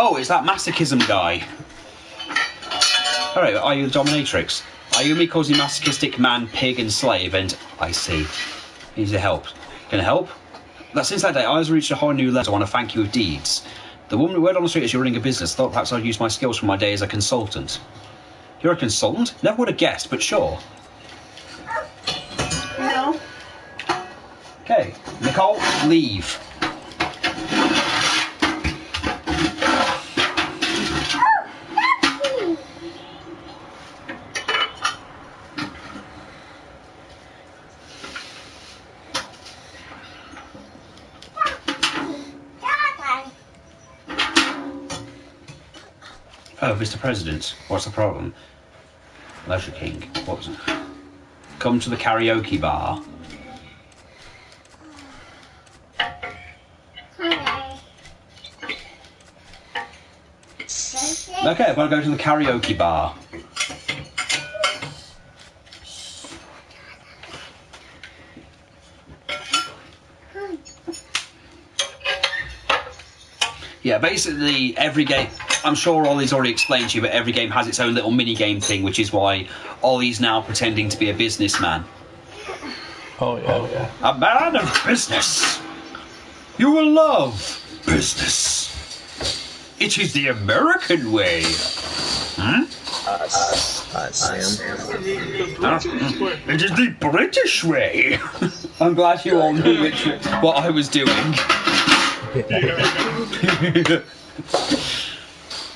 Oh, it's that masochism guy. Alright, are you the dominatrix? Are you Miko's masochistic man, pig and slave? And I see. Needs your help. Can I help? Since that day, I has reached a whole new level. I want to thank you with deeds. The woman who word on the street is you're running a business. Thought perhaps I'd use my skills from my day as a consultant. You're a consultant? Never would have guessed, but sure. No. Okay, Nicole, leave. Oh, Mr. President, what's the problem? Leisure King, what was it? Come to the karaoke bar. Okay, I'm going to go to the karaoke bar. Yeah, basically every game, I'm sure Ollie's already explained to you, but every game has its own little mini-game thing, which is why Ollie's now pretending to be a businessman. Oh, yeah. A man of business. You will love business. It is the American way. It is the British way. I'm glad you all knew what I was doing.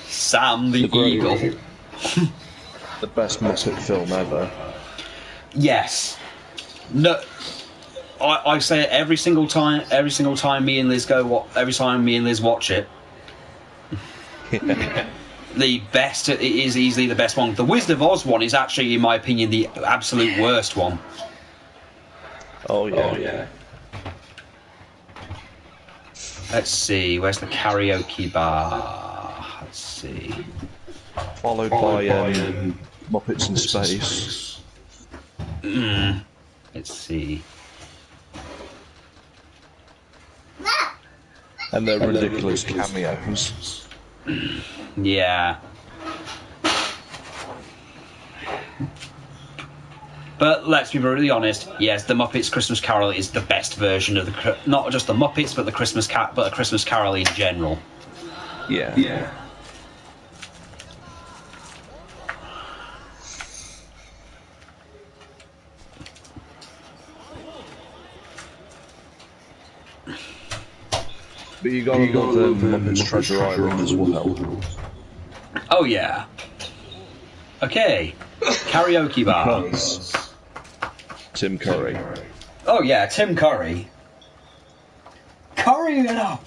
Sam the Eagle. The best Muppet film ever. Yes. No. I say it every single time me and Liz watch it. The best, it is easily the best one. The Wizard of Oz one is actually, in my opinion, the absolute worst one. Oh yeah. Let's see, where's the karaoke bar? Let's see. Followed by Muppets in Space. Let's see. And their ridiculous cameos. Yeah. But let's be brutally honest. Yes, the Muppets Christmas Carol is the best version of the not just the Muppets, but the Christmas Carol in general. Yeah. Yeah. But you got the Muppets Treasure Island as well. Oh yeah. Okay. Karaoke bar. Because Tim Curry. Oh yeah, Tim Curry. Curry it up.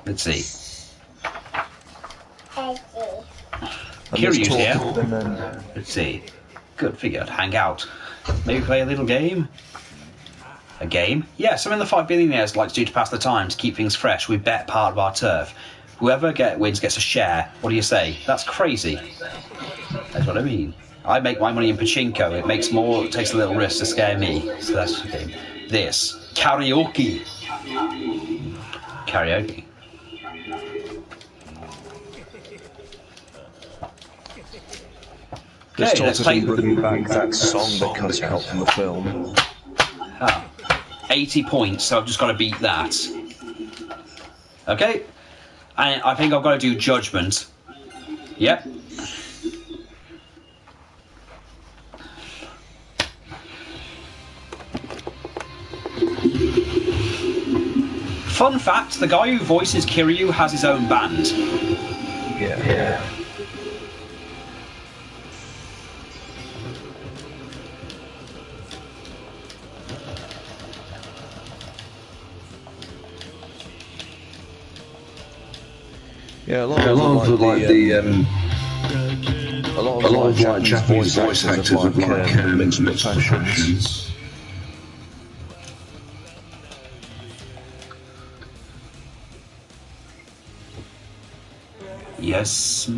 Let's see. Kiryu's here. Let's see. Good figure. Hang out. Maybe play a little game. A game? Yeah, something the 5 billionaires like to do to pass the time, to keep things fresh. We bet part of our turf. Whoever wins gets a share. What do you say? That's crazy. That's what I mean. I make my money in pachinko. It takes a little risk to scare me. So that's the game. This. Karaoke. Karaoke. Okay, let's play bringing back that song they cut out from the film. 80 points, so I've just got to beat that. Okay. And I think I've got to do Judgment. Yep. Fun fact, the guy who voices Kiryu has his own band. Yeah. Yeah, a lot of Japanese voice actors have mixed professions. Yes.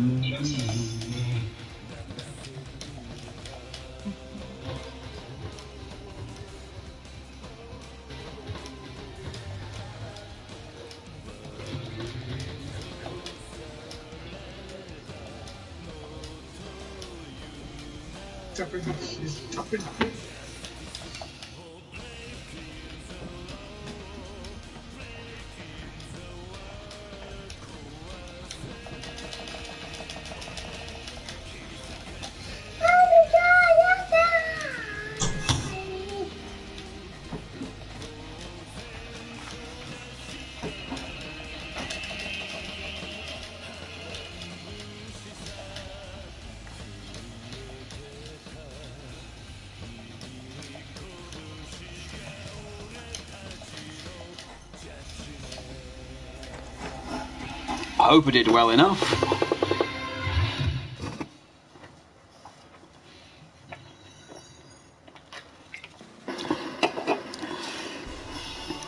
I hope I did well enough.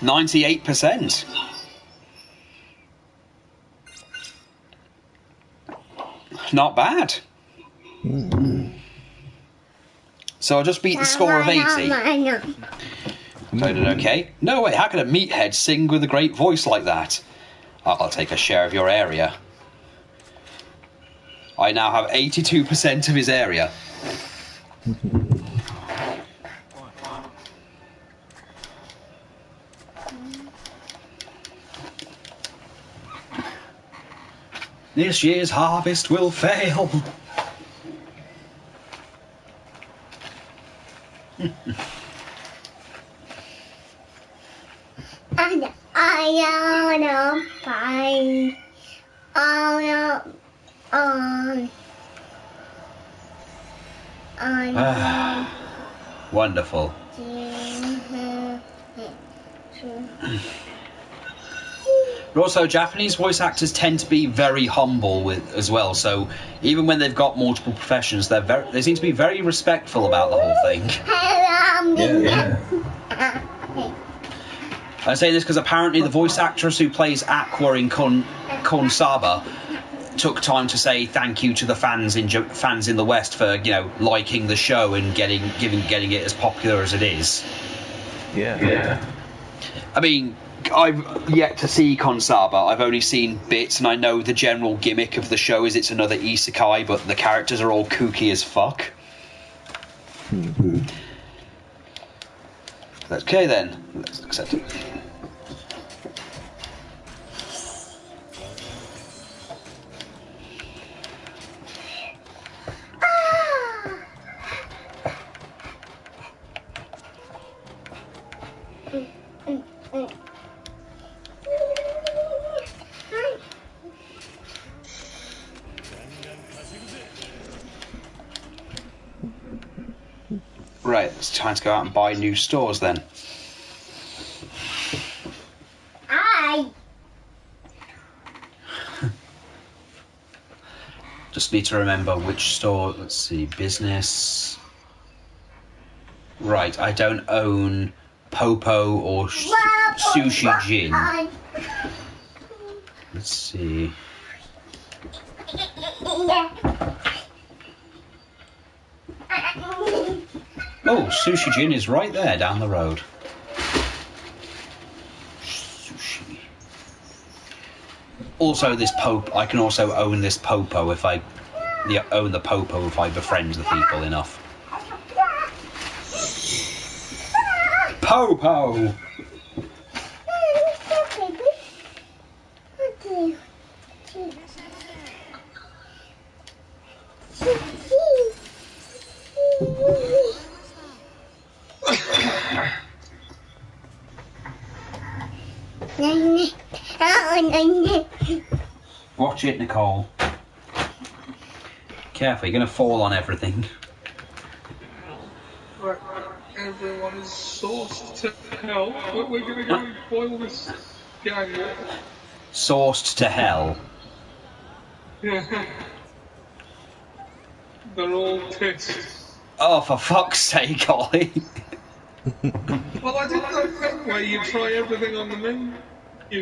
%98. Not bad. So I just beat the score of 80. I did okay. No way, how could a meathead sing with a great voice like that? I'll take a share of your area. I now have 82% of his area. This year's harvest will fail. Wonderful. But also, Japanese voice actors tend to be very humble as well. So even when they've got multiple professions, they seem to be very respectful about the whole thing. Yeah. I'm saying this because apparently the voice actress who plays Aqua in Kon Saba took time to say thank you to the fans in the West for liking the show and getting it as popular as it is. Yeah. I mean, I've yet to see Konsaba. I've only seen bits, and I know the general gimmick of the show is it's another isekai, but the characters are all kooky as fuck. Okay then, let's accept it. Right, it's time to go out and buy new stores then. Just need to remember which store. Let's see, business. Right, I don't own Popo or Sushi Jin. Let's see. Oh, Sushi Jin is right there down the road. Sushi. Also, this I can also own this Popo if I own the Popo if I befriend the people enough. Popo. Watch it, Nicole. Careful, you're going to fall on everything. Right, everyone is sourced to hell, but we're going to go and boil this gang water. Sourced to hell. Yeah. They're all pissed. Oh, for fuck's sake, Ollie. Well, I did that thing where you try everything on the menu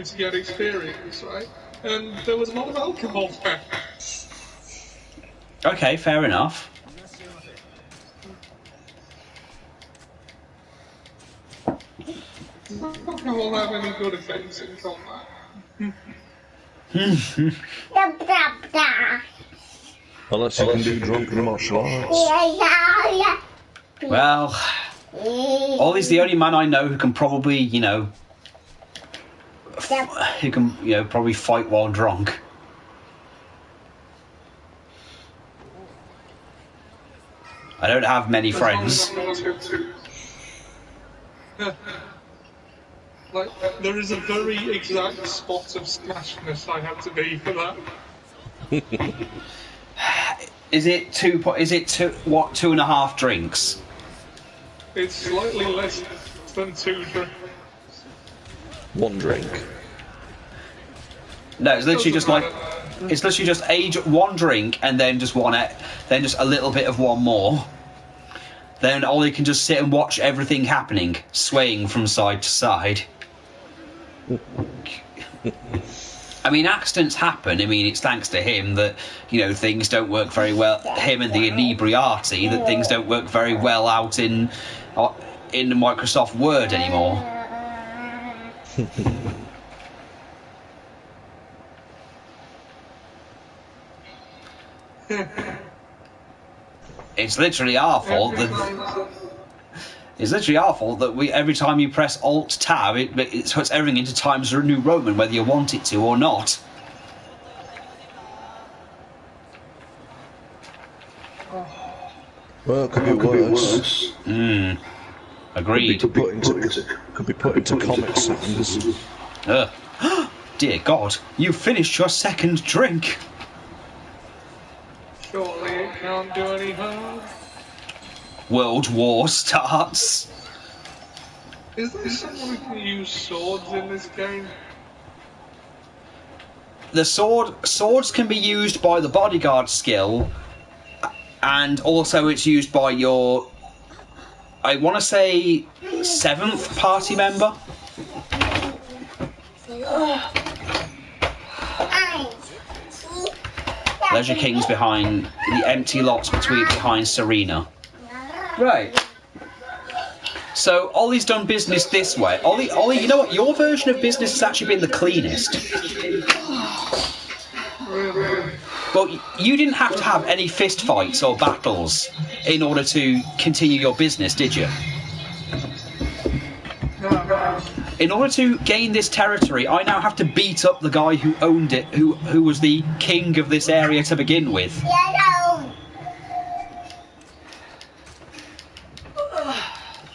to get experience, right? And there was a lot of alcohol there. Okay, fair enough. Alcohol have any good effects in combat. Unless you can do drunken martial arts. Well, Ollie's the only man I know who can probably, probably fight while drunk. I don't have many friends. Like, there is a very exact spot of smashness I have to be for that. Is it 2.5 drinks? It's slightly less than 2 drinks. 1 drink. No, it's literally just like one drink and then just then just a little bit of one more. Then Ollie can just sit and watch everything happening, swaying from side to side. I mean, accidents happen. I mean, it's thanks to him that, things don't work very well. Him and the inebriati, that things don't work very well out in Microsoft Word anymore. It's literally our fault that we every time you press Alt Tab, it puts everything into Times New Roman, whether you want it to or not. Well, it could be worse. Agreed. Could be put into Comic Sans. Dear God, you finished your second drink. Surely it can't do any harm. World War starts. Is there someone who can use swords in this game? The swords can be used by the bodyguard skill, and also it's used by your, I want to say, 7th party member. Leisure King's behind the empty lots behind Serena. Right. So Ollie's done business this way. Ollie, you know what? Your version of business has actually been the cleanest. Well, you didn't have to have any fist fights or battles in order to continue your business, did you? In order to gain this territory, I now have to beat up the guy who owned it, who was the king of this area to begin with.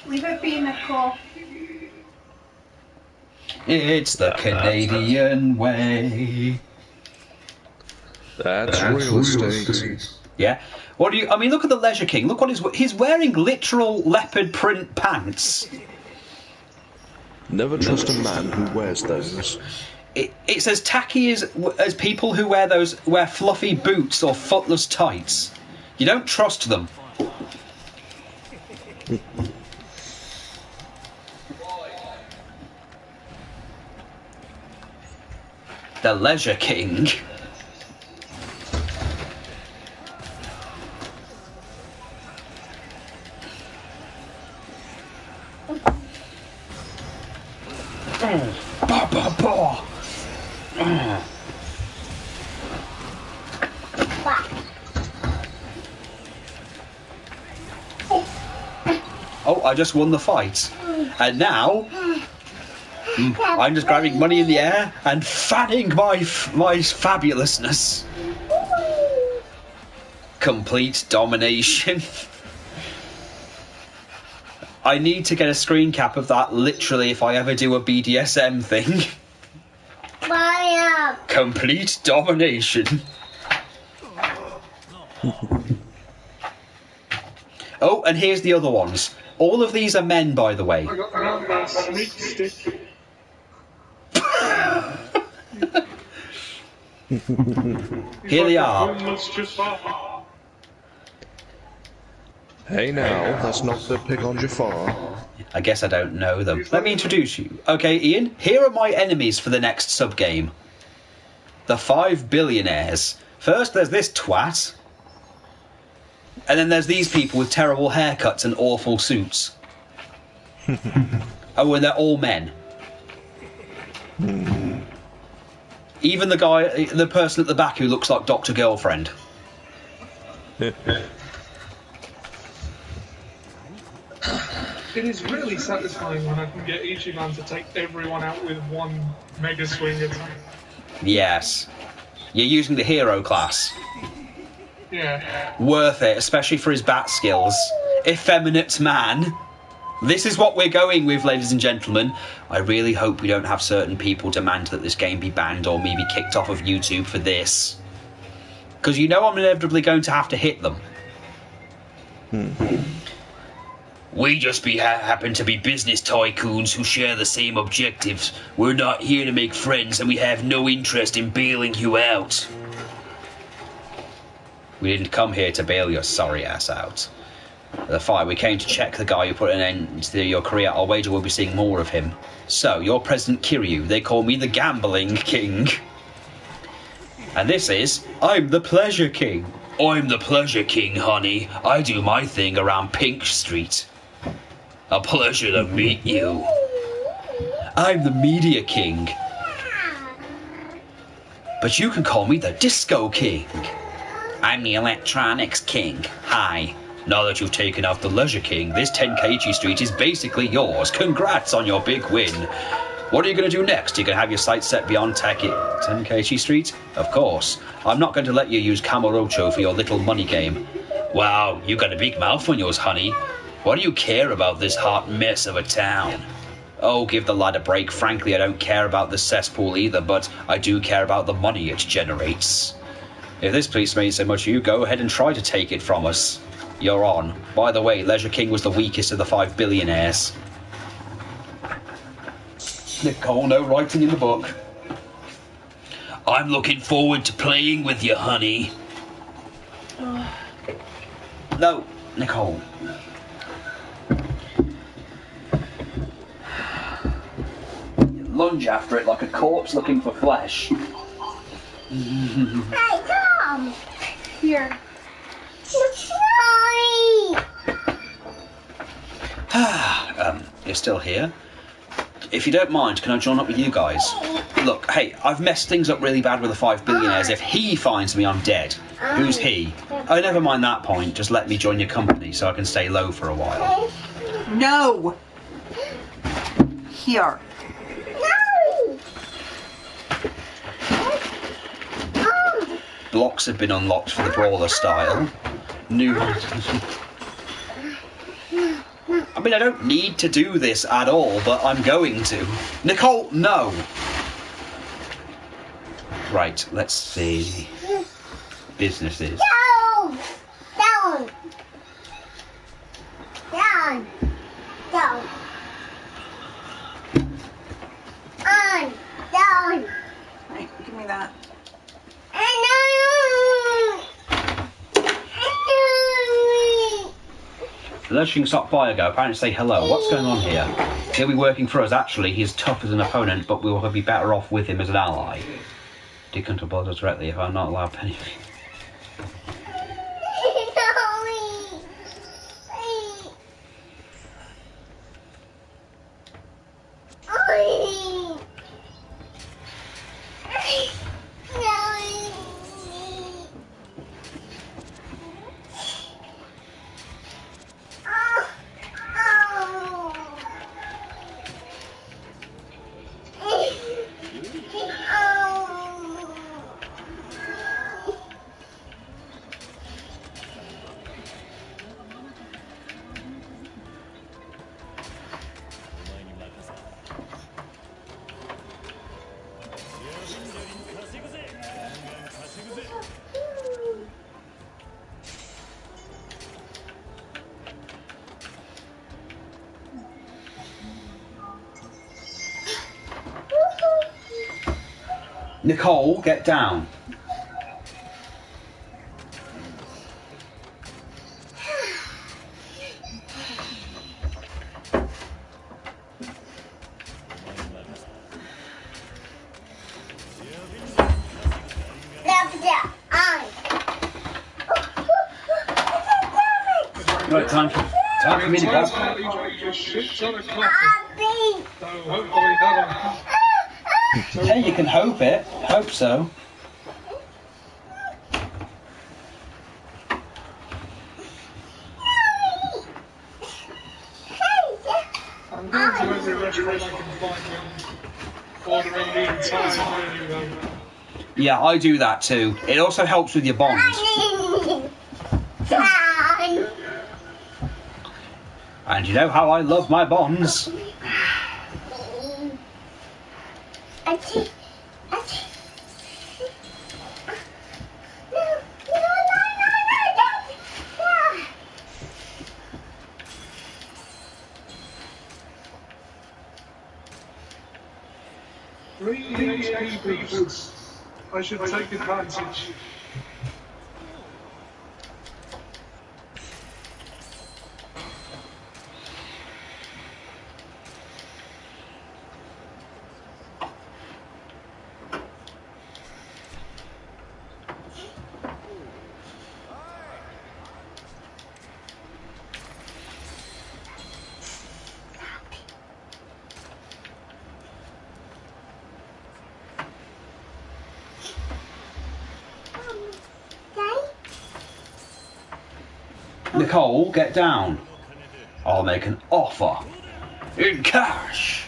Leave it be, Nicole. It's the Canadian way. That's real estate. Yeah. What do you? I mean, look at the Leisure King. Look what he's wearing. Literal leopard print pants. Never trust a man who wears those. It's as tacky as people who wear fluffy boots or footless tights. You don't trust them. The Leisure King. Bah, bah, bah. Oh, I just won the fight. And now I'm just grabbing money in the air and fanning my fabulousness. Complete domination. I need to get a screen cap of that, literally, if I ever do a BDSM thing. Complete domination. Oh, and here's the other ones. All of these are men, by the way. I got that sneak stick. Here they are. Hey now, that's not the pig on Jafar. I guess I don't know them. Let me introduce you. Okay, Ian, here are my enemies for the next sub-game. The 5 billionaires. First, there's this twat. And then there's these people with terrible haircuts and awful suits. Oh, and they're all men. Even the person at the back who looks like Dr. Girlfriend. It is really satisfying when I can get Ichiban to take everyone out with one mega swing attack. Yes. You're using the hero class. Yeah. Worth it, especially for his bat skills. Effeminate man. This is what we're going with, ladies and gentlemen. I really hope we don't have certain people demand that this game be banned or maybe kicked off of YouTube for this. Because you know I'm inevitably going to have to hit them. We just happen to be business tycoons who share the same objectives. We're not here to make friends and we have no interest in bailing you out. We didn't come here to bail your sorry ass out. The fight, we came to check the guy who put an end to your career. I'll wager we'll be seeing more of him. So, you're President Kiryu. They call me the Gambling King. And this is, I'm the Pleasure King. I'm the Pleasure King, honey. I do my thing around Pink Street. A pleasure to meet you. I'm the Media King. But you can call me the Disco King. I'm the Electronics King. Hi. Now that you've taken out the Leisure King, this 10kg Street is basically yours. Congrats on your big win. What are you going to do next? You're going to have your sights set beyond 10kg Street? Of course. I'm not going to let you use Kamurocho for your little money game. Wow, you got a big mouth on yours, honey. What do you care about this hot mess of a town? Oh, give the lad a break. Frankly, I don't care about the cesspool either, but I do care about the money it generates. If this place means so much to you, go ahead and try to take it from us. You're on. By the way, Leisure King was the weakest of the 5 billionaires. Nicole, no writing in the book. I'm looking forward to playing with you, honey. No, Nicole. Lunge after it like a corpse looking for flesh. Hey, Tom! Here. Sorry! You're still here? If you don't mind, can I join up with you guys? Look, hey, I've messed things up really bad with the 5 billionaires. If he finds me, I'm dead. Who's he? Oh, never mind that point. Just let me join your company so I can stay low for a while. No! Here. Blocks have been unlocked for the brawler style. New... I mean, I don't need to do this at all, but I'm going to. Nicole, no! Right, let's see. Businesses. Down! Down! Down! Down! On! Down! Right, give me that. Lurching stop by ago, apparently say hello. What's going on here? He'll be working for us. Actually, he's tough as an opponent, but we'll be better off with him as an ally. Decount to borders directly if I'm not allowed penny. Nicole, get down. Right, time for me to go. Hey, you can hope it. Hope so. I'm going to every restaurant I can find and ordering the entire menu. Yeah, I do that too. It also helps with your bonds. And you know how I love my bonds. I should take advantage. Nicole, get down. I'll make an offer. In cash.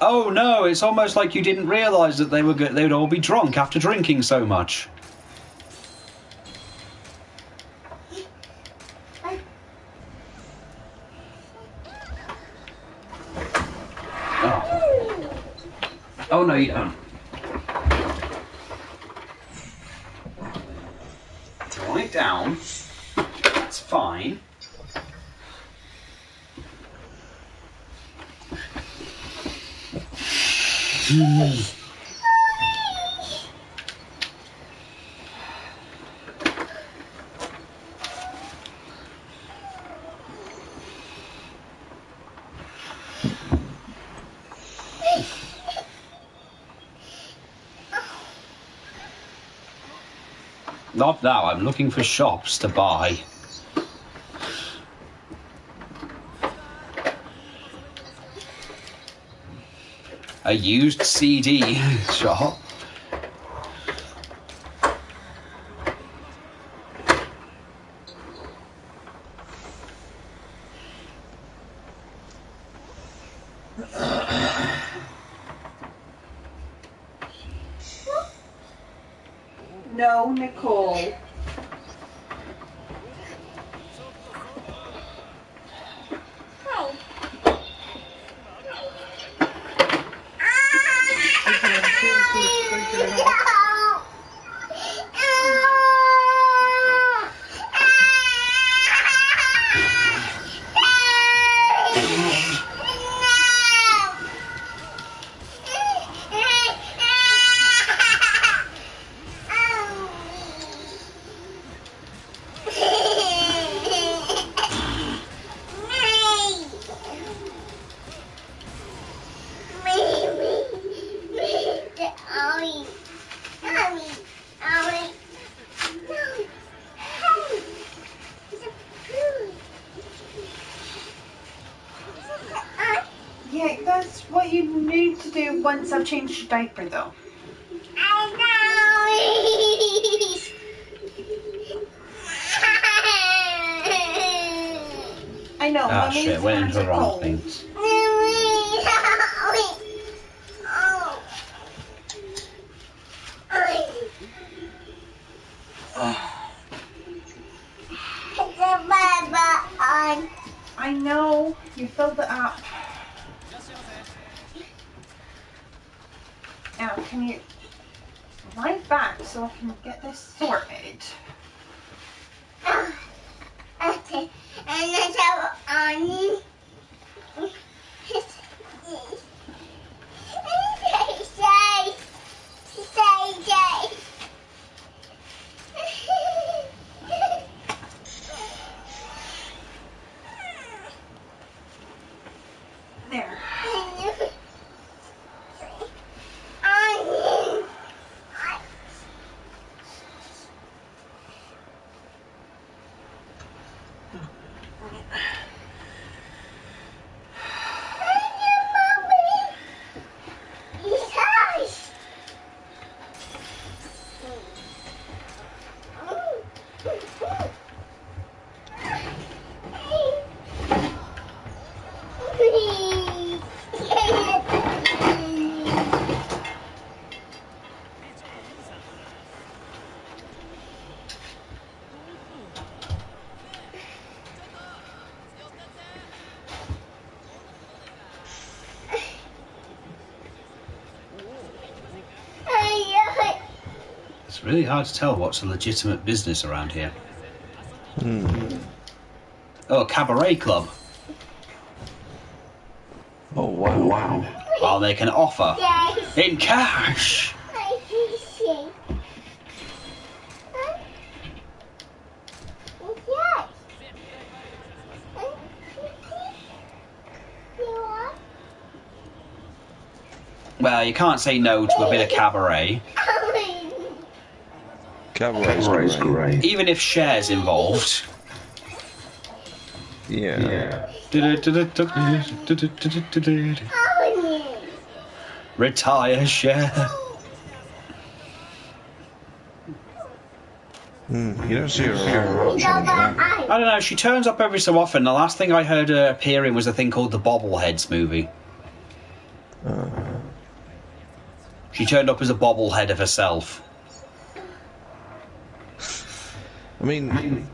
Oh no, it's almost like you didn't realise that they would all be drunk after drinking so much. Oh no, you don't. If you want it down, that's fine. Not now. I'm looking for shops to buy. A used CD shop. No, Nicole. Yeah, that's what you need to do once I've changed your diaper, though. I know, Ah, Mummy's shit, went hands into the are wrong cold. things. I know, you filled it up. Now, can you lie back so I can get this sorted? There. It's really hard to tell what's a legitimate business around here. Oh, a cabaret club. Oh, wow. Well, they can offer in cash. Well, you can't say no to a bit of cabaret. Cabaret's great. Even if shares involved. Yeah. Retire share. You don't see her around much on that. I don't know, she turns up every so often. The last thing I heard her appear in was a thing called the Bobbleheads movie. She turned up as a bobblehead of herself. I mean,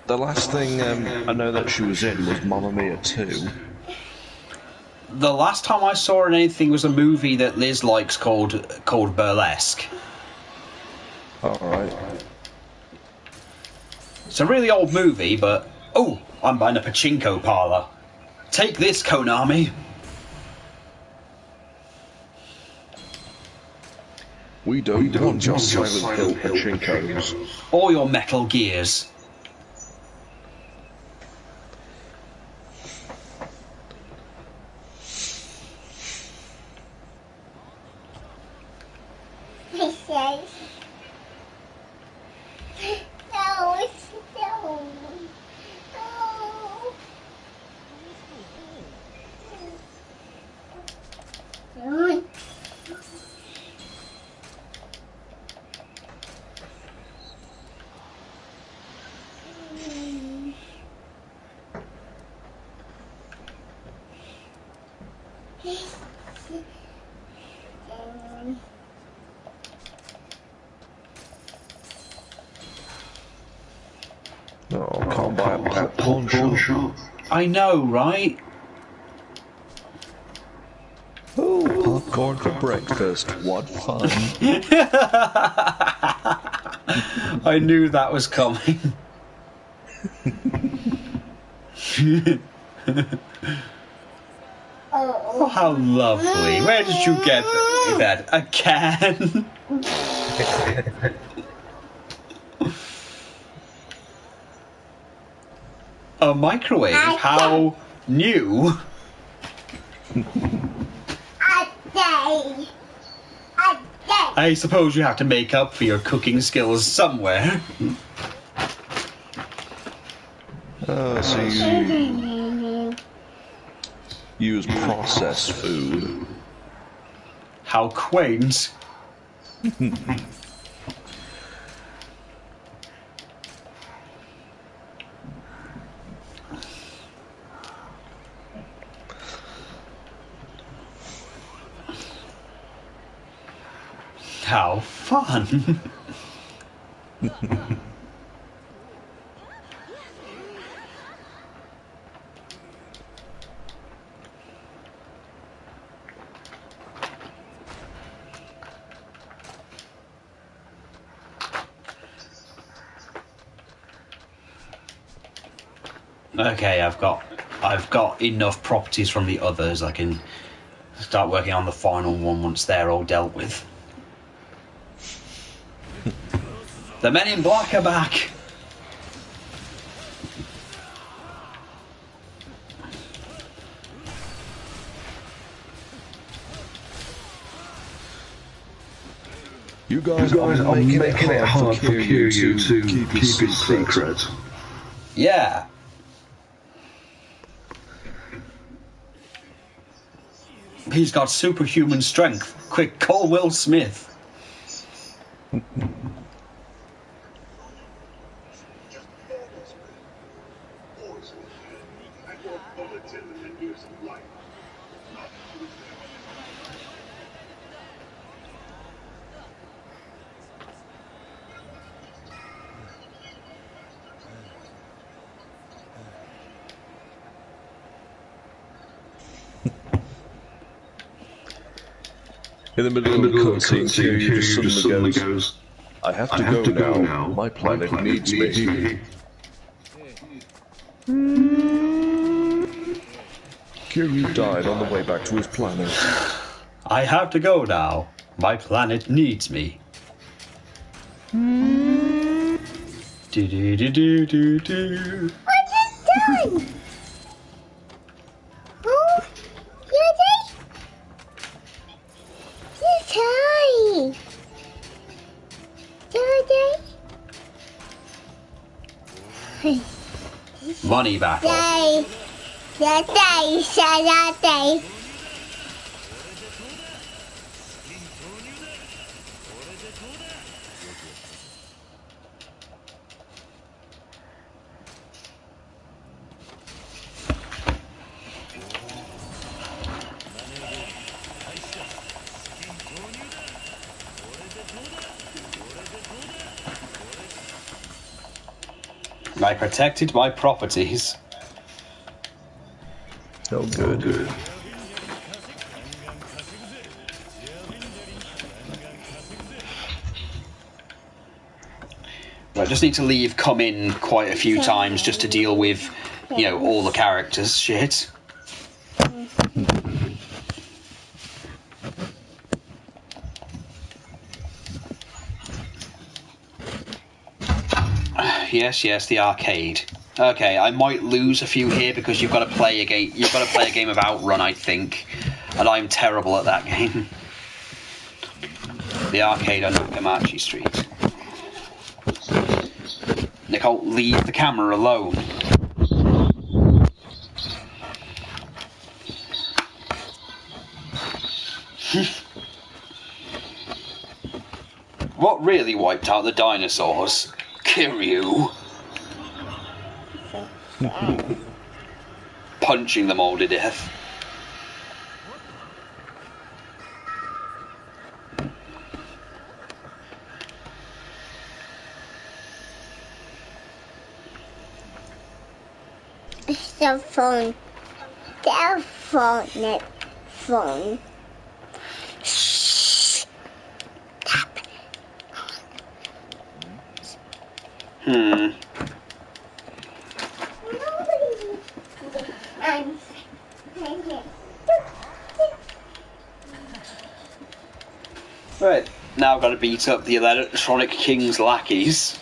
the last thing I know that she was in was Mamma Mia 2. The last time I saw her in anything was a movie that Liz likes called Burlesque. Alright. It's a really old movie, but... Oh, I'm buying a pachinko parlour. Take this, Konami. We don't want your Silent Hill pachinkos. Or your Metal Gears. Oh, can't buy a pawn shop. I know, right? Oh, popcorn for breakfast. What fun. I knew that was coming. Oh, how lovely. Where did you get that? A can? A microwave? How new? I suppose you have to make up for your cooking skills somewhere. So you use processed food. How quaint. How fun. Okay, I've got enough properties from the others. I can start working on the final one once they're all dealt with. The Men in Black are back. You guys are making it hard for Kiryu to keep his secret. Yeah. He's got superhuman strength. Quick, call Will Smith. In the middle of the cutscene, Kiryu just suddenly goes, I have to go now. My planet needs me. Kiryu died on the way back to his planet. I have to go now. My planet needs me. Do. What's it done? Oh, Money battle. I protected my properties. Oh, good. I just need to leave come in quite a few times just to deal with, you know, all the characters' shit. Yes, the arcade. Okay, I might lose a few here because you've got to play a game. You've got to play a game of Outrun, I think, and I'm terrible at that game. The arcade on Okamachi Street. Nicole, leave the camera alone. What really wiped out the dinosaurs? Kiryu. Punching them all to death. phone. Telephone. Phone. Shh. Stop. Right, now I've got to beat up the Electronic King's lackeys.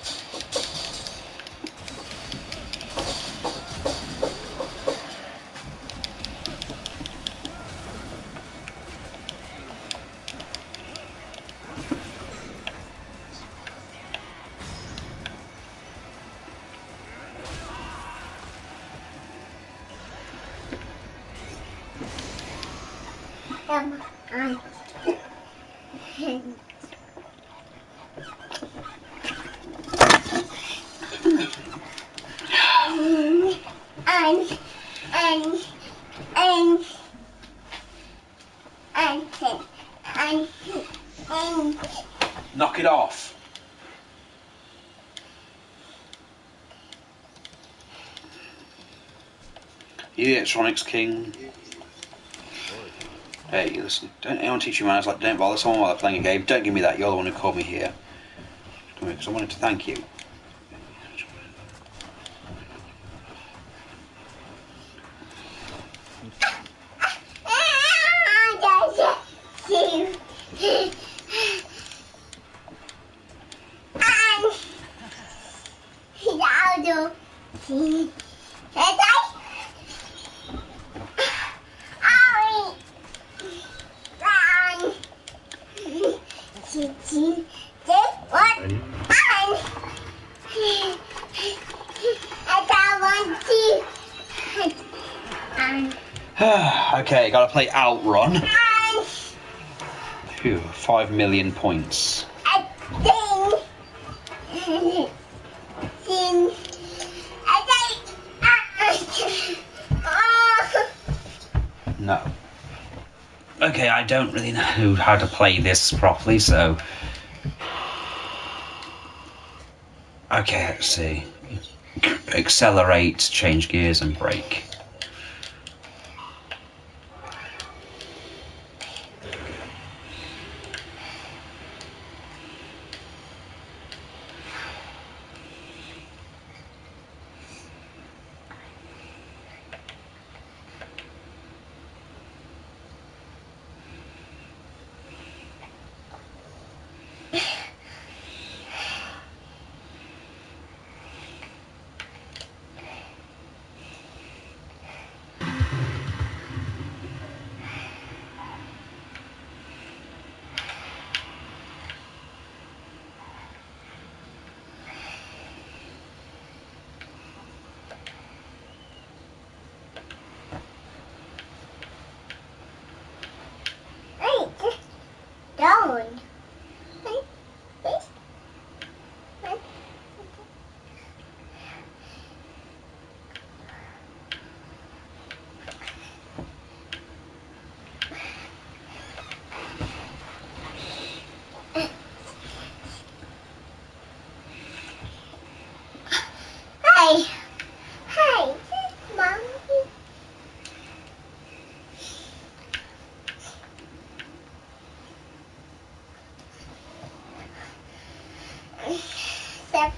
Knock it off. You the Electronics King. Hey, listen, don't anyone teach you manners, like don't bother someone while they're playing a game. Don't give me that, you're the one who called me here. Come here, because I wanted to thank you. Okay, gotta play Outrun. Phew, 5 million points. No. Okay, I don't really know how to play this properly, so... Okay, let's see. Accelerate, change gears, and brake.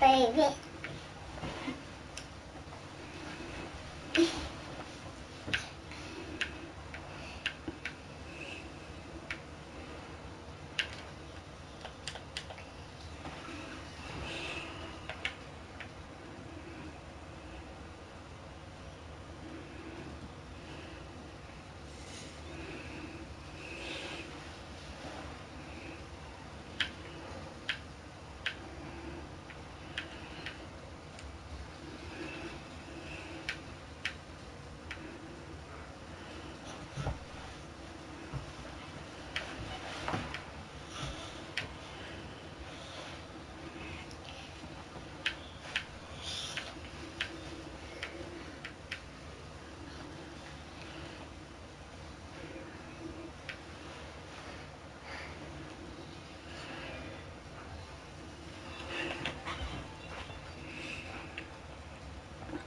Baby.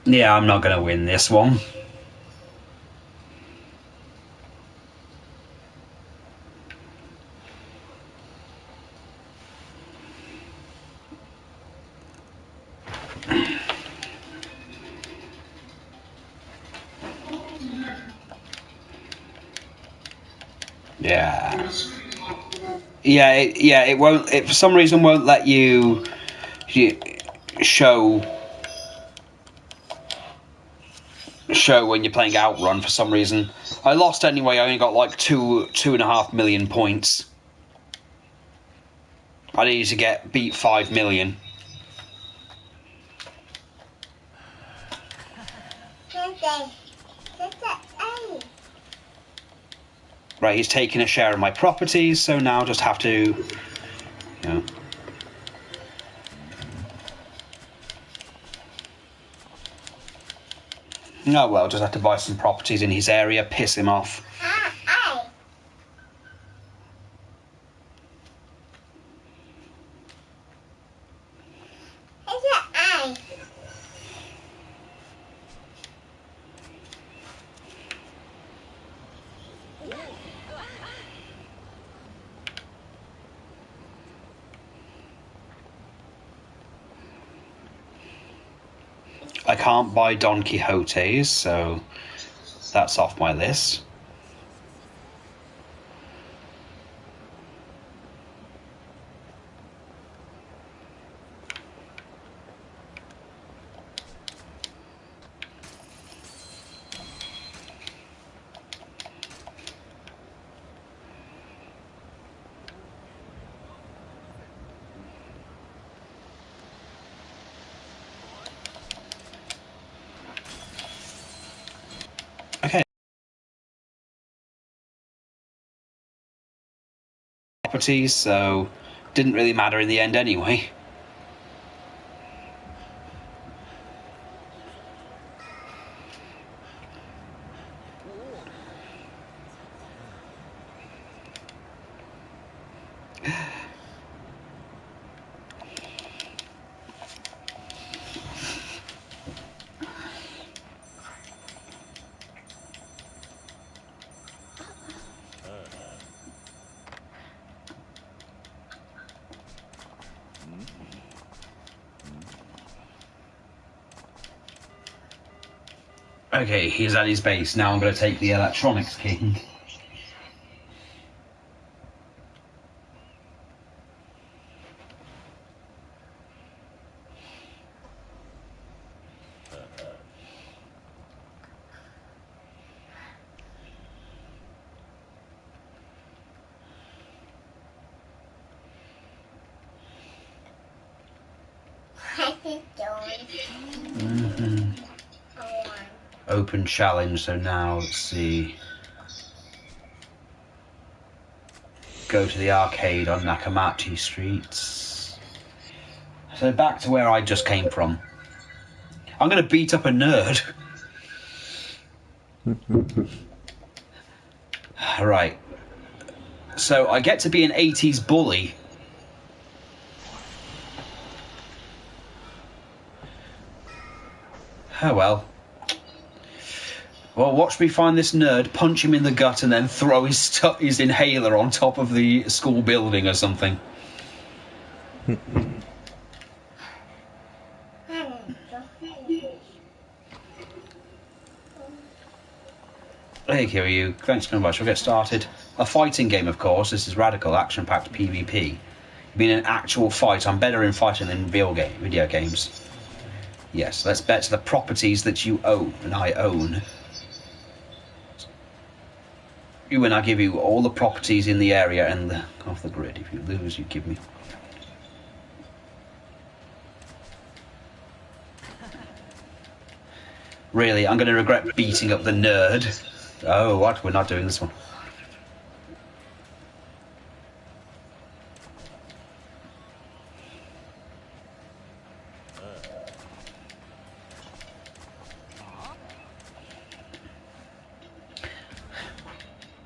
Yeah, I'm not going to win this one. Yeah. It won't. It for some reason won't let you show when you're playing Outrun for some reason. I lost anyway. I only got like 2.5 million points. I needed to beat 5 million. Right, he's taking a share of my properties, so now I'll just have to, you know. Oh well, just have to buy some properties in his area, piss him off. I can't buy Don Quixotes, so that's off my list. Okay. Properties, so didn't really matter in the end anyway. Okay, he's at his base. Now I'm going to take the Electronics King. Open challenge, so now let's see. Go to the arcade on Nakamachi Streets. So back to where I just came from. I'm going to beat up a nerd. Right. So I get to be an 80s bully. Oh well. Well, watch me find this nerd, punch him in the gut, and then throw his inhaler on top of the school building or something. Hey, Kiryu. Thanks very much. We'll get started. A fighting game, of course. This is radical, action-packed PvP. Being an actual fight, I'm better in fighting than video games. Yes, let's bet the properties that you own and I own. When I give you all the properties in the area and off the grid. If you lose, you give me. Really, I'm going to regret beating up the nerd. Oh, what? We're not doing this one.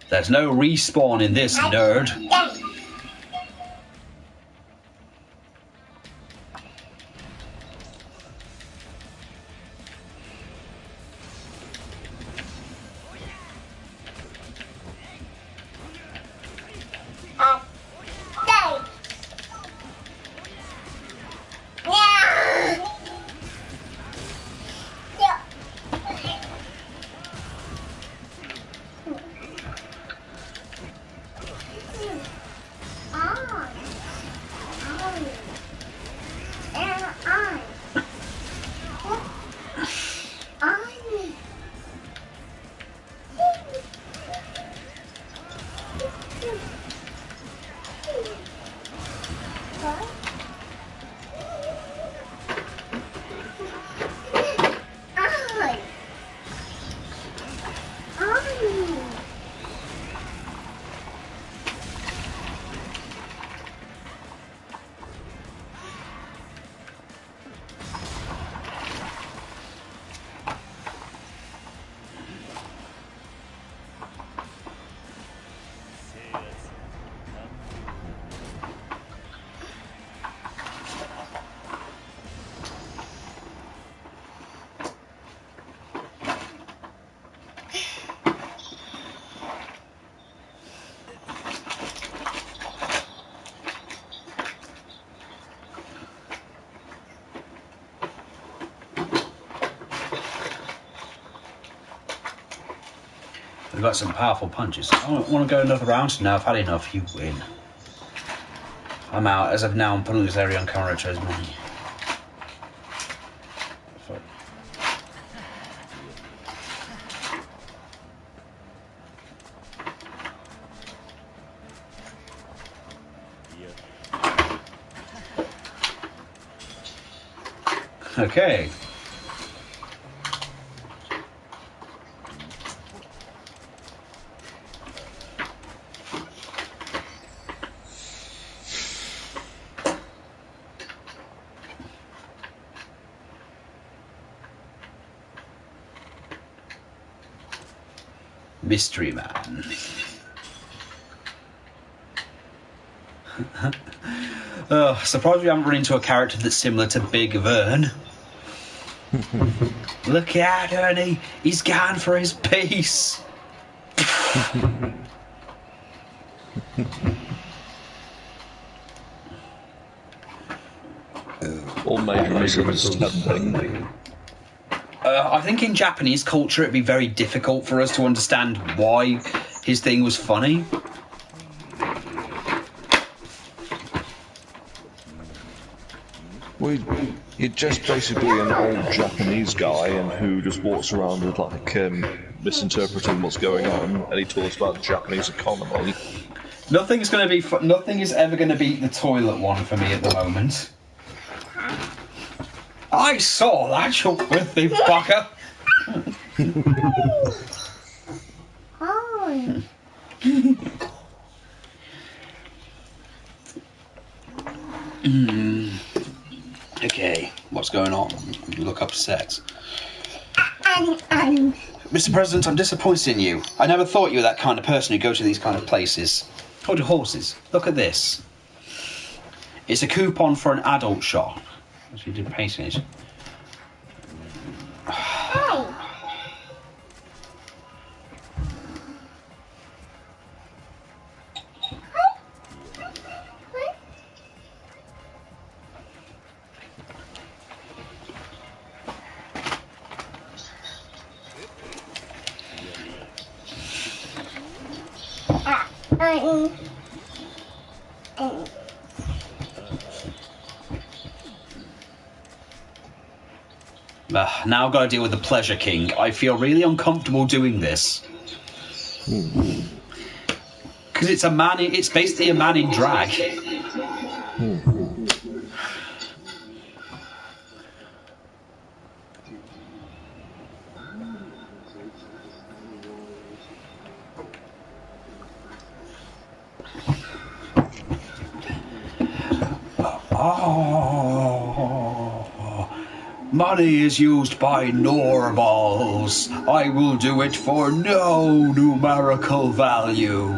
There's no respawn in this, nerd. We've got some powerful punches. I don't want to go another round. No, I've had enough. You win. I'm out. As of now, I'm putting this area on Kamurocho's money. Fuck. Okay. Mystery Man. Oh, surprised we haven't run into a character that's similar to Big Vern. Look at Ernie, he's gone for his piece. Or maybe misunderstanding. I think in Japanese culture it'd be very difficult for us to understand why his thing was funny. Well, you're just basically an old Japanese guy and who just walks around with like misinterpreting what's going on, and he talks about the Japanese economy. Nothing is ever going to beat the toilet one for me at the moment. I saw that, you filthy fucker. Oh. Okay, what's going on? You look upset. Mr. President, I'm disappointed in you. I never thought you were that kind of person who goes to these kind of places. Hold your horses. Look at this. It's a coupon for an adult shop. She did painting it. Now I've got to deal with the Pleasure King. I feel really uncomfortable doing this. Because it's a man. It's basically a man in drag. Money is used by normals. I will do it for no numerical value.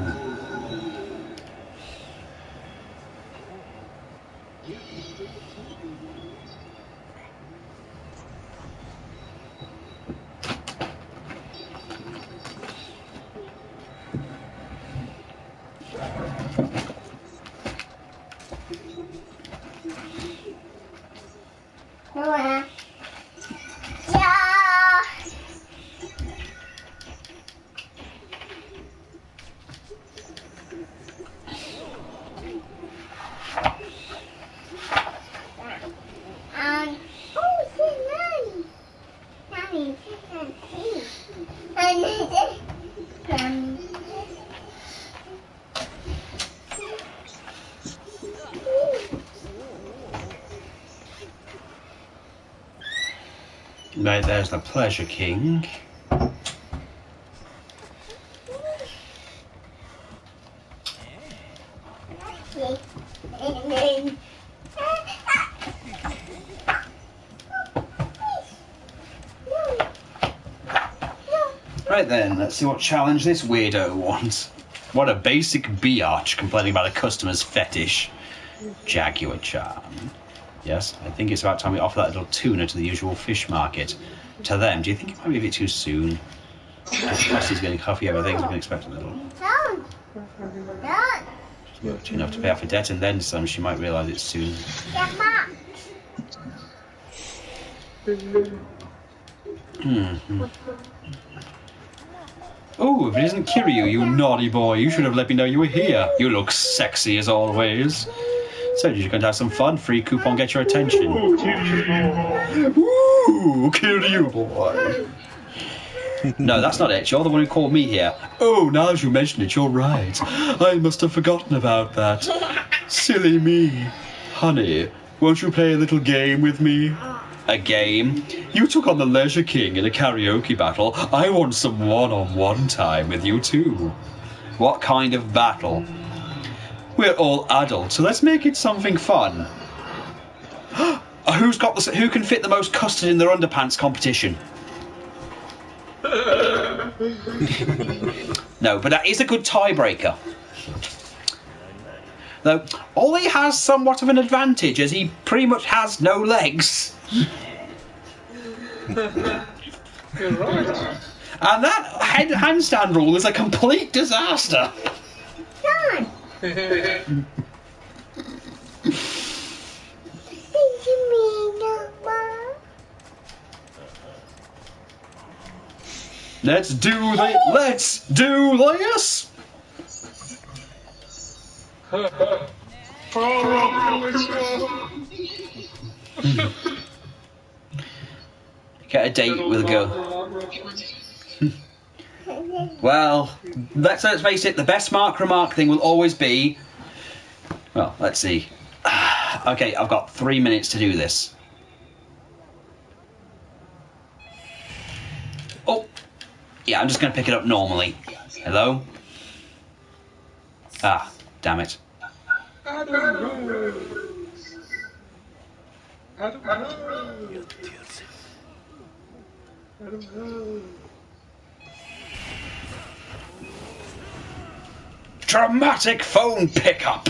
Right, there's the Pleasure King. Right then, let's see what challenge this weirdo wants. What a basic biatch complaining about a customer's fetish. Jaguar-chan. Yes, I think it's about time we offer that little tuna to the usual fish market. To them, do you think it might be a bit too soon? Plus he's getting coffee, everything, we can expect a little. Worked enough to pay off a debt and then some, she might realise it's soon. Oh, if it isn't Kiryu, you naughty boy. You should have let me know you were here. You look sexy as always. So you're going to have some fun. Free coupon, get your attention. Ooh, Kiryu boy. No, that's not it. You're the one who called me here. Oh, now as you mention it, you're right. I must have forgotten about that. Silly me. Honey, won't you play a little game with me? A game? You took on the Leisure King in a karaoke battle. I want some one-on-one time with you too. What kind of battle? We're all adults, so let's make it something fun. Who can fit the most custard in their underpants competition? No, but that is a good tiebreaker. Though Ollie has somewhat of an advantage as he pretty much has no legs. You're right. And that handstand rule is a complete disaster. Let's do this. Get a date with a girl. Well, let's face it, the best Mark Remark thing will always be... Well, let's see. Okay, I've got 3 minutes to do this. Oh! Yeah, I'm just going to pick it up normally. Hello? Ah, damn it. I don't know. I don't know. Dramatic phone pickup!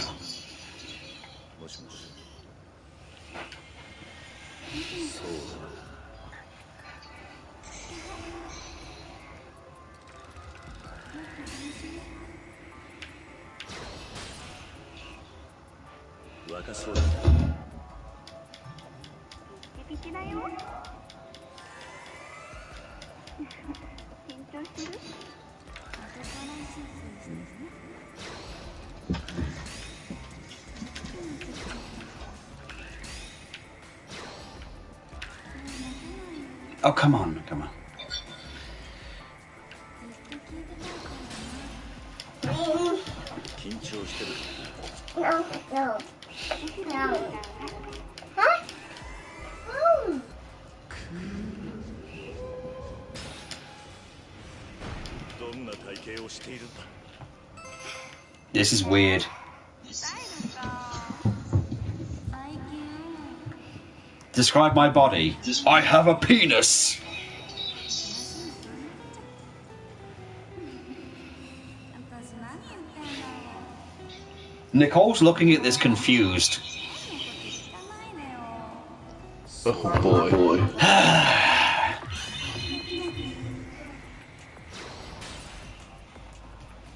Oh, come on, come on. No. Huh? Oh. This is weird. Describe my body. I have a penis. Nicole's looking at this confused. Oh boy.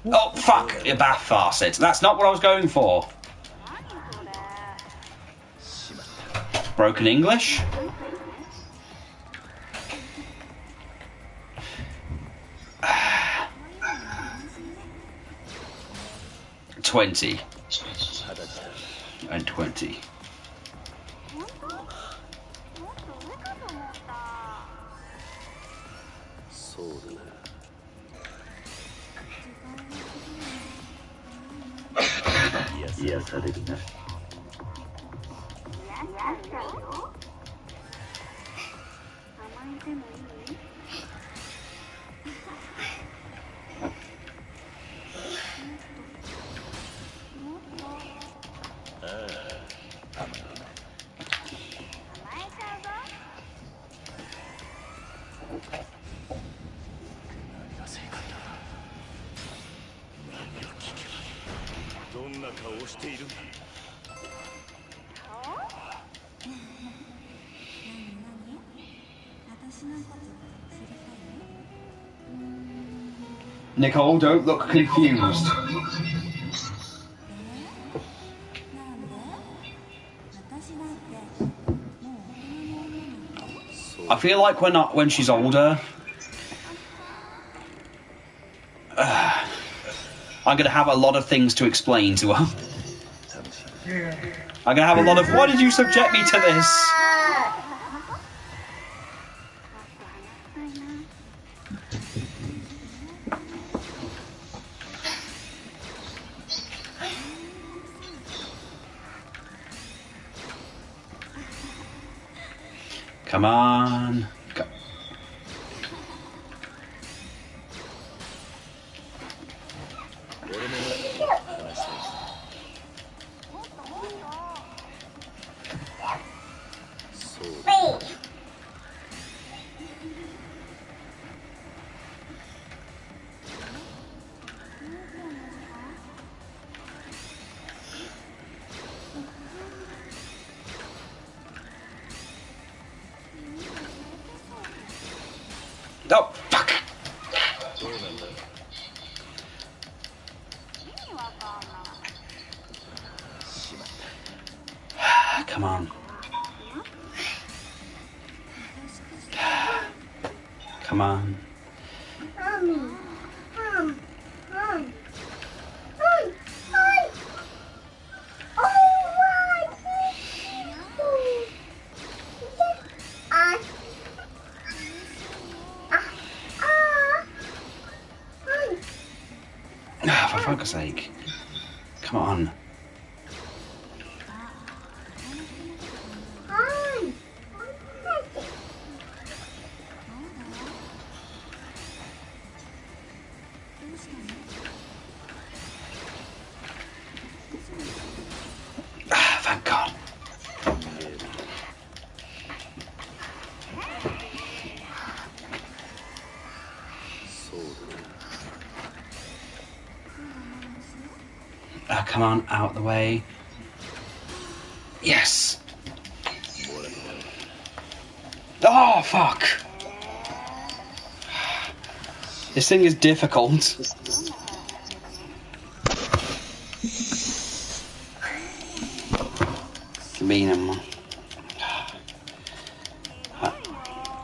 Oh, fuck! A bath faucet. That's not what I was going for. Broken English? $20. And 20. Yes, I did know. Nicole, don't look confused. I feel like when she's older, I'm going to have a lot of things to explain to her. I'm going to have a lot of, why did you subject me to this? Come on. Go. Oh, fuck! Come on. Come on. For fuck's sake. Come on. Thank God. Come on, out the way. Yes. Oh, fuck. This thing is difficult.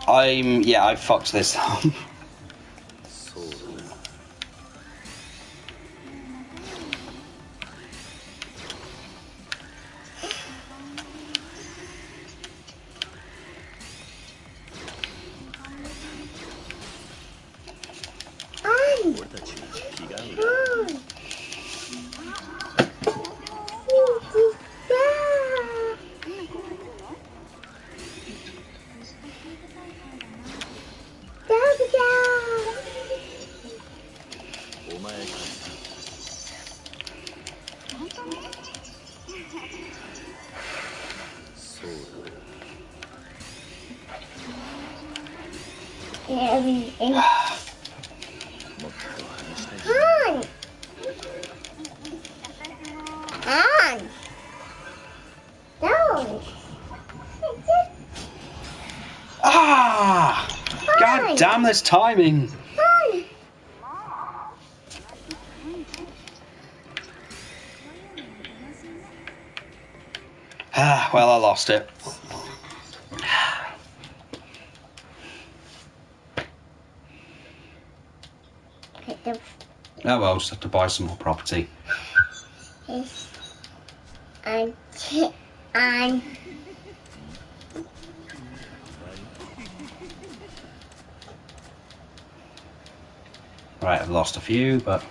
I fucked this up. God damn this timing! Well, I lost it. Oh well, just have to buy some more property. Right, I've lost a few, but...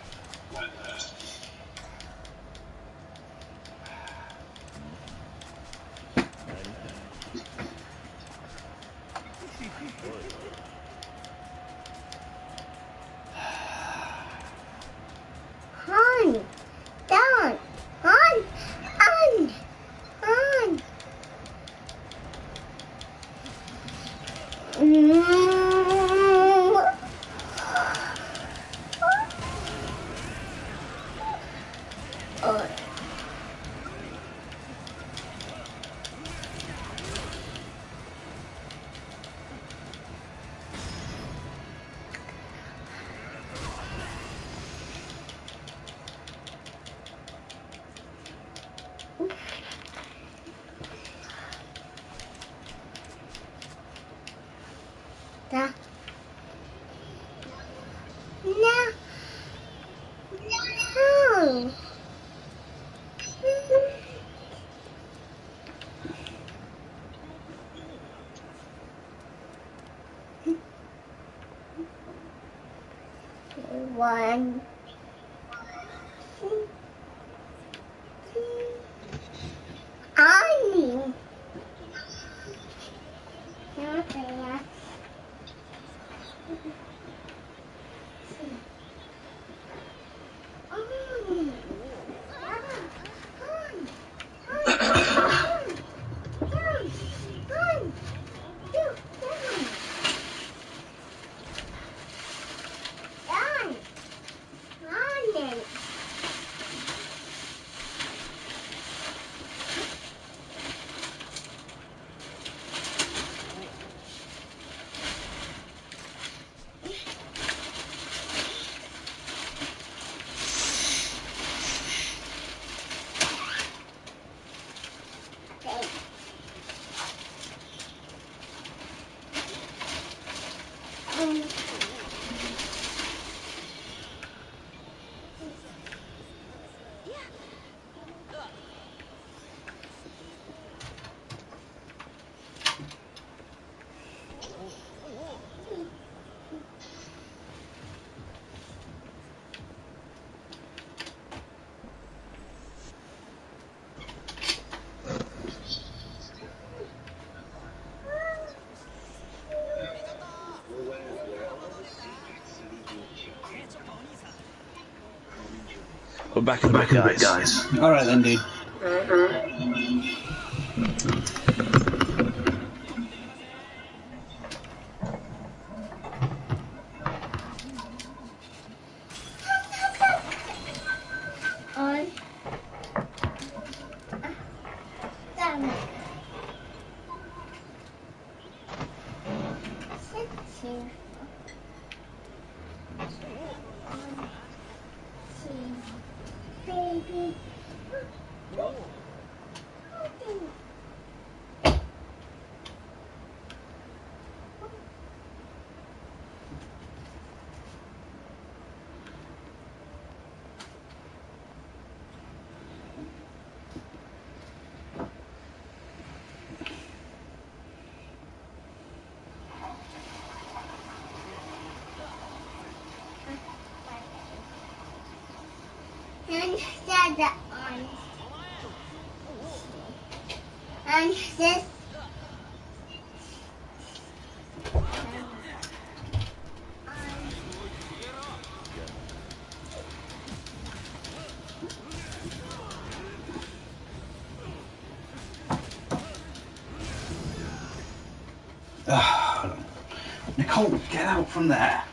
We're back in a bit, guys. Alright then, dude. Nicole, get out from there.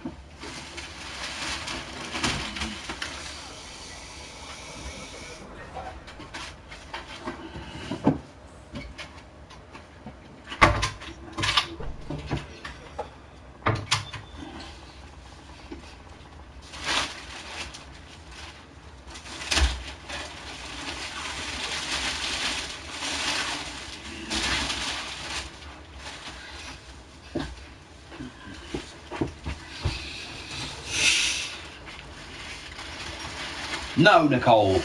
No, Nicole.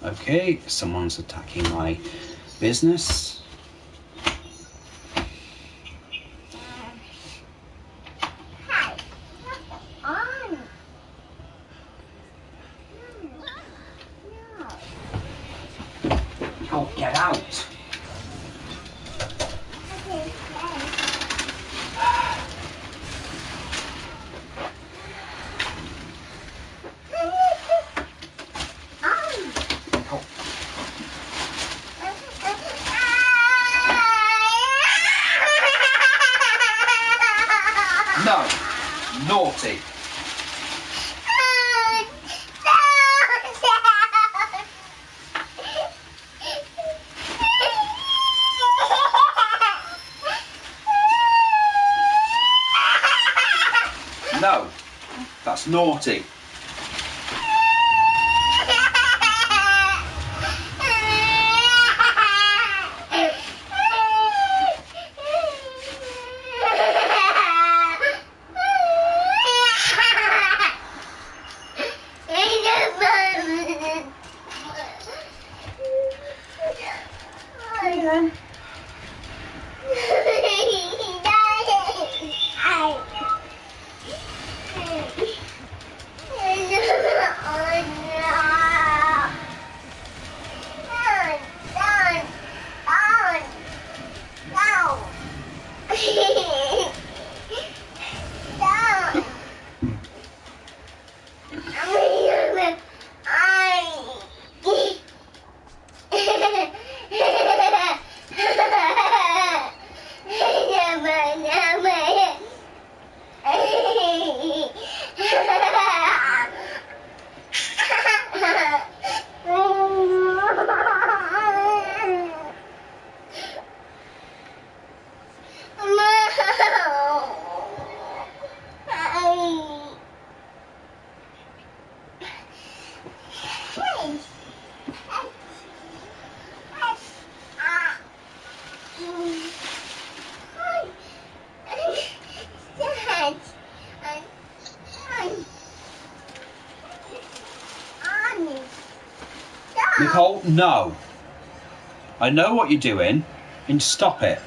Okay, someone's attacking my business. Oh, get out! No! Naughty! naughty. Nicole, no. I know what you're doing, and stop it.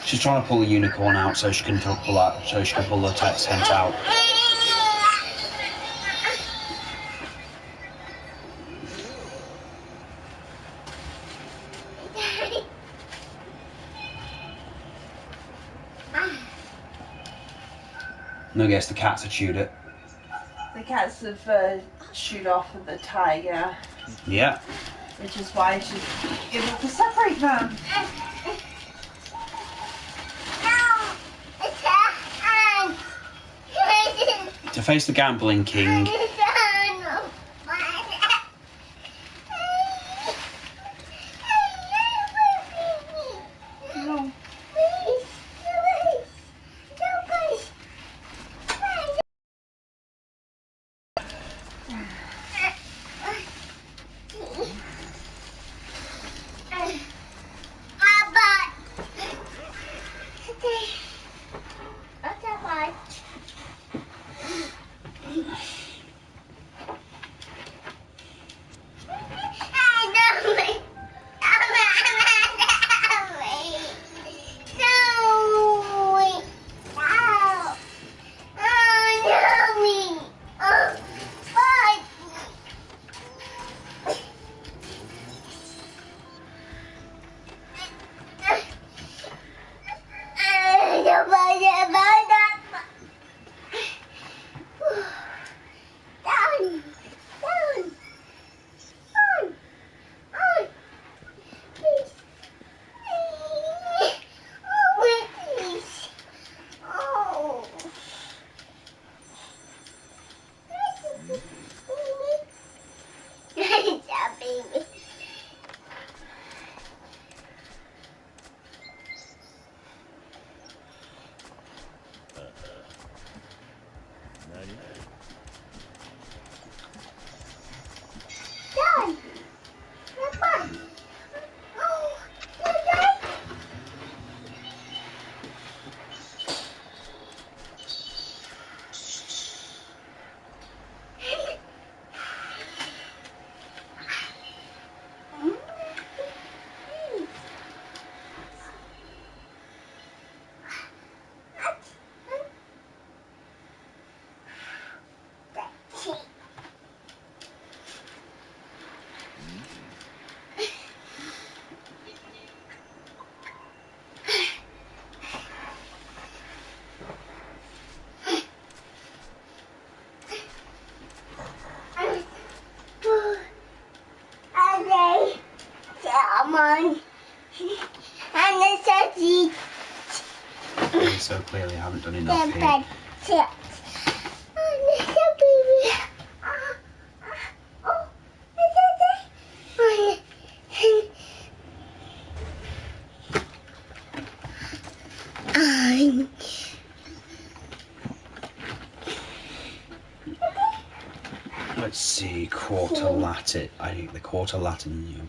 She's trying to pull the unicorn out so she can pull the text hint out. No, I guess the cats have chewed it. The cats have chewed off of the tiger. Yeah. Which is why she's able to separate them. To face the gambling king. So clearly I haven't done enough here. Let's see, quarter Latin. I think the quarter Latin.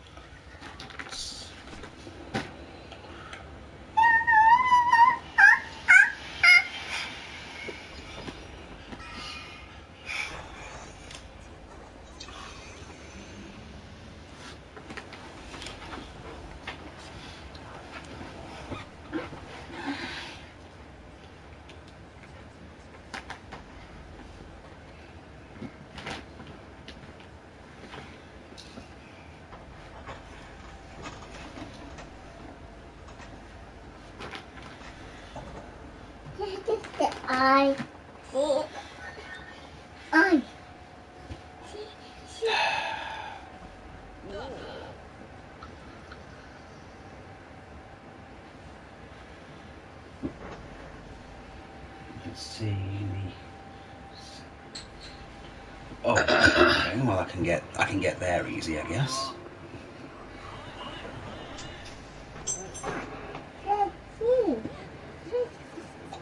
I. Let's see. Oh, okay. Well, I can get there easy, I guess.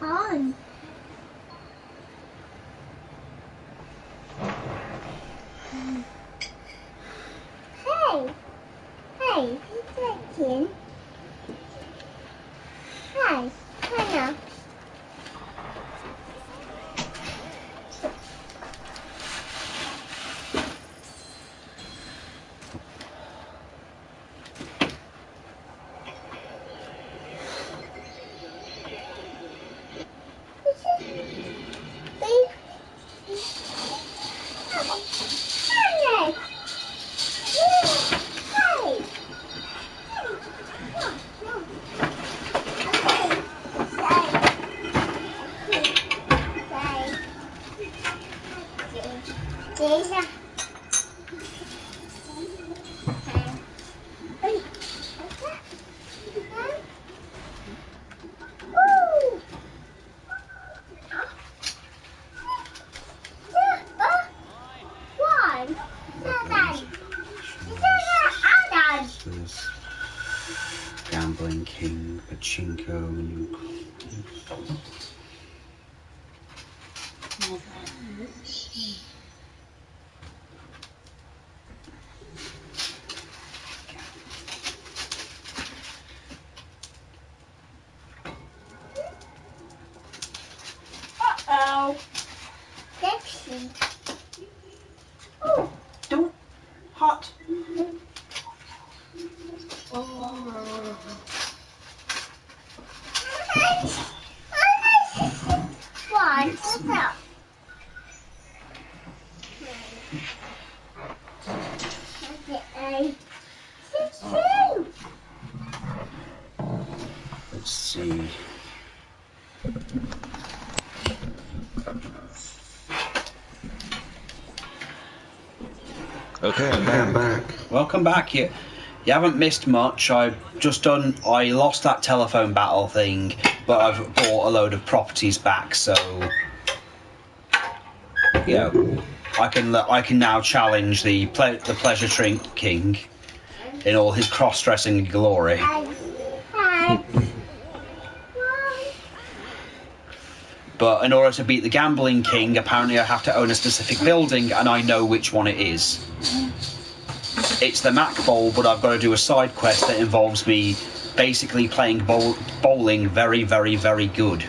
On. Hey, hey, second. Hi, Hannah. There's Gambling King, Pachinko. Uh-oh. Pepsi. Oh, don't. Hot. One. What's up? Let's see. Okay, I'm back. Welcome back. You haven't missed much. I lost that telephone battle thing, but I've bought a load of properties back, so I can now challenge the Pleasure Drink King in all his cross-dressing glory. But in order to beat the Gambling King, apparently I have to own a specific building, and I know which one it is. It's the Mac Bowl, but I've got to do a side quest that involves me basically playing bowling very, very, very good.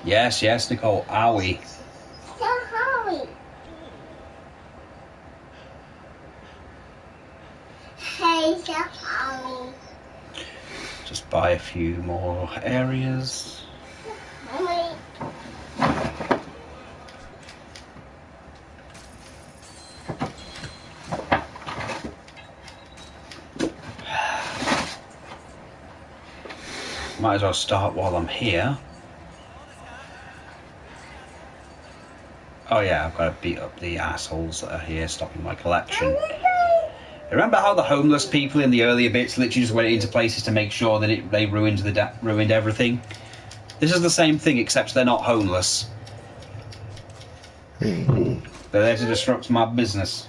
Yes, Nicole. Owie. So hurry. Hey, so hurry. Just buy a few more areas. Hurry. Might as well start while I'm here. Oh yeah, I've got to beat up the assholes that are here stopping my collection. Remember how the homeless people in the earlier bits literally just went into places to make sure that they ruined everything? This is the same thing, except they're not homeless. They're there to disrupt my business.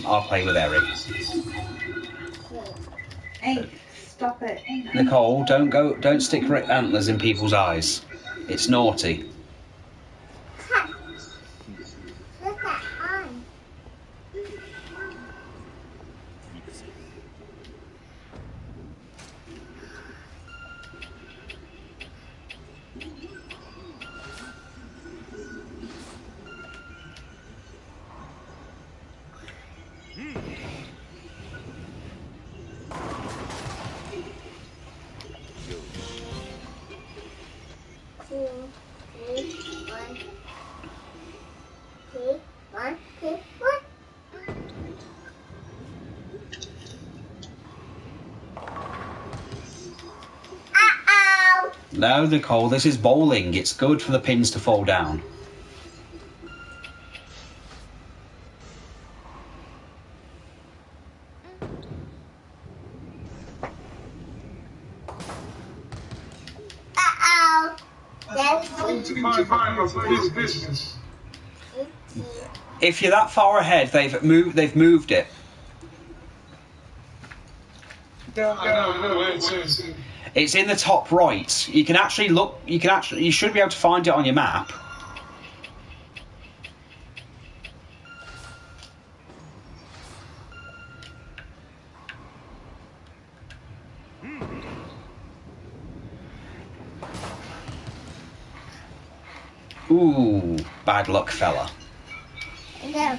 I'll play with Eric. Hey, stop it. Nicole, don't stick antlers in people's eyes. It's naughty. No, Nicole, this is bowling. It's good for the pins to fall down. If you're that far ahead, they've moved it. It's in the top right. You can actually look. You should be able to find it on your map. Ooh, bad luck, fella. No.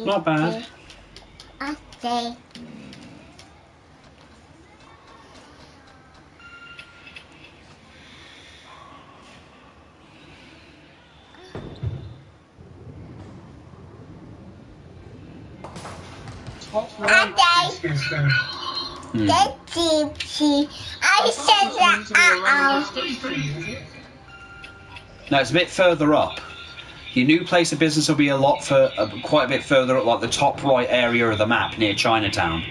Not bad. No, it's a bit further up. Your new place of business will be quite a bit further up, like the top right area of the map near Chinatown.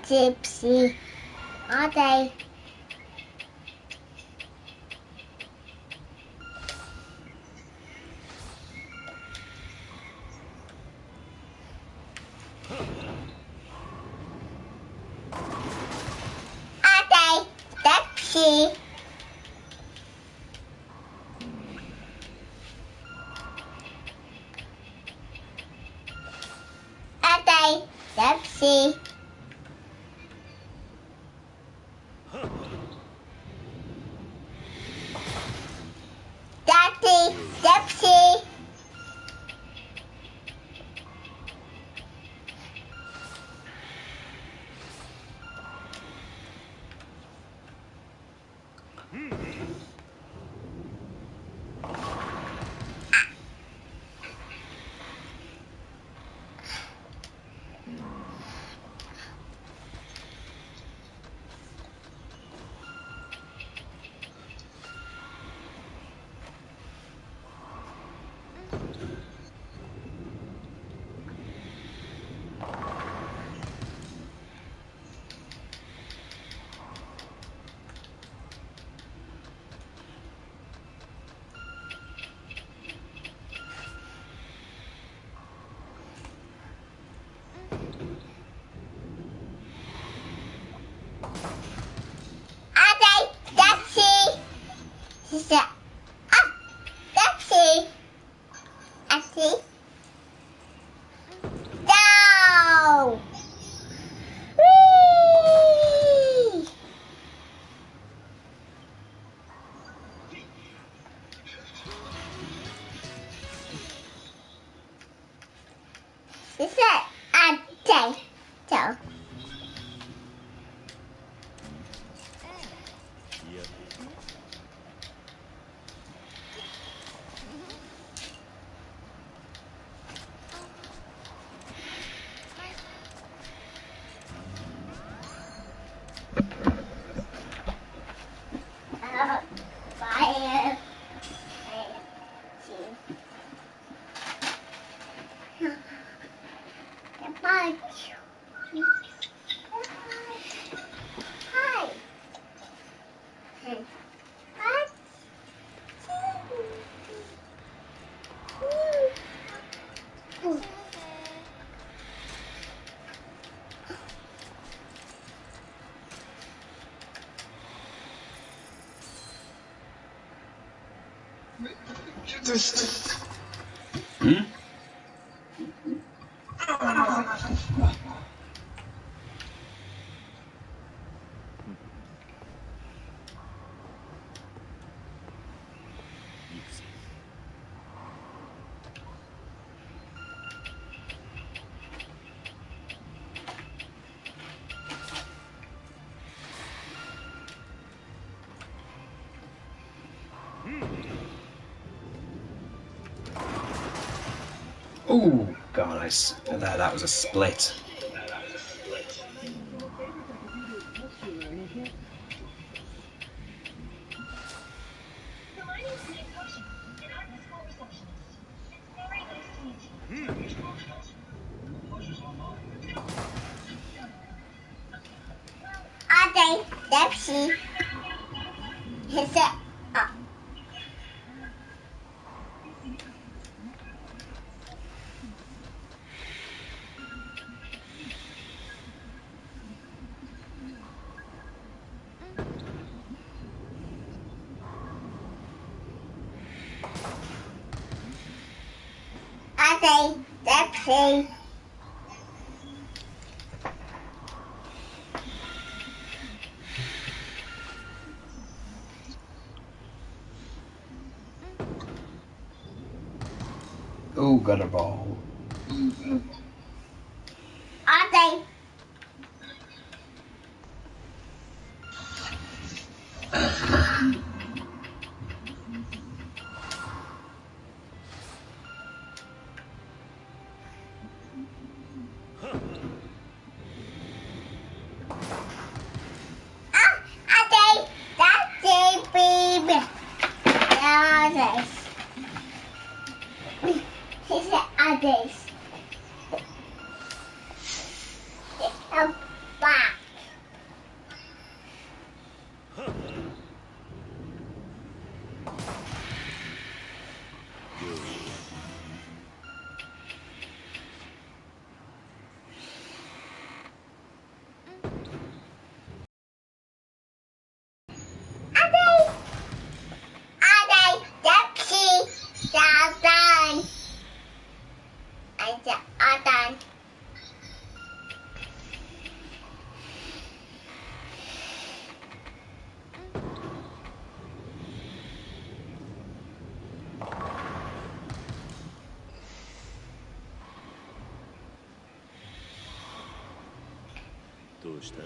Gypsy. Are they? Gypsy. Are they? Gypsy. Daddy, Gypsy. said, ah, taxi. Taxi. Down. Whee! She said, ah, take. So. いや Fire. Punch. Hi. Hmm? Oh God! That was a split. Are they Pepsi? He said, are they Pepsi? Oh, got a ball. Are they? Are they? That's it, baby. Are they? He said, are they? It's back. Are they Pepsi? They're done. I said, are done.どうした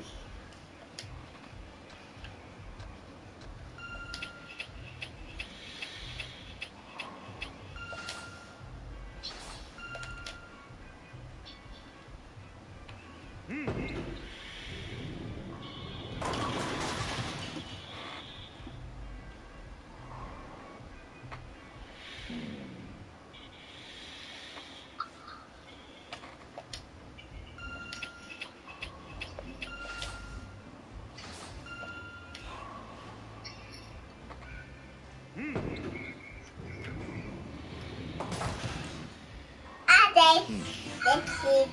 Are they Pepsi?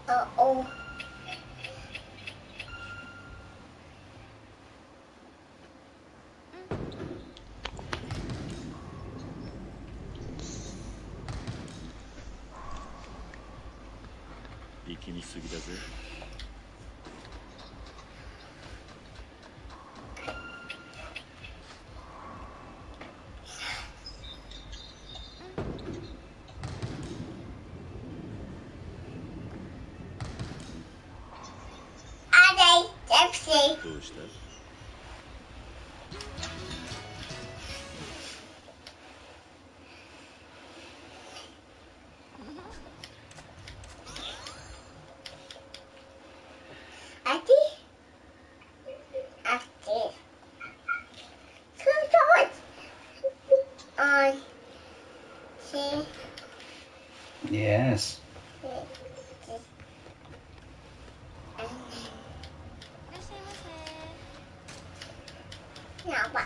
Uh-oh. Gypsy. どうした？Yes. いらっしゃいませ。やば。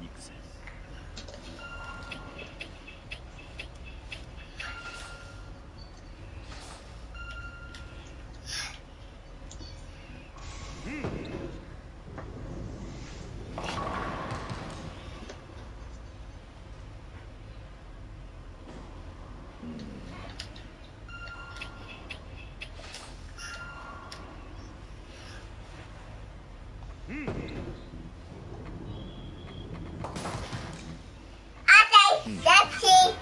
行くぜ。Gypsy.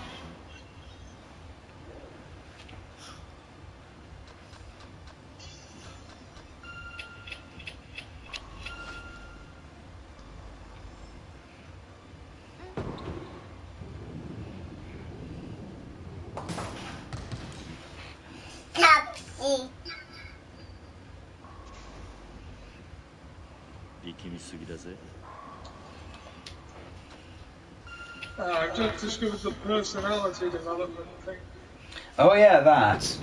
Gypsy. 力みすぎだぜ。Just give us a personality development thing. Oh yeah, that.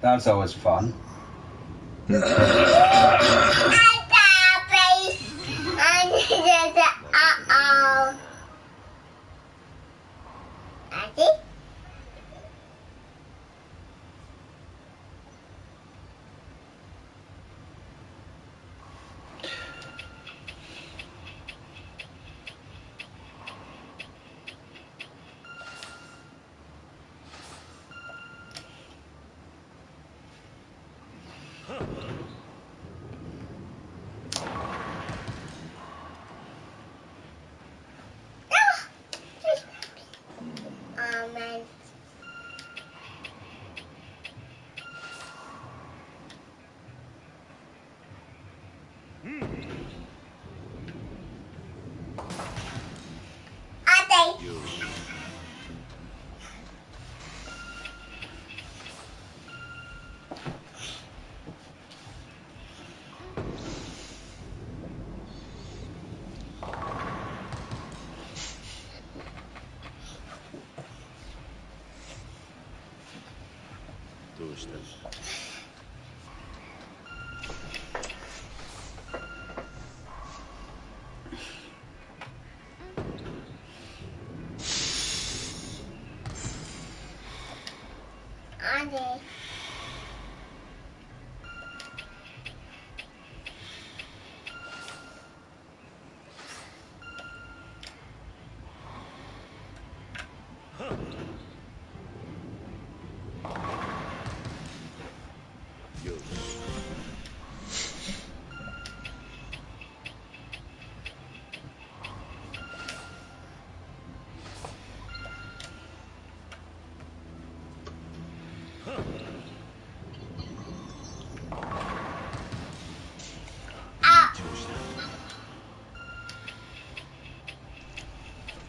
That's always fun. Uh-oh. Daddy? Man. Ate. どうした？Ate.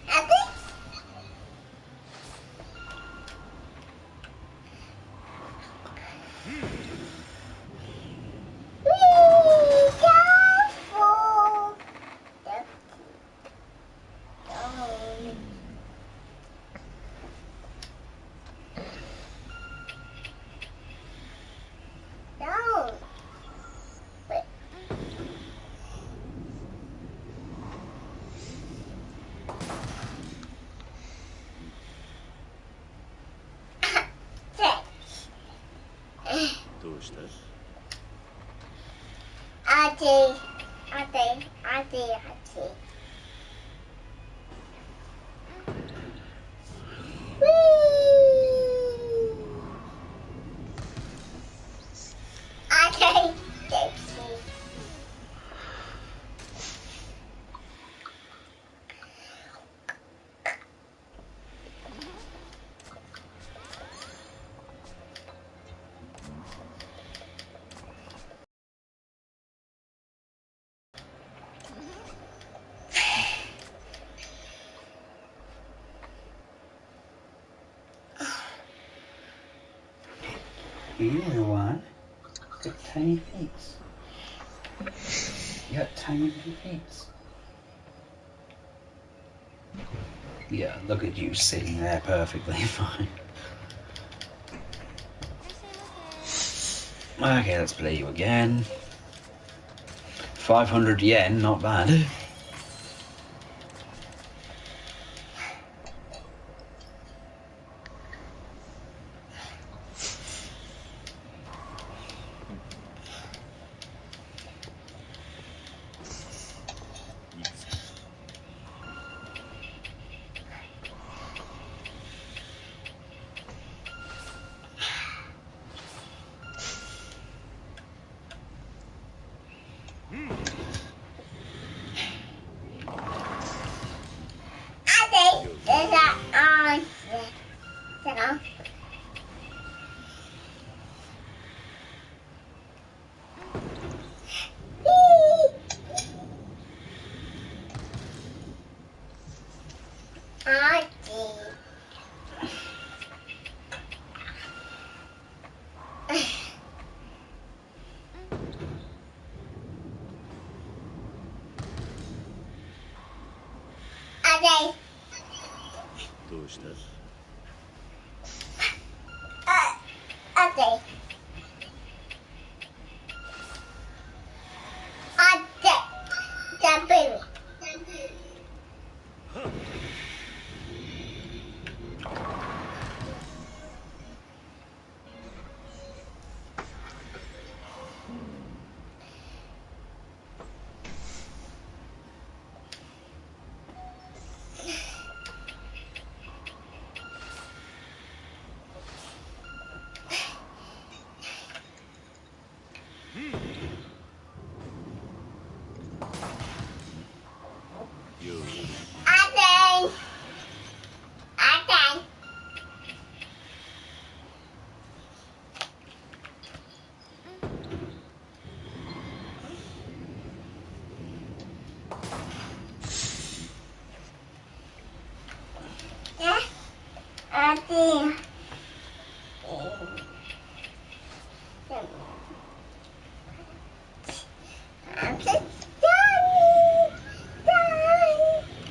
Ate? You little one. Got tiny feet. You got tiny little feet. Yeah, look at you sitting there perfectly fine. Okay, let's play you again. 500 yen, not bad.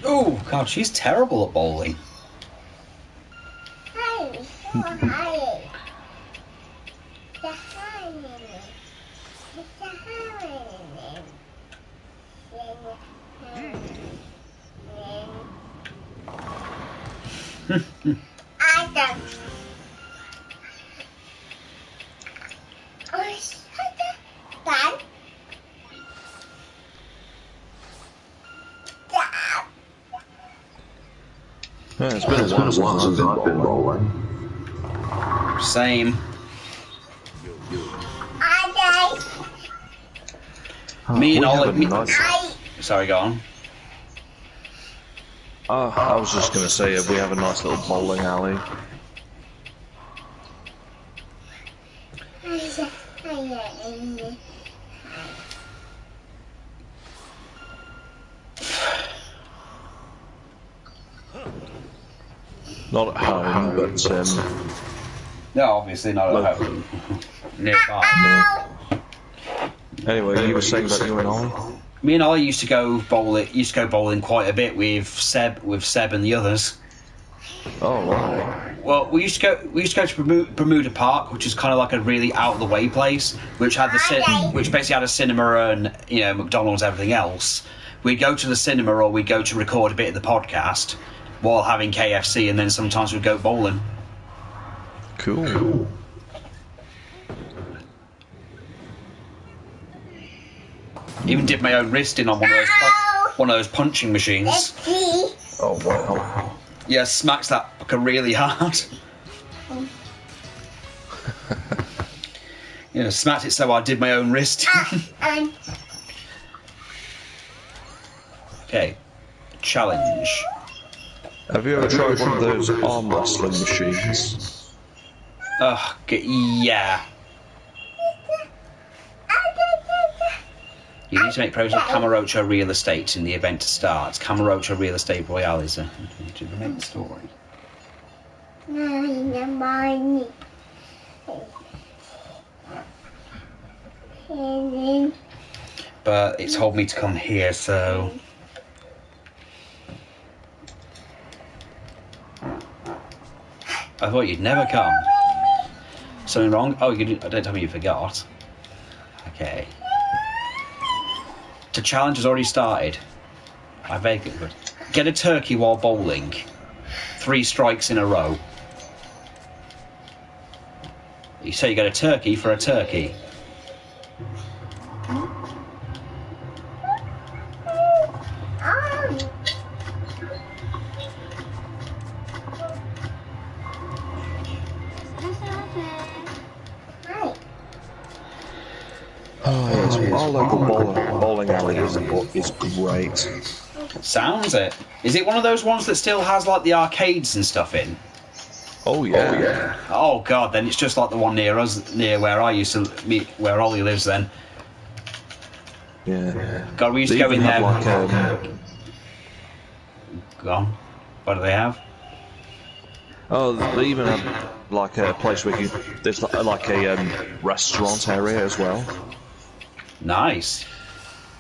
Oh, God, she's terrible at bowling. Yeah, it's been a while since I've been bowling. Same. Me and Ollie. Sorry, go on. I was just going to say, we have a nice little bowling alley. Not at home, but no, obviously not at home. Nearby. Anyway, you were saying about you and Ollie? Me and Ollie used to go bowling quite a bit with Seb and the others. Oh right. Well, we used to go to Bermuda Park, which is kind of like a really out of the way place, which basically had a cinema and McDonald's, everything else. We'd go to the cinema or we'd go to record a bit of the podcast while having KFC, and then sometimes we'd go bowling. Cool. Even did my own wristing on one of those punching machines. Oh wow. Yeah, smacks that fucker really hard. Yeah, smacked it so I did my own wrist. Okay, challenge. Have you ever tried one of those arm wrestling machines? Yeah. You need to make progress with Camarocho Real Estate in the event to start. Camarocho Real Estate Royale is a... to make the story. But it's told me to come here, so... I thought you'd never come. Something wrong? Oh, don't tell me you forgot. Okay. The challenge has already started. I vaguely would. Get a turkey while bowling. 3 strikes in a row. You say you get a turkey for a turkey. Oh, yes, our local bowling alley is great. Sounds it. Is it one of those ones that still has like the arcades and stuff in? Oh yeah. Oh god, then it's just like the one near us, near where I used to meet, where Ollie lives. Then. Yeah. God, we used to go in there. Like, Go on. What do they have? Oh, they even have like a place where there's like a restaurant area as well. Nice.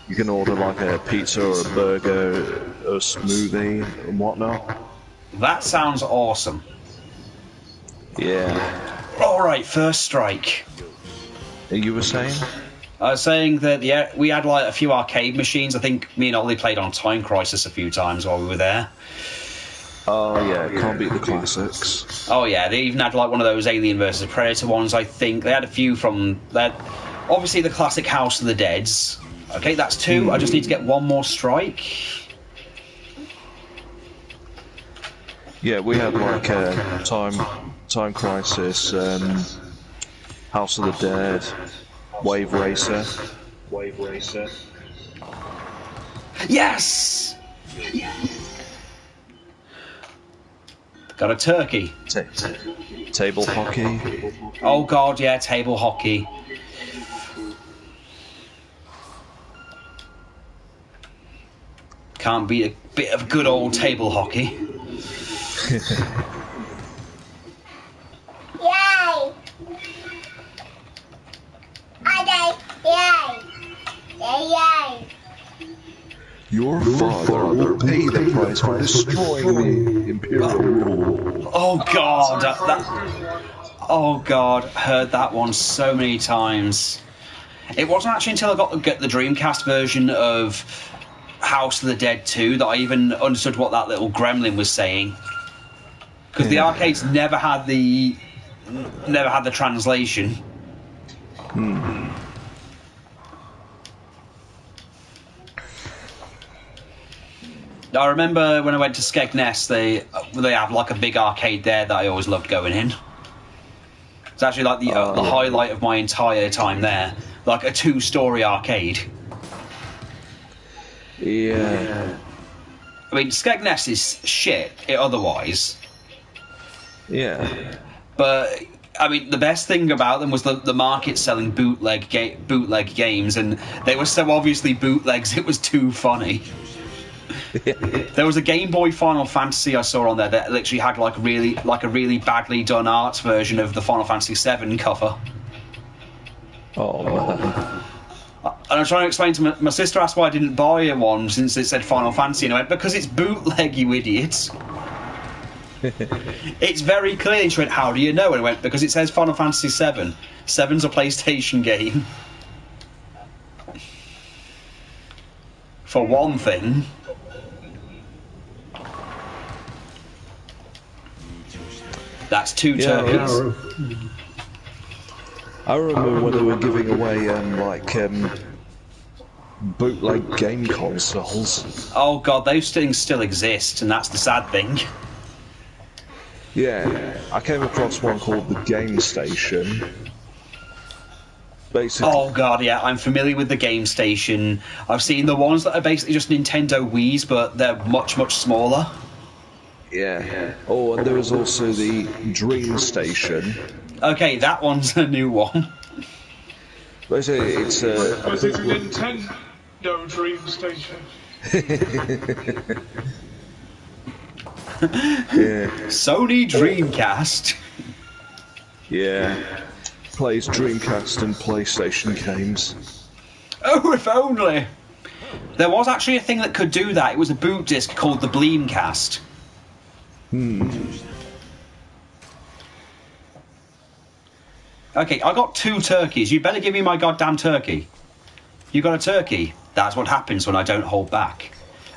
You can order like a pizza or a burger, a smoothie and whatnot. That sounds awesome. Yeah. Alright, first strike. You were saying? I was saying that we had like a few arcade machines. I think me and Ollie played on Time Crisis a few times while we were there. Oh yeah, can't beat the classics. Oh yeah, they even had like one of those Alien vs Predator ones. I think they had a few from that. Obviously the classic House of the Deads. Okay, that's 2. I just need to get 1 more strike. Yeah, we had like Time Crisis, House of the Dead, Wave Racer. Yes! Got a turkey. Table hockey. Oh god, yeah, table hockey. Can't beat a bit of good old table hockey. Yay! Yay! Yay! Your father will pay the price for destroying the Imperial rule. Oh god, oh god, heard that one so many times. It wasn't actually until I got the Dreamcast version of House of the Dead 2 that I even understood what that little gremlin was saying. Because the arcades never had the translation. I remember when I went to Skegness, they have like a big arcade there that I always loved going in. It's actually like the highlight of my entire time there, like a 2-story arcade. Yeah. I mean, Skegness is shit otherwise. Yeah. But I mean, the best thing about them was the market selling bootleg games, and they were so obviously bootlegs it was too funny. There was a Game Boy Final Fantasy I saw on there that literally had like a really badly done art version of the Final Fantasy VII cover. Oh man. And I was trying to explain to my sister, asked why I didn't buy one since it said Final Fantasy, and I went, because it's bootleg, you idiots. It's very clear. She went, how do you know? And I went, because it says Final Fantasy VII. 7's a PlayStation game. For one thing. That's 2 turkeys. I remember when they were giving away bootleg game consoles. Oh god, those things still exist, and that's the sad thing. Yeah, I came across one called the Game Station. Basically, oh god, yeah, I'm familiar with the Game Station. I've seen the ones that are basically just Nintendo Wii's, but they're much, much smaller. Yeah. Oh, and there is also the Dream Station. Okay, that one's a new one. Basically, it's a... Was it a Nintendo Dream Station? Yeah. Sony Dreamcast. Yeah. Plays Dreamcast and PlayStation games. Oh, if only! There was actually a thing that could do that. It was a boot disc called the Bleemcast. Okay, I got 2 turkeys. You better give me my goddamn turkey. You got a turkey? That's what happens when I don't hold back.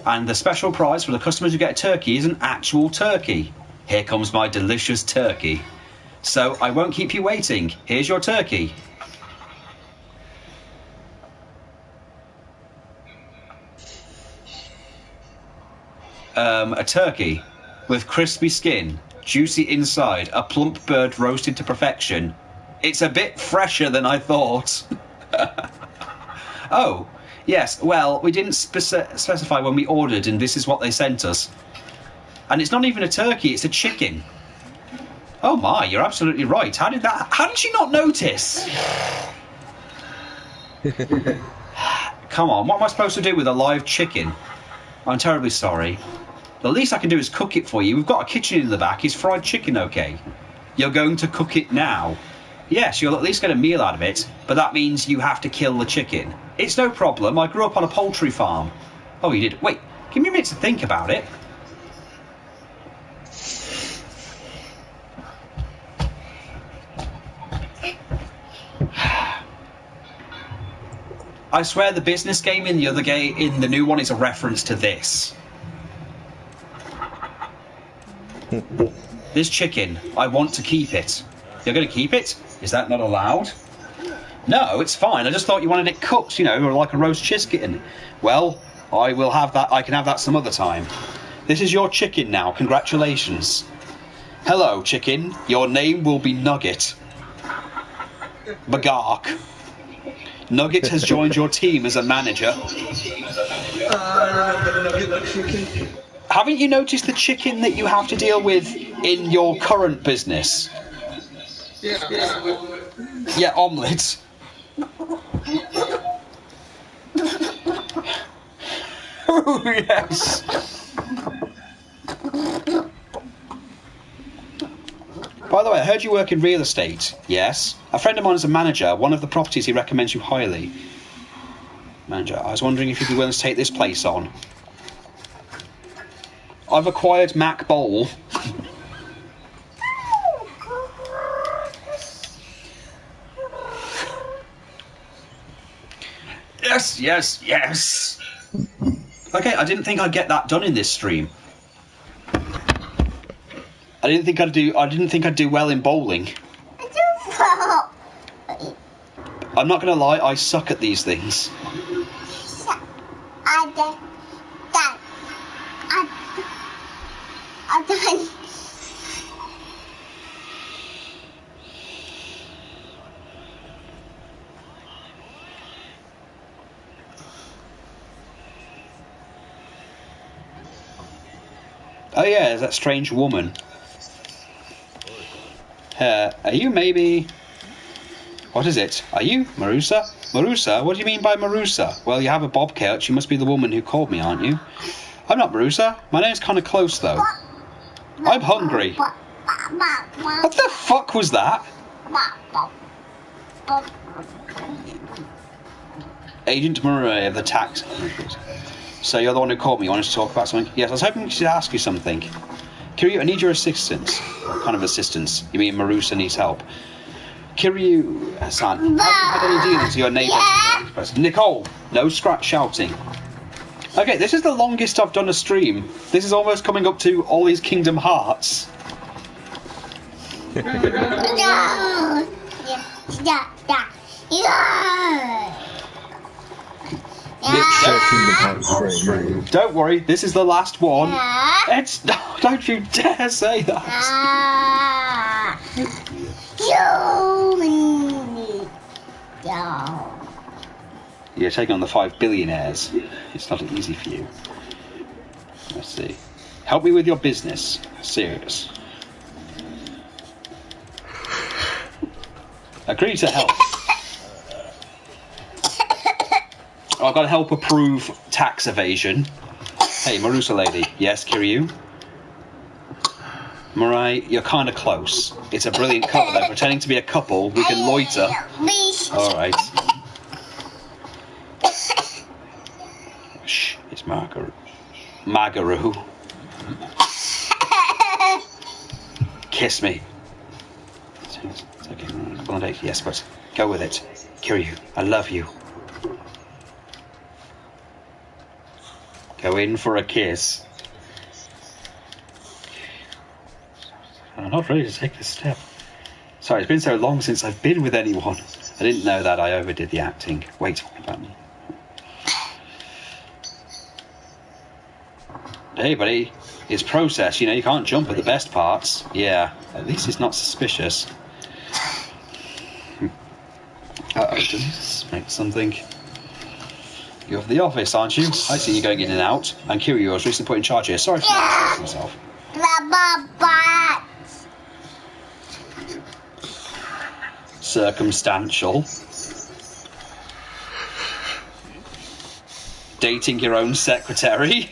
And the special prize for the customers who get a turkey is an actual turkey. Here comes my delicious turkey. So I won't keep you waiting. Here's your turkey. A turkey with crispy skin, juicy inside, a plump bird roasted to perfection. It's a bit fresher than I thought. Oh, yes, well, we didn't specify when we ordered, and this is what they sent us. And it's not even a turkey, it's a chicken. Oh my, you're absolutely right. How did you not notice? Come on, what am I supposed to do with a live chicken? I'm terribly sorry. The least I can do is cook it for you. We've got a kitchen in the back. Is fried chicken okay? You're going to cook it now. Yes, you'll at least get a meal out of it, but that means you have to kill the chicken. It's no problem. I grew up on a poultry farm. Oh, you did? Wait, give me a minute to think about it. I swear the business game in the new one is a reference to this. This chicken, I want to keep it. You're going to keep it? Is that not allowed? No, it's fine. I just thought you wanted it cooked, you know, like a roast chicken. Well, I will have that. I can have that some other time. This is your chicken now. Congratulations. Hello, chicken. Your name will be Nugget. Bagark. Nugget has joined your team as a manager. Haven't you noticed the chicken that you have to deal with in your current business? Yeah, omelette. Oh, yes. By the way, I heard you work in real estate. Yes. A friend of mine is a manager. One of the properties he recommends you highly. Manager, I was wondering if you'd be willing to take this place on. I've acquired Mac Bowl. Yes, yes, yes. Okay, I didn't think I'd get that done in this stream. I didn't think I'd do well in bowling. I'm not gonna lie, I suck at these things. Oh yeah, there's that strange woman. Are you maybe... What is it? Are you Marusa? Marusa? What do you mean by Marusa? Well, you have a bob cut. You must be the woman who called me, aren't you? I'm not Marusa. My name's kind of close, though. I'm hungry. What the fuck was that? Agent Murray of the tax... So you're the one who called me. You wanted to talk about something? Yes, I was hoping to ask you something. Kiryu, I need your assistance. What kind of assistance? You mean Marusa needs help? Kiryu-san, have you had any dealings with your neighbour? Nicole, no shouting. Okay, this is the longest I've done a stream. This is almost coming up to all these Kingdom Hearts. Don't worry, this is the last one. It's don't you dare say that. You're taking on the 5 billionaires. It's not easy for you. Let's see. Help me with your business. Serious. Agree to help. Oh, I've got to help approve tax evasion. Hey, Marusa lady. Yes, Kiryu? Mirai, you're kind of close. It's a brilliant cover, though. Pretending to be a couple, we can loiter. Alright. Shh, it's Magaru. Kiss me. It's okay, couple of days. Yes, but go with it. Kiryu, I love you. Go in for a kiss. I'm not ready to take this step. Sorry, it's been so long since I've been with anyone. I didn't know that. I overdid the acting. Wait, about me. Hey, buddy. It's process, you know, you can't jump at the best parts. Yeah, at least it's not suspicious. Uh-oh, does this make something? You're of the office, aren't you? I see you going in and out. And Kiryu was recently put in charge here. Sorry for not himself. Circumstantial. Dating your own secretary.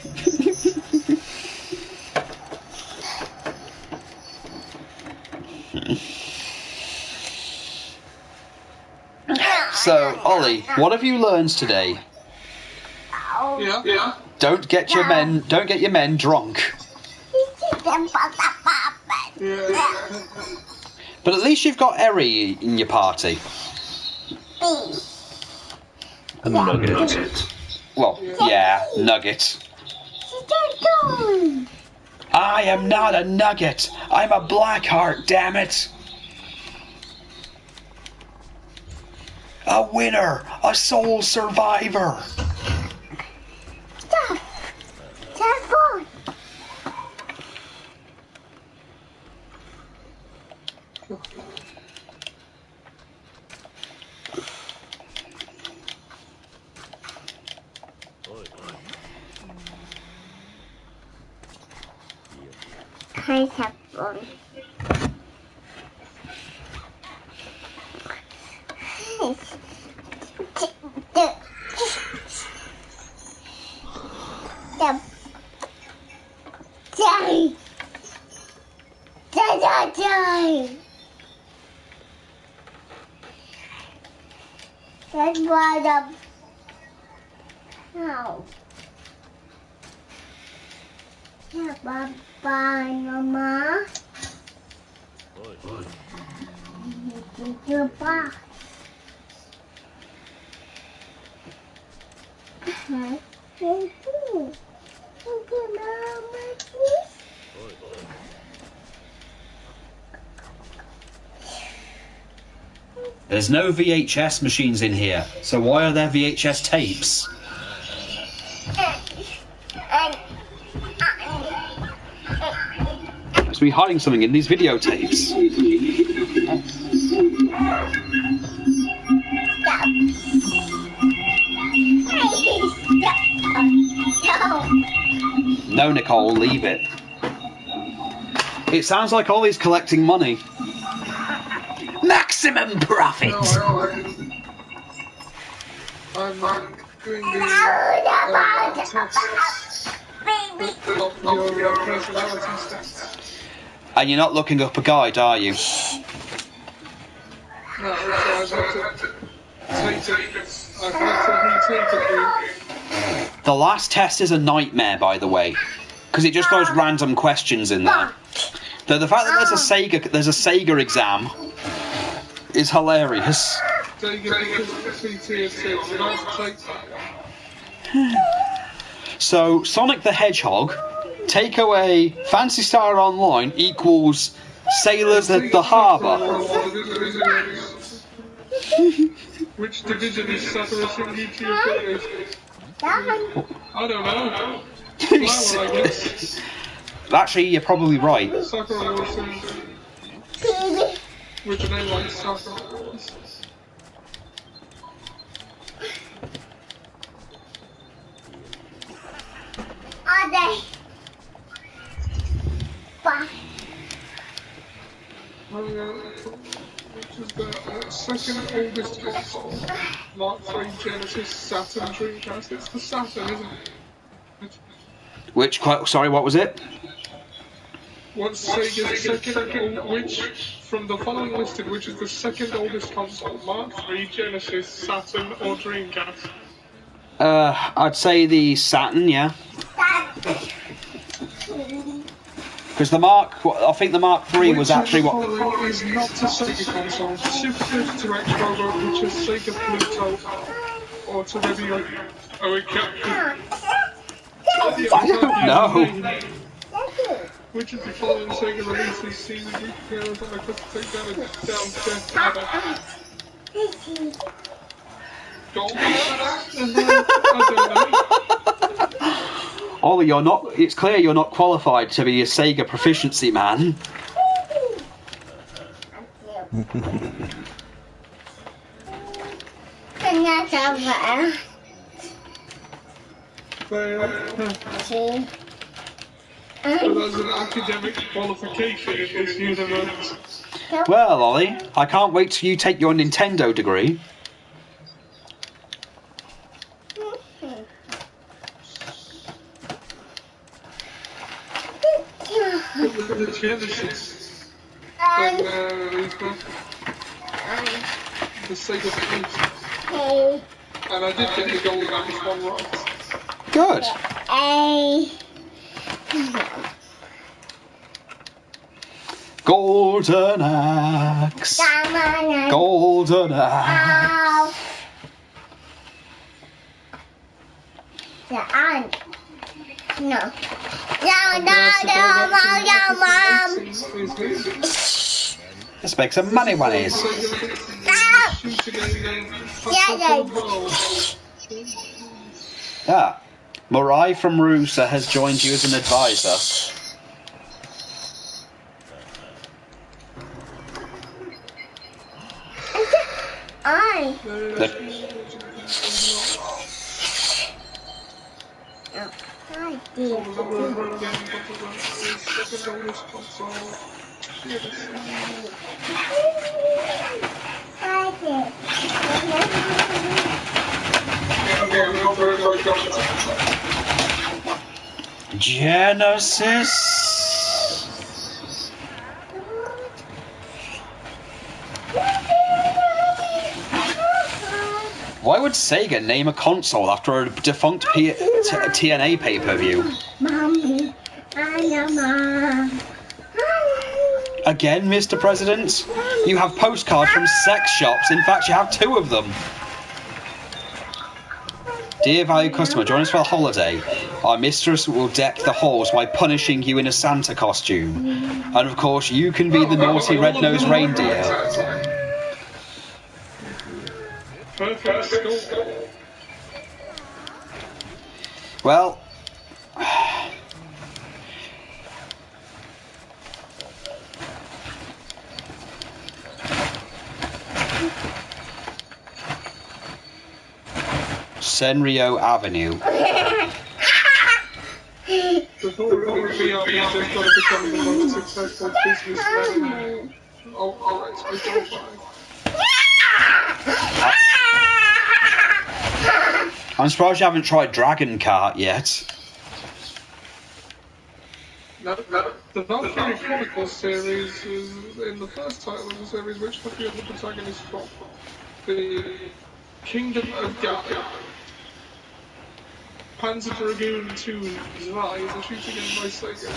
So, Ollie, what have you learned today? Yeah. Don't get your men drunk. But at least you've got Eri in your party. A nugget. Well, yeah, nugget. I am not a nugget. I'm a Blackheart, damn it. A winner, a soul survivor. That's why the... No. Yeah, bye-bye, Mama. Goodbye. Thank you. Thank you, Mama. There's no VHS machines in here, so why are there VHS tapes? Must be hiding something in these videotapes. No, Nicole, leave it. It sounds like Ollie's collecting money. Maximum profit! No, I'm doing the tests of your personality test. And you're not looking up a guide, are you? No, I've had to retake it. The last test is a nightmare, by the way, because it just throws random questions in there. Though the fact that there's a Sega exam is hilarious. So, Sonic the Hedgehog, take away Phantasy Star Online equals Sailors at the Harbour. Which division is suffering YouTube videos? I don't know. Flower, I guess. Actually, you're probably right. Sakura Wars with a name like Sakura Wars. Are they? Bye. Which is the second oldest console. Mark III, Genesis, Saturn, Dreamcast. It's the Saturn, isn't it? Sorry, what was it? What's Sega's second which from the following listed, which is the second oldest console? Mark III, Genesis, Saturn, or Dreamcast? I'd say the Saturn, yeah. Because I think the Mark III was actually what. Is not a Sega console. Shifted to Xbox, which is Sega Pluto, or to Review. Oh, it can't. I don't know. Which of the following Sega releases seen the group appearance on a quick takedown Death Adder? Gold? I don't know. Ollie, you're not. It's clear you're not qualified to be a Sega proficiency man. So that's an academic qualification in this universe. Well, Ollie, I can't wait till you take your Nintendo degree. The Genesis. The Sega Fleet. And I did get the Golden Axe one right. Good. Golden Axe. Golden Axe. No. No, Mom. Let's make some money, bunnies. Ah, Morai from Rusa has joined you as an advisor. Genesis. Why would Sega name a console after a defunct TNA pay-per-view? Mommy, Mom. Again, Mr. President? You have postcards from sex shops. In fact, you have 2 of them. Dear valued customer, join us for a holiday. Our mistress will deck the halls by punishing you in a Santa costume. And of course, you can be the naughty red-nosed reindeer. Well... Senrio Avenue. I'm surprised you haven't tried Dragon Kart yet. The Valkyrie Chronicles series is in the first title of the series, which copy of the protagonist from the Kingdom of Gaia. Panzer Dragoon 2 Zwei is a shooting game by Sega.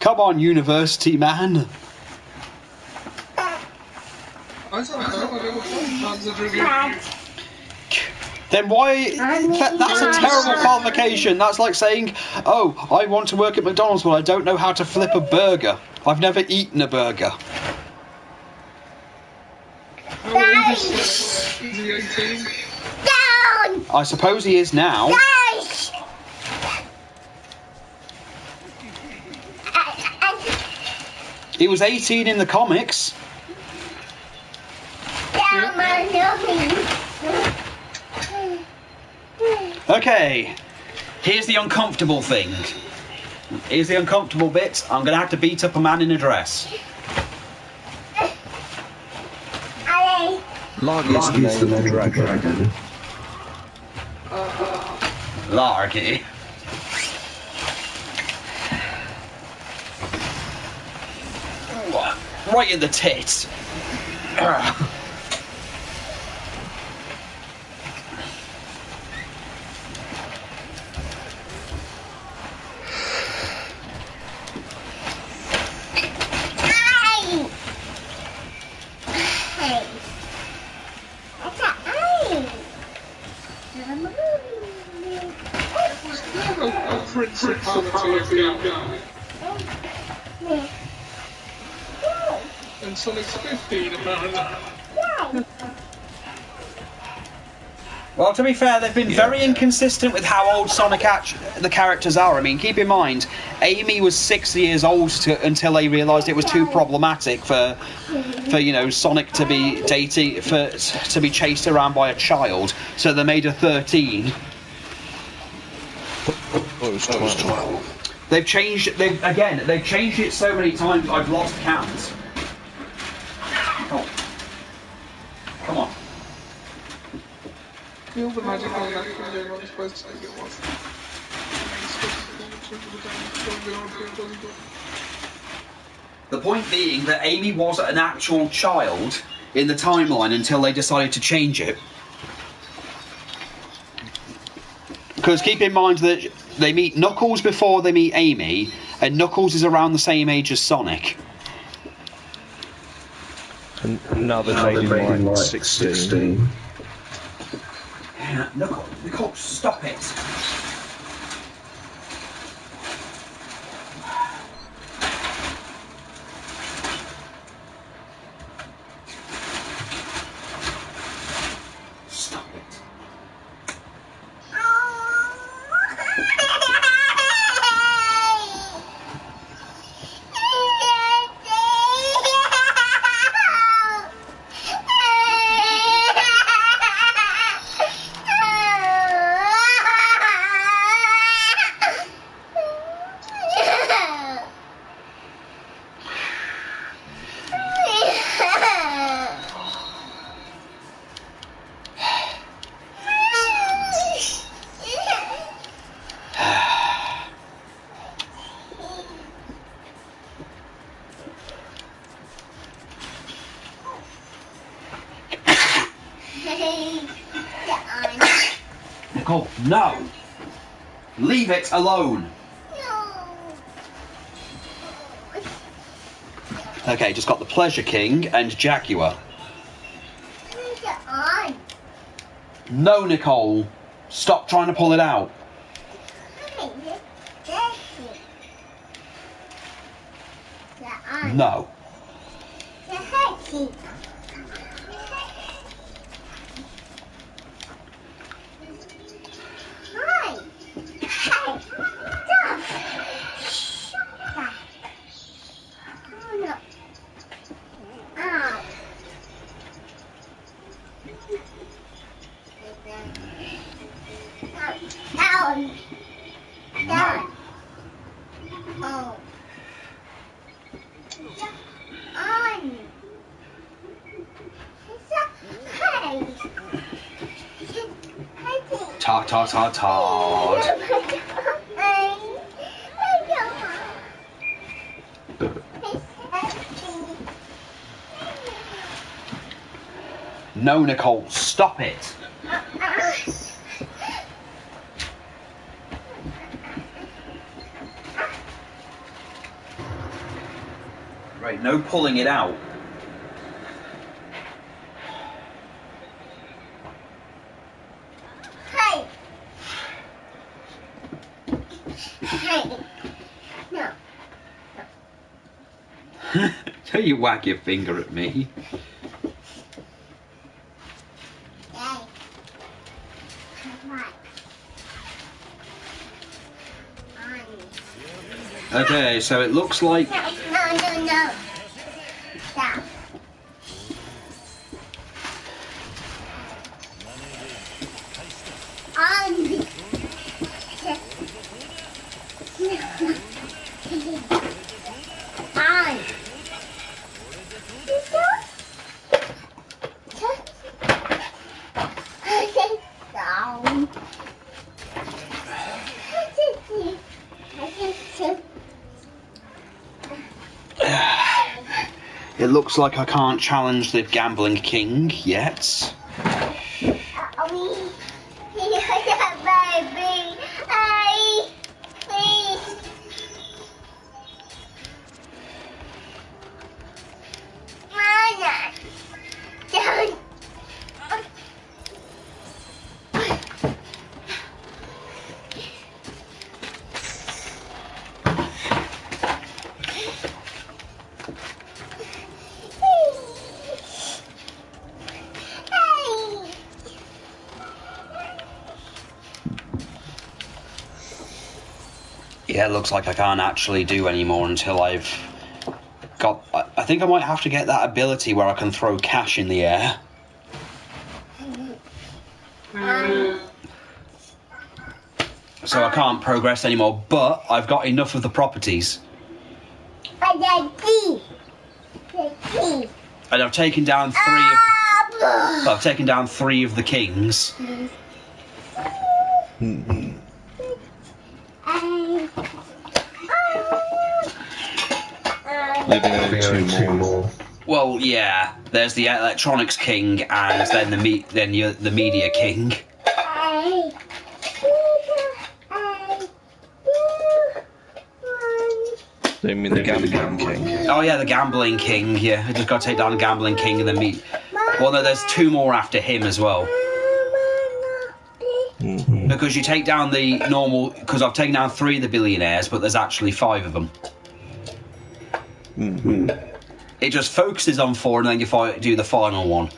Come on, university man. I don't know, I never played Panzer Dragoon. Then why... That's a terrible qualification. That's like saying, oh, I want to work at McDonald's, but I don't know how to flip a burger. I've never eaten a burger. Is he 18? I suppose he is now. He was 18 in the comics. Okay, here's the uncomfortable thing. Here's the uncomfortable bit. I'm going to have to beat up a man in a dress. Largy is the name of the dragon. Largy. Right in the tits. Principality of Gun. And Sonic's 15 apparently. Well, to be fair, they've been very inconsistent with how old Sonic the characters are. I mean, keep in mind, Amy was 6 years old until they realised it was too problematic for you know, Sonic to be to be chased around by a child. So they made her 13. Oh, it was 12. They've changed it so many times I've lost count. Oh. Come on. Feel the magic on that because you're not supposed to take it once. The point being that Amy was an actual child in the timeline until they decided to change it. Because keep in mind that they meet Knuckles before they meet Amy, and Knuckles is around the same age as Sonic. And now they're made him like 16. Yeah, Knuckles, stop it. Stop it. Nicole, no! Leave it alone! Okay, just got the Pleasure King and Jaguar. No, Nicole! Stop trying to pull it out. No. Tard. No, Nicole, stop it. Right, no pulling it out. Don't you wag your finger at me. Okay, so it looks like... No. Stop. It looks like I can't challenge the Gambling King yet. Yeah, it looks like I can't actually do any more until I've got... I think I might have to get that ability where I can throw cash in the air. So I can't progress anymore, but I've got enough of the properties. And I've taken down I've taken down 3 of the kings. Leaving only 2 more. Well, yeah. There's the electronics king, and then the media king. They mean the gambling king. Oh yeah, the gambling king. Yeah, I just got to take down the gambling king and then meet. Well, no, there's 2 more after him as well. Because you take down the normal. Because I've taken down 3 of the billionaires, but there's actually 5 of them. It just focuses on 4, and then you do the final one.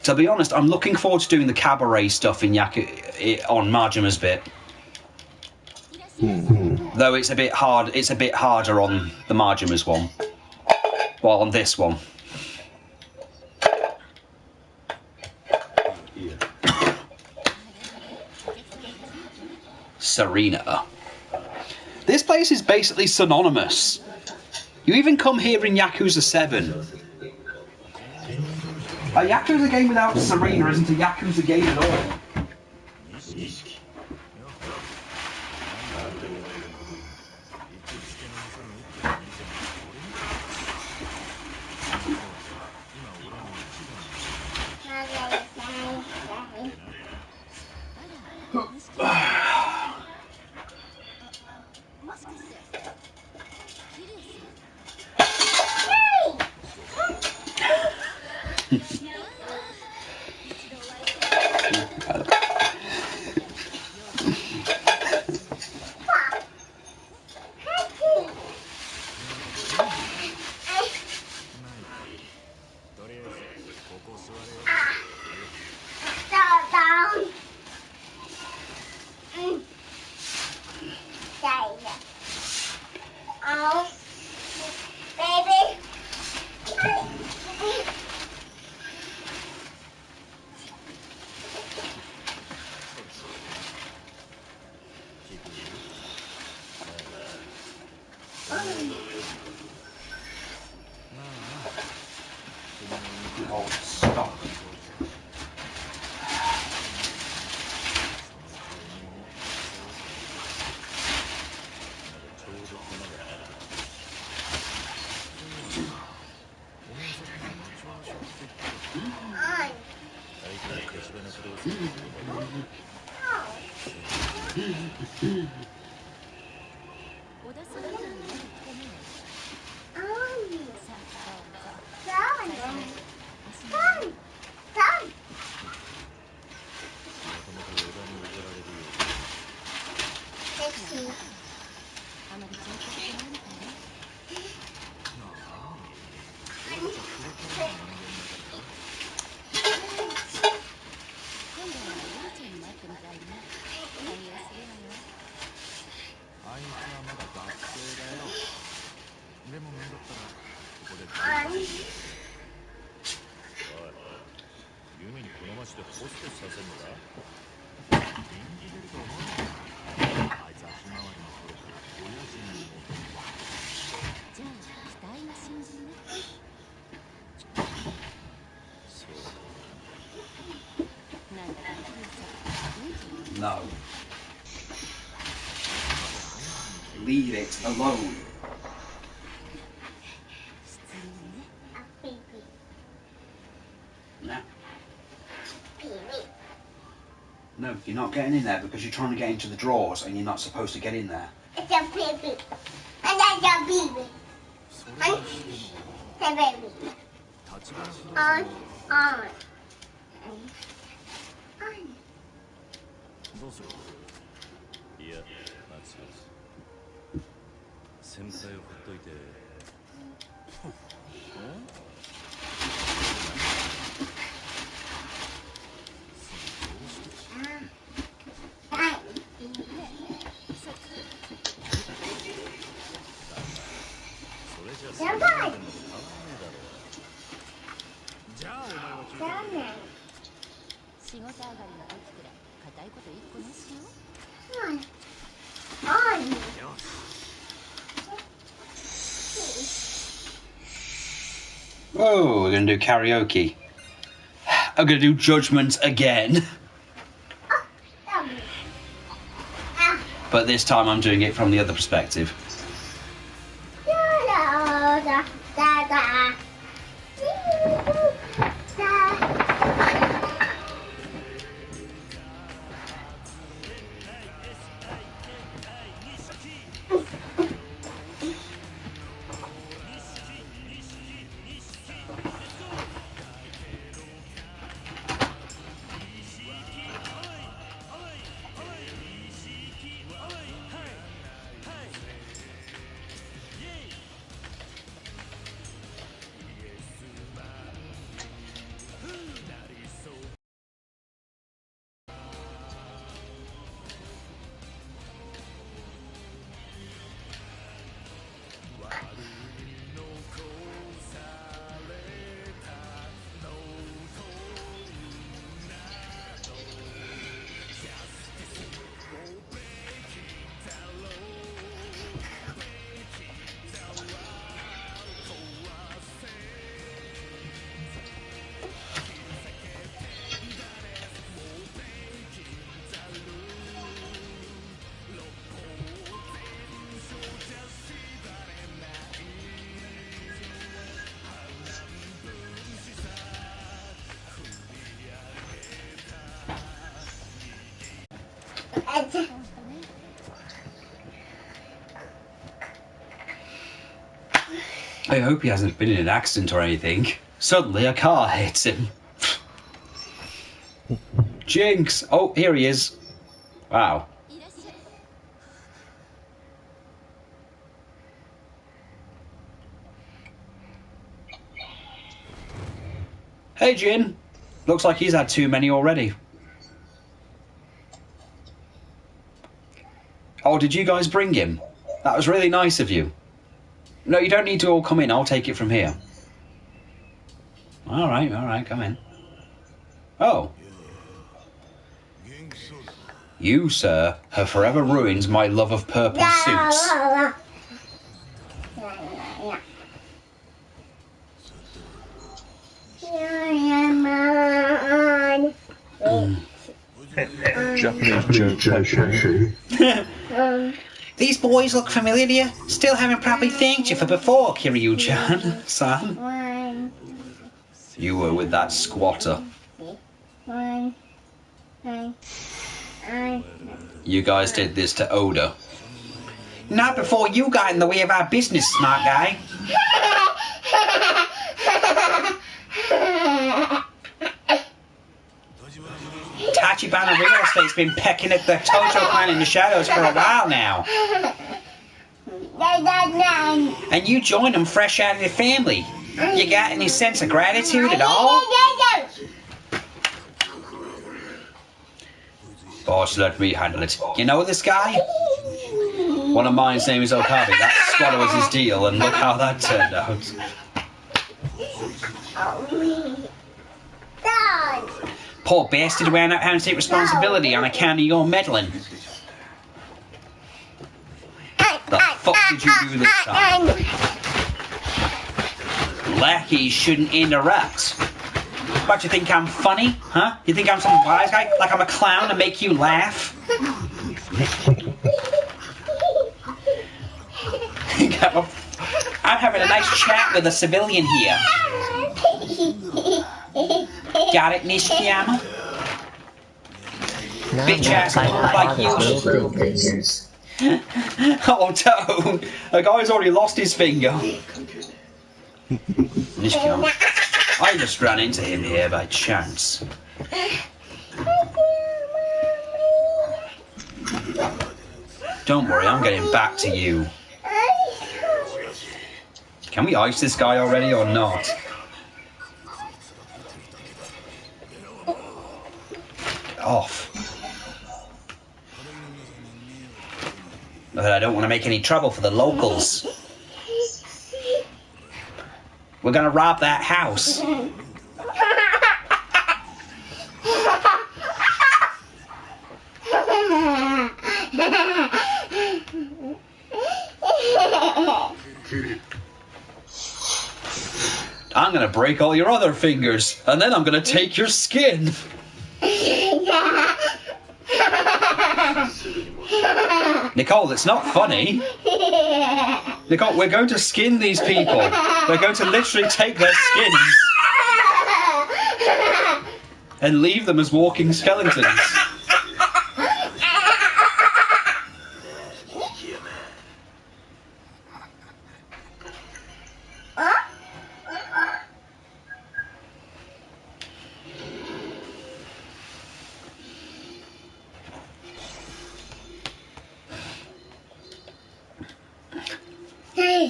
To be honest, I'm looking forward to doing the cabaret stuff in on Majima's bit. Though it's a bit hard. It's a bit harder on the Majima's one. Well, on this one. Serena. This place is basically synonymous. You even come here in Yakuza 7. A Yakuza game without Serena isn't a Yakuza game at all. No. Leave it alone. No. No, you're not getting in there because you're trying to get into the drawers and you're not supposed to get in there. It's a baby. And that's a baby. It's a baby. On. どうする？いや、夏先輩をほっといて。それじゃやばい。じゃあお前は聞いて。仕事上がりの時くらい硬いこと一個なしよ。Oh, we're going to do karaoke. I'm going to do Judgment again. But this time I'm doing it from the other perspective. I hope he hasn't been in an accident or anything. Suddenly a car hits him. Jinx! Oh, here he is. Wow. Hey, Jin. Looks like he's had too many already. Oh, did you guys bring him? That was really nice of you. No, you don't need to all come in. I'll take it from here. All right, come in. Oh. You, sir, have forever ruined my love of purple suits. Japanese joke. These boys look familiar to you? Still haven't properly thanked you for before, Kiryu-chan, son. You were with that squatter. You guys did this to Oda. Not before you got in the way of our business, smart guy. Tachibana Real Estate's been pecking at the Tojo clan in the shadows for a while now. And you joined them fresh out of the family. You got any sense of gratitude at all? Boss, let me handle it. You know this guy? One of mine's name is Okabe. That squatter was his deal, and look how that turned out. Poor bastard wearing out how to take responsibility on account of your meddling. The fuck did you do this time? Lackeys shouldn't interrupt. What, you think I'm funny? Huh? You think I'm some wise guy? Like I'm a clown to make you laugh? I'm having a nice chat with a civilian here. Got it, Nishiyama? Bitch ass like you. Oh, don't. A guy's already lost his finger. Nishiyama. I just ran into him here by chance. Don't worry, I'm getting back to you. Can we ice this guy already or not? Off. But I don't want to make any trouble for the locals. We're gonna rob that house. I'm gonna break all your other fingers, and then I'm gonna take your skin. Nicole, it's not funny. Nicole, we're going to skin these people. We're going to literally take their skins and leave them as walking skeletons.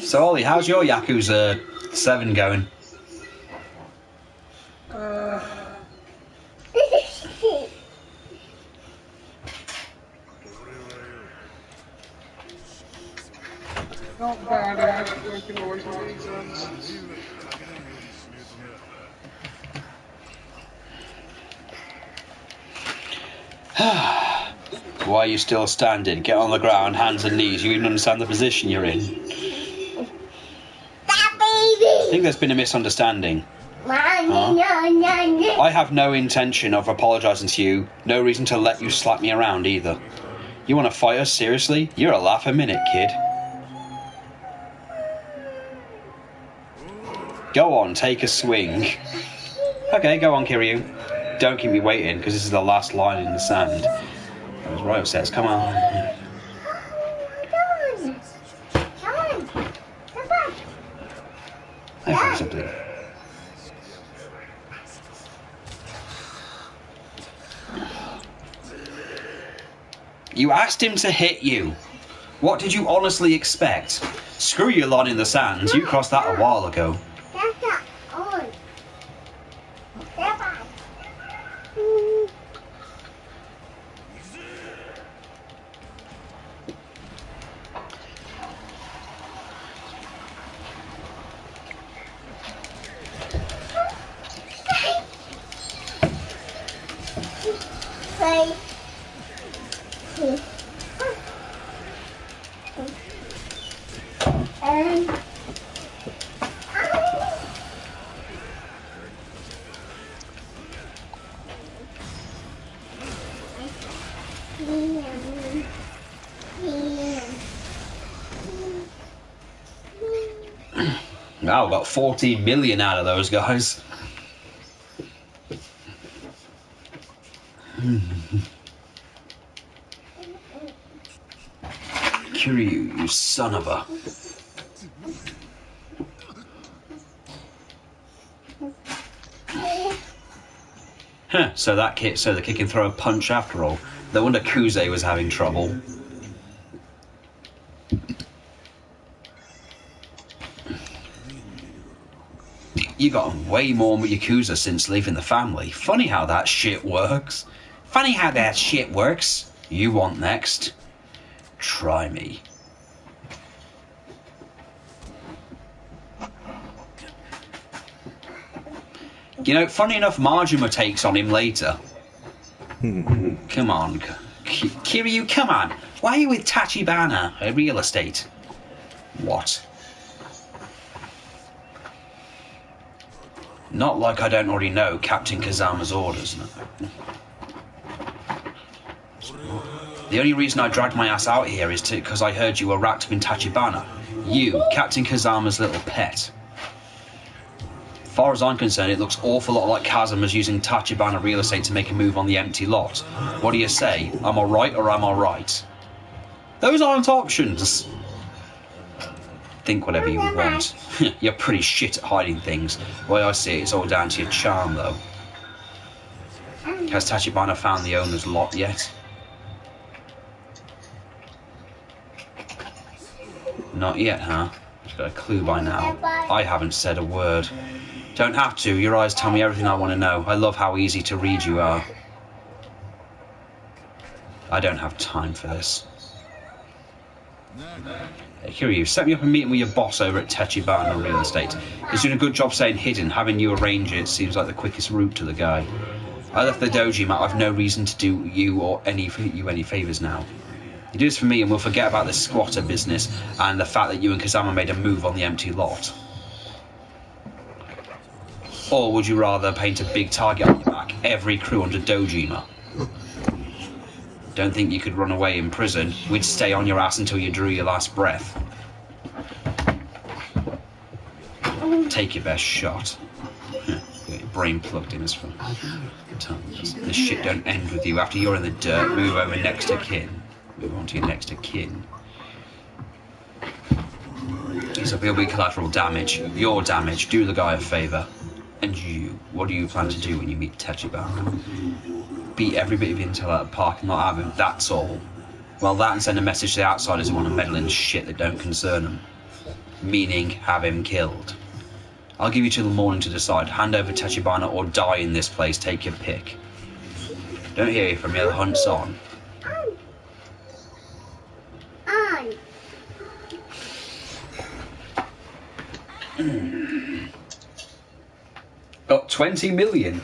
So, Ollie, how's your Yakuza 7 going? Not bad, I haven't working always on exams. Why are you still standing? Get on the ground, hands and knees. You even understand the position you're in. I think there's been a misunderstanding. I have no intention of apologising to you. No reason to let you slap me around either. You want to fight us? Seriously? You're a laugh a minute, kid. Go on, take a swing. Okay, go on, Kiryu. Don't keep me waiting, because this is the last line in the sand. I was right upset. Come on. I found something. You asked him to hit you. What did you honestly expect? Screw your line in the sand. You crossed that a while ago. Wow, got 14 million out of those guys. Kiryu, you son of a... Huh, so the kid can throw a punch after all. No wonder Kuze was having trouble. You got way more Yakuza since leaving the family. Funny how that shit works. You want next? Try me. You know, funny enough, Majima takes on him later. Come on, Kiryu, come on. Why are you with Tachibana, a real estate? What? Not like I don't already know Captain Kazama's orders. No. The only reason I dragged my ass out here is because I heard you were wrapped up in Tachibana. You, Captain Kazama's little pet. As far as I'm concerned, it looks awful lot like Kazuma's using Tachibana real estate to make a move on the empty lot. What do you say? Am I right or am I right? Those aren't options. Think whatever you want. You're pretty shit at hiding things. The way I see it, it's all down to your charm, though. Has Tachibana found the owner's lot yet? Not yet, huh? She's got a clue by now. I haven't said a word. Don't have to. Your eyes tell me everything I want to know. I love how easy to read you are. I don't have time for this. Hey, Kiryu, set me up a meeting with your boss over at Tachibana Real Estate. He's doing a good job staying hidden. Having you arrange it seems like the quickest route to the guy. I left the doji, Matt. I've no reason to do you or any favours now. You do this for me and we'll forget about this squatter business and the fact that you and Kazama made a move on the empty lot. Or would you rather paint a big target on your back, every crew under Dojima? Don't think you could run away in prison. We'd stay on your ass until you drew your last breath. Take your best shot. Get your brain plugged in as far. This shit don't end with you. After you're in the dirt, move over next to kin. Move on to your next of kin. So it'll be collateral damage. Your damage. Do the guy a favour. And you, what do you plan to do when you meet Tachibana? Beat every bit of intel out of the parking lot out of him, that's all. Well, that and send a message to the outsiders who want to meddle in shit that don't concern them. Meaning, have him killed. I'll give you till the morning to decide. Hand over Tachibana or die in this place, take your pick. Don't hear you from me, the hunt's on. Got 20 million.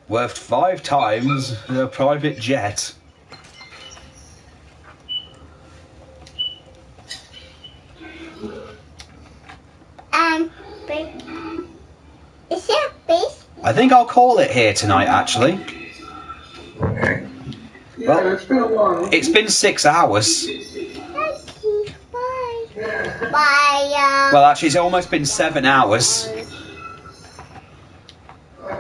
Worth 5 times a private jet. Is there a base? I think I'll call it here tonight, actually. Well, it's been a while. It's been 6 hours. Bye. Bye. Well, actually, it's almost been 7 hours.